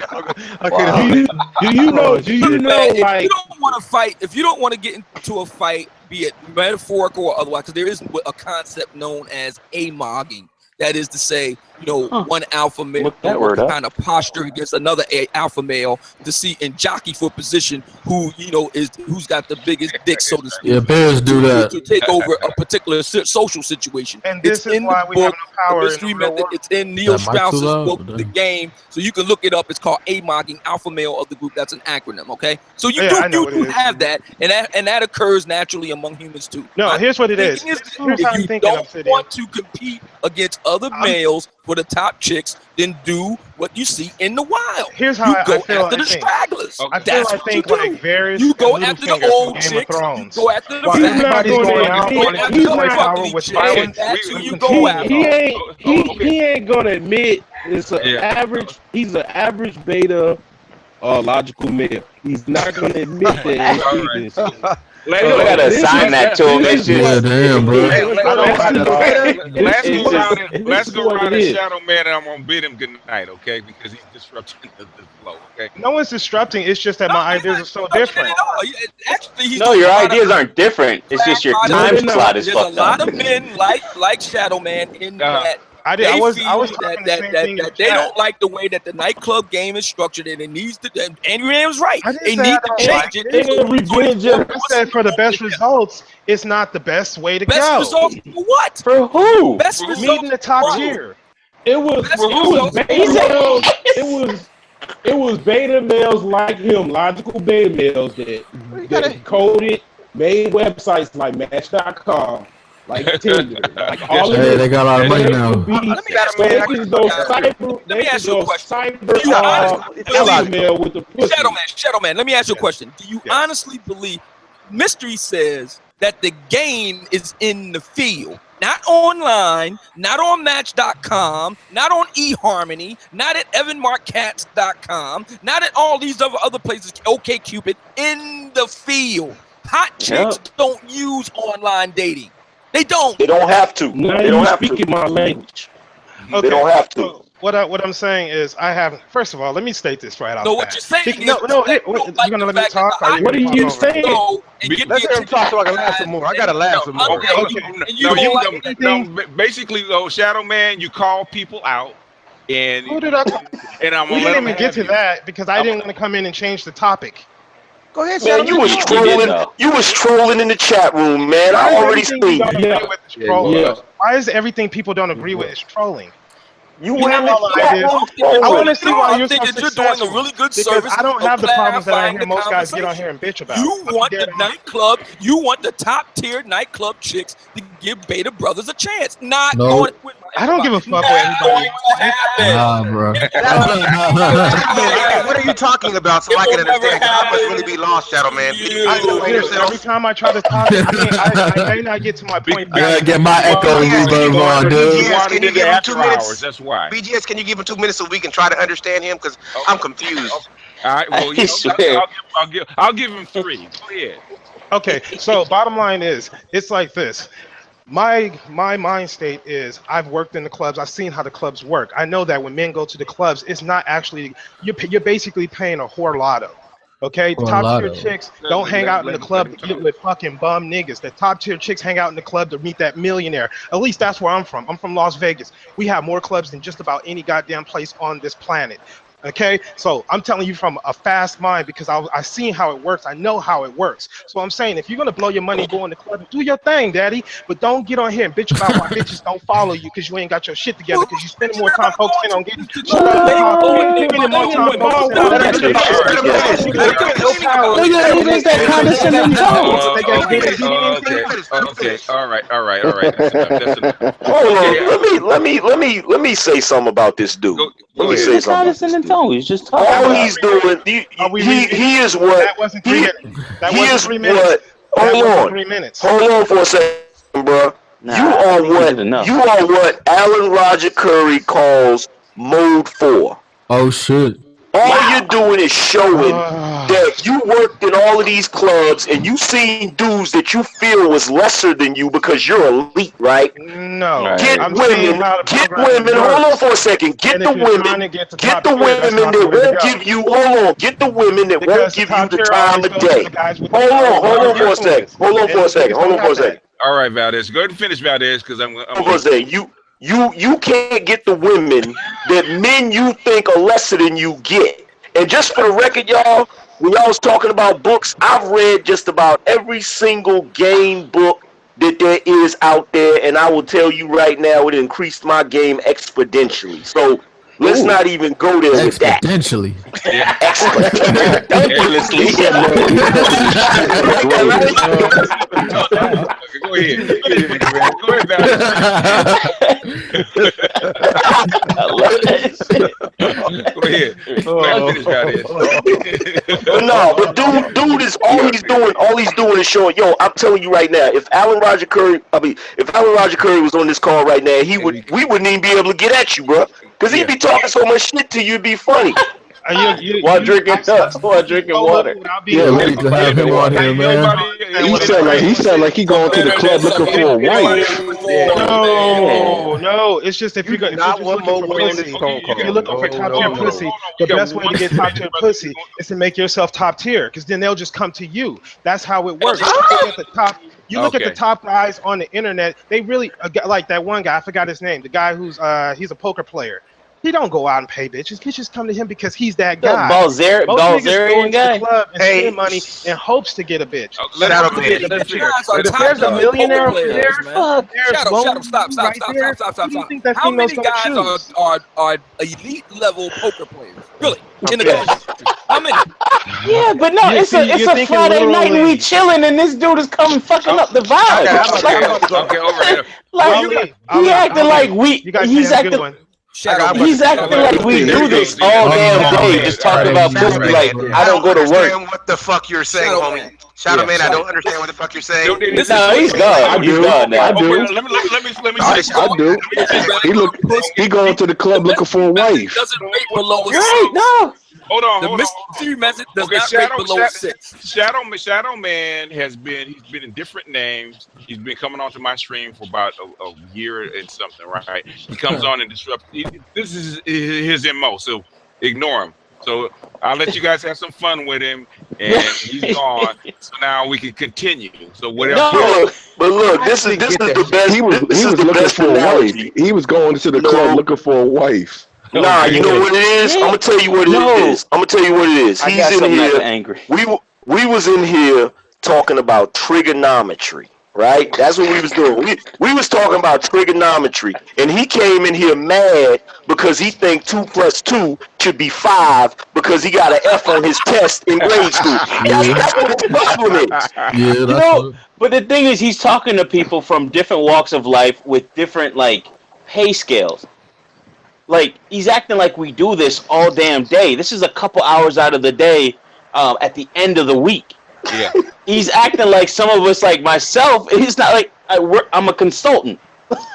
Do you know? Like, if you don't want to fight, if you don't want to get into a fight, be it metaphorical or otherwise, because there is a concept known as amogging. That is to say, one alpha male will kind of posture against another alpha male to see and jockey for position who's got the biggest dick, so to speak. Yeah, bears do that. To take over a particular social situation. And this is why we have no power in the real world. It's in Neil Strauss's book, The Game. So you can look it up. It's called AMOGing, alpha male of the group. That's an acronym, okay? So you do have that, and that occurs naturally among humans too. No, here's what it is. If you don't want to compete against other males for the top chicks, then do what you see in the wild. Here's how you go I feel after the stragglers. I feel I think like Varys you go and after the Littlefinger old from Game chicks. of Thrones. You go after the Everybody's going out He's power with violence. That's who you go after. He ain't gonna admit it's an average. He's an average beta logical male. He's not gonna admit that. I gotta assign that to him. Yeah, damn, bro. Let's go around and Shadow Man, and I'm gonna bid him good night, okay? Because he's disrupting the flow, okay? No one's disrupting. It's just that my ideas are so different. Actually, No, your ideas aren't different. It's just your time slot is There's a fucked lot up. of men like Shadow Man in that. I was that they don't like the way that the nightclub game is structured, and it needs to. And Andrew Man was right. They need to change it. I said for the best results, it's not the best way to Best go. results for what? For who? Best For results meeting the top tier. It was beta males like him, logical beta males that coded, made websites like Match.com. Like Tinder, like all of Hey, they got a lot of money now. Let me ask you a question. Shadow Man, let me ask you a question. Do you honestly believe Mystery says that the game is in the field, not online, not on Match.com, not on eHarmony, not at EvanMarkCats.com, not at all these other places, OkCupid, in the field? Hot chicks don't use online dating. They don't. They don't have to. They don't have to. My language. Okay. They don't have to. So what I'm saying is, I have. First of all, let me state this right off. No, what you're saying is, you're gonna let me talk. What are you saying? Let him talk so I can laugh some more. I gotta laugh some more. Basically, Shadow Man, you call people out, and who did I? And I'm we didn't even get to that because I didn't want to come in and change the topic. Go ahead, man. You was trolling. You was trolling in the chat room, man. I already seen. Why is everything people don't agree with is trolling? You went in the chat room. I want to see why you're so successful. You're doing a really good service. I don't have the problems that I hear most guys get on here and bitch about. You want the nightclub. You want the top tier nightclub chicks to give beta brothers a chance. Not going with. I don't give a fuck what everybody. Nah, bro. What are you talking about so I can understand? I must really be lost, Shadow Man. Every time I try to talk, I may not get to my point. I gotta get my echo reverb on, dude. Can you give him 2 minutes? That's why. BGS, can you give him 2 minutes so we can try to understand him? Because I'm confused. All right. Well, I'll give him 3. Go ahead. Okay. So bottom line is, it's like this. My mind state is I've worked in the clubs. I've seen how the clubs work. I know that when men go to the clubs, it's not actually you're basically paying a whore lotto. Okay, the top tier chicks don't hang out in the club to get with fucking bum niggas. The top tier chicks hang out in the club to meet that millionaire. At least that's where I'm from. I'm from Las Vegas. We have more clubs than just about any goddamn place on this planet. Okay, so I'm telling you from a fast mind because I've seen how it works. I know how it works. So I'm saying if you're gonna blow your money, go in the club and do your thing, daddy. But don't get on here and bitch about why bitches don't follow you because you ain't got your shit together because you spending more time focusing on getting. Okay. All right. Hold on. Let me say something about this dude. Let me say something. He's just talking. All he's doing, he is what. Hold on for a second, bro. You are what Alan Roger Curry calls mode 4. Oh shit. All you're doing is showing that you worked in all of these clubs and you seen dudes that you feel was lesser than you because you're elite, right? No. Get women. Hold on for a second. Get the women that won't give you. Hold on. Get the women that won't give you the time of day. Hold on for a second. All right, Valdez. Go ahead and finish, Valdez, because I'm gonna say you can't get the women that men you think are lesser than you get. And just for the record, y'all, when y'all was talking about books, I've read just about every single game book that there is out there, and I will tell you right now, it increased my game exponentially. So let's not even go there with that. Exponentially. Exponentially. Go ahead. Go ahead, I love that shit. Go ahead. But no, but dude is all he's doing is showing. Yo, I'm telling you right now, if Alan Roger Curry was on this call right now, we wouldn't even be able to get at you, bro, because he'd be talking so much shit to you, it'd be funny. While drinking water. Yeah, we need to have him on here, man. He sound like he going to the club looking for a wife. No, it's just if you're looking for top tier pussy, the best way to get top tier pussy is to make yourself top tier, because then they'll just come to you. That's how it works. You look at the top guys on the internet. They really like that one guy. I forgot his name. The guy who's he's a poker player. He don't go out and pay bitches. Bitches come to him because he's that guy. Balzerian guy. Club and spend money in hopes to get a bitch. If there's a millionaire there, Shadow, stop. How many guys are elite level poker players? Really? In the country? How many? Yeah, but no, it's a Friday night and we chilling, and this dude is coming fucking up the vibe. He acting like he's acting. He's acting like we do this all damn day, just talking about pussy. Like I don't go to work. What the fuck you're saying, homie? Shadow Man, I don't understand what the fuck you're saying. No, he's gone. He's gone now. I do. He going to the club looking for a wife. Doesn't rate below right? No. Hold on. The mystery method does not rate below 6. Shadow Man he's been in different names. He's been coming onto my stream for about a year and something, right? He comes on and disrupts. This is his MO, so ignore him. So I'll let you guys have some fun with him, and he's gone. So now we can continue. So whatever. No, but look, this is the best. He was looking for a wife. He was going to the club looking for a wife. Nah, you know what it is? I'm gonna tell you what it is. He's in here. Angry. We was in here talking about trigonometry, right? That's what we was doing. We was talking about trigonometry, and he came in here mad because he think 2 + 2 should be 5 because he got an F on his test in grade school. That's what the problem is. Yeah, but the thing is, he's talking to people from different walks of life with different pay scales. Like, he's acting like we do this all damn day. This is a couple hours out of the day at the end of the week. Yeah. He's acting like some of us, like myself, he's not like, I'm a consultant.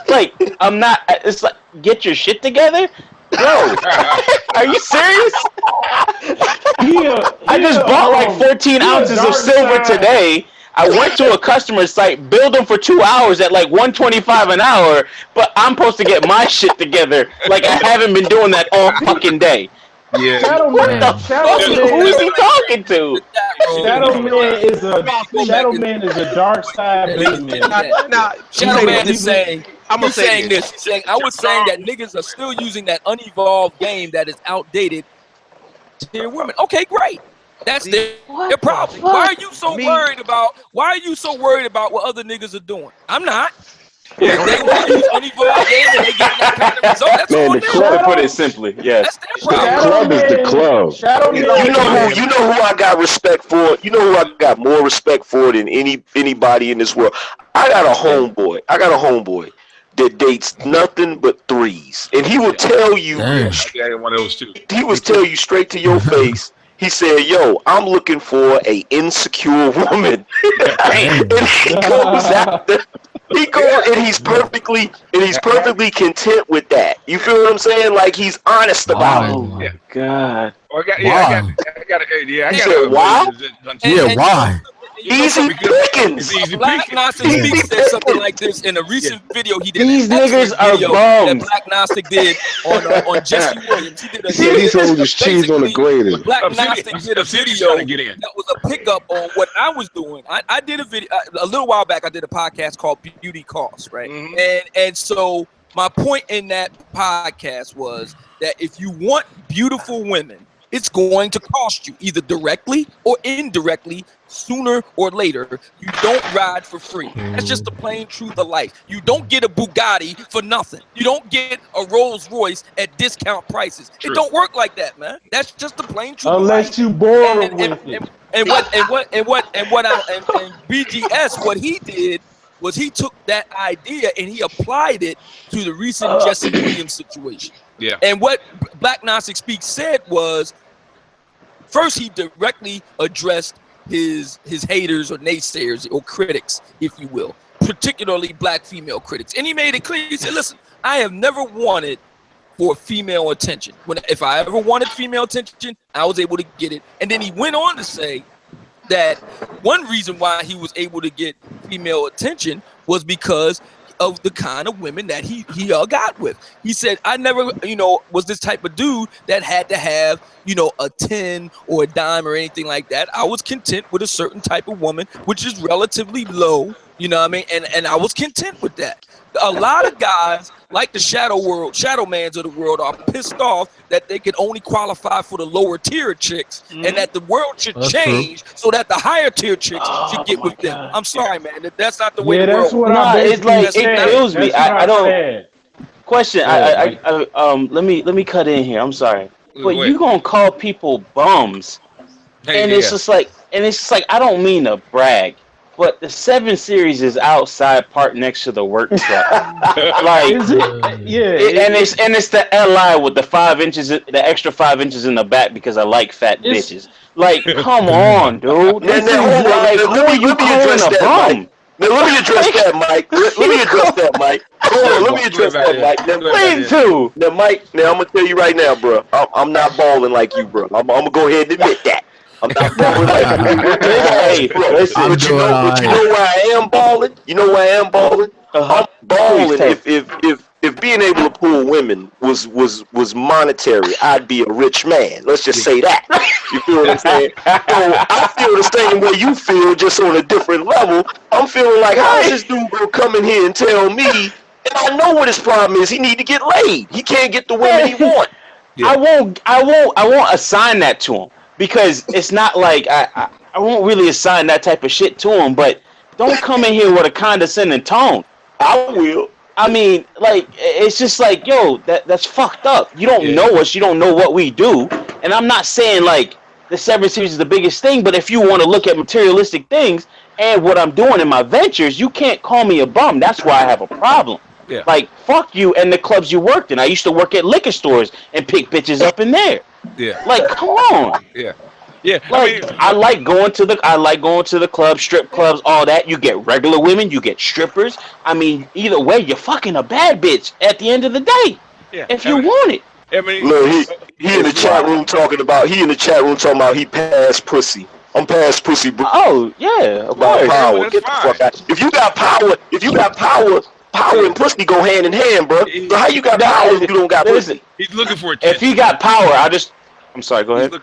Like, I'm not, it's like, get your shit together? Bro, are you serious? I just bought like 14 ounces of silver today. I went to a customer site, billed them for 2 hours at like $125 an hour, but I'm supposed to get my shit together. Like I haven't been doing that all fucking day. Yeah. What the fuck? Who is he talking to? Shadow Man is a dark side man. Shadow Man is saying, I was saying that niggas are still using that unevolved game that is outdated to their women. Okay, great. That's their problem. Why are you so worried about what other niggas are doing? I'm not. If they want to use unevolved game and they get that kind of result, that's all the club, to put it simply, yes. The club is the club. You know who I got respect for? You know who I got more respect for than anybody in this world? I got a homeboy that dates nothing but threes. And he will tell you one of those two. He will tell you straight to your face. He said, "Yo, I'm looking for a insecure woman," and he goes after. He goes and he's perfectly content with that. You feel what I'm saying? Like he's honest about it. Oh my god! I got why? Yeah, why? Easy pickings. Black Gnostic said something like this in a recent video he did. These niggas are that Black Gnostic did on Jesse Williams. He did a these hoes just cheese on the grater. Black Gnostic did a video that was a pickup on what I was doing. I did a video a little while back. I did a podcast called Beauty Costs, right? Mm-hmm. And so my point in that podcast was that if you want beautiful women, it's going to cost you either directly or indirectly, sooner or later. You don't ride for free. That's just the plain truth of life. You don't get a Bugatti for nothing. You don't get a Rolls Royce at discount prices. It don't work like that, man. That's just the plain truth. Unless you born with it. And BGS, what he did was he took that idea and he applied it to the recent Jesse Williams situation. Yeah. And what Black Gnostic Speak said was, first he directly addressed his haters or naysayers or critics, if you will, particularly black female critics. And he made it clear. He said, listen, I have never wanted for female attention. If I ever wanted female attention, I was able to get it. And then he went on to say that one reason why he was able to get female attention was because of the kind of women that he got with. He said, I never, was this type of dude that had to have, a 10 or a dime or anything like that. I was content with a certain type of woman, which is relatively low, you know what I mean? And I was content with that. A lot of guys like the shadow mans of the world are pissed off that they can only qualify for the lower tier chicks and that the world should change so that the higher tier chicks should get with them. I'm sorry, man. That's not the way the world works. It's like, it kills me. I don't. Question. Let me cut in here. I'm sorry. But you gonna call people bums. And it's just like I don't mean to brag. But the 7 Series is outside parked next to the work truck. Like, is it? Yeah. It's the LI with the 5 inches, the extra 5 inches in the back because I like fat bitches. Like, come on, dude. This is like, who are you calling a bum? Now, let me address that, Mike. Let me address that, Mike. Hold on, let me address that, Mike. Please do. Now, Mike, I'm going to tell you right now, bro. I'm not balling like you, bro. I'm going to go ahead and admit that. I'm not balling like you. Hey, listen, but you know why I am balling? You know why I am balling? I'm balling if being able to pull women was monetary, I'd be a rich man. Let's just say that. You feel what I'm saying? So I feel the same way you feel, just on a different level. I'm feeling like, how is this dude gonna come in here and tell me? And I know what his problem is. He need to get laid. He can't get the women he want. I won't assign that to him. Because it's not like I won't really assign that type of shit to him, but don't come in here with a condescending tone. I will. I mean, like, it's just like, yo, that's fucked up. You don't know us. You don't know what we do. And I'm not saying, like, the 7 Series is the biggest thing, but if you want to look at materialistic things and what I'm doing in my ventures, you can't call me a bum. That's why I have a problem. Yeah. Like, fuck you and the clubs you worked in. I used to work at liquor stores and pick bitches up in there. Yeah. Like, come on. Yeah. Yeah. Like, I like going to the club, strip clubs, all that. You get regular women, you get strippers. I mean, either way, you're fucking a bad bitch at the end of the day. Yeah. If you want it. I mean, look, he in the chat room talking about he passed pussy. I'm past pussy, bro. Oh, yeah. About power. Get the fuck out. If you got power, power and pussy go hand in hand, bro. So how you got power if you don't got pussy? He's looking for attention. If he got power, I'm sorry, go ahead.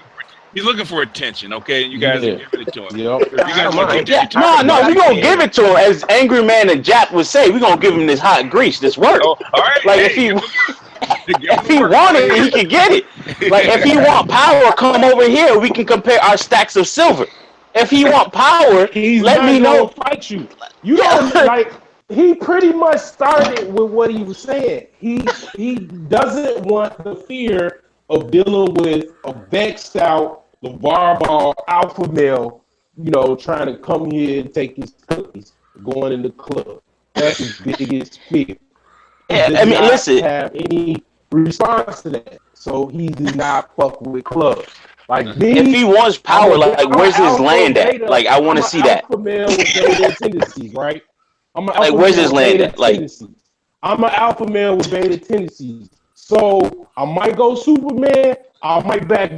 He's looking for attention, okay? You guys are giving it to him. No, we're going to give it to him. As Angry Man and Jap would say, we're going to give him this hot grease, this work. Oh, all right. Like, if he wanted it, he could get it. Like, if he want power, come over here. We can compare our stacks of silver. If he want power, let me know. Fight you. You don't, like... He pretty much started with what he was saying. He doesn't want the fear of dealing with a vexed out Lavar Ball alpha male, trying to come here and take his cookies, going in the club. That's his biggest fear. Yeah, I mean, listen. Have any response to that? So he does not fuck with clubs. Like me, if he wants power, like where's his land at? Like, I want to see that. Alpha male with beta tendencies, right? Like, where's his land at? Like, I'm an alpha male with beta tendencies, so I might go Superman. I might back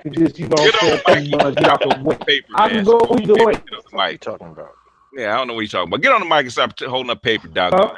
and just get out the way. I can go either way. Mike talking about? Yeah, I don't know what you're talking about. Get on the mic and stop holding up paper, dog.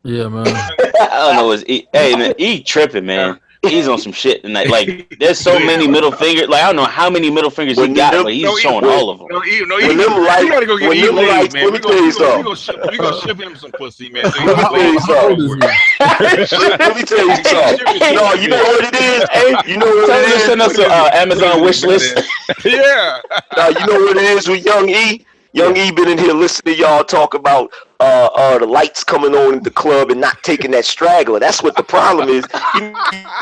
Yeah, man. I don't know. Hey, man, he tripping, man. He's on some shit tonight. Like, there's so many middle fingers. Like, I don't know how many middle fingers he got, but he's showing all of them. You gotta go get Eve laid, man. We gonna ship him some pussy, man. Let me tell you something. Let me tell you something. No, you know what it is? Hey, you know what it is? Send us an Amazon wish list. Yeah. Now, you know what it is with Young E? Young E been in here listening to y'all talk about the lights coming on in the club and not taking that straggler. That's what the problem is.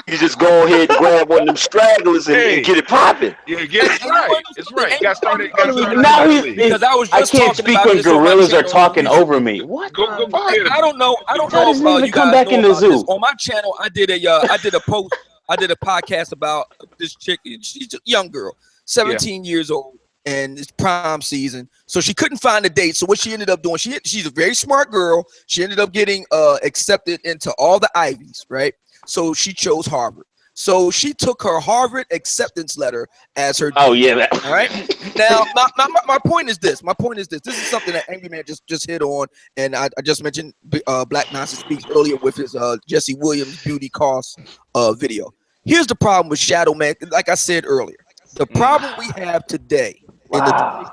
You just go ahead and grab one of them stragglers and get it popping. Yeah, it's right. It's right. You got started. Now because I can't speak when gorillas are talking over me. What? I don't know. I don't know if you come guys back know in the about zoo. this. On my channel, I did a post. I did a podcast about this chick. She's a young girl, 17 years old. And it's prom season, so she couldn't find a date. So what she ended up doing, she's a very smart girl. She ended up getting accepted into all the Ivies, right? So she chose Harvard. So she took her Harvard acceptance letter as her. Oh yeah. All right. Now my point is this. This is something that Angry Man just hit on, and I just mentioned Black Nonsense Speaks earlier with his Jesse Williams beauty cost video. Here's the problem with Shadow Man. Like I said earlier, the problem we have today in the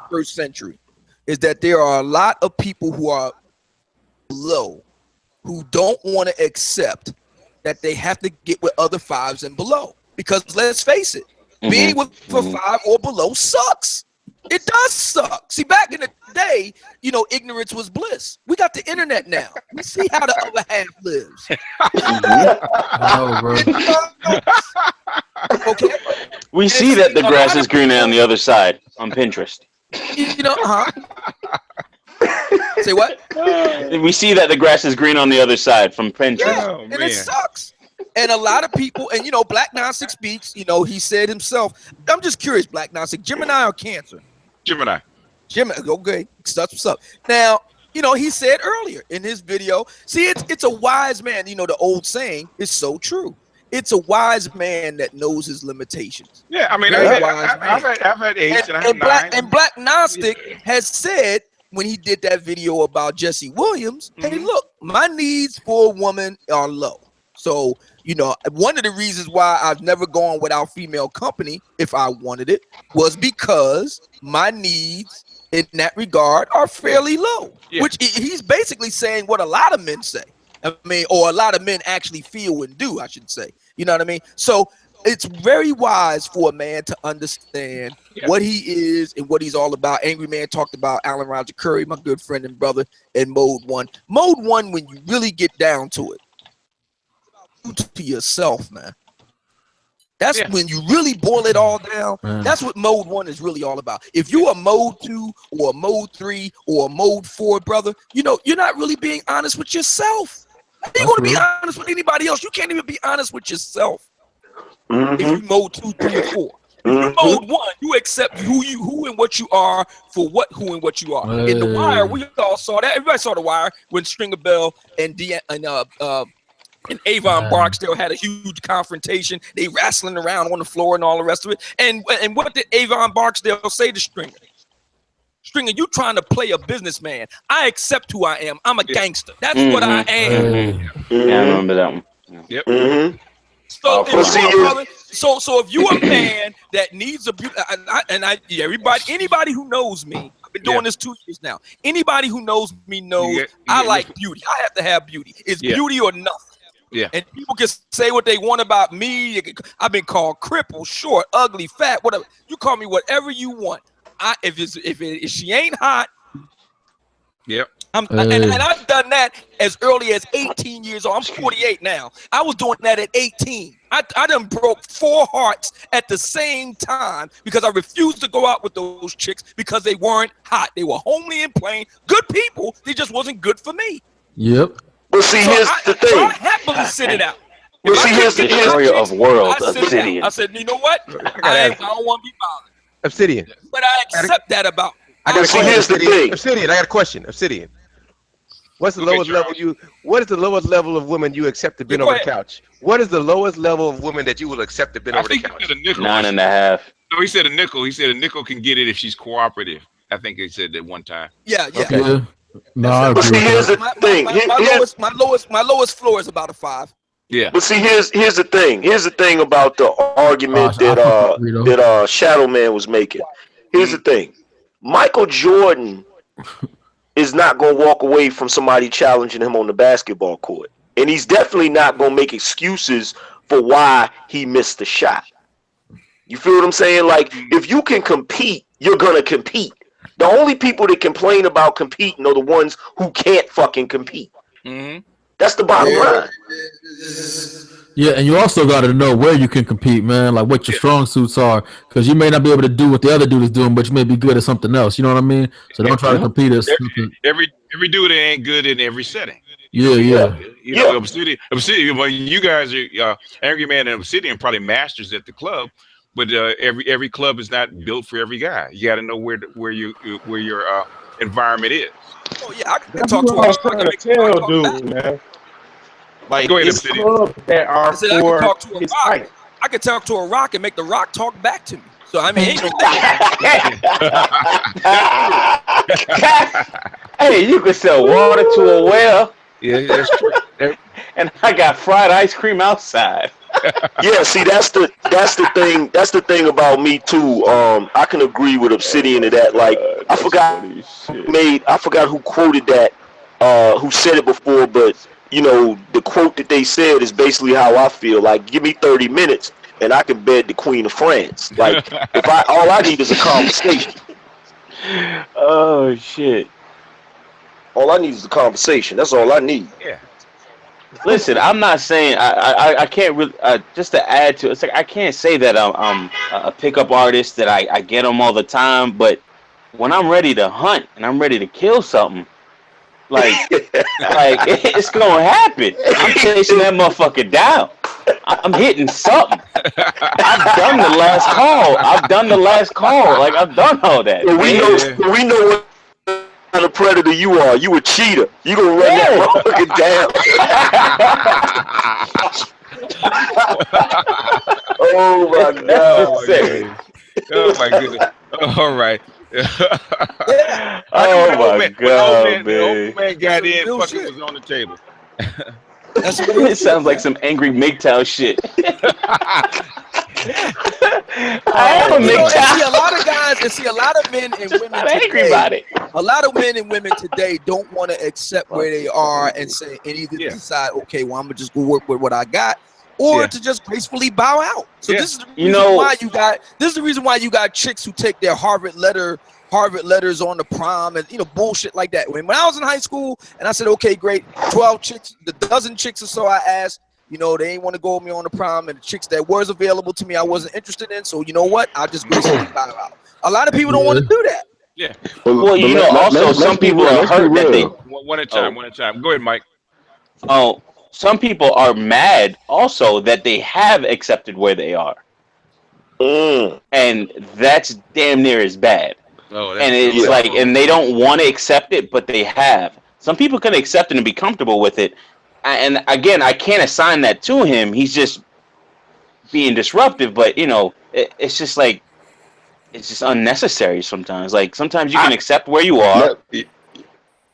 21st century is that there are a lot of people who are low who don't want to accept that they have to get with other fives and below. Because let's face it, being with a 5 or below sucks. It does suck. See, back in the day, ignorance was bliss. We got the internet now. We see how the other half lives. Oh, bro. Okay. We see that the grass is greener on the other side on Pinterest. Say what? We see that the grass is green on the other side from Pinterest. Yeah, and it sucks. And a lot of people, and Black Nonsense Speaks, he said himself, I'm just curious, Black Nonsense, Gemini or Cancer? Gemini. Okay, that's what's up. Now, he said earlier in his video, see, it's a wise man. The old saying is so true. It's a wise man that knows his limitations. Yeah, I mean, I've had 8 and I have 9. And Black Gnostic has said when he did that video about Jesse Williams, hey, look, my needs for a woman are low. So, one of the reasons why I've never gone without female company, if I wanted it, was because my needs in that regard are fairly low. Yeah. Which he's basically saying what a lot of men say. I mean, or a lot of men actually feel and do, I should say. You know what I mean? So it's very wise for a man to understand what he is and what he's all about. Angry Man talked about Alan Roger Curry, my good friend and brother, in Mode 1. Mode 1, when you really get down to it, to yourself, man. That's when you really boil it all down. That's what Mode 1 is really all about. If you are Mode 2 or Mode 3 or Mode 4, brother, you're not really being honest with yourself. You're going to be honest with anybody else. You can't even be honest with yourself. If you Mode 2, 3, or 4. If you Mode 1, you accept who and what you are for who and what you are. In The Wire, we all saw that. Everybody saw The Wire when Stringer Bell and Avon Barksdale had a huge confrontation. They wrestling around on the floor and all the rest of it. And what did Avon Barksdale say to Stringer? Stringer, you trying to play a businessman. I accept who I am. I'm a gangster. That's what I am. Yeah, I remember that one. Yep. So if you're a man that needs a beauty, anybody who knows me, I've been doing this 2 years now. Anybody who knows me knows I like beauty. I have to have beauty. It's beauty or nothing. Yeah. And people can say what they want about me. I've been called crippled, short, ugly, fat, whatever. You call me whatever you want. If she ain't hot, yep. And I've done that as early as 18 years old. I'm 48 now. I was doing that at 18. I done broke 4 hearts at the same time because I refused to go out with those chicks because they weren't hot. They were homely and plain. Good people. They just wasn't good for me. Yep. But see, here's the thing. I happily sit it out. But see, here's the destroyer of worlds, Obsidian. I said, you know what? I don't want to be bothered. Obsidian. But I accept that about me. Here's the thing. Obsidian, I got a question. Obsidian. What's the lowest level what is the lowest level of women you accept to bend over the couch? What is the lowest level of women that you will accept to bend over the couch? 9.5. No, he said a nickel. He said a nickel can get it if she's cooperative. I think he said that one time. Yeah. Okay. Yeah. No, I agree. See, here's the thing. My lowest floor is about a 5. Yeah. But see, here's the thing. Here's the thing about the argument that Shadow Man was making. Here's the thing. Michael Jordan is not going to walk away from somebody challenging him on the basketball court. And he's definitely not going to make excuses for why he missed the shot. You feel what I'm saying? Like, if you can compete, you're going to compete. The only people that complain about competing are the ones who can't fucking compete. That's the bottom line. Yeah, and you also got to know where you can compete, man. Like what your strong suits are, because you may not be able to do what the other dude is doing, but you may be good at something else. You know what I mean? So don't try to compete at something. Every dude ain't good in every setting. Yeah. You know, Obsidian. Well, you guys are Angry Man and Obsidian probably masters at the club, but every club is not built for every guy. You got to know where your environment is. Oh yeah, I can talk to a dude, man. Like, go ahead, it's clubs that are for his height. I could talk to a rock and make the rock talk back to me. So I mean, hey, you could sell water to a well. Yeah, that's true. And I got fried ice cream outside. Yeah, see, that's the thing. That's the thing about me too. I can agree with Obsidian to that. Like, I forgot who quoted that, who said it before, but you know, the quote that they said is basically how I feel. Like, give me 30 minutes and I can bed the Queen of France. Like, all I need is a conversation. Oh shit. All I need is a conversation. That's all I need. Yeah. Listen, I'm not saying I can't really just to add to it, it's like I can't say that I'm a pickup artist, that I get them all the time, but when I'm ready to hunt and I'm ready to kill something, like it's gonna happen. I'm chasing that motherfucker down. I'm hitting something. I've done the last call. Like, I've done all that. We know what kind of predator you are. You a cheater. You gonna run that motherfucker down. Oh my god. Oh my goodness. All right. Oh my god, the old man got in, fucking was on the table. It sounds like some angry MGTOW shit. I am a MGTOW. See a lot of guys, and see a lot of men and women today. A lot of men and women today don't want to accept where they are and say, and either decide, okay, well, I'm gonna just go work with what I got, or to just gracefully bow out. So this is the reason why you got. This is the reason why you got chicks who take their Harvard letters on the prom and bullshit like that. When I was in high school and I said, okay, great, 12 chicks, the dozen chicks or so I asked, they ain't want to go with me on the prom, and the chicks that was available to me I wasn't interested in. So you know what? I'll just gracefully bow out. A lot of people don't want to do that. Yeah. Well, also some people are hurt that they one at a time. Go ahead, Mike. Oh, some people are mad also that they have accepted where they are. And that's damn near as bad. And it's like, and they don't want to accept it, but they have. Some people can accept it and be comfortable with it. And again, I can't assign that to him. He's just being disruptive, but it's just like, it's just unnecessary sometimes. Like, sometimes you can accept where you are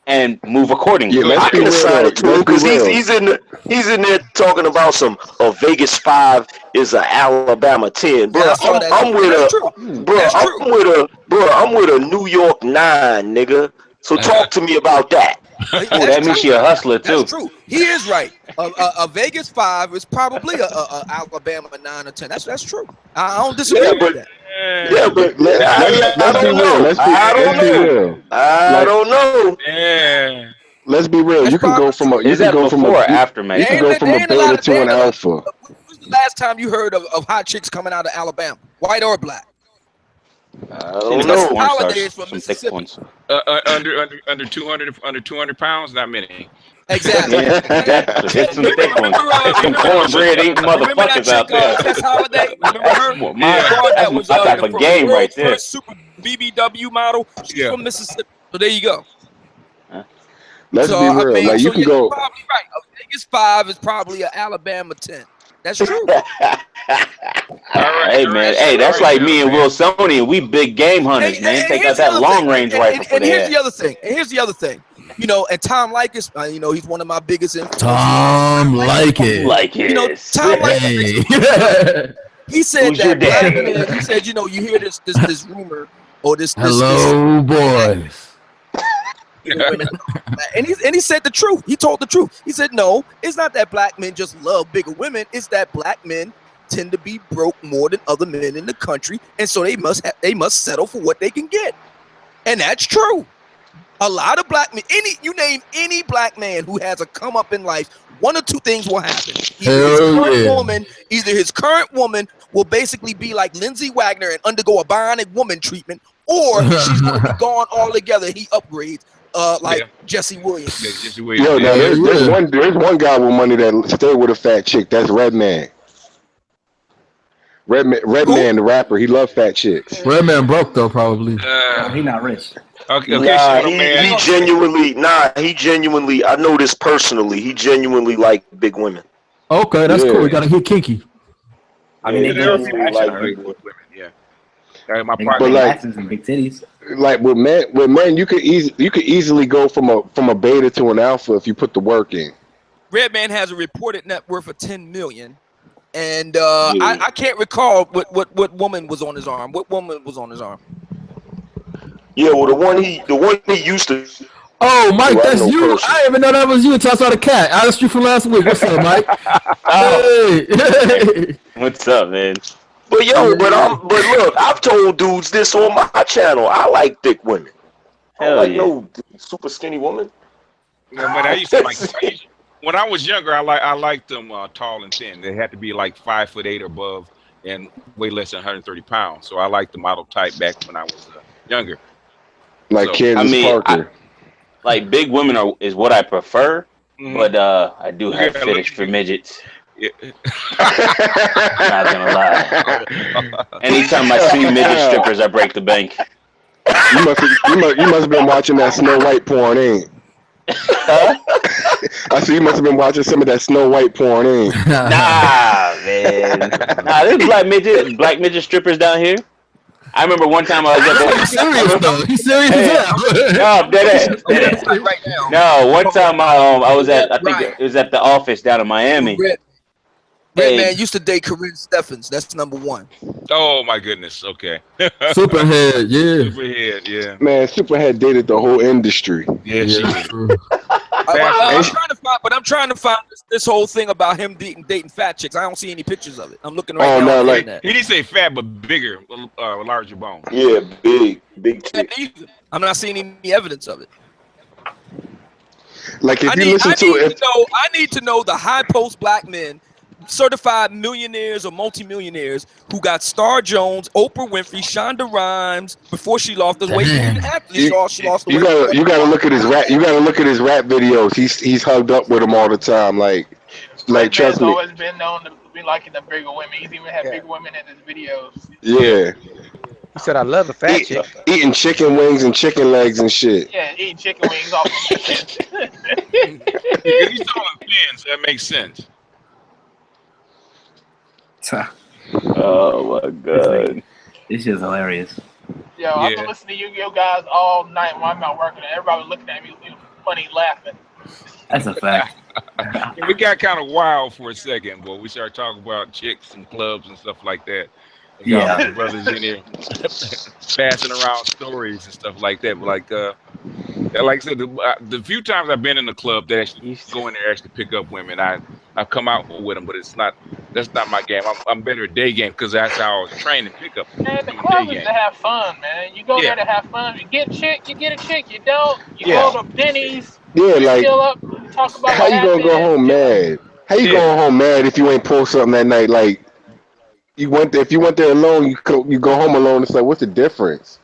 and move accordingly. Yeah, I can assign it to him because he's in there talking about some Vegas 5 is a Alabama 10. Bro, I'm with a New York 9, nigga. So talk to me about that. That means you're a hustler too. That's true. He is right. A Vegas 5 is probably a Alabama 9 or 10. That's true. I don't disagree with that. Yeah, but man, I don't know. Yeah. Let's be real. You can go from a You can go from a beta to an alpha. When was the last time you heard of hot chicks coming out of Alabama, white or black? I don't know. Holidays from Mississippi. Under 200 pounds, not many. Exactly. It's some thick ones. It's some cornbread eating motherfuckers out there. Tess Holiday, remember her? That was my type of game right there. Super BBW model. She's from Mississippi. So there you go. Let's be real. Like, you can go. Probably right. A Vegas 5 is probably an Alabama 10. That's true. Hey man, hey, that's like me and Will Sony, and we big game hunters, man. Take out that long range rifle. And here's the other thing. You know, and Tom Likas, you know, he's one of my biggest influences. Tom Likas. You know, Tom Likas. He said Who's your that black dad? men. He said, you know, you hear this rumor or this. Hello, boys. And he said the truth. He told the truth. He said, no, it's not that black men just love bigger women. It's that black men tend to be broke more than other men in the country, and so they must settle for what they can get. And that's true. A lot of black men, you name any black man who has a come up in life, one or two things will happen. Either his current woman will basically be like Lindsay Wagner and undergo a bionic woman treatment, or she's going to be gone altogether. He upgrades Jesse Williams. Yo, now there's one guy with money that stay with a fat chick. That's Redman. Redman, the rapper, he loves fat chicks. Redman broke though, probably. He not rich. Okay, he genuinely. I know this personally. He genuinely like big women. Okay, that's cool. We gotta hit kinky. I mean, they like big women. Yeah. But like big titties. Like with men, you could easily go from a beta to an alpha if you put the work in. Redman has a reported net worth of $10 million. And I can't recall what woman was on his arm. What woman was on his arm? Yeah, well, the one he used to. Oh, Mike, that's you. Person. I didn't even know that was you until I saw the cat. I asked you from last week. What's up, Mike? Hey. What's up, man? But look, I've told dudes this on my channel. I like thick women. I don't like no super skinny woman. Yeah, but I used to like. When I was younger, I liked them tall and thin. They had to be like 5'8" or above and weigh less than 130 pounds. So I liked the model type back when I was younger. Like Candace Parker. Like big women is what I prefer, but I do have fetish for midgets. Yeah. Not gonna lie. Anytime I see midget strippers, I break the bank. You must have been watching that Snow White porn, ain't? I see you must have been watching some of that Snow White porn, ain't? Nah, man. Nah, there's black midget strippers down here. I remember one time I was at the. He's serious though. He's serious as hell. No, dead right now. No, one time I was at, I think it was at the office down in Miami. Redman used to date Corinne Steffens. That's number one. Oh my goodness. Okay. Superhead, yeah. Superhead, yeah. Man, Superhead dated the whole industry. Yeah, she did. I'm trying to find this whole thing about him dating fat chicks. I don't see any pictures of it. I'm looking right now. No, like he didn't say fat, but bigger, larger bones. Yeah, big tits. I'm not seeing any evidence of it. Like if you listen to it, I need to know the high post black men, certified millionaires or multimillionaires who got Star Jones, Oprah Winfrey, Shonda Rhimes before she lost the weight. She lost the weight. You gotta look at his rap. You gotta look at his rap videos. He's hugged up with them all the time. Like trust me. He's always been known to be liking the bigger women. He's even had bigger women in his videos. Yeah. He said, "I love a fat chick." Eating chicken wings and chicken legs and shit. Yeah, eating chicken wings off of He's talking fins. That makes sense. Oh my god, this is hilarious. Yo, I've been listening to Yu-Gi-Oh guys all night while I'm not working, and everybody was looking at me funny, laughing. That's a fact. We got kind of wild for a second, but we started talking about chicks and clubs and stuff like that. And got my brothers in here passing around stories and stuff like that. But like I said, the few times I've been in the club that actually go in there actually pick up women, I've come out with them, but that's not my game. I'm better at day game because that's how I was trained to pick up. Man, the club is to have fun, man. You go there to have fun. You get a chick, you get a chick. You don't. You go to Denny's. Yeah, you like chill up, talk about how you gonna go home mad? How you going home mad if you ain't pull something that night? Like if you went there alone, you go home alone. It's like, what's the difference?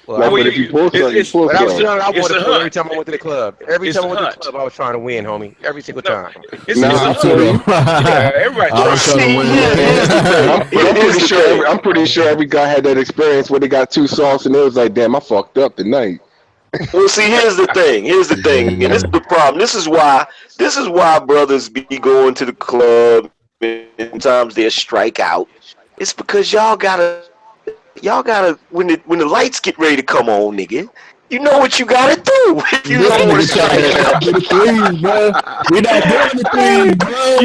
Well, like, but if you pull something, you pull something. I was young, I wanted to pull every time I went to the club. Every time I went to the club, I was trying to win, homie. Every single time. Everybody. I'm pretty sure every guy had that experience where they got too sauce and it was like, damn, I fucked up tonight. Well, see, here's the thing, and this is the problem. This is why brothers be going to the club and sometimes they strike out. It's because y'all gotta when the lights get ready to come on, nigga, You know what you gotta do. You know what it's like. Do the threes, bro. We not doing the threes, bro.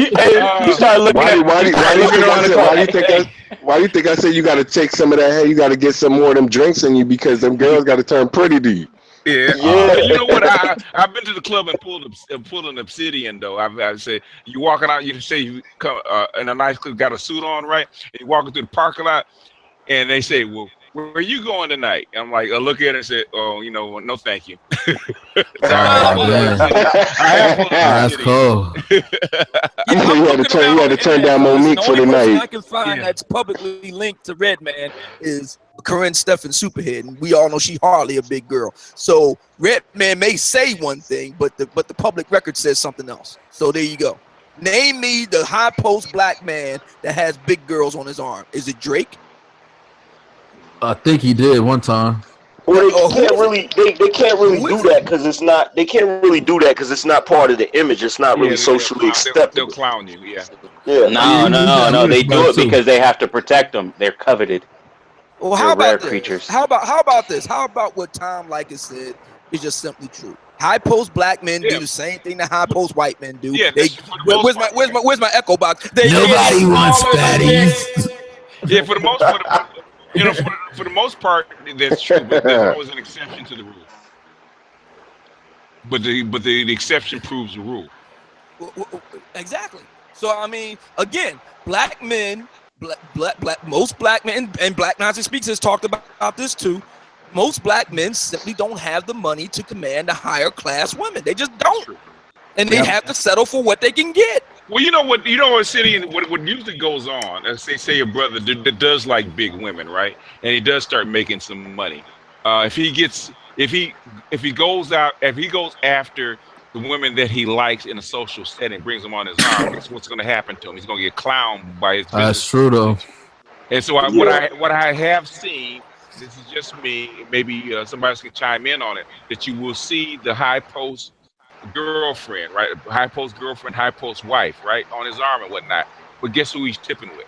You start looking Why do you think I said you got to take some of that? Hey, you got to get some more of them drinks in you because them girls got to turn pretty to you. Yeah. You know what? I've been to the club and pulled an obsidian though. I said you walking out, you say you come in a nice club, got a suit on, right? And you walking through the parking lot, and they say, "Well, where are you going tonight?" I'm like, I look at it and say, "Oh, no, thank you." That's cool. You had to turn down Monique for the night. I can find that's publicly linked to Redman is Corinne Stephan Superhead, and we all know she hardly a big girl. So Redman may say one thing, but the public record says something else. So there you go. Name me the high post black man that has big girls on his arm. Is it Drake? I think he did one time. Well, they can't really do that because it's not. They can't really do that because it's not part of the image. It's not really socially acceptable. They'll clown you. Yeah. No. They do it because they have to protect them. They're coveted. Well, how about this? Creatures. How about this? How about what Tom Likas said is just simply true? High post black men do the same thing that high post white men do. Yeah, where's my echo box? Nobody wants fatties. Yeah, for the most part, for the most part, that's true. But there's always an exception to the rule. But the exception proves the rule. Exactly. So I mean, again, black men, most black men, and Black Nazi Speaks has talked about this too. Most black men simply don't have the money to command the higher class women. They just don't, and they have to settle for what they can get. Well, you know what, City, what usually goes on, as they say, a brother that does like big women, right? And he does start making some money. If he goes after the women that he likes in a social setting, brings them on his arm, guess what's going to happen to him? He's going to get clowned by his business. That's true, though. And so what I have seen, this is just me, maybe somebody else can chime in on it, that you will see the high post girlfriend, right? High post girlfriend, high post wife, right? On his arm and whatnot. But guess who he's tipping with?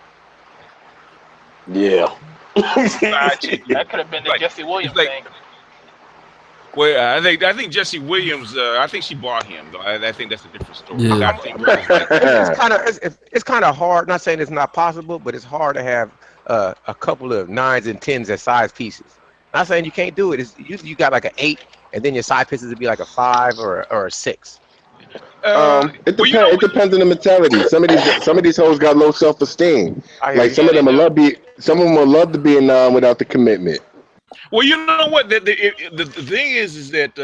Yeah. That could have been the Jesse Williams thing. Well, I think Jesse Williams. I think she bought him, though. I think that's a different story. Yeah. I think it's kind of hard. Not saying it's not possible, but it's hard to have a couple of 9s and 10s as size pieces. Not saying you can't do it. It's usually you got like an 8, and then your side pieces would be like a 5 or a 6. It depends on the mentality. Some of these hoes got low self-esteem. Like some of them will love to be a 9 without the commitment. Well, you know what? The thing is that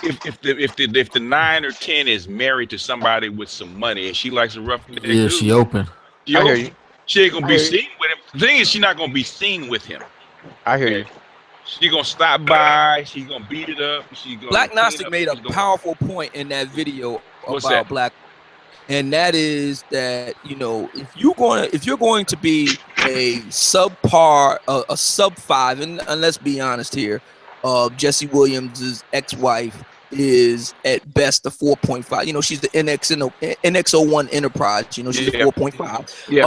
if the 9 or 10 is married to somebody with some money and she likes a rough neck, dude, she open. She ain't gonna be seen with him. The thing is, she's not gonna be seen with him. I hear you. She's gonna stop by. She's gonna beat it up. Black Gnostic made a powerful point in that video about black, and that is that if you're going to be a subpar, a sub 5, and let's be honest here, Jesse Williams' ex-wife is at best a 4.5. She's the NX01 Enterprise. She's 4.5. Yeah.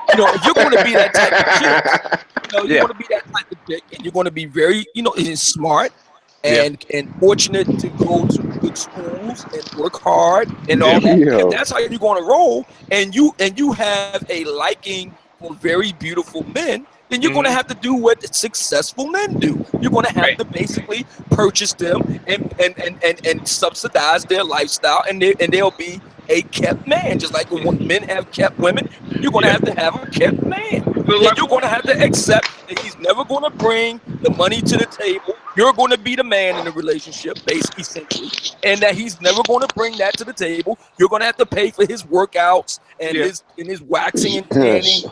If you're going to be that type of chick, you're going to be that type of chick, and you're going to be very, smart and fortunate to go to good schools and work hard and all that. And that's how you're going to roll. And you have a liking for very beautiful men. Then you're going to have to do what successful men do. You're going to have to basically purchase them and subsidize their lifestyle, and they'll be a kept man. Just like when men have kept women, you're going to have a kept man. And you're going to have to accept that he's never going to bring the money to the table. You're going to be the man in the relationship, basically, essentially, and that he's never going to bring that to the table. You're going to have to pay for his workouts and his waxing and tanning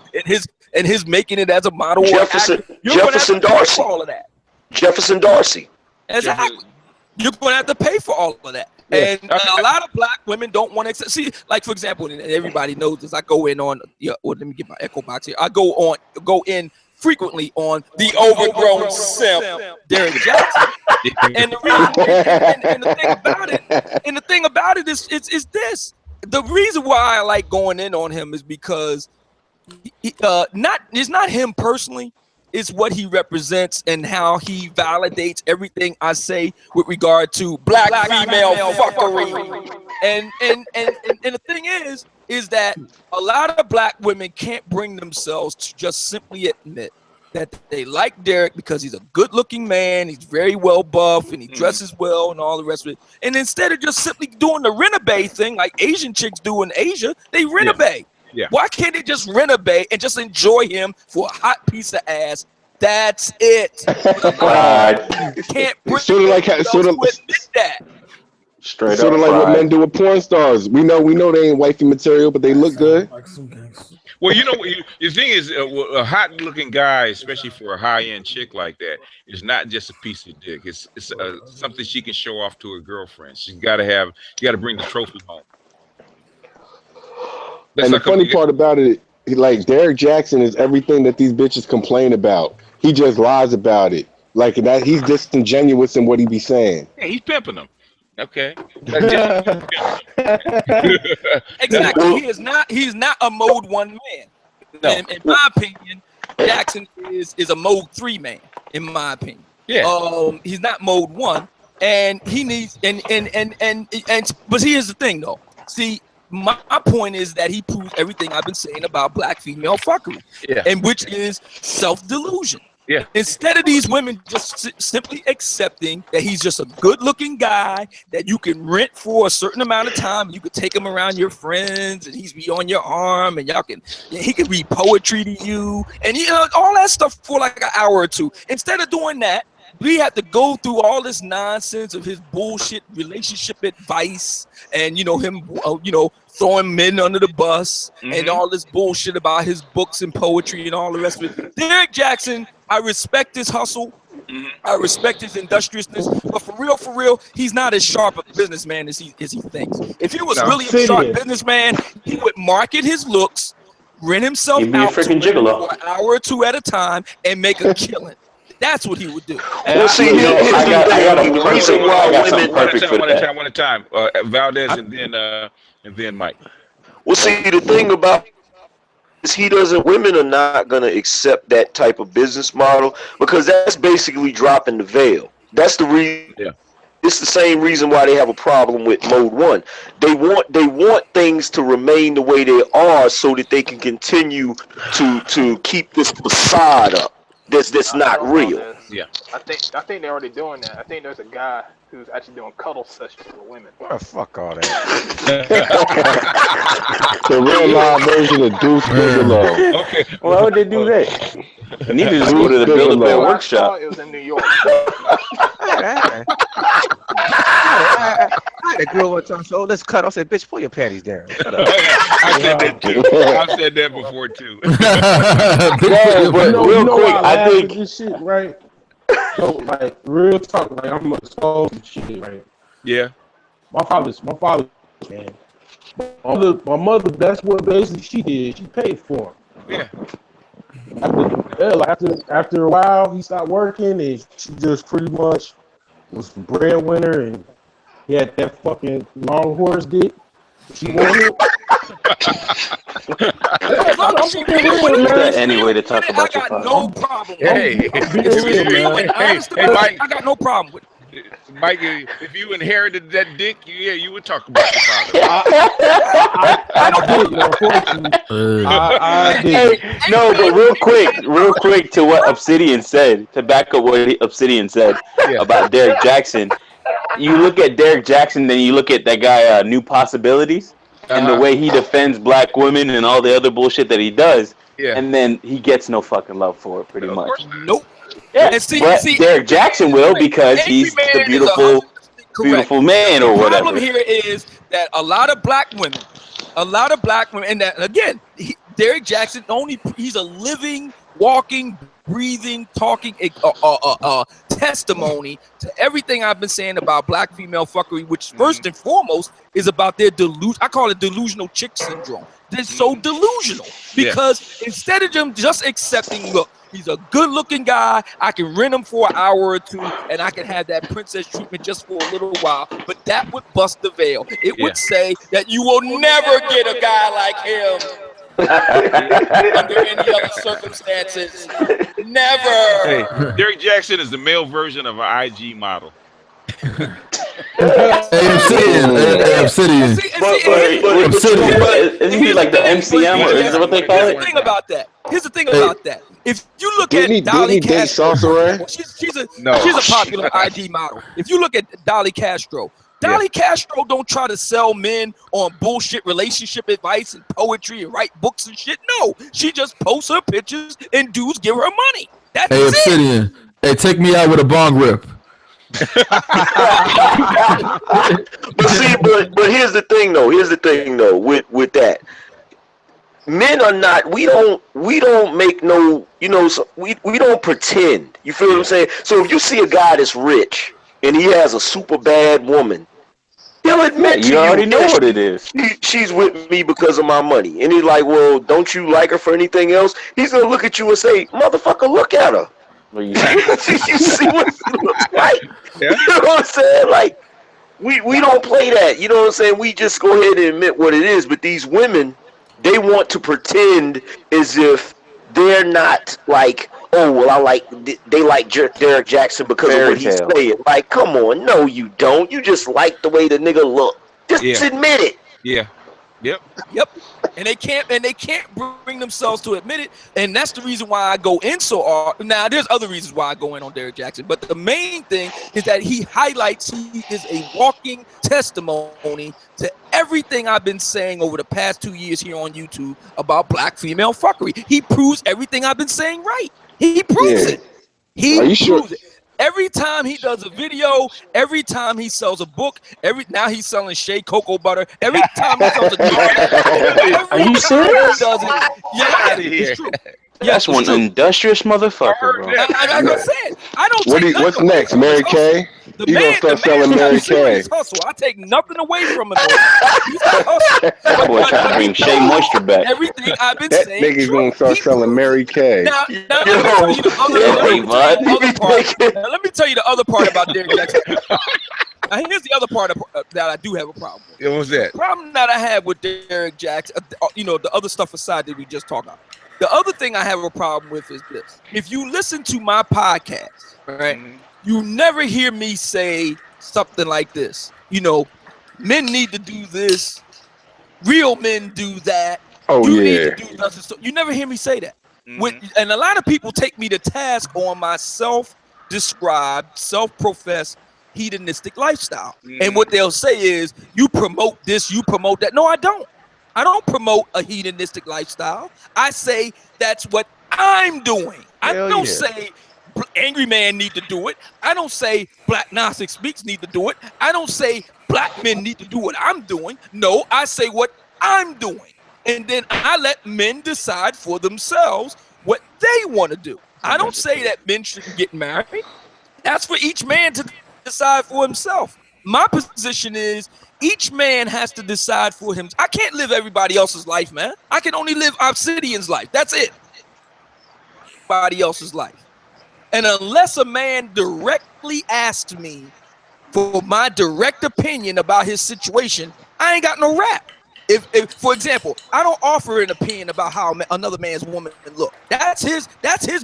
and his making it as a model. Jefferson Darcy. All of that. Jefferson Darcy. Exactly. You're going to have to pay for all of that. And a lot of black women don't want to accept. See, like for example, and everybody knows this. I go in on. Let me get my echo box here. I go in frequently on the overgrown simp, Derek Jackson. And the thing about it is this. The reason why I like going in on him is because it's not him personally. is what he represents and how he validates everything I say with regard to black female fuckery. And the thing is that a lot of black women can't bring themselves to just simply admit that they like Derek because he's a good-looking man, he's very well buff, and he dresses well and all the rest of it. And instead of just simply doing the rent-a-bay thing like Asian chicks do in Asia, they rent-a-bay. Yeah. Why can't they just rent-a-bay and just enjoy him for a hot piece of ass? That's it. You can't bring sort of like to admit that. Straight sort of like what men do with porn stars. We know they ain't wifey material, but they look good. Well, you know, the thing is, a hot-looking guy, especially for a high-end chick like that, is not just a piece of dick. It's something she can show off to her girlfriend. You got to bring the trophy home. And the funny part about it, like Derek Jackson is everything that these bitches complain about. He just lies about it. Like that, he's disingenuous in what he be saying. Yeah, he's pimping them. Okay. Exactly. He's not a mode 1 man. No. In my opinion, Jackson is a mode 3 man, in my opinion. Yeah. He's not mode 1. And he needs but here's the thing though. See, my point is that he proves everything I've been saying about black female fuckery. Yeah. And which is self-delusion. Yeah. Instead of these women just simply accepting that he's just a good-looking guy that you can rent for a certain amount of time, you could take him around your friends, and he's be on your arm, and he can read poetry to you, and all that stuff for like an hour or two. Instead of doing that, we have to go through all this nonsense of his bullshit relationship advice, and him, throwing men under the bus, and all this bullshit about his books and poetry and all the rest of it. Derek Jackson, I respect his hustle. I respect his industriousness, but for real, he's not as sharp a businessman as he thinks. If he was really a sharp businessman, he would market his looks, rent himself out to women for an hour or two at a time, and make a killing. That's what he would do. Well, see, I got a reason why women. One at a time. Valdez and then Mike. Well, see, the thing about is women are not going to accept that type of business model because that's basically dropping the veil. That's the reason. Yeah. It's the same reason why they have a problem with mode 1. They want things to remain the way they are so that they can continue to keep this facade up. That's not real. Yeah. I think they're already doing that. I think there's a guy who's actually doing cuddle sessions with women. Oh, fuck all that. The real live version of Deuce Bigelow. Okay. Why would they do that? You need to just go to the Build-A-Bear workshop. It was in New York. I had a girl one time, so let's cut. I said, bitch, pull your panties down. Shut up. I said that too. I've said that before too. But real quick, I think this shit, right? So like real talk, like I'm exposed to shit, right? Yeah. My father's man. My mother, that's what basically she did. She paid for him. Yeah. After a while, he stopped working, and she just pretty much was the breadwinner, and he had that fucking long horse dick. She wanted. Any way to talk about your father? No problem. Hey, Mike, I got no problem with it. Mike, if you inherited that dick, you would talk about your father. I did. No, but real quick to what Obsidian said, to back up what Obsidian said about Derek Jackson. You look at Derek Jackson, then you look at that guy, New Possibilities, and the way he defends black women and all the other bullshit that he does, and then he gets no fucking love for it, pretty much. Nope. Yeah, but Derek Jackson will because he's the beautiful man or whatever. The problem here is that a lot of black women, and that again, Derek Jackson he's a living, walking, breathing, talking testimony to everything I've been saying about black female fuckery, which first and foremost is about their I call it delusional chick syndrome. They're so delusional because instead of them just accepting, look, he's a good-looking guy, I can rent him for an hour or two, and I can have that princess treatment just for a little while, but that would bust the veil. It would say that you will never get a guy like him under any other circumstances. Never. Hey, Derek Jackson is the male version of an IG model. Obsidian. Isn't he like the MCM or is that what they call it? Here's the thing about that. Here's the thing about that. If you look at Didn't Dolly he date Castro, Sorcerer? she's a popular IG model. If you look at Dolly Castro don't try to sell men on bullshit relationship advice and poetry and write books and shit. No, she just posts her pictures and dudes give her money. That's it. Obsidian. Hey, take me out with a bong rip. but here's the thing though. With that, men are not. We don't make no. We don't pretend. You feel what I'm saying? So if you see a guy that's rich and he has a super bad woman, he'll admit you already know what it is. She's with me because of my money, and he's like, "Well, don't you like her for anything else?" He's gonna look at you and say, "Motherfucker, look at her." You see what she looks like. Yeah. You know what I'm saying? Like, we don't play that. You know what I'm saying? We just go ahead and admit what it is. But these women, they want to pretend as if they're not like, oh, well, they like Derek Jackson because of what he's saying. Like, come on, no, you don't. You just like the way the nigga look. Just admit it. Yeah. Yep. And they can't bring themselves to admit it. And that's the reason why I go in so hard. Now, there's other reasons why I go in on Derek Jackson, but the main thing is that he highlights he is a walking testimony to everything I've been saying over the past 2 years here on YouTube about black female fuckery. He proves everything I've been saying right. He proves it. He proves it. Every time he does a video, every time he sells a book, now he's selling shea cocoa butter. Every time he sells a jar, are you serious? He does it. Yeah, it's true. That's one industrious motherfucker, bro. Like I said, I don't. What's next, Mary Kay? You gonna start selling Mary Kay? I take nothing away from him. That boy trying to bring Shea Moisture back. Everything I've been saying. Nigga's gonna start selling Mary Kay. Now let me tell you the other part about Derek Jackson. Now here's the other part that I do have a problem with. What was that? The problem that I have with Derek Jackson, the other stuff aside that we just talked about. The other thing I have a problem with is this. If you listen to my podcast, right, you never hear me say something like this. Men need to do this. Real men do that. You need to do nothing. So you never hear me say that. And a lot of people take me to task on my self-described, self-professed hedonistic lifestyle. And what they'll say is, you promote this, you promote that. No, I don't. I don't promote a hedonistic lifestyle. I say that's what I'm doing. I don't say Angry Man need to do it. I don't say Black Gnostic Speaks need to do it. I don't say black men need to do what I'm doing. No, I say what I'm doing. And then I let men decide for themselves what they want to do. I don't say that men shouldn't get married. That's for each man to decide for himself. My position is each man has to decide for him. I can't live everybody else's life, man. I can only live Obsidian's life. That's it. Everybody else's life. And unless a man directly asks me for my direct opinion about his situation, I ain't got no rap. If for example, I don't offer an opinion about how another man's woman look. That's his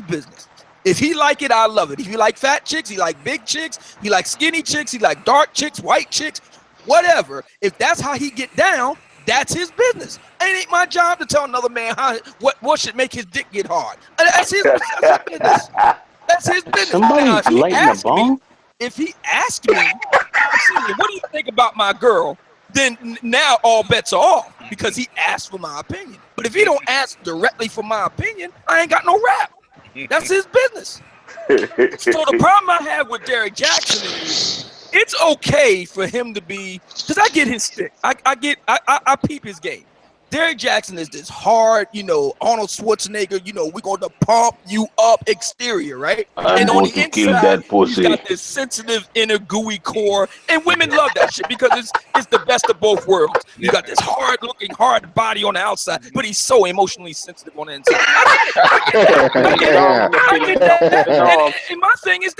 business. If he like it, I love it. If he like fat chicks, he like big chicks, he like skinny chicks, he like dark chicks, white chicks, whatever. If that's how he get down, that's his business. It ain't my job to tell another man what should make his dick get hard. That's his business. That's his business. Somebody lighting a bomb? If he asks me, what do you think about my girl? Then now all bets are off because he asked for my opinion. But if he don't ask directly for my opinion, I ain't got no rap. That's his business. So the problem I have with Derek Jackson is it's okay for him to be, because I get his stick. I peep his game. Derek Jackson is this hard, Arnold Schwarzenegger, we're going to pump you up exterior, right? And on the inside, he's got this sensitive inner gooey core, and women love that shit because it's the best of both worlds. You got this hard-looking, hard body on the outside, but he's so emotionally sensitive on the inside. I get that. And my thing is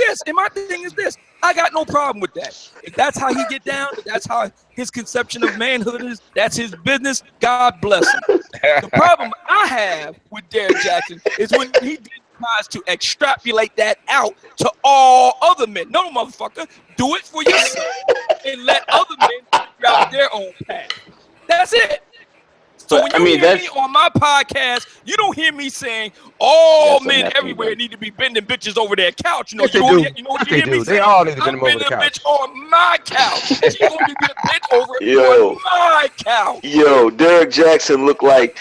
this, I got no problem with that. If that's how he get down, if that's how his conception of manhood is, that's his business. God bless him. The problem I have with Derek Jackson is when he did tries to extrapolate that out to all other men. No, motherfucker, do it for yourself and let other men figure out their own path. That's it. So when you hear me on my podcast, you don't hear me saying all men everywhere need to be bending bitches over their couch. You know, you know what you hear me saying? They all need to bend I'm them over bending the a couch. bitch on my couch. She's gonna be bent over on my couch. Yo, Derek Jackson looked like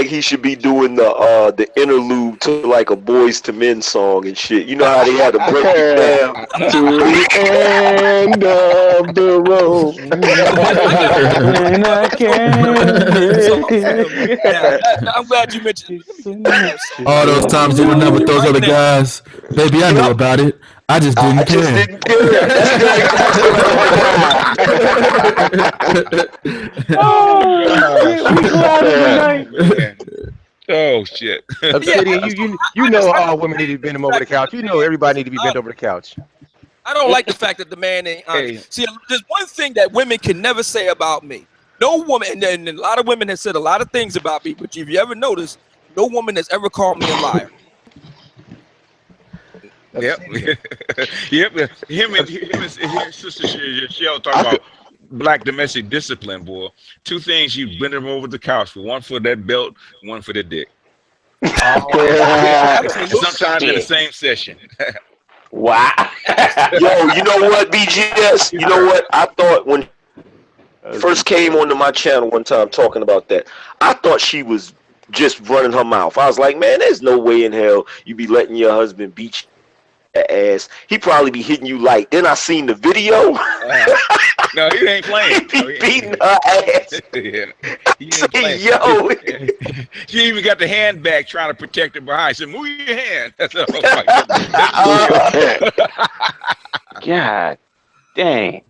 he should be doing the interlude to like a Boys to Men song and shit. You know how they had to break it down to the end of the road. And I I'm glad you mentioned. All those times you were never with those other guys, baby. I knew about it. I just didn't care. We glad tonight. Oh shit! You know all women need to bend them over the couch. You know everybody need to be bent over the couch. I don't like the fact that the man ain't honest. See, there's one thing that women can never say about me. No woman, and a lot of women have said a lot of things about me, but if you ever notice, no woman has ever called me a liar. Yep. Him and his sister Shell talk about black domestic discipline, boy. Two things you bend them over the couch for: one for that belt, one for the dick. Sometimes in the same session. Wow. Yo, you know what, BGS? You know what? I thought when she first came onto my channel one time talking about that, I thought she was just running her mouth. I was like, man, there's no way in hell you be letting your husband beat your ass. He probably be hitting you light. Then I seen the video. No, he ain't playing. He be beating her ass. Yeah. He ain't playing. Yo. She even got the hand back trying to protect her behind. She said, move your hand. God dang.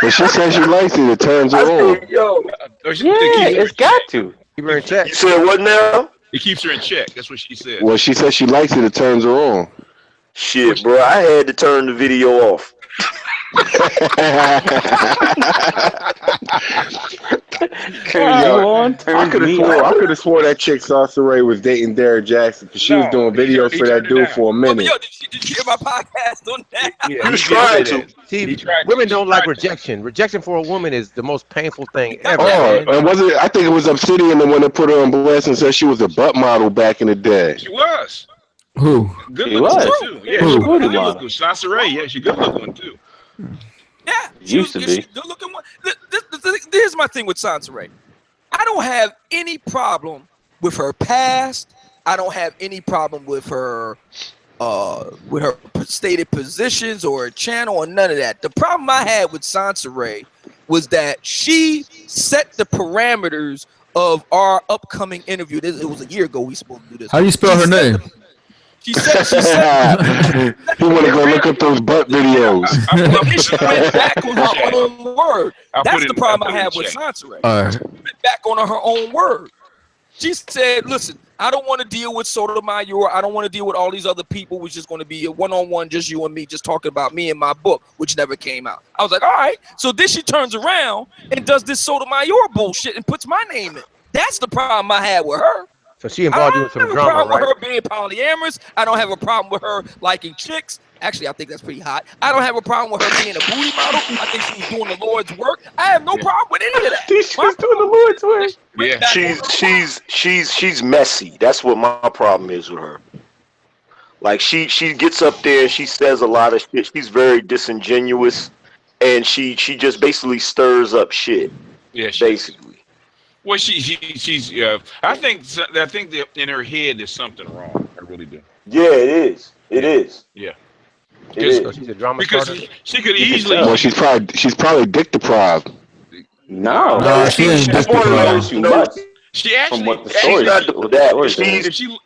But she says she likes it. It turns her on. Yo. It's got to. Keep her in check. You said what now? It keeps her in check. That's what she said. Well, she says she likes it. It turns her on. Shit, bro. I had to turn the video off. Yo, I could have swore that chick Sauce Ray was dating Derek Jackson because she was doing videos for that dude for a minute. Yo, did you hear my podcast on that? Yeah, he tried to. See, women don't like rejection. Rejection for a woman is the most painful thing ever. And was it? I think it was Obsidian the one that put her on blast and said she was a butt model back in the day. She was. Who? Good looking too. Yeah, she was good looking. Sauce Ray, yeah, she good looking too. Yeah, used to be. Good looking one. Here's my thing with Sansaray. I don't have any problem with her past. I don't have any problem with her stated positions or her channel or none of that. The problem I had with Sansaray was that she set the parameters of our upcoming interview. It was a year ago we supposed to do this. How do you spell her name? He want to go look up those butt videos. She went back on her own word. That's the problem I have with Sansaray. She went back on her own word. She said, listen, I don't want to deal with Sotomayor. I don't want to deal with all these other people. It's just going to be a one-on-one, just you and me, just talking about me and my book, which never came out. I was like, all right. So then she turns around and does this Sotomayor bullshit and puts my name in. That's the problem I had with her. So she involved you in some drama, right? I don't have a problem with her being polyamorous. I don't have a problem with her liking chicks. Actually, I think that's pretty hot. I don't have a problem with her being a booty model. I think she's doing the Lord's work. I have no problem with any of that. She's doing the Lord's work. Yeah, she's messy. That's what my problem is with her. Like she gets up there and she says a lot of shit. She's very disingenuous, and she just basically stirs up shit. Yeah, basically. Well, she's. I think that in her head there's something wrong. I really do. Yeah, it is. It is. Yeah. She's a drama because starter. she could easily. Well, she's probably dick deprived. No, she ain't dick deprived. She actually, from what the story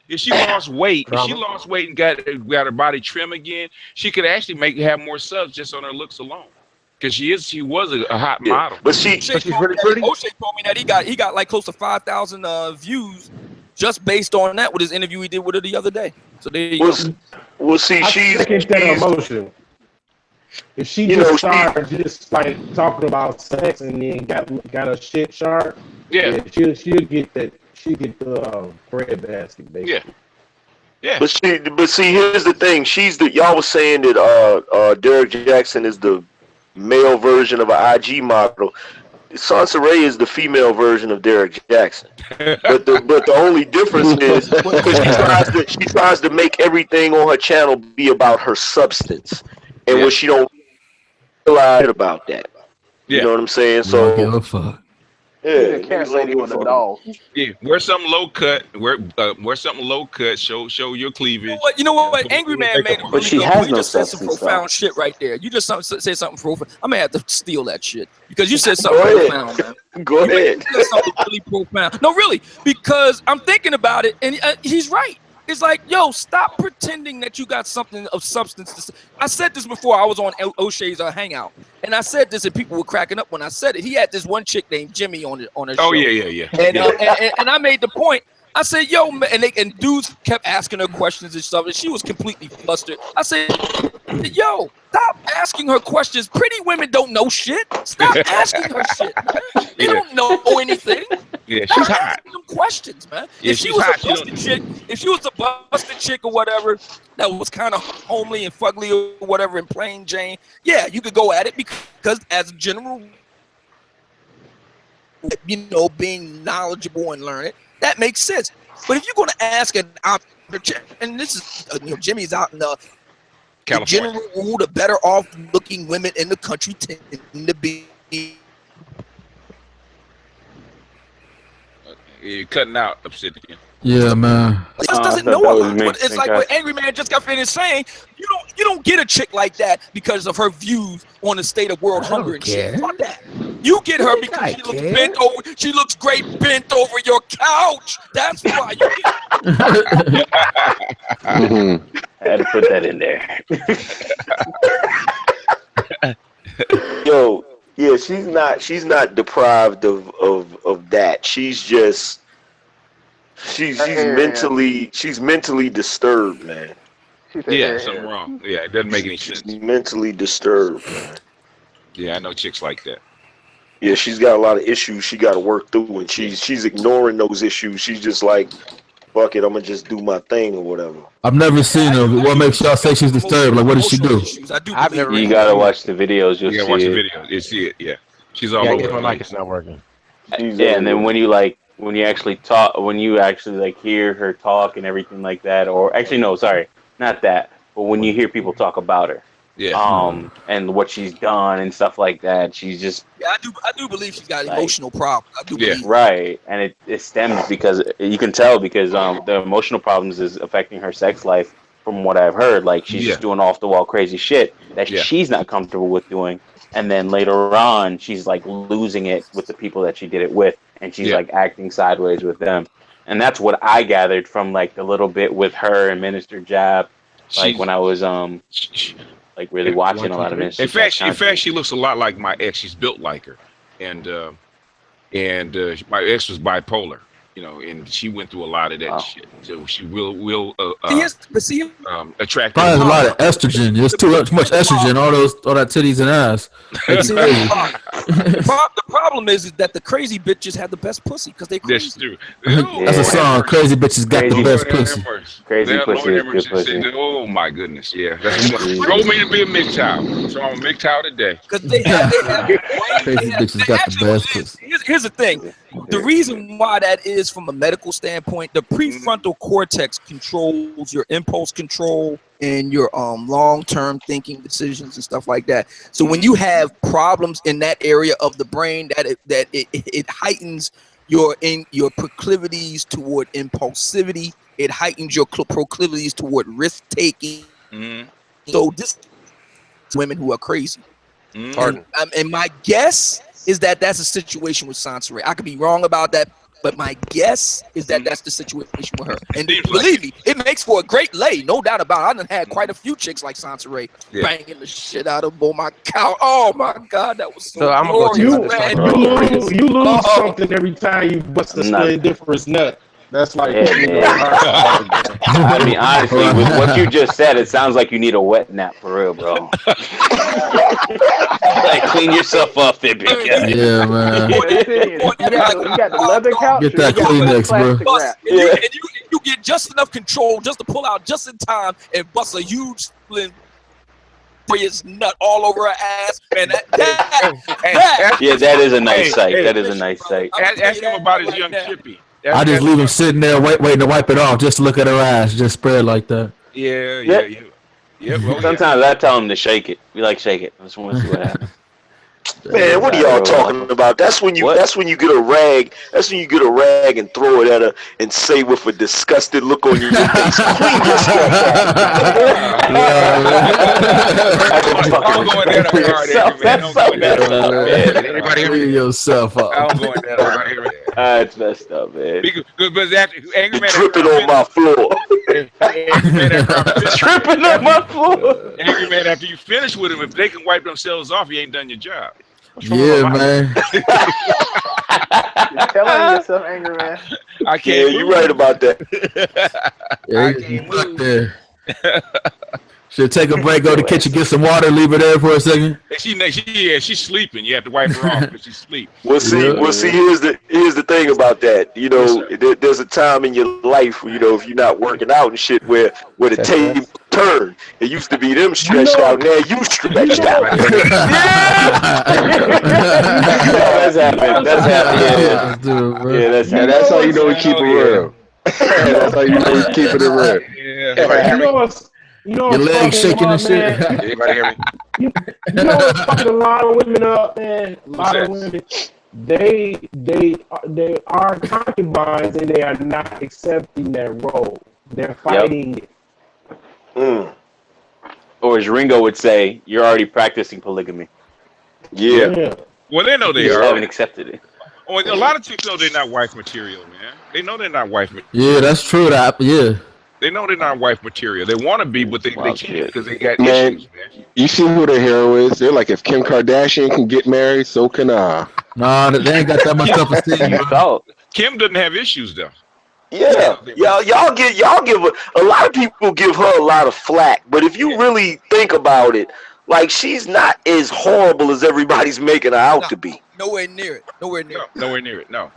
if she lost weight, and got her body trim again, she could actually have more subs just on her looks alone. Because she was a hot model. But she's really pretty. O'Shea told me that he got like close to 5,000 views just based on that with his interview he did with her the other day. So there you go. I second that emotion. If she just started just like talking about sex and then got a shit sharp, she'll get that. She'll get the bread basket, basically. Yeah. But see, here's the thing. Y'all was saying that Derek Jackson is the male version of an IG model. Sansa Ray is the female version of Derek Jackson. But the only difference is because she tries to make everything on her channel be about her substance, and what she don't realize about that. You know what I'm saying? I don't give So a fuck. She's a cat lady with a dog. Yeah, wear something low cut. Wear something low cut. Show your cleavage. You know what? Angry Man made a But really she good has point. He no just said some substance, profound though. shit right there. You just said something profound. I'm gonna have to steal that shit because you said something profound, man. Go ahead. You said something really profound. No, really, because I'm thinking about it, and he's right. It's like, yo, stop pretending that you got something of substance to say. I said this before. I was on O'Shea's Hangout, and I said this, and people were cracking up when I said it. He had this one chick named Jimmy on his show. Oh yeah. And I made the point. I said, yo, man, and dudes kept asking her questions and stuff, and she was completely flustered. I said, yo, stop asking her questions. Pretty women don't know shit. Stop asking her shit, man. They don't know anything. Yeah, Stop she's hot. asking them questions, man. Yeah, If she she's was hot. a busted chick, or whatever, that was kind of homely and fugly or whatever, and plain Jane, yeah, you could go at it because as a general, being knowledgeable and learning, that makes sense. But if you're going to ask and this is, Jimmy's out in the general rule, the better off looking women in the country tend to be. You're cutting out, Obsidian. Yeah, man. Just doesn't know a lot. It's like what Angry Man just got finished saying. You don't get a chick like that because of her views on the state of world hunger and shit. Fuck that. You get her because she looks bent over. She looks great bent over your couch. That's why you get I had to put that in there. Yo, yeah, she's not deprived of that. She's mentally disturbed, man. Yeah, something wrong. Yeah, it doesn't make any sense. Mentally disturbed, man. Yeah, I know chicks like that. Yeah, she's got a lot of issues she got to work through, and she's ignoring those issues. She's just like, fuck it, I'm gonna just do my thing or whatever. I've never seen her. What makes y'all say she's disturbed? Like, what does she do? You gotta watch the videos. You gotta watch the video. You see it. Yeah, she's all over. My mic is not working. Yeah, and then when you actually talk, hear her talk and everything like that, or actually no, sorry, not that, but when you hear people talk about her, and what she's done and stuff like that, she's just I do believe she's got emotional problems. I do believe right, and it stems because you can tell because the emotional problems is affecting her sex life. From what I've heard, like she's just doing off the wall crazy shit that she's not comfortable with doing. And then later on, she's like losing it with the people that she did it with, and she's like acting sideways with them. And that's what I gathered from like the little bit with her and Minister Jab, like when I was like really watching a lot of Minister. In fact, she looks a lot like my ex. She's built like her, and my ex was bipolar. And she went through a lot of that shit. So she will attract. Probably a lot of estrogen. There's too much estrogen. All that titties and ass. The problem is that the crazy bitches have the best pussy because they crazy. That's true. That's a song. Crazy bitches got the best pussy. Crazy pussy is good pussy. Oh my goodness, yeah. Throw me to be a MGTOW. So I'm a MGTOW today. Because they have crazy bitches got the best pussy. Here's the thing. The reason why that is from a medical standpoint, the prefrontal cortex controls your impulse control and your long-term thinking decisions and stuff like that. So when you have problems in that area of the brain, it heightens your proclivities toward impulsivity. It heightens your proclivities toward risk taking. So this women who are crazy. And my guess is that that's a situation with Sansa Ray. I could be wrong about that, but my guess is that that's the situation with her. And believe me, it makes for a great lay, no doubt about it. I done had quite a few chicks like Sansa Ray banging the shit out of on my couch. Oh my God, that was so glorious. You lose something every time you bust a splendiferous nut. That's like, I mean, honestly, with what you just said, it sounds like you need a wet nap for real, bro. Like, clean yourself up, there, big guy. Yeah, man. You got the leather couch. Get that or you got the Kleenex, bro. plastic wrap. And you get just enough control just to pull out just in time and bust a huge splint for his nut all over her ass. Man, Yeah, that is a nice sight. That is a nice sight. Ask him about his young Chippy. I just leave him sitting there waiting to wipe it off, just to look at her ass, just spread like that. Yeah. Sometimes I tell him to shake it. We like shake it. I just want to see what happens. Man, what are y'all talking about? That's when you get a rag. That's when you get a rag and throw it at her and say with a disgusted look on your face, "Clean yourself I'm going there to guard That's so messed up, man. Everybody Clean yourself up. I'm going there. It's messed up, man. Because after Angry Man dripping on my floor. Dripping on my floor. Angry Man, after you finish with him, if they can wipe themselves off, you ain't done your job. Yeah, man. You're telling yourself, Angry Man. I can't. Yeah, you're right about that. I can't move. Should take a break, go to the kitchen, get some water, leave her there for a second. She's sleeping. You have to wipe her off because she's asleep. Well, see. Here's the thing about that. You know, there's a time in your life, you know, if you're not working out and shit, where the table turn. It used to be them stretched out. Now you stretched out. That's happened. That's happened. Yeah, that's how you know we keep it real. That's how you know we keep it real. You know your legs shaking and shit. Everybody hear me? You know what's fucking a lot of women up, man? A lot of women. They are concubines and they are not accepting that role. They're fighting it. Or as Ringo would say, you're already practicing polygamy. Yeah. Well, they know they You are. just haven't accepted it. Oh, a lot of chicks know they're not wife material, man. They know they're not wife material. Yeah, that's true. They know they're not wife material. They want to be, but they can't because they got Man, issues, man. you see who the hero is? They're like, if Kim Kardashian can get married, so can I. Nah, they ain't got that much self-esteem. Kim doesn't have issues though. Yeah, y'all give a lot of people give her a lot of flack, but if you really think about it, like she's not as horrible as everybody's making her out to be. Nowhere near it. Nowhere near it. Nowhere near it. No.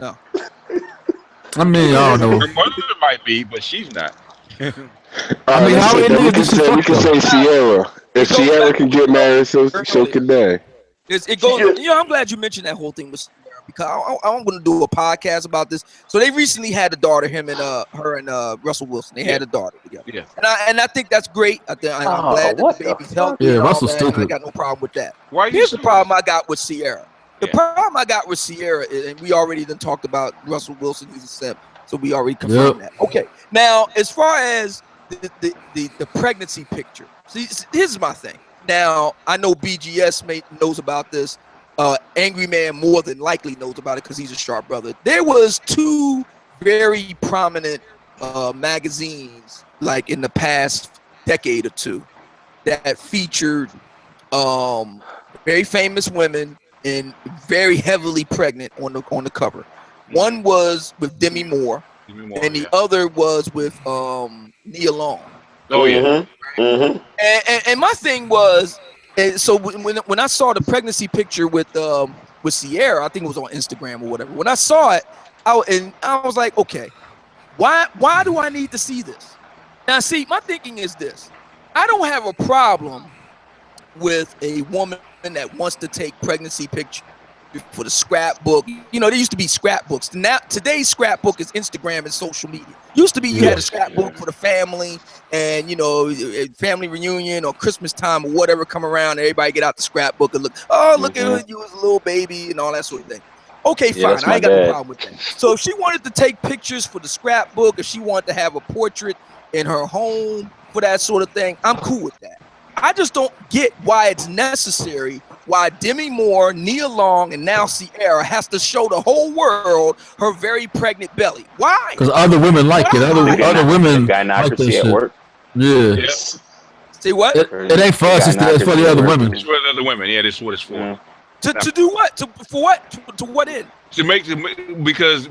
I mean, I don't know. Her mother might be, but she's not. I mean, how we can say Sierra. If Sierra can get married, so can they. It goes. You know, I'm glad you mentioned that whole thing with Sierra because I'm going to do a podcast about this. So they recently had a daughter, her and Russell Wilson. They had a daughter together. Yeah. And I think that's great. I'm glad that the baby's healthy. Yeah, Russell's stupid. I got no problem with that. Here's the problem I got with Sierra. The problem I got with Sierra, and we already done talked about Russell Wilson. He's a simp. So we already confirmed that. Okay. Now, as far as the pregnancy picture, see, here's my thing. Now, I know BGS knows about this. Angry Man more than likely knows about it because he's a sharp brother. There was two very prominent magazines, like in the past decade or two, that featured very famous women and very heavily pregnant on the cover. One was with Demi Moore, and the other was with Nia Long. Oh yeah. And my thing was, so when I saw the pregnancy picture with Sierra, I think it was on Instagram or whatever. When I saw it, I was like, okay, why do I need to see this? Now, see, my thinking is this: I don't have a problem with a woman that wants to take pregnancy pictures for the scrapbook. You know, there used to be scrapbooks. Now today's scrapbook is Instagram and social media. Used to be you had a scrapbook for the family and, you know, family reunion or Christmas time or whatever come around, everybody get out the scrapbook and look at you as a little baby and all that sort of thing. Okay, fine. I ain't got no problem with that. So if she wanted to take pictures for the scrapbook, if she wanted to have a portrait in her home for that sort of thing, I'm cool with that. I just don't get why it's necessary, why Demi Moore, Nia Long, and now Sierra has to show the whole world her very pregnant belly. Why? Because other women like it. Other women like that shit. Work. Yeah. See what? It ain't for us. It's for the other women. It's for the other women. Yeah, this is what it's for. To do what? For what? To what end? To make because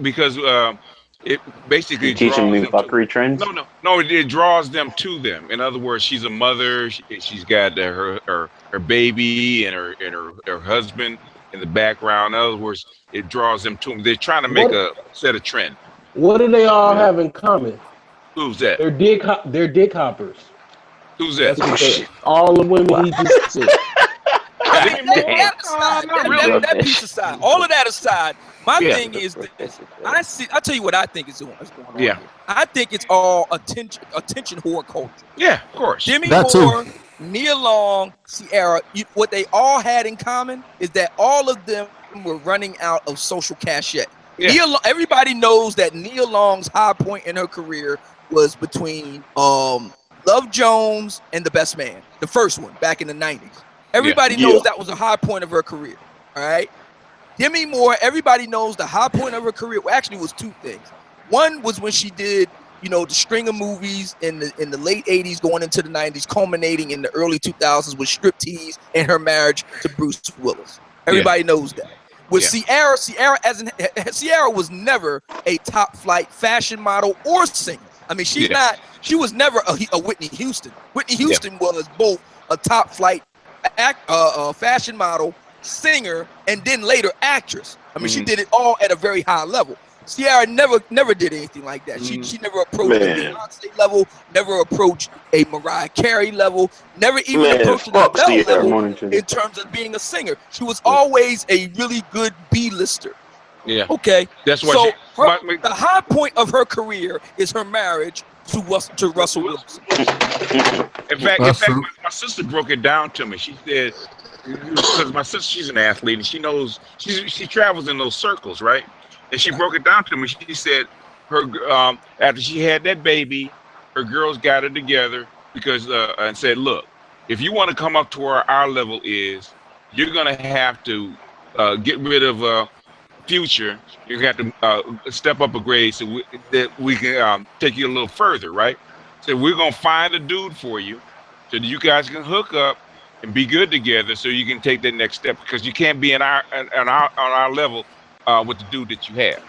it basically teach them new fuckery trends. No. It draws them to them. In other words, she's a mother. She's got her her baby and her husband in the background. In other words, it draws them to them. They're trying to make a set a trend. What do they all have in common? Who's that? They're dick hoppers. Who's that? That's what all the women he just said. I mean, that piece aside, all of that aside, my thing is this. I tell you what I think is going on. Yeah. Here. I think it's all attention whore culture. Yeah, of course. Demi Moore, Nia Long, Ciara, what they all had in common is that all of them were running out of social cachet. Yeah. Everybody knows that Nia Long's high point in her career was between Love Jones and The Best Man, the first one back in the 90s. Everybody knows that was a high point of her career. All right. Demi Moore, everybody knows the high point of her career actually was two things. One was when she did, the string of movies in the late 80s going into the 90s, culminating in the early 2000s with Striptease and her marriage to Bruce Willis. Everybody knows that. With Ciara was never a top flight fashion model or singer. I mean, she was never a Whitney Houston. Whitney Houston was both a top flight fashion model, singer, and then later actress. I mean, she did it all at a very high level. Ciara never did anything like that. She never approached a Beyonce level, never approached a Mariah Carey level, never even approached an Adele level in terms of being a singer. She was always a really good B-lister. Yeah. Okay. That's why. The high point of her career is her marriage to Russell Wilson. In fact, my sister broke it down to me. She said, because my sister, she's an athlete, and she knows she travels in those circles, right? And she broke it down to me. She said her after she had that baby, her girls got it together because and said, look, if you want to come up to where our level is, you're gonna have to get rid of Future. You have to step up a grade so that we can take you a little further, right? So we're gonna find a dude for you so that you guys can hook up and be good together, so you can take that next step, because you can't be on our level with the dude that you have.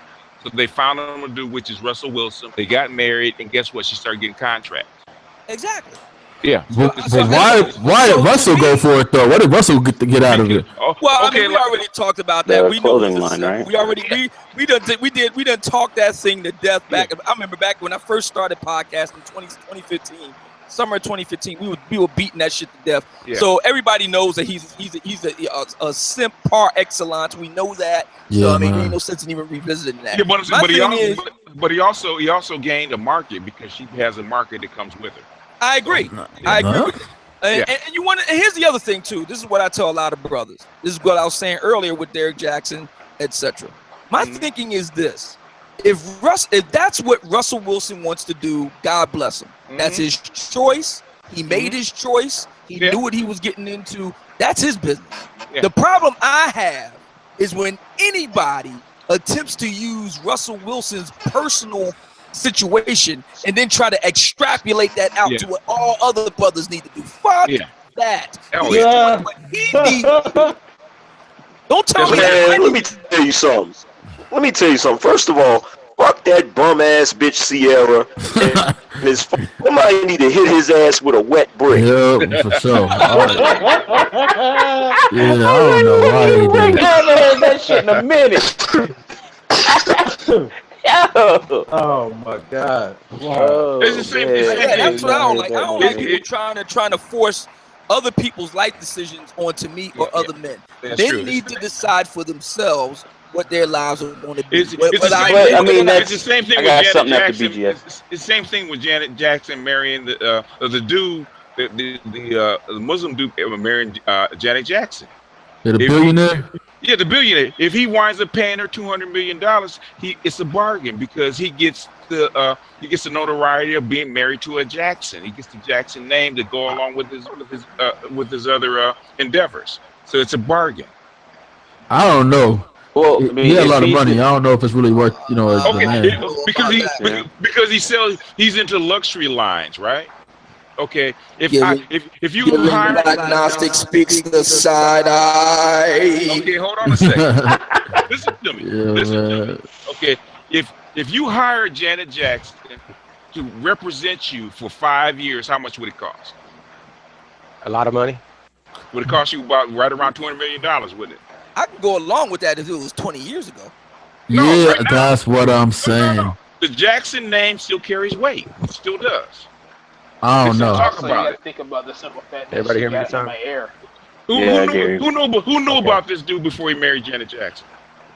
So they found him a dude, which is Russell Wilson. They got married, and guess what? She started getting contracts. Exactly. Yeah. But why did Russell go for it though? What did Russell get out of it? Well, I mean, we already talked about that. We knew it was line, right? We already we done talked that thing to death back. I remember back when I first started podcasting in 2015. Summer of 2015, we were beating that shit to death. Yeah. So everybody knows that he's a simp par excellence. We know that. Yeah, so I mean, there ain't no sense in even revisiting that. Yeah, but he also gained a market, because she has a market that comes with her. I agree. I agree with it. And you want to, and here's the other thing too. This is what I tell a lot of brothers. This is what I was saying earlier with Derek Jackson, etc. My thinking is this: if that's what Russell Wilson wants to do, God bless him. That's his choice. He made his choice. He knew what he was getting into. That's his business. The problem I have is when anybody attempts to use Russell Wilson's personal situation and then try to extrapolate that out to what all other brothers need to do. Fuck that. Don't tell me that. Let me tell you something. First of all, fuck that bum ass bitch Ciara. Somebody need to hit his ass with a wet brick. Yeah, for sure. I don't know why he did I haven't heard that shit in a minute. Oh my God! Wow. It's the same. That's what I don't like. I don't like people trying to force other people's life decisions onto me or other men. They need to decide for themselves what their lives are going to be. It's the same thing with Janet Jackson. It's the same thing with Janet Jackson marrying the dude, the Muslim dude marrying Janet Jackson. The billionaire. Yeah, the billionaire. If he winds up paying her $200 million, it's a bargain, because he gets the notoriety of being married to a Jackson. He gets the Jackson name to go along with his other endeavors. So it's a bargain. I don't know. Well, he had a lot of money. I don't know if it's really worth, he's into luxury lines, right? Okay, if you hire diagnostic speaks the side eye. Okay, hold on a second. Listen to me. Okay, if you hire Janet Jackson to represent you for 5 years, how much would it cost? A lot of money. Would it cost you about right around $200 million, wouldn't it? I can go along with that if it was 20 years ago. No, Yeah, right now. that's what I'm saying. No. The Jackson name still carries weight. It still does. I don't know. Talk Also, about you it. got to think about the simple fact that Everybody she hear me got this him time? by air. Who knew about this dude before he married Janet Jackson?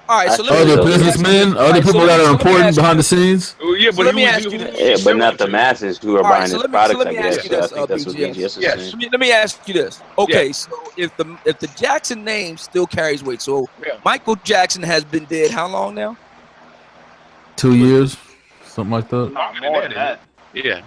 All right, so other businessmen, other people that are important behind the scenes. Yeah, but let me ask you this. Yeah, but not the masses who are buying his products. I guess. So I think that's what BGS is saying. Let me ask you this. Okay, so if the Jackson name still carries weight, so Michael Jackson has been dead how long now? 2 years, something like that. Not more than that. Yeah.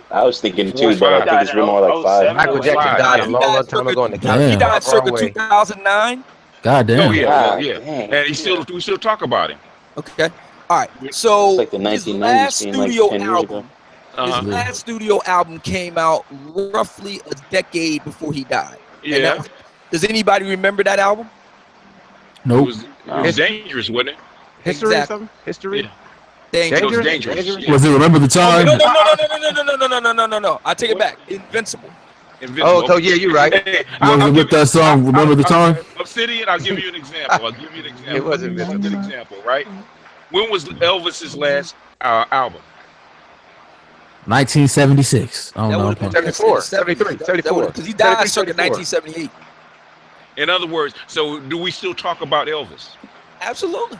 I was thinking 2, but I think it's more like 5. Michael Jackson died a long time ago in the He died circa wrong way. 2009. God damn. Oh yeah, God yeah. damn. And we still talk about him. Okay. All right. So It's like the his 1990s last being like studio 10 years ago. album, his last studio album came out roughly a decade before he died. Yeah. And does anybody remember that album? Nope. It was dangerous, wasn't it? History or something? History? Yeah. Dangerous. Dangerous. Was it Remember the Time? No. I take it back. Invincible. Oh, so yeah, you're right. Hey, Was it with that song, Remember the Time? Obsidian, I'll give you an example. It was a good example, right? When was Elvis's last album? 1976. I don't know. 74, 73, 74. Because he died circa 1978. In other words, so do we still talk about Elvis? Absolutely.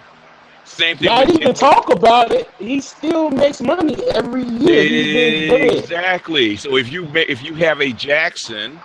Same thing. Not even talk about it. He still makes money every year. Exactly. So if you have a Jackson,